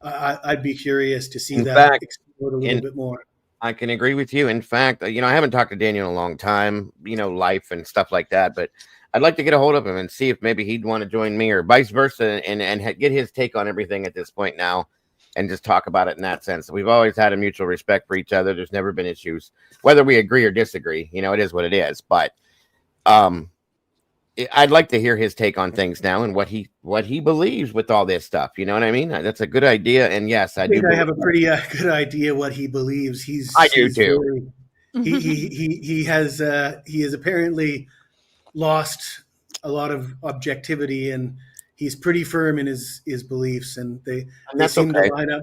I'd be curious to see that explored a little bit more. I can agree with you. In fact, I haven't talked to Daniel in a long time, life and stuff like that, but I'd like to get a hold of him and see if maybe he'd want to join me or vice versa and get his take on everything at this point now and just talk about it in that sense. We've always had a mutual respect for each other. There's never been issues, whether we agree or disagree. It is what it is. But I'd like to hear his take on things now and what he believes with all this stuff. You know what I mean? That's a good idea. And yes, I do. I have a pretty good idea what he believes. I do too. He has apparently lost a lot of objectivity, and he's pretty firm in his beliefs, and they seem to line up.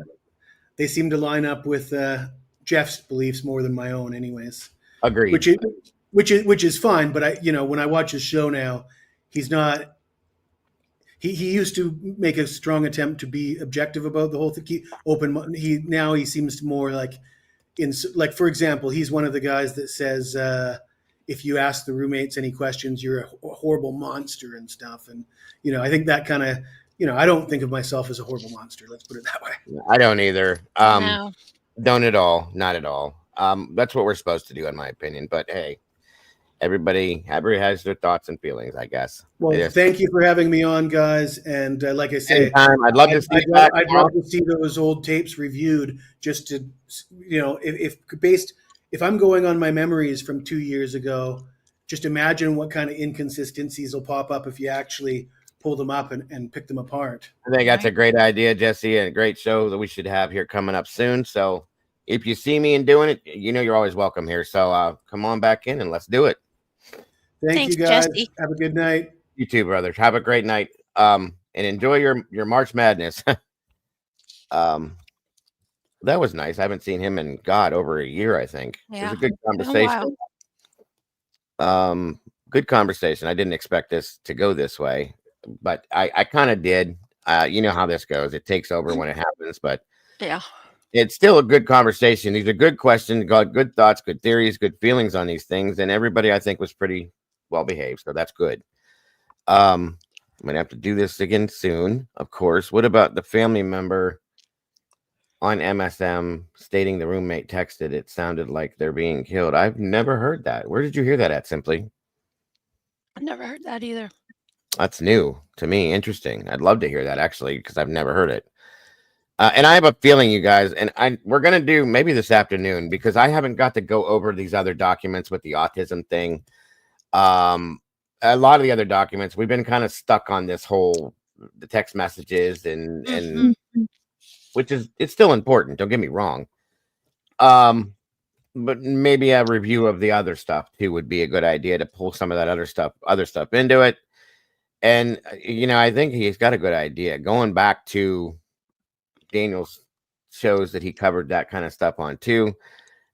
They seem to line up with Jeff's beliefs more than my own, anyways. Agreed. Which is fine, but when I watch his show now, he's not. He used to make a strong attempt to be objective about the whole thing. He seems more like for example, he's one of the guys that says if you ask the roommates any questions, you're a horrible monster and stuff. And I think that kind of I don't think of myself as a horrible monster. Let's put it that way. I don't either. No. Don't at all. Not at all. That's what we're supposed to do, in my opinion. But hey. Everybody has their thoughts and feelings, I guess. Well, thank you for having me on, guys. And like I say, anytime. I'd love to see I'd love to see those old tapes reviewed, just to if I'm going on my memories from 2 years ago, just imagine what kind of inconsistencies will pop up if you actually pull them up and pick them apart. I think that's a great idea, Jesse, and a great show that we should have here coming up soon. So if you see me and doing it, you're always welcome here. So come on back in and let's do it. Thanks, you guys. Jesse. Have a good night. You too, brother. Have a great night. And enjoy your March Madness. That was nice. I haven't seen him in over a year, I think. Yeah. It was a good conversation. Good conversation. I didn't expect this to go this way, but I kind of did. You know how this goes. It takes over when it happens, but yeah. It's still a good conversation. These are good questions, got good thoughts, good theories, good feelings on these things, and everybody I think was pretty well behaved, so that's good. I'm gonna have to do this again soon, of course. What about the family member on MSM stating the roommate texted it sounded like they're being killed? I've never heard that. Where did you hear that at, Simply? I never heard that either. That's new to me. Interesting. I'd love to hear that actually, because I've never heard it. And I have a feeling, you guys, and we're gonna do maybe this afternoon, because I haven't got to go over these other documents with the autism thing. A lot of the other documents, we've been kind of stuck on this whole the text messages and which is, it's still important. Don't get me wrong. But maybe a review of the other stuff too would be a good idea, to pull some of that other stuff into it. And I think he's got a good idea. Going back to Daniel's shows that he covered that kind of stuff on too,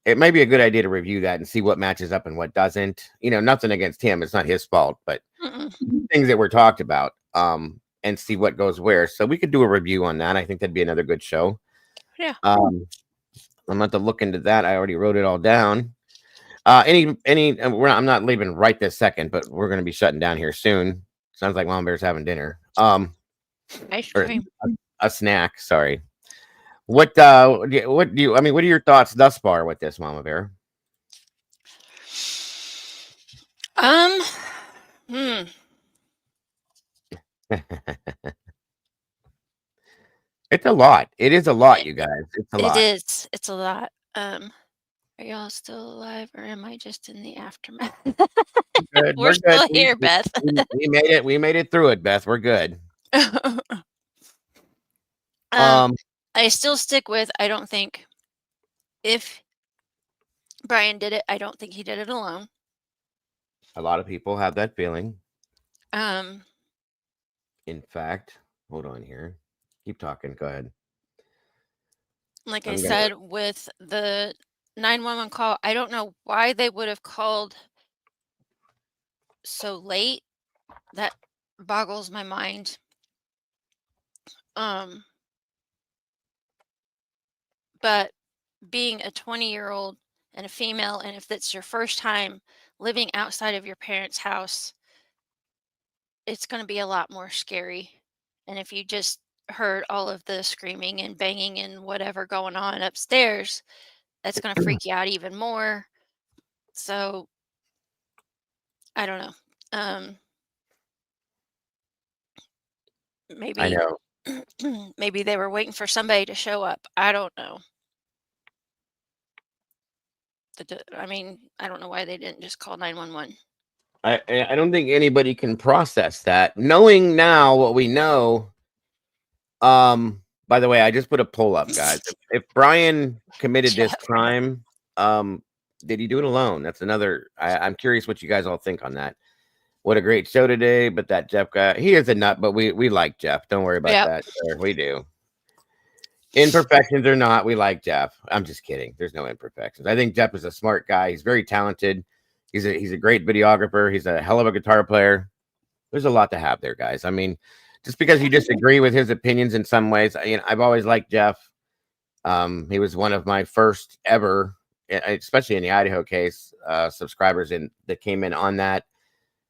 it might be a good idea to review that and see what matches up and what doesn't. Nothing against him; it's not his fault, but Mm-mm. things that were talked about, and see what goes where. So we could do a review on that. I think that'd be another good show. Yeah. I'm going to look into that. I already wrote it all down. I'm not leaving right this second, but we're going to be shutting down here soon. Sounds like Mom Bear's having dinner. Ice Or cream. a snack. Sorry. What are your thoughts thus far with this, Mama Bear? Hmm. It's a lot. It is a lot, you guys. It's a It lot. is. It's a lot. Are y'all still alive, or am I just in the aftermath? Good. We're We're good. still here, Beth. We made it. We made it through it, Beth. We're good. I still stick with, I don't think if Brian did it, I don't think he did it alone. A lot of people have that feeling. Um, In fact, hold on here. Keep talking. Go ahead. like I'm I gonna- said, with the 911 call, I don't know why they would have called so late. That boggles my mind. But being a 20-year-old and a female, and if it's your first time living outside of your parents' house, it's going to be a lot more scary. And if you just heard all of the screaming and banging and whatever going on upstairs, that's going to freak you out even more. So I don't know. I Maybe know. maybe they were waiting for somebody to show up. I don't know. I mean, I don't know why they didn't just call 911. I don't think anybody can process that. Knowing now what we know. By the way, I just put a poll up, guys. If Brian committed this Jeff. crime, did he do it alone? That's another. I'm curious what you guys all think on that. What a great show today, but that Jeff guy, he is a nut, but we like Jeff. Don't worry about Yep. that. Sir. We do. Imperfections or not, we like Jeff. I'm just kidding. There's no imperfections. I think Jeff is a smart guy. He's very talented. He's a great videographer. He's a hell of a guitar player. There's a lot to have there, guys. I mean, just because you disagree with his opinions in some ways, I've always liked Jeff. He was one of my first ever, especially in the Idaho case, subscribers that came in on that.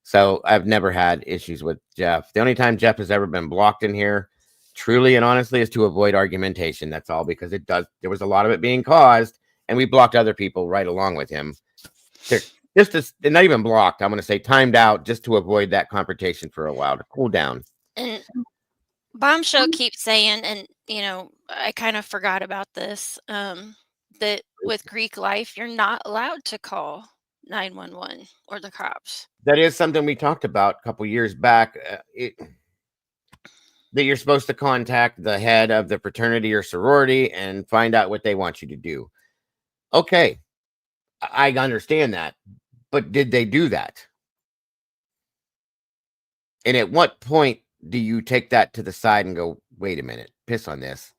So I've never had issues with Jeff. The only time Jeff has ever been blocked in here, truly and honestly, is to avoid argumentation. That's all, because there was a lot of it being caused, and we blocked other people right along with him. They're not even blocked. I'm going to say timed out just to avoid that confrontation for a while, to cool down. And Bombshell keeps saying, and I kind of forgot about this, that with Greek life, you're not allowed to call 911 or the cops. That is something we talked about a couple years back. That you're supposed to contact the head of the fraternity or sorority and find out what they want you to do. Okay, I understand that, but did they do that? And at what point do you take that to the side and go, wait a minute, piss on this?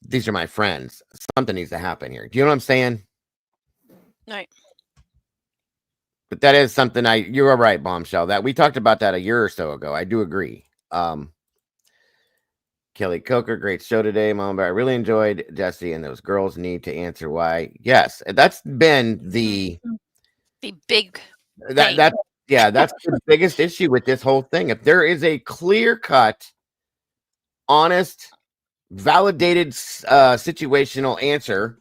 These are my friends. Something needs to happen here. Do you know what I'm saying? Right. But that is something you are right, Bombshell. That we talked about that a year or so ago. I do agree. Kelly Coker, great show today, Mom. I really enjoyed Jesse, and those girls need to answer why. Yes, that's been the big that's the biggest issue with this whole thing. If there is a clear-cut, honest, validated situational answer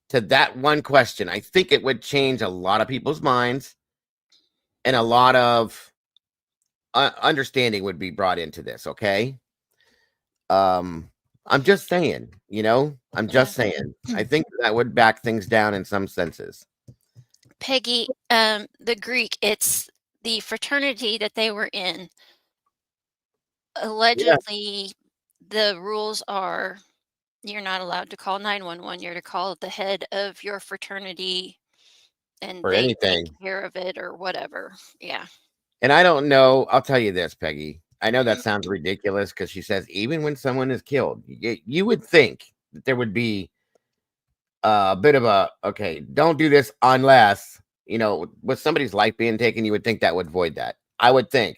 to that one question, I think it would change a lot of people's minds, and a lot of understanding would be brought into this. Okay. I'm just saying, I'm just saying. I think that would back things down in some senses. Peggy, the Greek, it's the fraternity that they were in. Allegedly, the rules are you're not allowed to call 911. You're to call the head of your fraternity, and Or they anything. take care of it or whatever. Yeah. And I don't know. I'll tell you this, Peggy. I know that sounds ridiculous because she says even when someone is killed, you would think that there would be a bit of a okay. Don't do this unless with somebody's life being taken. You would think that would void that. I would think,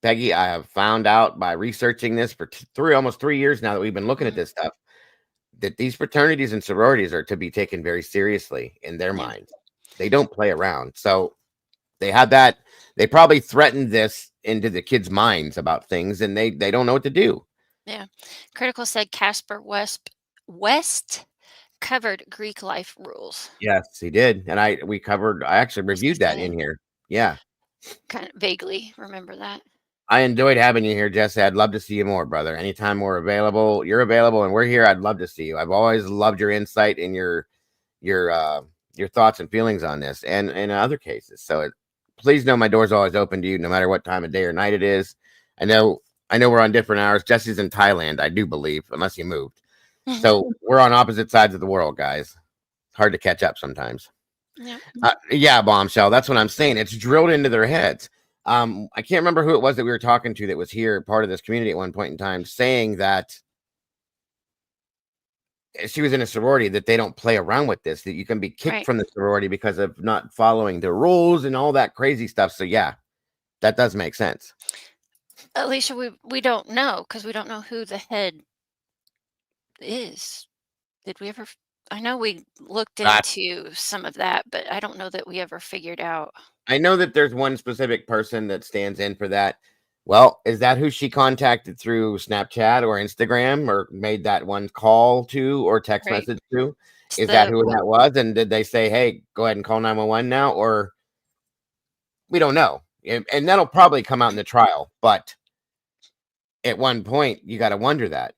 Peggy. I have found out by researching this for almost 3 years now that we've been looking at this stuff that these fraternities and sororities are to be taken very seriously in their minds. They don't play around. So they had that. They probably threatened this into the kids' minds about things, and they don't know what to do. Yeah. Critical said Casper West covered Greek life rules. Yes, he did, and I actually reviewed that in here. Yeah, Kind of vaguely remember that. I enjoyed having you here, Jesse. I'd love to see you more, brother. Anytime we're available, you're available, and we're here. I'd love to see you. I've always loved your insight and your thoughts and feelings on this, and in other cases. So please know my door's always open to you, no matter what time of day or night it is. I know we're on different hours. Jesse's in Thailand, I do believe, unless you moved. So we're on opposite sides of the world, guys. It's hard to catch up sometimes. Yeah, bombshell. That's what I'm saying. It's drilled into their heads. I can't remember who it was that we were talking to that was here, part of this community at one point in time, saying that she was in a sorority, that they don't play around with this, that you can be kicked from the sorority because of not following the rules and all that crazy stuff. So yeah, that does make sense. Alicia, we don't know because we don't know who the head is. Did we ever? I know we looked into some of that, but I don't know that we ever figured out. I know that there's one specific person that stands in for that. Well, is that who she contacted through Snapchat or Instagram or made that one call to or text message to? Is that who that was? And did they say, hey, go ahead and call 911 now? Or we don't know. And that'll probably come out in the trial. But at one point, you got to wonder that.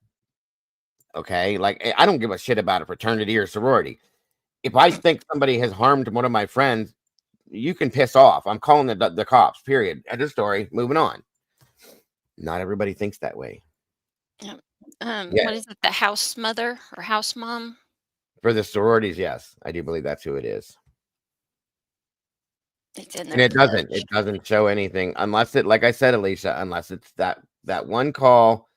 Okay? Like, I don't give a shit about a fraternity or sorority. If I think somebody has harmed one of my friends, you can piss off. I'm calling the cops, period. End of story. Moving on. Not everybody thinks that way. Yeah. What is it? The house mother or house mom? For the sororities, yes. I do believe that's who it is. It's in there. And it doesn't show anything unless it, like I said, Alicia, unless it's that one call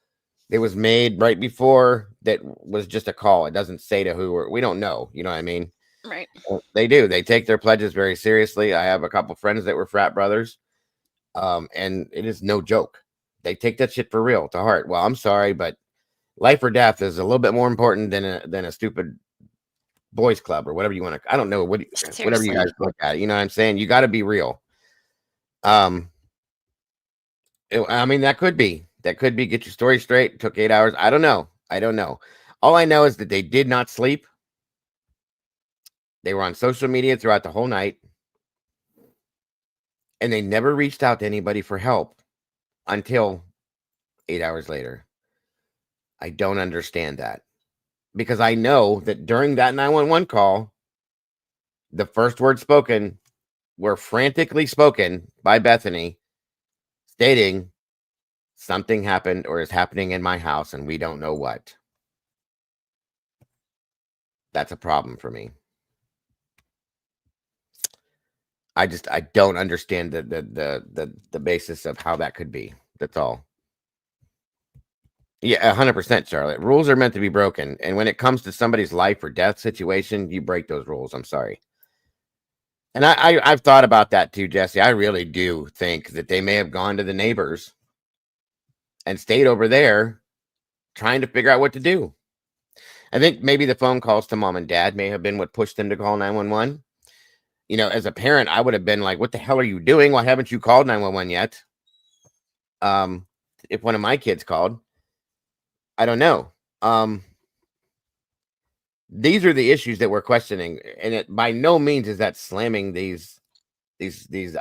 that was made right before that was just a call. It doesn't say to who, or we don't know. You know what I mean? Right. They do. They take their pledges very seriously. I have a couple friends that were frat brothers. And it is no joke. They take that shit for real to heart. Well, I'm sorry, but life or death is a little bit more important than a stupid boys club or whatever you want to. I don't know whatever you guys look at. You know what I'm saying? You got to be real. I mean, that could be get your story straight. It took 8 hours. I don't know. All I know is that they did not sleep. They were on social media throughout the whole night. And they never reached out to anybody for help until 8 hours later. I don't understand that. Because I know that during that 911 call, the first words spoken were frantically spoken by Bethany, stating something happened or is happening in my house and we don't know what. That's a problem for me. I don't understand the basis of how that could be. That's all. Yeah, 100%, Charlotte. Rules are meant to be broken, and when it comes to somebody's life or death situation, you break those rules. I'm sorry. And I've thought about that too, Jesse. I really do think that they may have gone to the neighbors and stayed over there trying to figure out what to do. I think maybe the phone calls to mom and dad may have been what pushed them to call 911. You know, as a parent, I would have been like, what the hell are you doing? Why haven't you called 911 yet? If one of my kids called, I don't know. These are the issues that we're questioning. And it by no means is that slamming these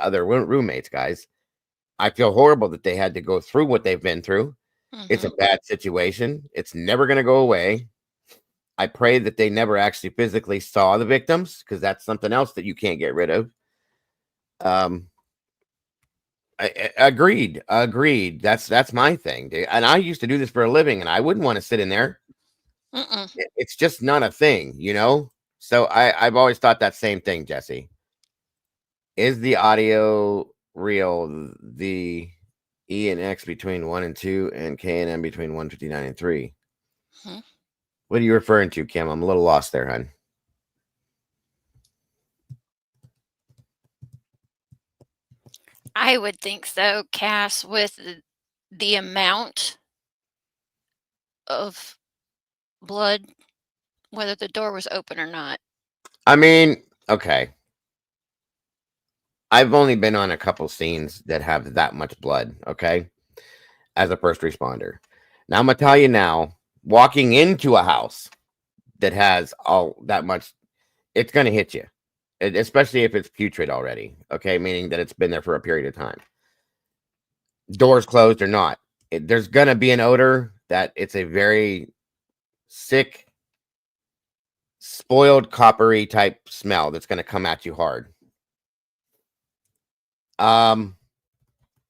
other roommates, guys. I feel horrible that they had to go through what they've been through. It's a bad situation. It's never going to go away. I pray that they never actually physically saw the victims, because that's something else that you can't get rid of. Agreed. That's my thing, dude. And I used to do this for a living, and I wouldn't want to sit in there. It's just not a thing, you know? So I've always thought that same thing, Jesse. Is the audio real, the E and X between 1 and 2, and K and M between 159 and 3. What are you referring to, Kim? I'm a little lost there, hon. I would think so, Cass, with the amount of blood, whether the door was open or not. I mean, okay. I've only been on a couple scenes that have that much blood, okay, as a first responder. Now, I'm going to tell you now, walking into a house that has all that much, it's going to hit you, especially if it's putrid already, okay, meaning that it's been there for a period of time. Doors closed or not, there's going to be an odor that it's a very sick, spoiled, coppery type smell that's going to come at you hard.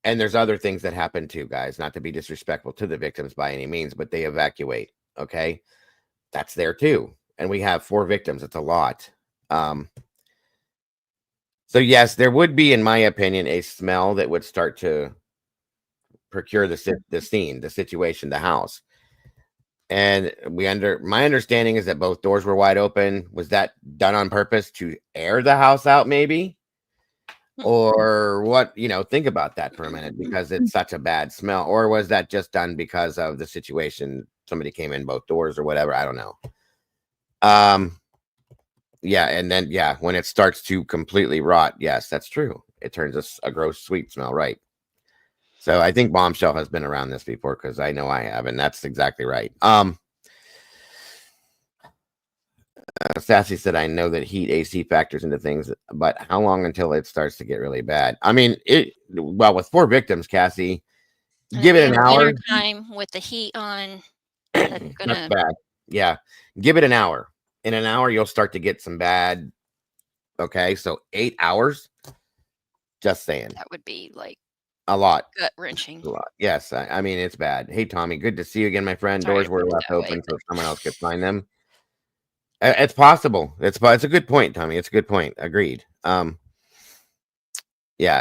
And there's other things that happen too, guys, not to be disrespectful to the victims by any means, but they evacuate. Okay. That's there too. And we have 4 victims. It's a lot. So yes, there would be, in my opinion, a smell that would start to procure the scene, the situation, the house. And my understanding is that both doors were wide open. Was that done on purpose to air the house out, maybe? Or what, think about that for a minute, because it's such a bad smell. Or was that just done because of the situation? Somebody came in both doors or whatever. I don't know. Yeah. And then, when it starts to completely rot, yes, that's true. It turns a gross, sweet smell. Right. So I think Bombshell has been around this before, because I know I have, and that's exactly right. Sassy said, I know that heat AC factors into things, but how long until it starts to get really bad? I mean, with 4 victims, Cassie, give it an hour. Time with the heat on, that's That's bad. Yeah. Give it an hour. In an hour, you'll start to get some bad. Okay. So 8 hours. Just saying. That would be like a lot. Gut wrenching. A lot. Yes. I mean, it's bad. Hey, Tommy, good to see you again, my friend. Sorry Doors to were put it left that open way, so someone else could find them. It's possible. It's a good point, Tommy. It's a good point. Agreed. Yeah,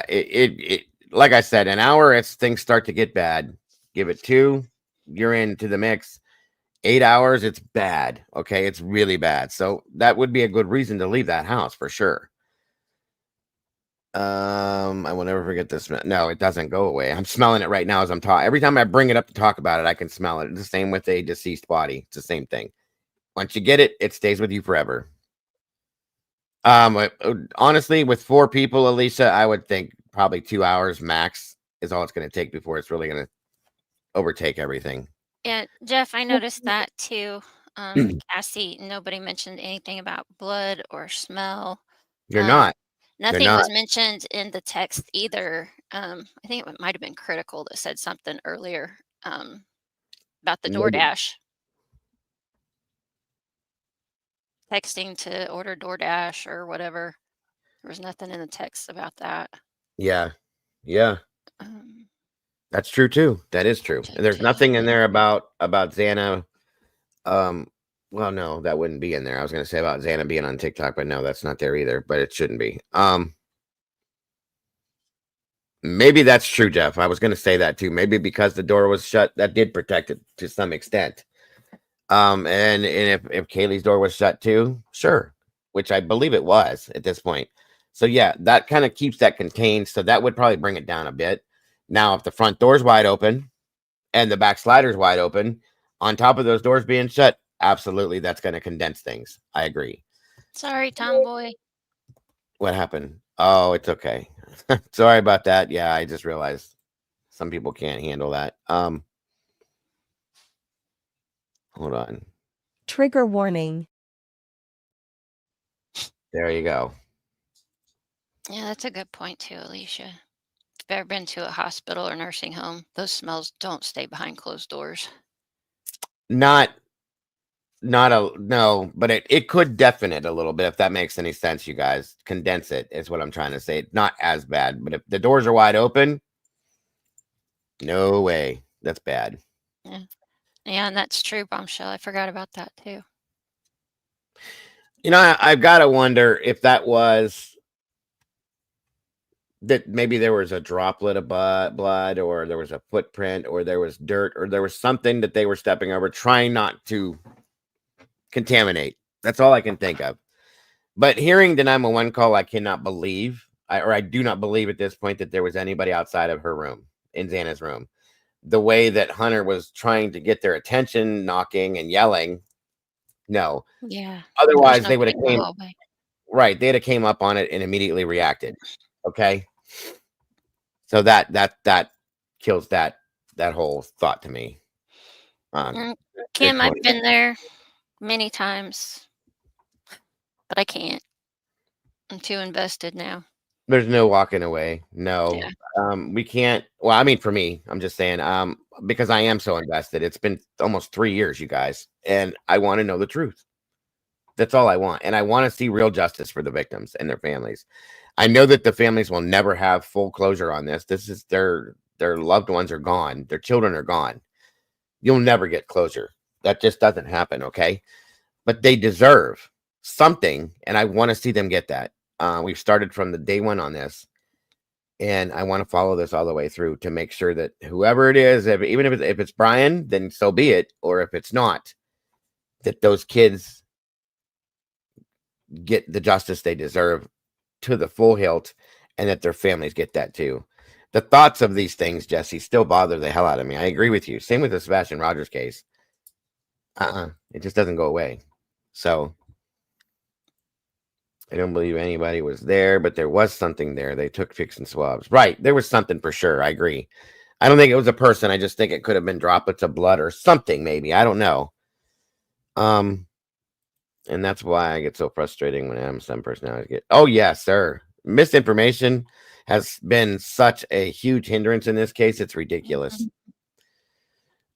it like I said, an hour as things start to get bad. Give it 2, you're into the mix. 8 hours, it's bad. Okay, it's really bad. So that would be a good reason to leave that house for sure. I will never forget this. No, it doesn't go away. I'm smelling it right now as I'm talking. Every time I bring it up to talk about it, I can smell it. It's the same with a deceased body. It's the same thing. Once you get it, it stays with you forever. Honestly, with 4 people, Alicia, I would think probably 2 hours max is all it's going to take before it's really going to overtake everything. Yeah, Jeff, I noticed that too. Cassie, nobody mentioned anything about blood or smell. You're not. Nothing not. was mentioned in the text either. I think it might have been Critical that said something earlier about the DoorDash. Texting to order DoorDash or whatever. There was nothing in the text about that. Yeah. Yeah. That's true too. That is true. And there's nothing in there about Xana. Well, no, that wouldn't be in there. I was going to say about Xana being on TikTok, but no, that's not there either. But it shouldn't be. Maybe that's true, Jeff. I was going to say that too. Maybe because the door was shut, that did protect it to some extent. And if Kaylee's door was shut too, sure, which I believe it was at this point. So yeah, that kind of keeps that contained. So that would probably bring it down a bit. Now, if the front door's wide open and the back slider's wide open, on top of those doors being shut, absolutely, that's going to condense things. I agree. Sorry, Tomboy. What happened? Oh, it's okay. Sorry about that. Yeah, I just realized some people can't handle that. Hold on. Trigger warning. There you go. Yeah, that's a good point too, Alicia. If you've ever been to a hospital or nursing home, those smells don't stay behind closed doors. No, but it could deafen it a little bit, if that makes any sense, you guys. Condense it is what I'm trying to say. Not as bad, but if the doors are wide open, no way. That's bad. Yeah, and that's true, Bombshell. I forgot about that too. I've got to wonder if that was that maybe there was a droplet of blood, or there was a footprint, or there was dirt, or there was something that they were stepping over, trying not to contaminate. That's all I can think of. But hearing the 911 call, I cannot believe, I do not believe at this point that there was anybody outside of her room, in Xana's room. The way that Hunter was trying to get their attention, knocking and yelling, no. Yeah. Otherwise, There's they would nobody have in the came hallway. right. They'd have came up on it and immediately reacted. Okay, so that kills that whole thought to me. Mm, It Kim, I've totally- been there many times, but I can't. I'm too invested now. There's no walking away. No, Yeah. we can't. Well, I mean, for me, I'm just saying, because I am so invested. It's been almost 3 years, you guys, and I want to know the truth. That's all I want, and I want to see real justice for the victims and their families. I know that the families will never have full closure on this. This is their loved ones are gone. Their children are gone. You'll never get closure. That just doesn't happen, okay? But they deserve something, and I want to see them get that. We've started from the day one on this, and I want to follow this all the way through to make sure that whoever it is, even if it's Brian, then so be it, or if it's not, that those kids get the justice they deserve to the full hilt, and that their families get that too. The thoughts of these things, Jesse, still bother the hell out of me. I agree with you. Same with the Sebastian Rogers case. It just doesn't go away. So I don't believe anybody was there, but there was something there. They took pics and swabs. Right. There was something for sure. I agree. I don't think it was a person. I just think it could have been droplets of blood or something, maybe. I don't know. And that's why I get so frustrating when some personalities get. Oh, yes, sir. Misinformation has been such a huge hindrance in this case. It's ridiculous.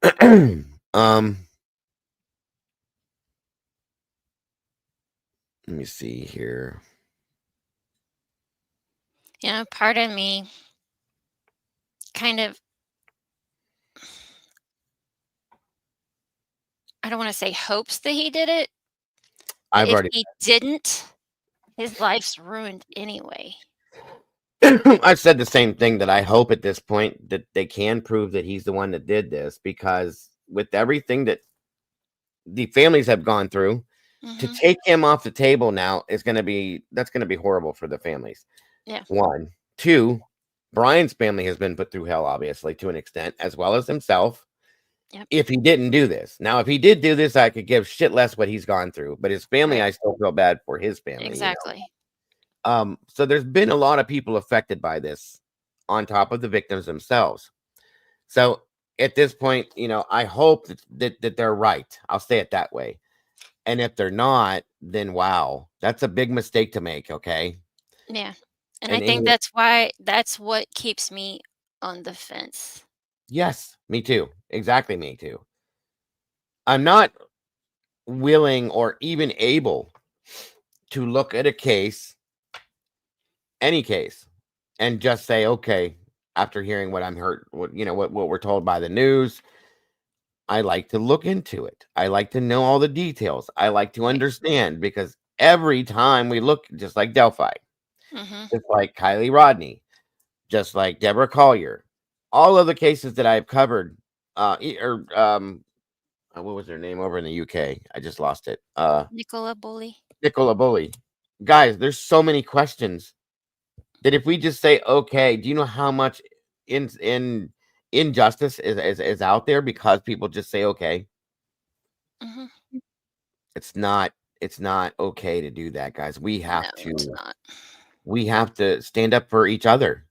Let me see here. Part of me kind of, I don't want to say hopes that he did it. But if he didn't, his life's ruined anyway. I've said the same thing, that I hope at this point that they can prove that he's the one that did this, because with everything that the families have gone through, to take him off the table now that's going to be horrible for the families. Yeah. 1, 2, Brian's family has been put through hell, obviously, to an extent, as well as himself. Yep. If he didn't do this. Now, if he did do this, I could give shit less what he's gone through, but his family, Right. I still feel bad for his family. Exactly. So there's been a lot of people affected by this on top of the victims themselves. So at this point, I hope that they're right. I'll say it that way. And if they're not, then wow, that's a big mistake to make. Okay. Yeah. And And I think that's what keeps me on the fence. Yes, me too. Exactly. Me too. I'm not willing or even able to look at a case, any case, and just say, okay, after hearing what I'm heard, what we're told by the news, I like to look into it. I like to know all the details. I like to understand, because every time we look, just like Delphi, just like Kylie Rodney, just like Deborah Collier, all of the cases that I've covered, what was their name over in the UK? I just lost it. Nicola Bully. Nicola Bully. Guys, there's so many questions that if we just say, okay, do you know how much injustice is out there because people just say okay? It's not okay to do that, guys. We have to stand up for each other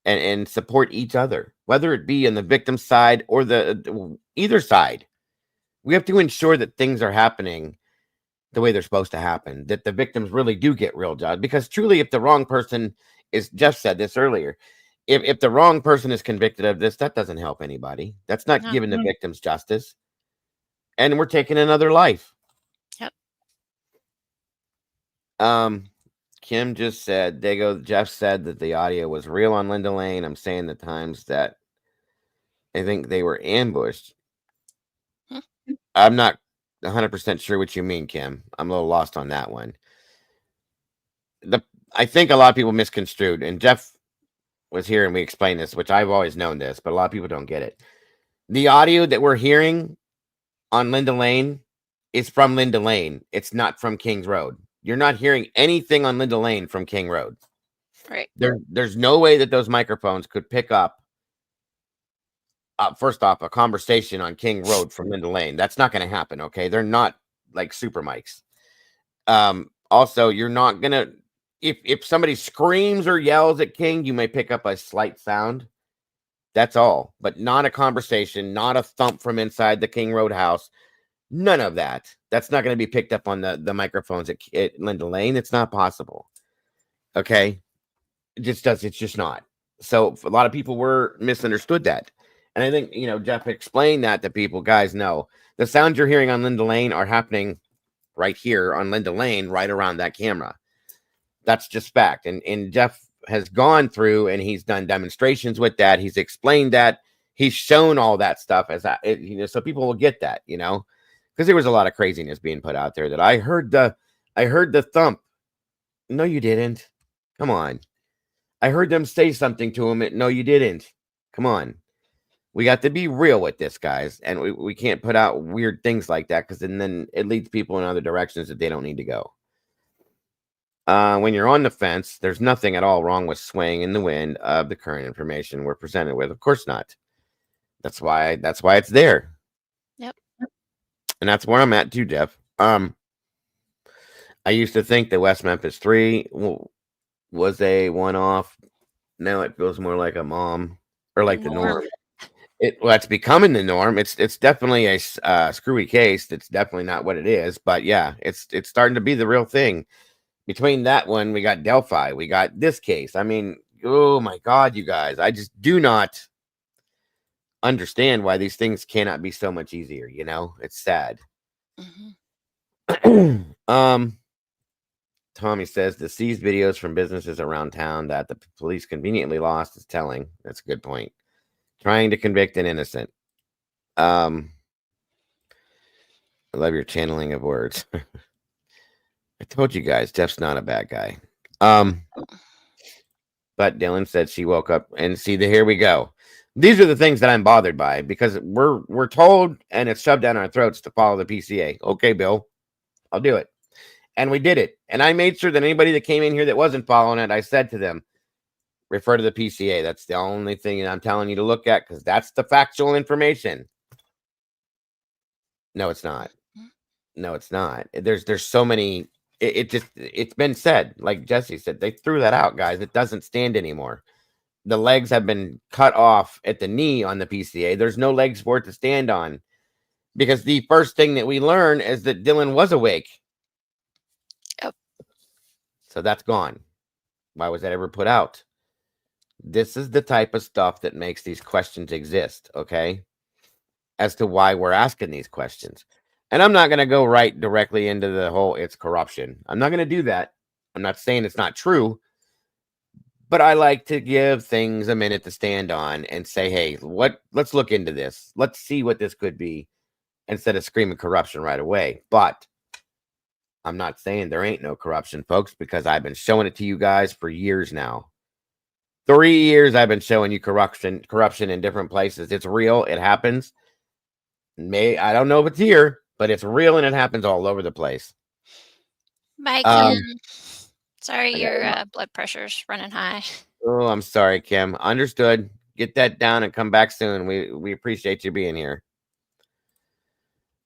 and support each other, whether it be on the victim side or the either side. We have to ensure that things are happening the way they're supposed to happen, that the victims really do get real judged. Because truly, if the wrong person is, Jeff said this earlier, if the wrong person is convicted of this, that doesn't help anybody. That's not giving the victims justice. And we're taking another life. Yep. Kim just said, Jeff said that the audio was real on Linda Lane. I'm saying the times that I think they were ambushed. I'm not 100% sure what you mean, Kim. I'm a little lost on that one. I think a lot of people misconstrued, and Jeff was here and we explained this, which I've always known this, but a lot of people don't get it. The audio that we're hearing on Linda Lane is from Linda Lane. It's not from Kings Road. You're not hearing anything on Linda Lane from King Road. Right. There's no way that those microphones could pick up, first off, a conversation on King Road from Linda Lane. That's not going to happen. Okay, they're not like super mics. Also, you're not gonna, if somebody screams or yells at King, you may pick up a slight sound. That's all, but not a conversation, not a thump from inside the King Road house. None of that. That's not going to be picked up on the microphones at Linda Lane. It's not possible. Okay, it's just not. So a lot of people were misunderstood that, and I think Jeff explained that to people. Guys, no, the sounds you're hearing on Linda Lane are happening right here on Linda Lane, right around that camera. That's just fact. And Jeff has gone through and he's done demonstrations with that. He's explained that. He's shown all that stuff as that, so people will get that, because there was a lot of craziness being put out there that I heard the thump. No, you didn't. Come on. I heard them say something to him. No, you didn't. Come on. We got to be real with this, guys, and we can't put out weird things like that, because then it leads people in other directions that they don't need to go. When you're on the fence, there's nothing at all wrong with swaying in the wind of the current information we're presented with. Of course not. That's why it's there. Yep. And that's where I'm at too, Jeff. I used to think that West Memphis 3 was a one-off. Now it feels more like a mom, or like the norm. It's becoming the norm. It's definitely a screwy case. That's definitely not what it is. But yeah, it's starting to be the real thing. Between that one, we got Delphi. We got this case. I mean, oh my God, you guys. I just do not understand why these things cannot be so much easier. It's sad. Mm-hmm. Tommy says the seized videos from businesses around town that the police conveniently lost is telling. That's a good point. Trying to convict an innocent. I love your channeling of words. I told you guys, Jeff's not a bad guy. But Dylan said she woke up and here we go. These are the things that I'm bothered by, because we're told and it's shoved down our throats to follow the PCA. Okay, Bill, I'll do it. And we did it. And I made sure that anybody that came in here that wasn't following it, I said to them, refer to the PCA. That's the only thing that I'm telling you to look at, because that's the factual information. No, it's not. No, it's not. There's so many. It's been said, like Jesse said, they threw that out, guys. It doesn't stand anymore. The legs have been cut off at the knee on the PCA. There's no legs for it to stand on, because the first thing that we learn is that Dylan was awake. Yep. So that's gone. Why was that ever put out? This is the type of stuff that makes these questions exist, okay? As to why we're asking these questions. And I'm not going to go right directly into the whole it's corruption. I'm not going to do that. I'm not saying it's not true. But I like to give things a minute to stand on and say, hey, let's look into this. Let's see what this could be, instead of screaming corruption right away. But I'm not saying there ain't no corruption, folks, because I've been showing it to you guys for years now. 3 years I've been showing you corruption in different places. It's real. It happens. I don't know if it's here, but it's real and it happens all over the place. Bye, Kim. Sorry, your blood pressure's running high. Oh, I'm sorry, Kim. Understood. Get that down and come back soon. We appreciate you being here.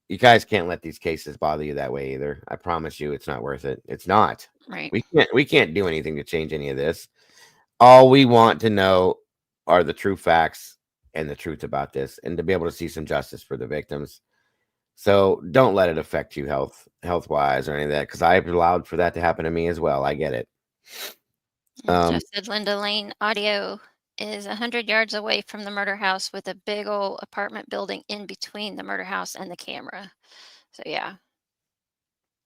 You guys can't let these cases bother you that way either. I promise you, it's not worth it. It's not. Right. We can't do anything to change any of this. All we want to know are the true facts and the truth about this, and to be able to see some justice for the victims. So don't let it affect you health wise or any of that, because I've allowed for that to happen to me as well. I get it. Jeff said Linda Lane audio is 100 yards away from the murder house, with a big old apartment building in between the murder house and the camera. So yeah.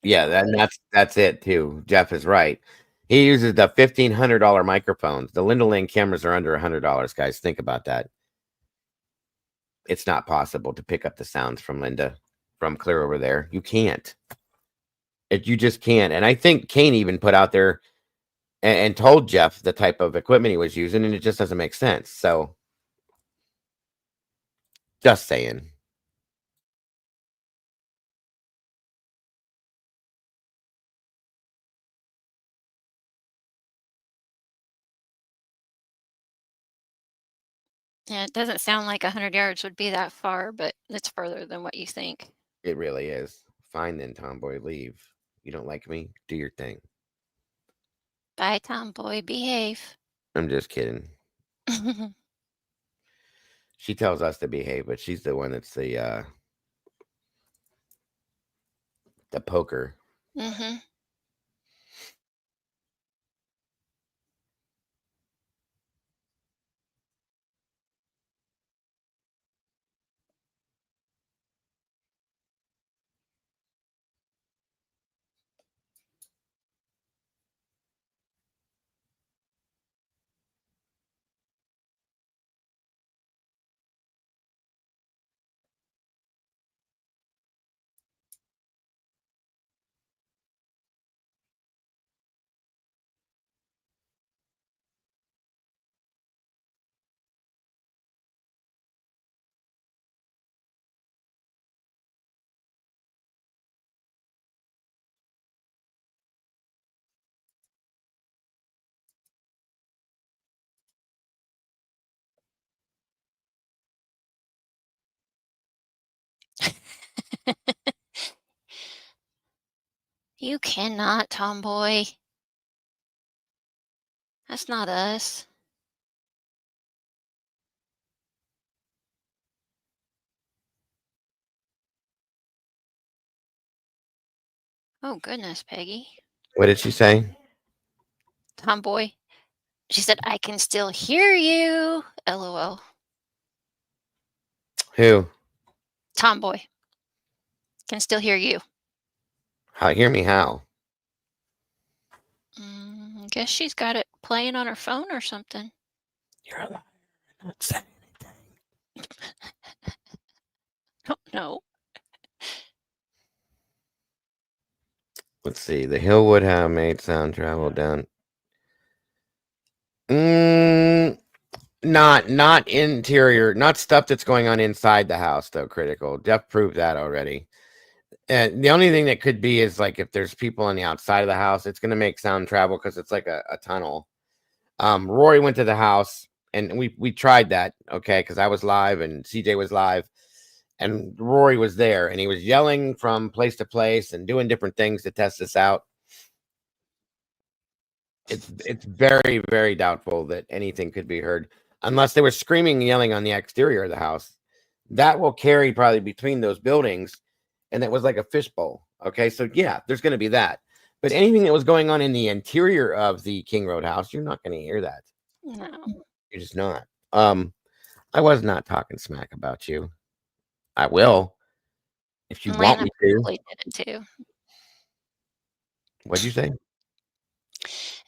Yeah, that's it too. Jeff is right. He uses the $1,500 microphones. The Linda Lane cameras are under $100, guys. Think about that. It's not possible to pick up the sounds from Linda from clear over there. You can't. You just can't. And I think Kane even put out there and told Jeff the type of equipment he was using, and it just doesn't make sense. So, just saying. Yeah, it doesn't sound like 100 yards would be that far, but it's further than what you think. It really is. Fine then, Tomboy, leave. You don't like me? Do your thing. Bye, Tomboy. Behave. I'm just kidding. She tells us to behave, but she's the one that's the poker. Mm-hmm. You cannot, Tomboy. That's not us. Oh, goodness, Peggy. What did she say? Tomboy. She said, I can still hear you. LOL. Who? Tomboy. Can still hear you. How? Hear me how? Guess she's got it playing on her phone or something. You're a liar. I'm not saying anything. Don't know. Let's see. The hill would have made sound travel down. Not interior, not stuff that's going on inside the house, though. Critical. Jeff proved that already. And the only thing that could be is like if there's people on the outside of the house, it's going to make sound travel because it's like a tunnel. Rory went to the house and we tried that, okay, because I was live and CJ was live, and Rory was there and he was yelling from place to place and doing different things to test this out. It's very, very doubtful that anything could be heard unless they were screaming and yelling on the exterior of the house. That will carry probably between those buildings, and that was like a fishbowl. Okay, so yeah, there's going to be that. But anything that was going on in the interior of the King Road house, you're not going to hear that. No. You're just not. I was not talking smack about you. I will if you want Lana me to. probably did it too. What'd you say?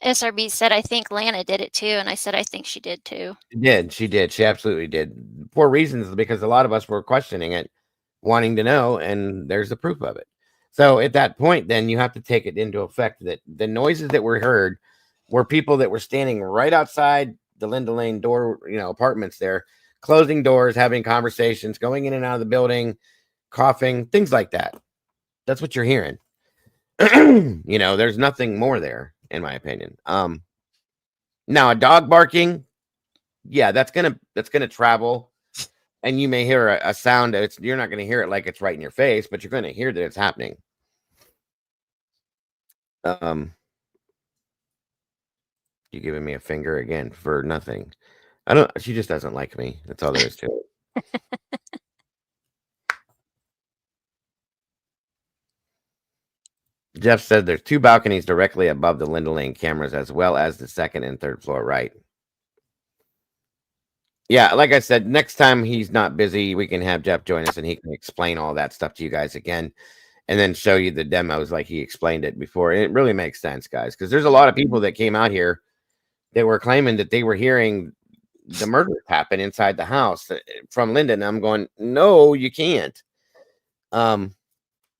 SRB said, I think Lana did it too. And I said, I think she did too. She did. She did. She absolutely did. For reasons, because a lot of us were questioning it, wanting to know, and there's the proof of it. So at that point, then you have to take it into effect that the noises that were heard were people that were standing right outside the Linda Lane door, apartments there, closing doors, having conversations, going in and out of the building, coughing, things like that. That's what you're hearing. There's nothing more there, in my opinion. Now a dog barking, yeah, that's gonna travel, and you may hear a sound. You're not gonna hear it like it's right in your face, but you're gonna hear that it's happening. You giving me a finger again for nothing. She just doesn't like me. That's all there is to it. Jeff said there's 2 balconies directly above the Linda Lane cameras, as well as the second and third floor right. Yeah, like I said, next time he's not busy, we can have Jeff join us and he can explain all that stuff to you guys again, and then show you the demos like he explained it before. And it really makes sense, guys, because there's a lot of people that came out here that were claiming that they were hearing the murder happen inside the house from Linda. And I'm going, no, you can't.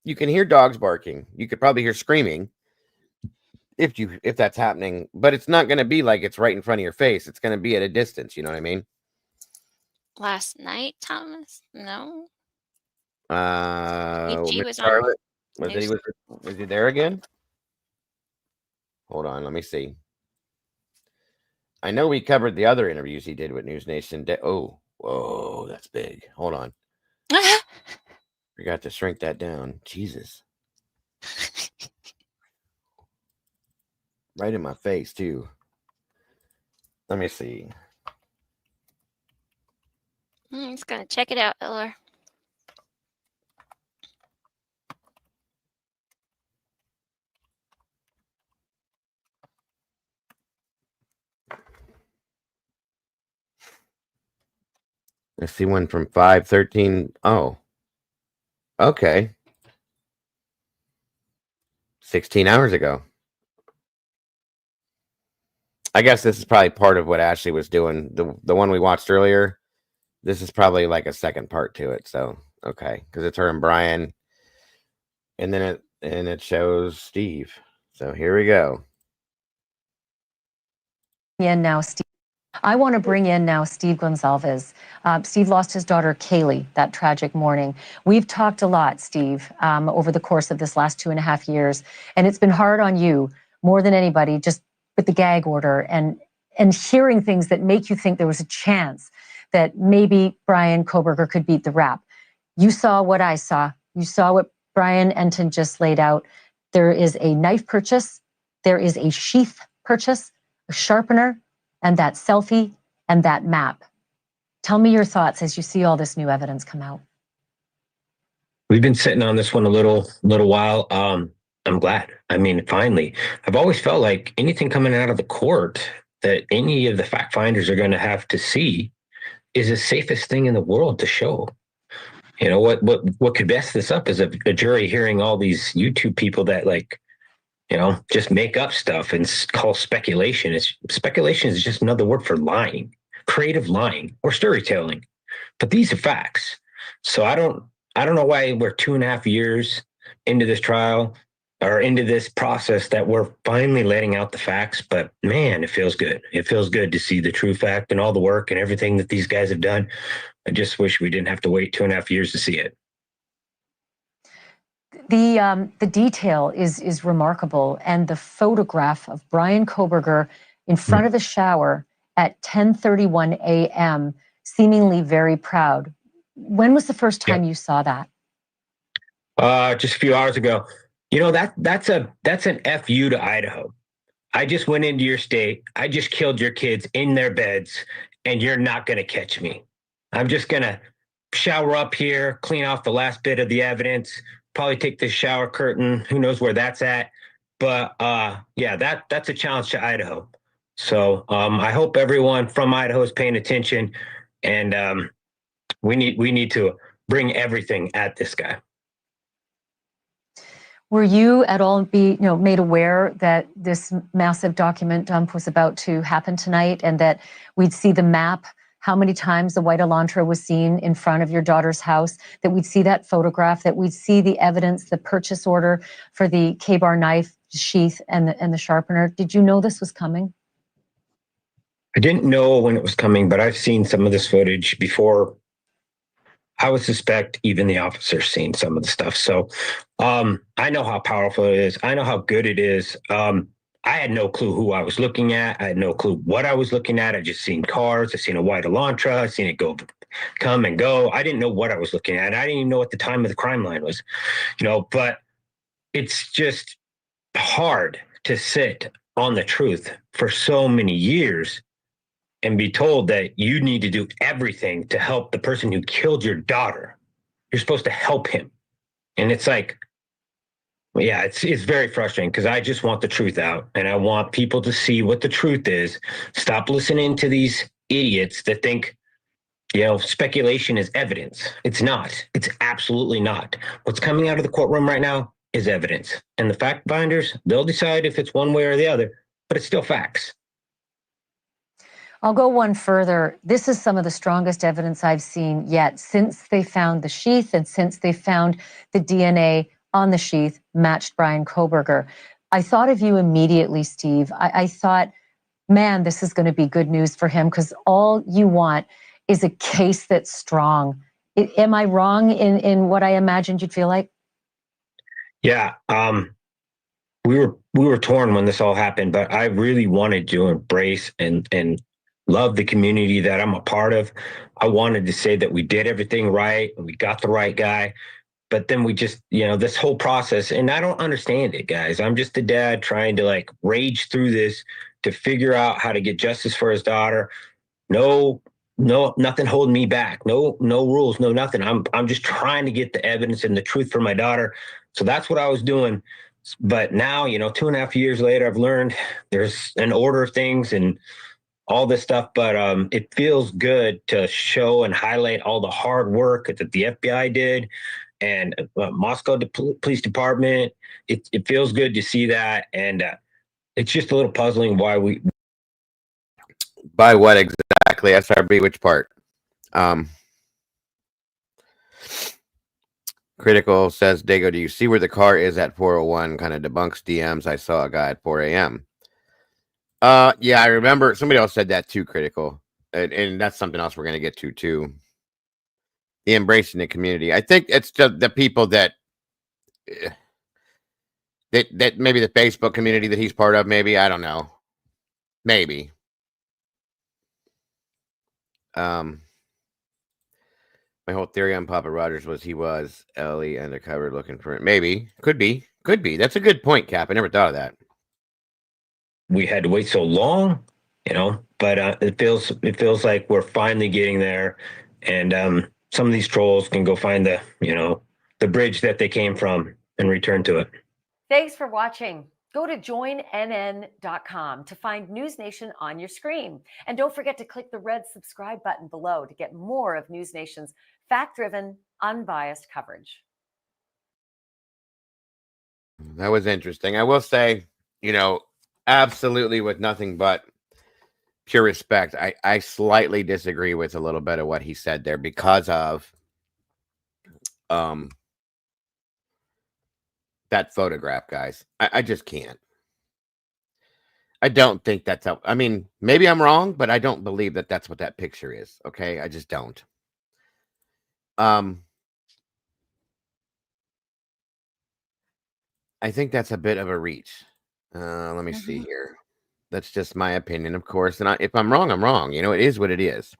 You can hear dogs barking. You could probably hear screaming. if that's happening, but it's not going to be like it's right in front of your face. It's going to be at a distance. You know what I mean? Last night, Thomas? No. Miss EG was on Charlotte, news. was he there again? Hold on, let me see. I know we covered the other interviews he did with News Nation. Oh, whoa, that's big. Hold on. Forgot to shrink that down. Jesus. Right in my face, too. Let me see. He's going to check it out, Eller. I see one from 5:13. Oh, okay. 16 hours ago. I guess this is probably part of what Ashley was doing. The one we watched earlier. This is probably like a second part to it. So okay, because it's her and Brian, and then it shows Steve. So here we go. And now, Steve. I want to bring in now Steve Gonzalez. Steve lost his daughter, Kaylee, that tragic morning. We've talked a lot, Steve, over the course of this last 2.5 years, and it's been hard on you more than anybody, just with the gag order and hearing things that make you think there was a chance that maybe Brian Kohberger could beat the rap. You saw what I saw. You saw what Brian Enton just laid out. There is a knife purchase. There is a sheath purchase, a sharpener, and that selfie and that map. Tell me your thoughts as you see all this new evidence come out. We've been sitting on this one a little while. I'm glad. I mean, finally. I've always felt like anything coming out of the court that any of the fact finders are going to have to see is the safest thing in the world to show. You know, what could mess this up is a jury hearing all these YouTube people that, like, you know, just make up stuff and call speculation. Speculation is just another word for lying, creative lying, or storytelling. But these are facts. So I don't know why we're 2.5 years into this trial or into this process that we're finally letting out the facts. But man, it feels good. It feels good to see the true fact and all the work and everything that these guys have done. I just wish we didn't have to wait 2.5 years to see it. The detail is remarkable, and the photograph of Brian Kohberger in front of a shower at 10:31 a.m., seemingly very proud. When was the first time you saw that? Just a few hours ago. You know, that's an FU to Idaho. I just went into your state. I just killed your kids in their beds, and you're not going to catch me. I'm just going to shower up here, clean off the last bit of the evidence, probably take the shower curtain. Who knows where that's at? But yeah, that's a challenge to Idaho. So I hope everyone from Idaho is paying attention, and we need to bring everything at this guy. Were you at all made aware that this massive document dump was about to happen tonight, and that we'd see the map, how many times the white Elantra was seen in front of your daughter's house, that we'd see that photograph, that we'd see the evidence, the purchase order for the K-bar knife sheath and the sharpener? Did you know this was coming? I didn't know when it was coming, but I've seen some of this footage before. I would suspect even the officers seen some of the stuff. So I know how powerful it is. I know how good it is. I had no clue who I was looking at. I had no clue what I was looking at. I just seen cars. I seen a white Elantra. I seen it come and go. I didn't know what I was looking at. I didn't even know what the time of the crime line was, you know, but it's just hard to sit on the truth for so many years and be told that you need to do everything to help the person who killed your daughter. You're supposed to help him. And it's like, well, yeah, it's very frustrating because I just want the truth out, and I want people to see what the truth is. Stop listening to these idiots that think, you know, speculation is evidence. It's not. It's absolutely not. What's coming out of the courtroom right now is evidence. And the fact finders, they'll decide if it's one way or the other, but it's still facts. I'll go one further. This is some of the strongest evidence I've seen yet since they found the sheath and since they found the DNA on the sheath matched Brian Kohberger. I thought of you immediately, Steve. I thought, man, this is going to be good news for him because all you want is a case that's strong. Am I wrong in what I imagined you'd feel like? Yeah. We were torn when this all happened, but I really wanted to embrace and love the community that I'm a part of. I wanted to say that we did everything right and we got the right guy. But then we just, this whole process, and I don't understand it, guys. I'm just a dad trying to like rage through this to figure out how to get justice for his daughter. No, nothing holding me back. No rules, no nothing. I'm just trying to get the evidence and the truth for my daughter. So that's what I was doing. But now, 2.5 years later, I've learned there's an order of things and all this stuff, but it feels good to show and highlight all the hard work that the FBI did and Moscow Police Department. It feels good to see that, and it's just a little puzzling why we. By what exactly? SRB, which part? Critical says, Dago, do you see where the car is at 401? Kind of debunks DMs. I saw a guy at 4 a.m. Yeah, I remember somebody else said that too, Critical. And that's something else we're going to get to too. The embracing the community. I think it's just the people that maybe the Facebook community that he's part of, maybe, I don't know. Maybe. My whole theory on Papa Rogers was he was Ellie undercover looking for it. Maybe. Could be. That's a good point, Cap. I never thought of that. We had to wait so long, but it feels like we're finally getting there, and some of these trolls can go find the bridge that they came from and return to it. Thanks for watching. Go to joinnn.com to find News Nation on your screen. And don't forget to click the red subscribe button below to get more of News Nation's fact-driven, unbiased coverage. That was interesting. I will say, absolutely with nothing but pure respect, I slightly disagree with a little bit of what he said there because of that photograph, guys. I just can't. I don't think that's how. I mean, maybe I'm wrong, but I don't believe that that's what that picture is. Okay, I just don't. I think that's a bit of a reach. Let me see here. That's just my opinion, of course. And if I'm wrong, I'm wrong. It is what it is.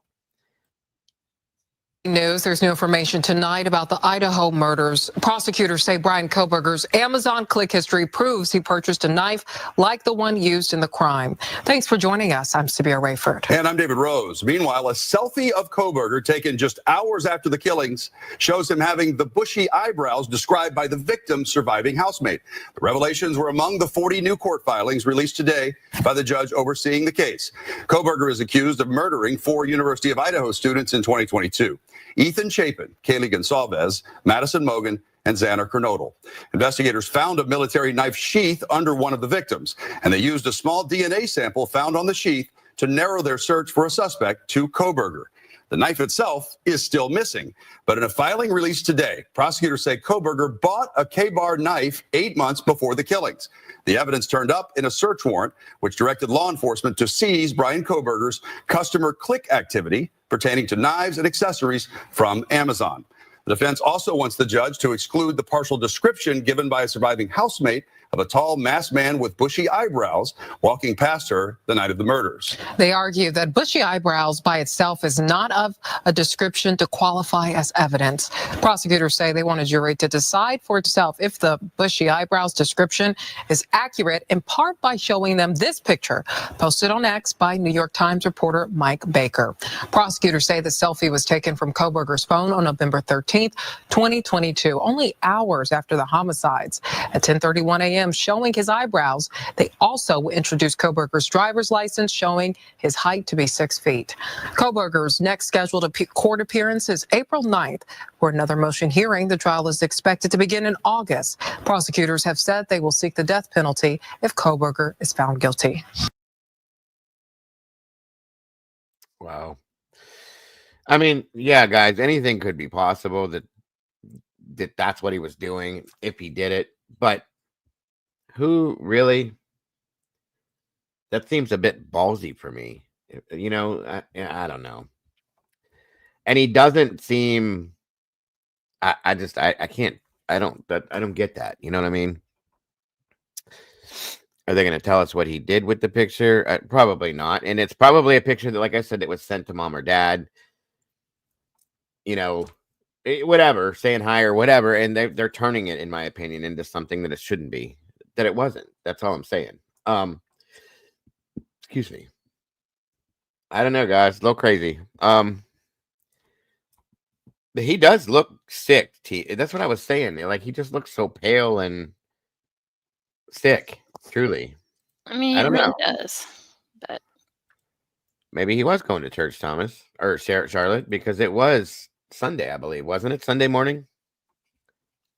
News. There's new information tonight about the Idaho murders. Prosecutors say Brian Koberger's Amazon click history proves he purchased a knife like the one used in the crime. Thanks for joining us. I'm Sabir Rayford. And I'm David Rose. Meanwhile, a selfie of Koberger taken just hours after the killings shows him having the bushy eyebrows described by the victim's surviving housemate. The revelations were among the 40 new court filings released today by the judge overseeing the case. Koberger is accused of murdering 4 University of Idaho students in 2022. Ethan Chapin, Kaylee Gonsalves, Madison Mogan, and Xander Kernodle. Investigators found a military knife sheath under one of the victims, and they used a small DNA sample found on the sheath to narrow their search for a suspect to Koberger. The knife itself is still missing, but in a filing released today, prosecutors say Koberger bought a K-bar knife 8 months before the killings. The evidence turned up in a search warrant, which directed law enforcement to seize Brian Koberger's customer click activity pertaining to knives and accessories from Amazon. The defense also wants the judge to exclude the partial description given by a surviving housemate of a tall, masked man with bushy eyebrows walking past her the night of the murders. They argue that bushy eyebrows by itself is not of a description to qualify as evidence. Prosecutors say they want a jury to decide for itself if the bushy eyebrows description is accurate, in part by showing them this picture posted on X by New York Times reporter Mike Baker. Prosecutors say the selfie was taken from Koberger's phone on November 13th, 2022, only hours after the homicides. At 10:31 a.m., showing his eyebrows. They also introduced Koberger's driver's license showing his height to be 6 feet. Koberger's next scheduled court appearance is April 9th. For another motion hearing, the trial is expected to begin in August. Prosecutors have said they will seek the death penalty if Koberger is found guilty. Wow. I mean, yeah, guys, anything could be possible that's what he was doing if he did it. But Who really? That seems a bit ballsy for me. You know, I don't know. And he doesn't seem. I can't. I don't get that. You know what I mean? Are they going to tell us what he did with the picture? Probably not. And it's probably a picture that, like I said, it was sent to mom or dad. You know, whatever, saying hi or whatever, and they're turning it, in my opinion, into something that it shouldn't be. That it wasn't. That's all I'm saying. Excuse me. I don't know, guys. A little crazy. But he does look sick. That's what I was saying. Like, he just looks so pale and sick. Truly. I mean, I it don't really know. does. But Maybe he was going to church, Thomas, or Charlotte, because it was Sunday, I believe. Wasn't it Sunday morning?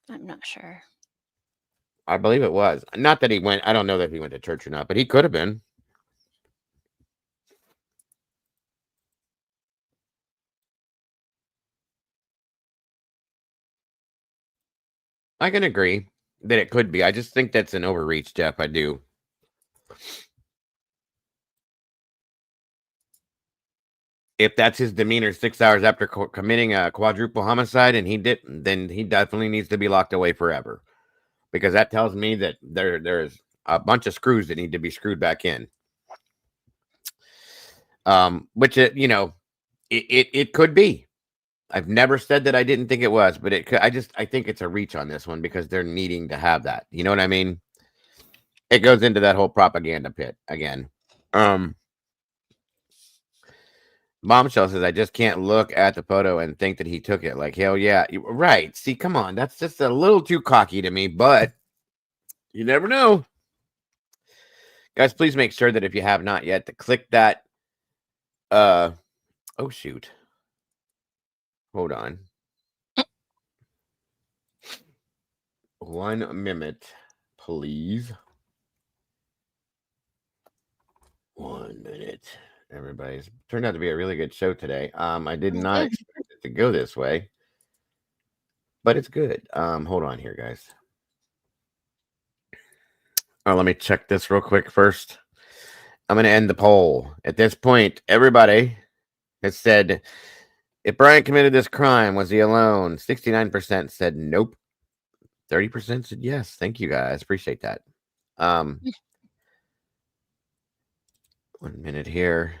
I'm not sure. I believe it was. Not that he went. I don't know that he went to church or not, but he could have been. I can agree that it could be. I just think that's an overreach, Jeff. I do. If that's his demeanor 6 hours after committing a quadruple homicide and he didn't, then he definitely needs to be locked away forever. Because that tells me that there's a bunch of screws that need to be screwed back in. Which it could be. I've never said that I didn't think it was, but it could. I think it's a reach on this one because they're needing to have that. You know what I mean? It goes into that whole propaganda pit again. Bombshell says, I just can't look at the photo and think that he took it. Like, hell yeah. Right. See, come on. That's just a little too cocky to me, but you never know. Guys, please make sure that if you have not yet to click that. Oh, shoot. Hold on. 1 minute, please. 1 minute. Everybody's turned out to be a really good show today. I did not expect it to go this way, but it's good. Hold on here, guys. Let me check this real quick first. I'm going to end the poll. At this point, everybody has said, if Brian committed this crime, was he alone? 69% said nope. 30% said yes. Thank you, guys. Appreciate that. 1 minute here.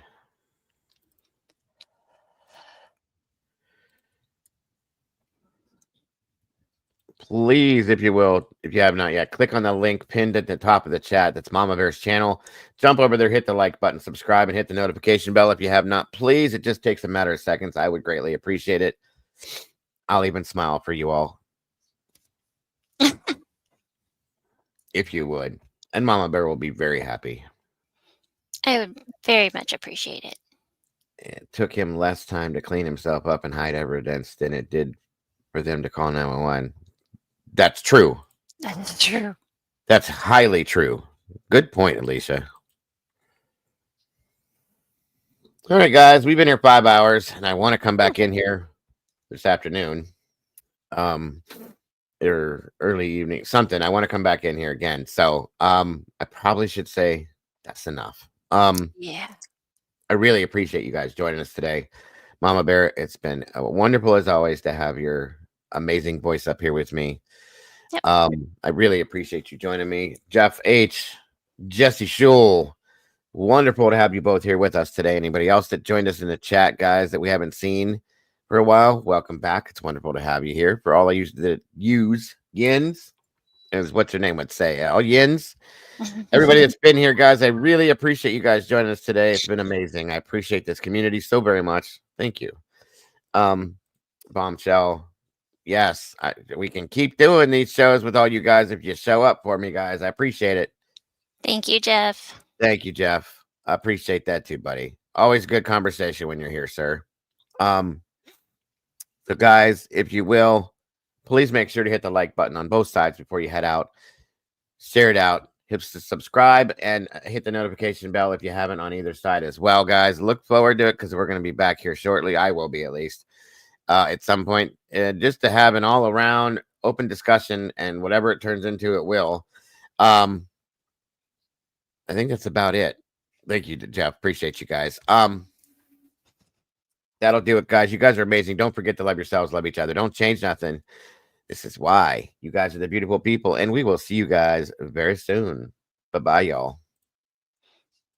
Please, if you will, if you have not yet, click on the link pinned at the top of the chat. That's Mama Bear's channel. Jump over there, hit the like button, subscribe, and hit the notification bell if you have not. Please, it just takes a matter of seconds. I would greatly appreciate it. I'll even smile for you all. If you would. And Mama Bear will be very happy. I would very much appreciate it. It took him less time to clean himself up and hide evidence than it did for them to call 911. That's true. That's true. That's highly true. Good point, Alicia. All right, guys, we've been here 5 hours, and I want to come back in here this afternoon, or early evening, something. I want to come back in here again. So, I probably should say that's enough. Yeah. I really appreciate you guys joining us today, Mama Bear. It's been wonderful as always to have your amazing voice up here with me. Yep. I really appreciate you joining me. Jeff H, Jesse Schul, wonderful to have you both here with us today. Anybody else that joined us in the chat, guys, that we haven't seen for a while, welcome back. It's wonderful to have you here. For all of you that use Yins, as what's your name would say, all Yins, everybody that's been here, guys, I really appreciate you guys joining us today. It's been amazing. I appreciate this community so very much. Thank you. Bombshell. Yes, we can keep doing these shows with all you guys if you show up for me, guys. I appreciate it. Thank you, Jeff. Thank you, Jeff. I appreciate that too, buddy. Always good conversation when you're here, sir. So, guys, if you will, please make sure to hit the like button on both sides before you head out. Share it out. Hit subscribe and hit the notification bell if you haven't on either side as well, guys. Look forward to it because we're going to be back here shortly. I will be, at least. At some point, just to have an all-around open discussion, and whatever it turns into, it will. I think that's about it. Thank you, Jeff. Appreciate you guys. That'll do it, guys. You guys are amazing. Don't forget to love yourselves, love each other. Don't change nothing. This is why. You guys are the beautiful people, and we will see you guys very soon. Bye-bye, y'all.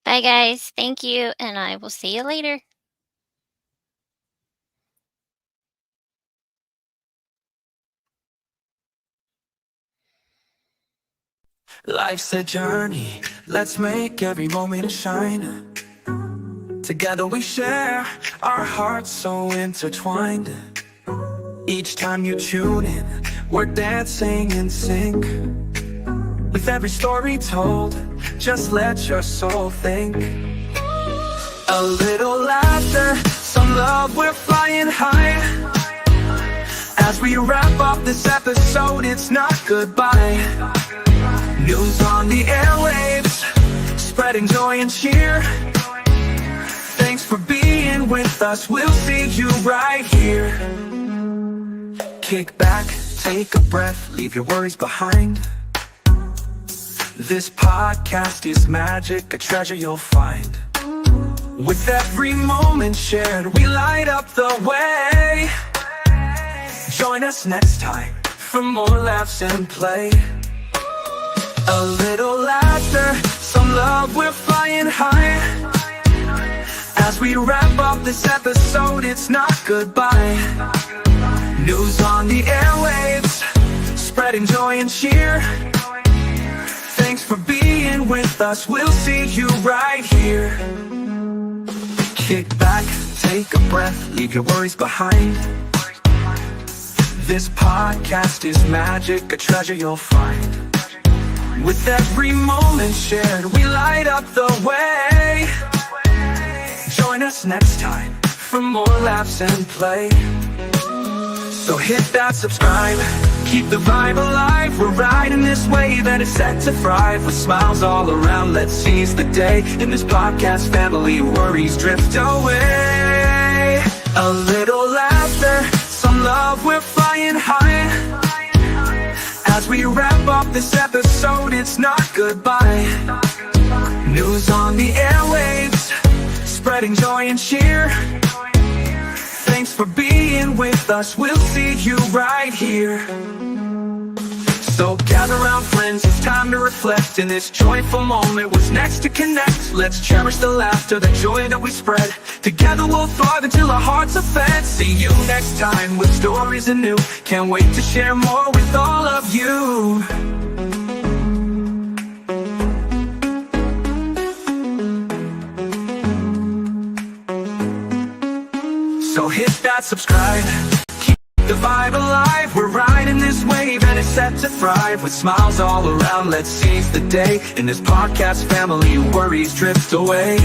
Bye, guys. Thank you, and I will see you later. Life's a journey, let's make every moment shine. Together we share our hearts so intertwined. Each time you tune in, we're dancing in sync. With every story told, just let your soul think. A little laughter, some love, we're flying high. As we wrap up this episode, it's not goodbye. News on the airwaves, spreading joy and cheer. Thanks for being with us, we'll see you right here. Kick back, take a breath, leave your worries behind. This podcast is magic, a treasure you'll find. With every moment shared, we light up the way. Join us next time for more laughs and play. A little laughter, some love, we're flying high. As we wrap up this episode, it's not goodbye. News on the airwaves, spreading joy and cheer. Thanks for being with us, we'll see you right here. Kick back, take a breath, leave your worries behind. This podcast is magic, a treasure you'll find. With every moment shared, we light up the way. Join us next time for more laughs and play. So hit that subscribe, keep the vibe alive. We're riding this wave and it's set to thrive. With smiles all around, let's seize the day. In this podcast family, worries drift away. A little laughter, some love, we're flying high. As we wrap up this episode, it's not goodbye. News on the airwaves, spreading joy and cheer. Thanks for being with us, we'll see you right here. So gather round friends, it's time to reflect. In this joyful moment, what's next to connect? Let's cherish the laughter, the joy that we spread. Together we'll thrive until our hearts are fed. See you next time with stories anew. Can't wait to share more with all of you. So hit that subscribe, keep the vibe alive. We're riding this wave and it's set to thrive. With smiles all around, let's seize the day. In this podcast family, worries drift away.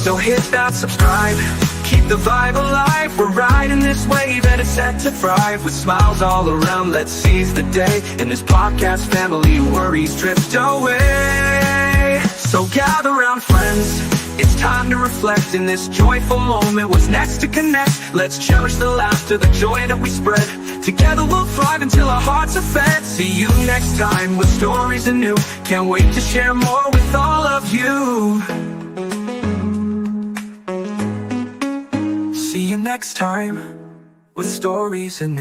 So hit that subscribe, keep the vibe alive. We're riding this wave and it's set to thrive. With smiles all around, let's seize the day. In this podcast family, worries drift away. So gather round friends, it's time to reflect. In this joyful moment, what's next to connect? Let's cherish the laughter, the joy that we spread. Together we'll thrive until our hearts are fed. See you next time with stories anew. Can't wait to share more with all of you. See you next time with stories anew.